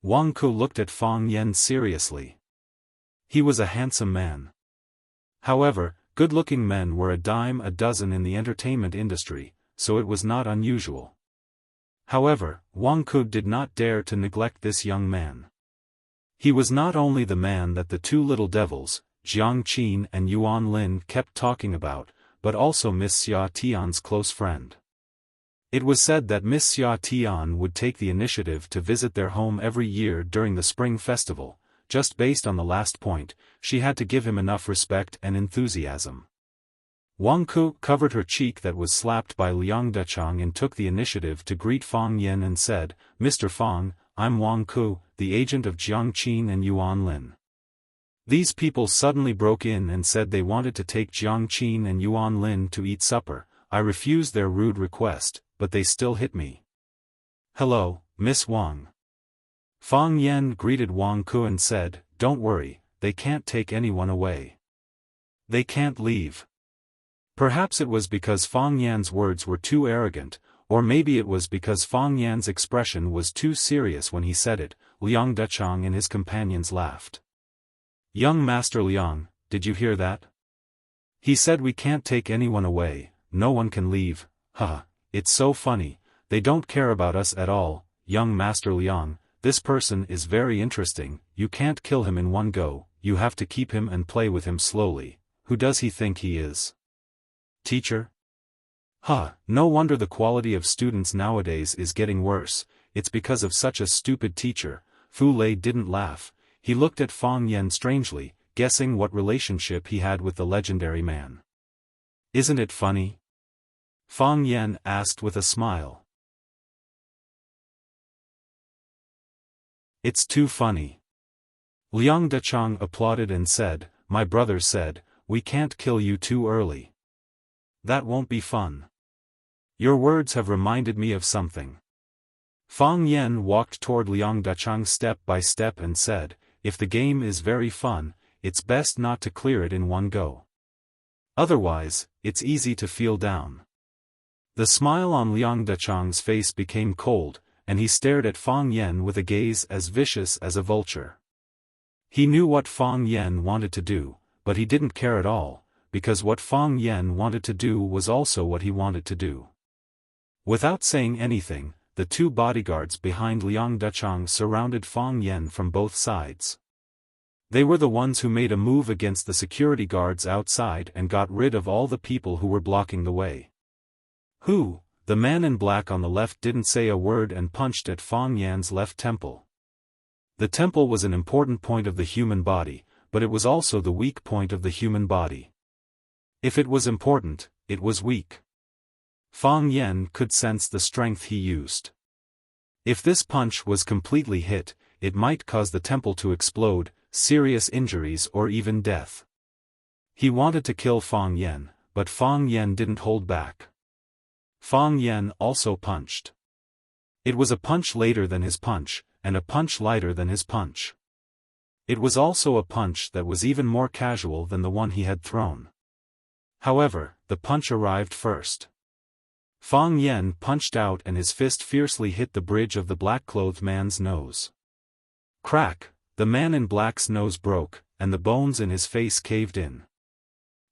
Wang Ku looked at Fang Yan seriously. He was a handsome man. However, good-looking men were a dime a dozen in the entertainment industry, so it was not unusual. However, Wang Ku did not dare to neglect this young man. He was not only the man that the two little devils, Jiang Qin and Yuan Lin, kept talking about, but also Miss Xia Tian's close friend. It was said that Miss Xia Tian would take the initiative to visit their home every year during the Spring Festival. Just based on the last point, she had to give him enough respect and enthusiasm. Wang Ku covered her cheek that was slapped by Liang Dechang and took the initiative to greet Fang Yan and said, "Mr. Fang, I'm Wang Ku, the agent of Jiang Qin and Yuan Lin." These people suddenly broke in and said they wanted to take Jiang Qin and Yuan Lin to eat supper. I refused their rude request, but they still hit me. "Hello, Miss Wang." Fang Yan greeted Wang Ku and said, "Don't worry, they can't take anyone away. They can't leave." Perhaps it was because Fang Yan's words were too arrogant, or maybe it was because Fang Yan's expression was too serious when he said it. Liang Dechang and his companions laughed. "Young Master Liang, did you hear that? He said we can't take anyone away, no one can leave. Haha, it's so funny, they don't care about us at all. Young Master Liang, this person is very interesting, you can't kill him in one go, you have to keep him and play with him slowly. Who does he think he is? Teacher? No wonder the quality of students nowadays is getting worse, it's because of such a stupid teacher." Fu Lei didn't laugh, he looked at Fang Yan strangely, guessing what relationship he had with the legendary man. "Isn't it funny?" Fang Yan asked with a smile. "It's too funny." Liang Dechang applauded and said, "My brother said, we can't kill you too early. That won't be fun. Your words have reminded me of something." Fang Yan walked toward Liang Dechang step by step and said, "If the game is very fun, it's best not to clear it in one go. Otherwise, it's easy to feel down." The smile on Liang Dechang's face became cold, and he stared at Fang Yan with a gaze as vicious as a vulture. He knew what Fang Yan wanted to do, but he didn't care at all, because what Fang Yan wanted to do was also what he wanted to do. Without saying anything, the two bodyguards behind Liang Dechang surrounded Fang Yan from both sides. They were the ones who made a move against the security guards outside and got rid of all the people who were blocking the way. Who? The man in black on the left didn't say a word and punched at Fang Yan's left temple. The temple was an important point of the human body, but it was also the weak point of the human body. If it was important, it was weak. Fang Yan could sense the strength he used. If this punch was completely hit, it might cause the temple to explode, serious injuries or even death. He wanted to kill Fang Yan, but Fang Yan didn't hold back. Fang Yan also punched. It was a punch later than his punch, and a punch lighter than his punch. It was also a punch that was even more casual than the one he had thrown. However, the punch arrived first. Fang Yan punched out and his fist fiercely hit the bridge of the black-clothed man's nose. Crack! The man in black's nose broke, and the bones in his face caved in.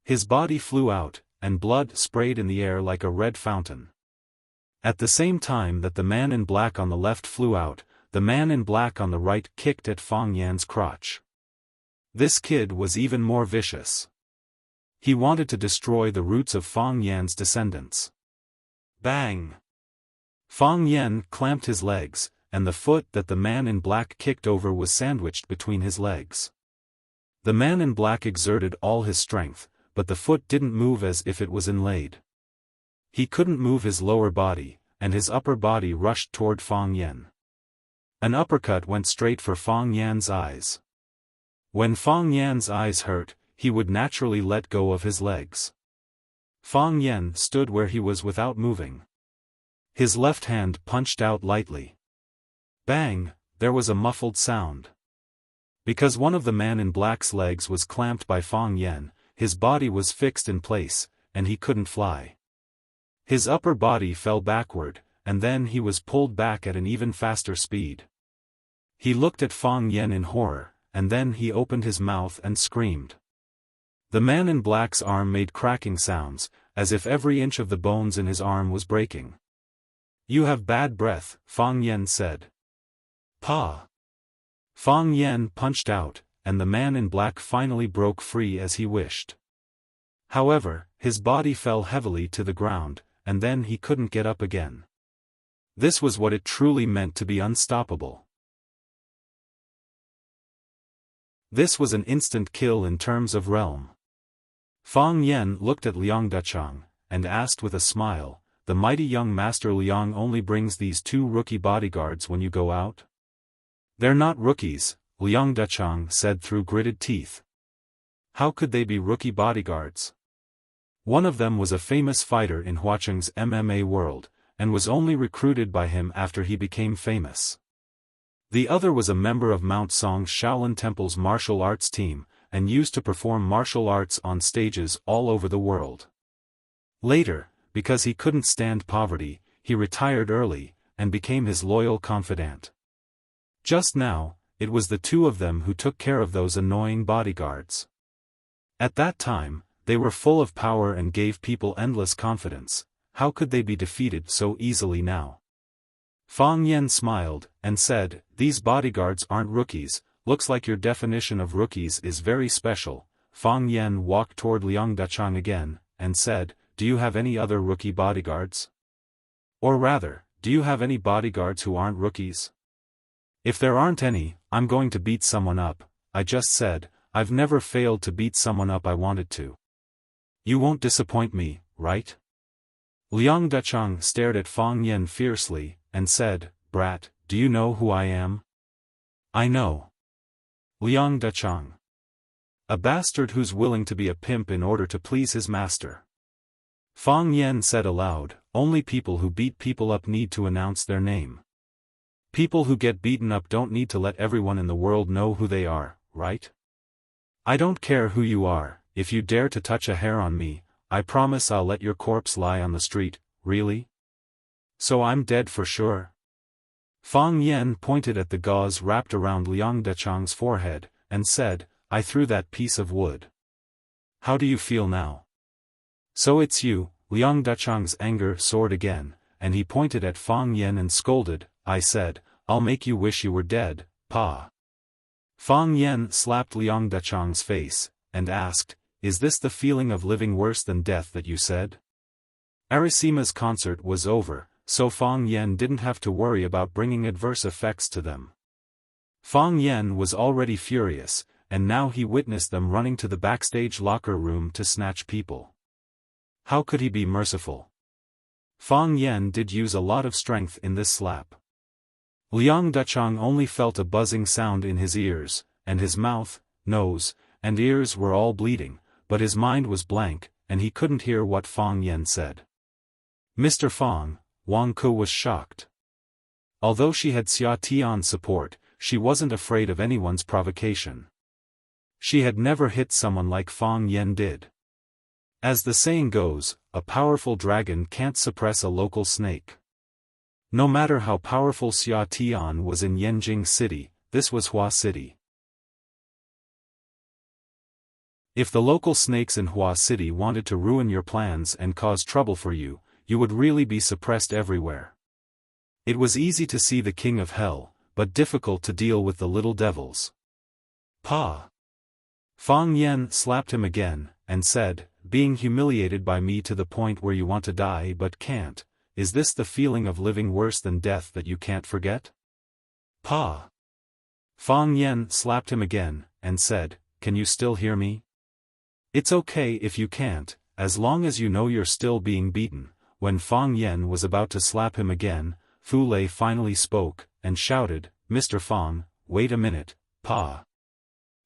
His body flew out, and blood sprayed in the air like a red fountain. At the same time that the man in black on the left flew out, the man in black on the right kicked at Fang Yan's crotch. This kid was even more vicious. He wanted to destroy the roots of Fang Yan's descendants. Bang! Fang Yan clamped his legs, and the foot that the man in black kicked over was sandwiched between his legs. The man in black exerted all his strength, but the foot didn't move as if it was inlaid. He couldn't move his lower body, and his upper body rushed toward Fang Yan. An uppercut went straight for Fang Yan's eyes. When Fang Yan's eyes hurt, he would naturally let go of his legs. Fang Yan stood where he was without moving. His left hand punched out lightly. Bang! There was a muffled sound. Because one of the man in black's legs was clamped by Fang Yan, his body was fixed in place, and he couldn't fly. His upper body fell backward, and then he was pulled back at an even faster speed. He looked at Fang Yan in horror, and then he opened his mouth and screamed. The man in black's arm made cracking sounds, as if every inch of the bones in his arm was breaking. "You have bad breath," Fang Yan said. "Pa!" Fang Yan punched out, and the man in black finally broke free as he wished. However, his body fell heavily to the ground, and then he couldn't get up again. This was what it truly meant to be unstoppable. This was an instant kill in terms of realm. Fang Yan looked at Liang Dachang, and asked with a smile, "The mighty young master Liang only brings these 2 rookie bodyguards when you go out?" "They're not rookies," Liang Dachang said through gritted teeth. "How could they be rookie bodyguards? One of them was a famous fighter in Huacheng's MMA world, and was only recruited by him after he became famous. The other was a member of Mount Song's Shaolin Temple's martial arts team, and used to perform martial arts on stages all over the world. Later, because he couldn't stand poverty, he retired early, and became his loyal confidant. Just now, it was the 2 of them who took care of those annoying bodyguards. At that time, they were full of power and gave people endless confidence. How could they be defeated so easily now?" Fang Yan smiled, and said, "These bodyguards aren't rookies. Looks like your definition of rookies is very special." Fang Yan walked toward Liang Dachang again, and said, "Do you have any other rookie bodyguards? Or rather, do you have any bodyguards who aren't rookies? If there aren't any, I'm going to beat someone up." "I just said, I've never failed to beat someone up I wanted to. You won't disappoint me, right?" Liang Dachang stared at Fang Yan fiercely, and said, "Brat, do you know who I am?" "I know. Liang Dachang. A bastard who's willing to be a pimp in order to please his master." Fang Yan said aloud, "Only people who beat people up need to announce their name. People who get beaten up don't need to let everyone in the world know who they are, right? I don't care who you are. If you dare to touch a hair on me, I promise I'll let your corpse lie on the street." "Really? So I'm dead for sure?" Fang Yan pointed at the gauze wrapped around Liang Dachang's forehead, and said, "I threw that piece of wood. How do you feel now?" "So it's you." Liang Dachang's anger soared again, and he pointed at Fang Yan and scolded, "I said, I'll make you wish you were dead, Pa." Fang Yen slapped Liang Dachang's face, and asked, "Is this the feeling of living worse than death that you said?" Arisima's concert was over, so Fang Yen didn't have to worry about bringing adverse effects to them. Fang Yen was already furious, and now he witnessed them running to the backstage locker room to snatch people. How could he be merciful? Fang Yen did use a lot of strength in this slap. Liang Dachang only felt a buzzing sound in his ears, and his mouth, nose, and ears were all bleeding, but his mind was blank, and he couldn't hear what Fang Yen said. "Mr. Fang," Wang Ke was shocked. Although she had Xia Tian's support, she wasn't afraid of anyone's provocation. She had never hit someone like Fang Yen did. As the saying goes, a powerful dragon can't suppress a local snake. No matter how powerful Xia Tian was in Yanjing City, this was Hua City. If the local snakes in Hua City wanted to ruin your plans and cause trouble for you, you would really be suppressed everywhere. It was easy to see the king of hell, but difficult to deal with the little devils. "Pa!" Fang Yen slapped him again, and said, "Being humiliated by me to the point where you want to die but can't, is this the feeling of living worse than death that you can't forget?" "Pa!" Fang Yen slapped him again, and said, "Can you still hear me? It's okay if you can't, as long as you know you're still being beaten." When Fang Yen was about to slap him again, Fu Lei finally spoke, and shouted, "Mr. Fang, wait a minute, Pa."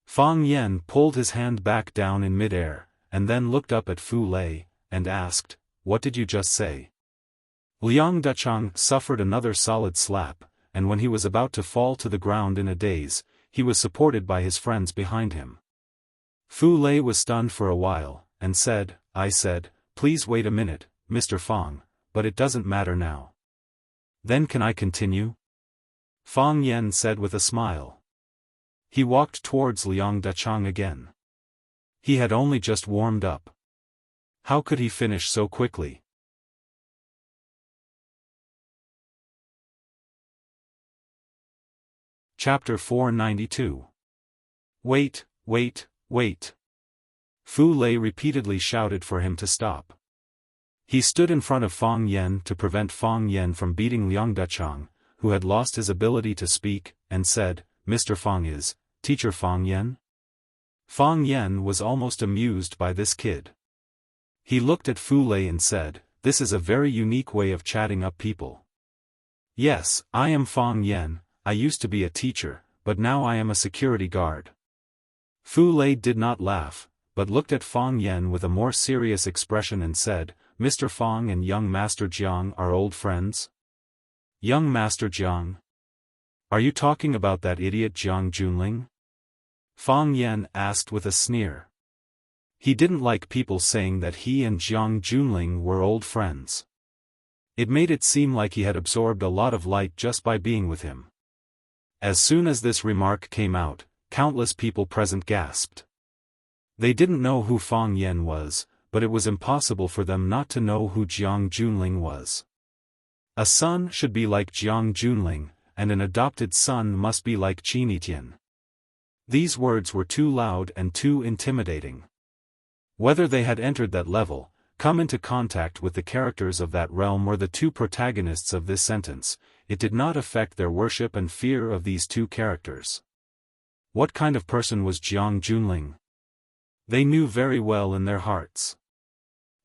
Fang Yen pulled his hand back down in mid-air, and then looked up at Fu Lei, and asked, "What did you just say?" Liang Dachang suffered another solid slap, and when he was about to fall to the ground in a daze, he was supported by his friends behind him. Fu Lei was stunned for a while, and said, "I said, please wait a minute, Mr. Fang, but it doesn't matter now." "Then can I continue?" Fang Yen said with a smile. He walked towards Liang Dachang again. He had only just warmed up. How could he finish so quickly? Chapter 492. "Wait, wait, wait." Fu Lei repeatedly shouted for him to stop. He stood in front of Fang Yen to prevent Fang Yen from beating Liang Dachang, who had lost his ability to speak, and said, "Mr. Fang is, Teacher Fang Yen?" Fang Yen was almost amused by this kid. He looked at Fu Lei and said, "This is a very unique way of chatting up people." "Yes, I am Fang Yen, I used to be a teacher, but now I am a security guard." Fu Lei did not laugh, but looked at Fang Yen with a more serious expression and said, "Mr. Fang and young Master Jiang are old friends?" "Young Master Jiang? Are you talking about that idiot Jiang Junling?" Fang Yen asked with a sneer. He didn't like people saying that he and Jiang Junling were old friends. It made it seem like he had absorbed a lot of light just by being with him. As soon as this remark came out, countless people present gasped. They didn't know who Fang Yen was, but it was impossible for them not to know who Jiang Junling was. A son should be like Jiang Junling, and an adopted son must be like Qin Tian. These words were too loud and too intimidating. Whether they had entered that level, come into contact with the characters of that realm or the two protagonists of this sentence, it did not affect their worship and fear of these two characters. What kind of person was Jiang Junling? They knew very well in their hearts.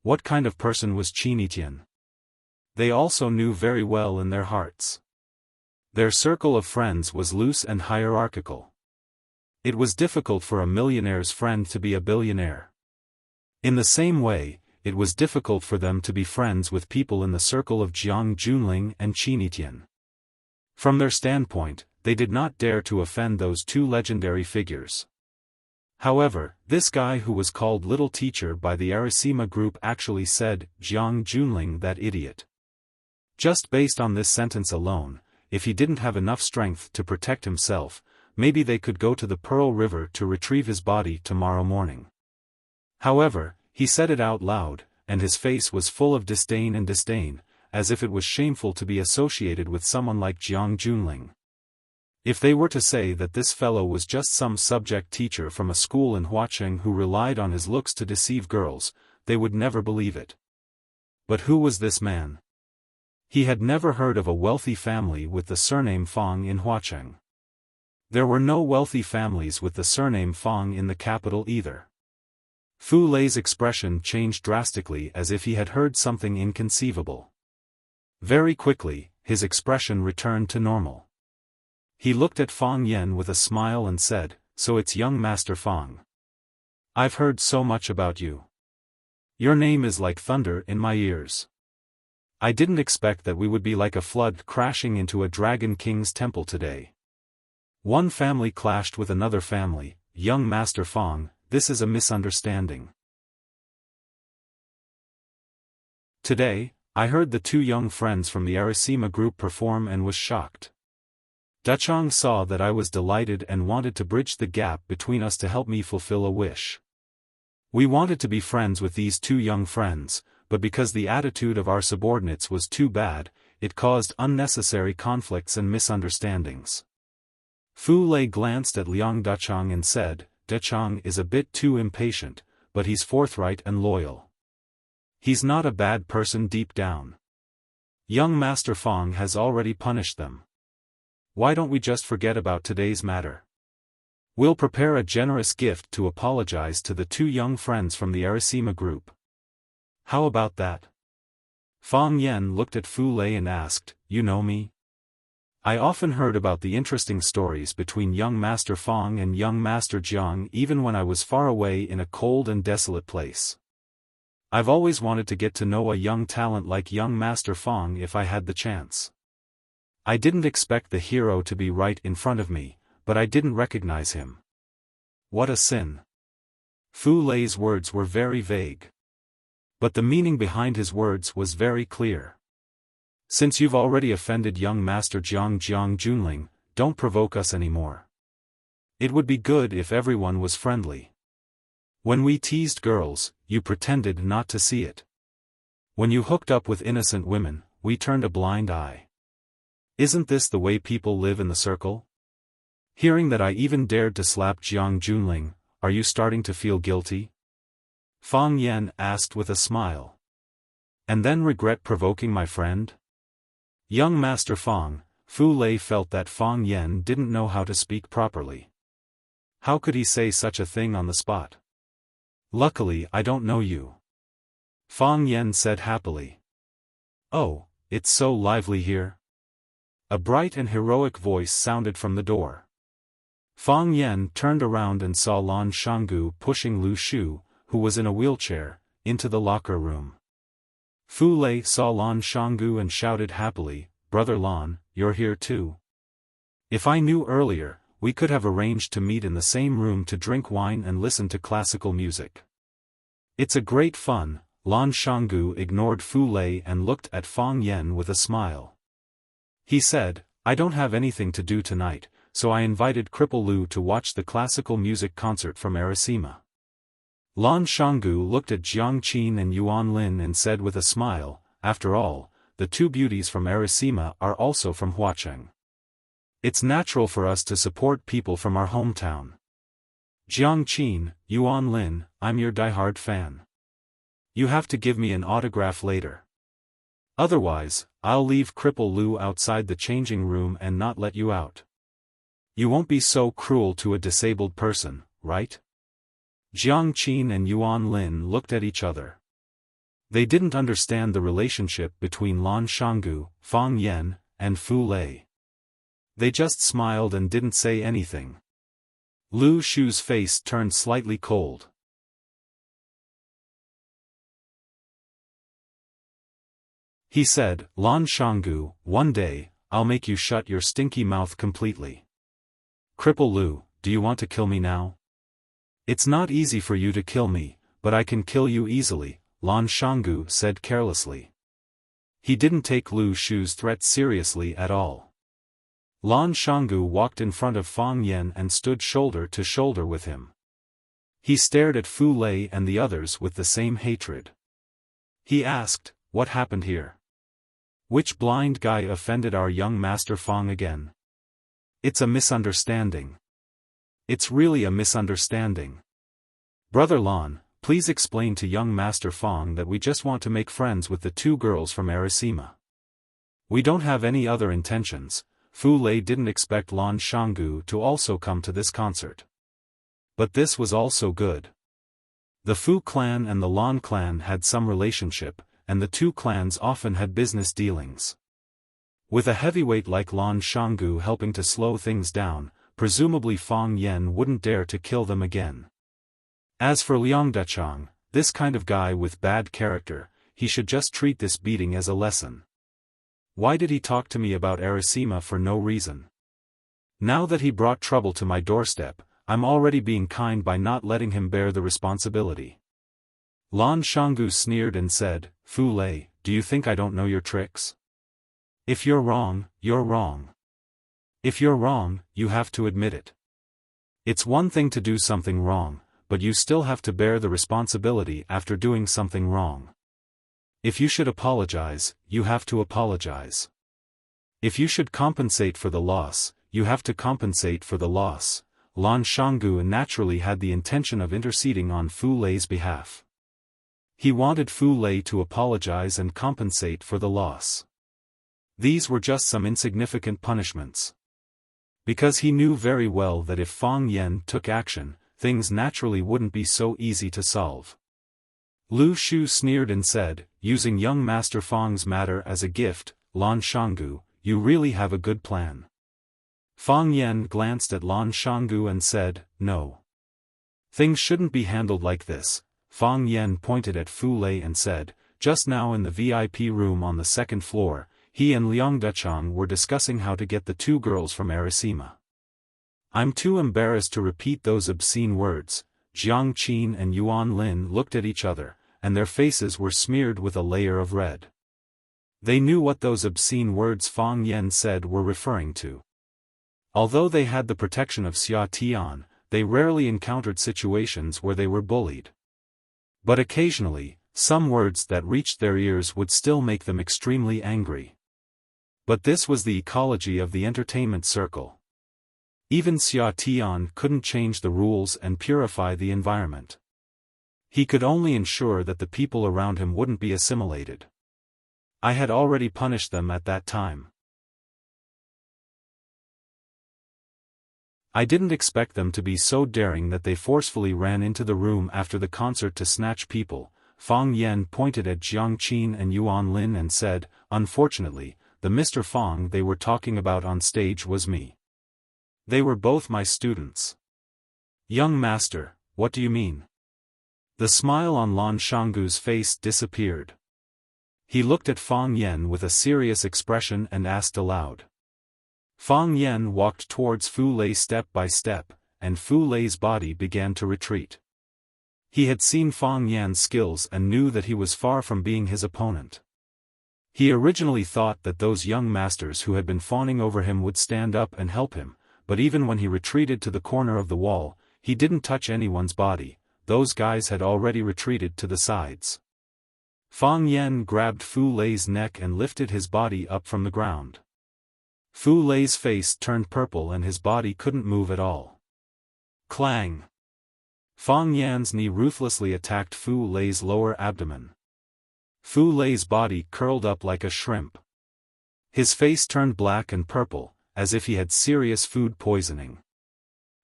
What kind of person was Qin Tian? They also knew very well in their hearts. Their circle of friends was loose and hierarchical. It was difficult for a millionaire's friend to be a billionaire. In the same way, it was difficult for them to be friends with people in the circle of Jiang Junling and Qin Tian. From their standpoint, they did not dare to offend those two legendary figures. However, this guy who was called Little Teacher by the Arisima group actually said, "Jiang Junling, that idiot." Just based on this sentence alone, if he didn't have enough strength to protect himself, maybe they could go to the Pearl River to retrieve his body tomorrow morning. However, he said it out loud, and his face was full of disdain, as if it was shameful to be associated with someone like Jiang Junling. If they were to say that this fellow was just some subject teacher from a school in Huacheng who relied on his looks to deceive girls, they would never believe it. But who was this man? He had never heard of a wealthy family with the surname Fang in Huacheng. There were no wealthy families with the surname Fang in the capital either. Fu Lei's expression changed drastically as if he had heard something inconceivable. Very quickly, his expression returned to normal. He looked at Fang Yen with a smile and said, "So it's young Master Fang. I've heard so much about you. Your name is like thunder in my ears. I didn't expect that we would be like a flood crashing into a Dragon King's temple today. One family clashed with another family, young Master Fang, this is a misunderstanding. Today, I heard the two young friends from the Arasima group perform and was shocked. Duchong saw that I was delighted and wanted to bridge the gap between us to help me fulfill a wish. We wanted to be friends with these two young friends, but because the attitude of our subordinates was too bad, it caused unnecessary conflicts and misunderstandings." Fu Lei glanced at Liang Duchong and said, "Duchong is a bit too impatient, but he's forthright and loyal. He's not a bad person deep down. Young Master Fang has already punished them. Why don't we just forget about today's matter? We'll prepare a generous gift to apologize to the two young friends from the Arasima group. How about that?" Fang Yen looked at Fu Lei and asked, "You know me? I often heard about the interesting stories between young Master Fang and young Master Jiang even when I was far away in a cold and desolate place. I've always wanted to get to know a young talent like young Master Fang if I had the chance. I didn't expect the hero to be right in front of me, but I didn't recognize him. What a sin." Fu Lei's words were very vague. But the meaning behind his words was very clear. "Since you've already offended young Master Jiang Junling, don't provoke us anymore. It would be good if everyone was friendly. When we teased girls, you pretended not to see it. When you hooked up with innocent women, we turned a blind eye. Isn't this the way people live in the circle? Hearing that I even dared to slap Jiang Junling, are you starting to feel guilty?" Fang Yen asked with a smile. "And then regret provoking my friend?" Young Master Fang, Fu Lei felt that Fang Yen didn't know how to speak properly. How could he say such a thing on the spot? "Luckily I don't know you," Fang Yen said happily. "Oh, it's so lively here." A bright and heroic voice sounded from the door. Fang Yen turned around and saw Lan Shanggu pushing Lu Shu, who was in a wheelchair, into the locker room. Fu Lei saw Lan Shanggu and shouted happily, "Brother Lan, you're here too. If I knew earlier, we could have arranged to meet in the same room to drink wine and listen to classical music." "It's a great fun." Lan Shanggu ignored Fu Lei and looked at Fang Yen with a smile. He said, "I don't have anything to do tonight, so I invited Cripple Lu to watch the classical music concert from Arasima." Lan Shanggu looked at Jiang Qin and Yuan Lin and said with a smile, "After all, the two beauties from Arasima are also from Huacheng. It's natural for us to support people from our hometown. Jiang Qin, Yuan Lin, I'm your diehard fan. You have to give me an autograph later. Otherwise, I'll leave Cripple Lu outside the changing room and not let you out. You won't be so cruel to a disabled person, right?" Jiang Qin and Yuan Lin looked at each other. They didn't understand the relationship between Lan Shanggu, Fang Yen, and Fu Lei. They just smiled and didn't say anything. Lu Shu's face turned slightly cold. He said, "Lan Shanggu, one day, I'll make you shut your stinky mouth completely." "Cripple Lu, do you want to kill me now?" "It's not easy for you to kill me, but I can kill you easily," Lan Shanggu said carelessly. He didn't take Lu Shu's threat seriously at all. Lan Shanggu walked in front of Fang Yen and stood shoulder to shoulder with him. He stared at Fu Lei and the others with the same hatred. He asked, "What happened here? Which blind guy offended our young Master Fang again?" It's a misunderstanding. It's really a misunderstanding. Brother Lon, please explain to young Master Fong that we just want to make friends with the two girls from Arisima. We don't have any other intentions. Fu Lei didn't expect Lan Shanggu to also come to this concert. But this was also good. The Fu clan and the Lan clan had some relationship, and the two clans often had business dealings. With a heavyweight like Lan Shanggu helping to slow things down, presumably Fong Yen wouldn't dare to kill them again. As for Liang Dechang, this kind of guy with bad character, he should just treat this beating as a lesson. Why did he talk to me about Arisima for no reason? Now that he brought trouble to my doorstep, I'm already being kind by not letting him bear the responsibility. Lan Shanggu sneered and said, Fu Lei, do you think I don't know your tricks? If you're wrong, you're wrong. If you're wrong, you have to admit it. It's one thing to do something wrong, but you still have to bear the responsibility after doing something wrong. If you should apologize, you have to apologize. If you should compensate for the loss, you have to compensate for the loss. Lan Shanggu naturally had the intention of interceding on Fu Lei's behalf. He wanted Fu Lei to apologize and compensate for the loss. These were just some insignificant punishments. Because he knew very well that if Fong Yen took action, things naturally wouldn't be so easy to solve. Lu Shu sneered and said, using young Master Fong's matter as a gift, Lan Shanggu, you really have a good plan. Fong Yen glanced at Lan Shanggu and said, no. Things shouldn't be handled like this. Fong Yen pointed at Fu Lei and said, just now in the VIP room on the second floor, he and Liang Dechang were discussing how to get the two girls from Arisima. I'm too embarrassed to repeat those obscene words. Jiang Qin and Yuan Lin looked at each other, and their faces were smeared with a layer of red. They knew what those obscene words Fong Yen said were referring to. Although they had the protection of Xia Tian, they rarely encountered situations where they were bullied. But occasionally, some words that reached their ears would still make them extremely angry. But this was the ecology of the entertainment circle. Even Xia Tian couldn't change the rules and purify the environment. He could only ensure that the people around him wouldn't be assimilated. I had already punished them at that time. I didn't expect them to be so daring that they forcefully ran into the room after the concert to snatch people. Fong Yen pointed at Jiang Qin and Yuan Lin and said, unfortunately, the Mr. Fong they were talking about on stage was me. They were both my students. Young master, what do you mean? The smile on Lan Shanggu's face disappeared. He looked at Fong Yen with a serious expression and asked aloud. Fong Yen walked towards Fu Lei step by step, and Fu Lei's body began to retreat. He had seen Fong Yan's skills and knew that he was far from being his opponent. He originally thought that those young masters who had been fawning over him would stand up and help him, but even when he retreated to the corner of the wall, he didn't touch anyone's body. Those guys had already retreated to the sides. Fong Yen grabbed Fu Lei's neck and lifted his body up from the ground. Fu Lei's face turned purple and his body couldn't move at all. Clang! Fong Yan's knee ruthlessly attacked Fu Lei's lower abdomen. Fu Lei's body curled up like a shrimp. His face turned black and purple, as if he had serious food poisoning.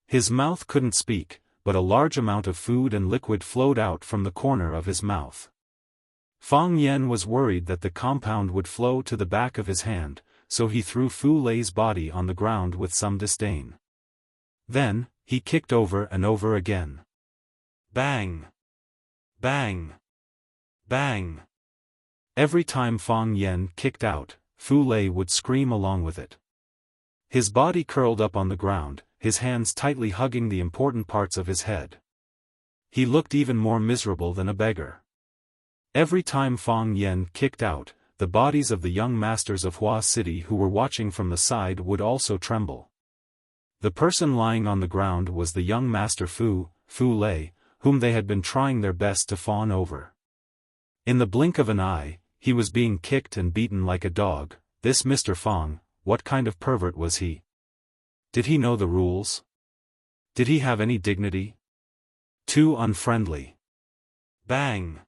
His mouth couldn't speak, but a large amount of food and liquid flowed out from the corner of his mouth. Fong Yen was worried that the compound would flow to the back of his hand, so he threw Fu Lei's body on the ground with some disdain. Then, he kicked over and over again. Bang! Bang! Bang! Every time Fong Yen kicked out, Fu Lei would scream along with it. His body curled up on the ground, his hands tightly hugging the important parts of his head. He looked even more miserable than a beggar. Every time Fong Yen kicked out, the bodies of the young masters of Hua City who were watching from the side would also tremble. The person lying on the ground was the young master Fu Lei, whom they had been trying their best to fawn over. In the blink of an eye, he was being kicked and beaten like a dog. This Mr. Fong, what kind of pervert was he? Did he know the rules? Did he have any dignity? Too unfriendly. Bang!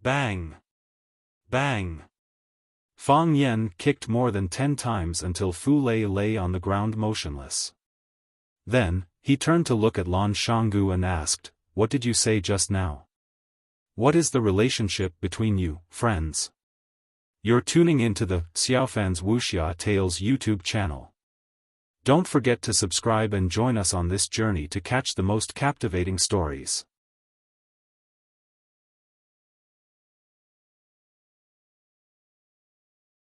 Bang! Bang! Fang Yen kicked more than 10 times until Fu Lei lay on the ground motionless. Then, he turned to look at Lan Shanggu and asked, "What did you say just now? What is the relationship between you, friends?" You're tuning into the Xiaofan's Wuxia Tales YouTube channel. Don't forget to subscribe and join us on this journey to catch the most captivating stories.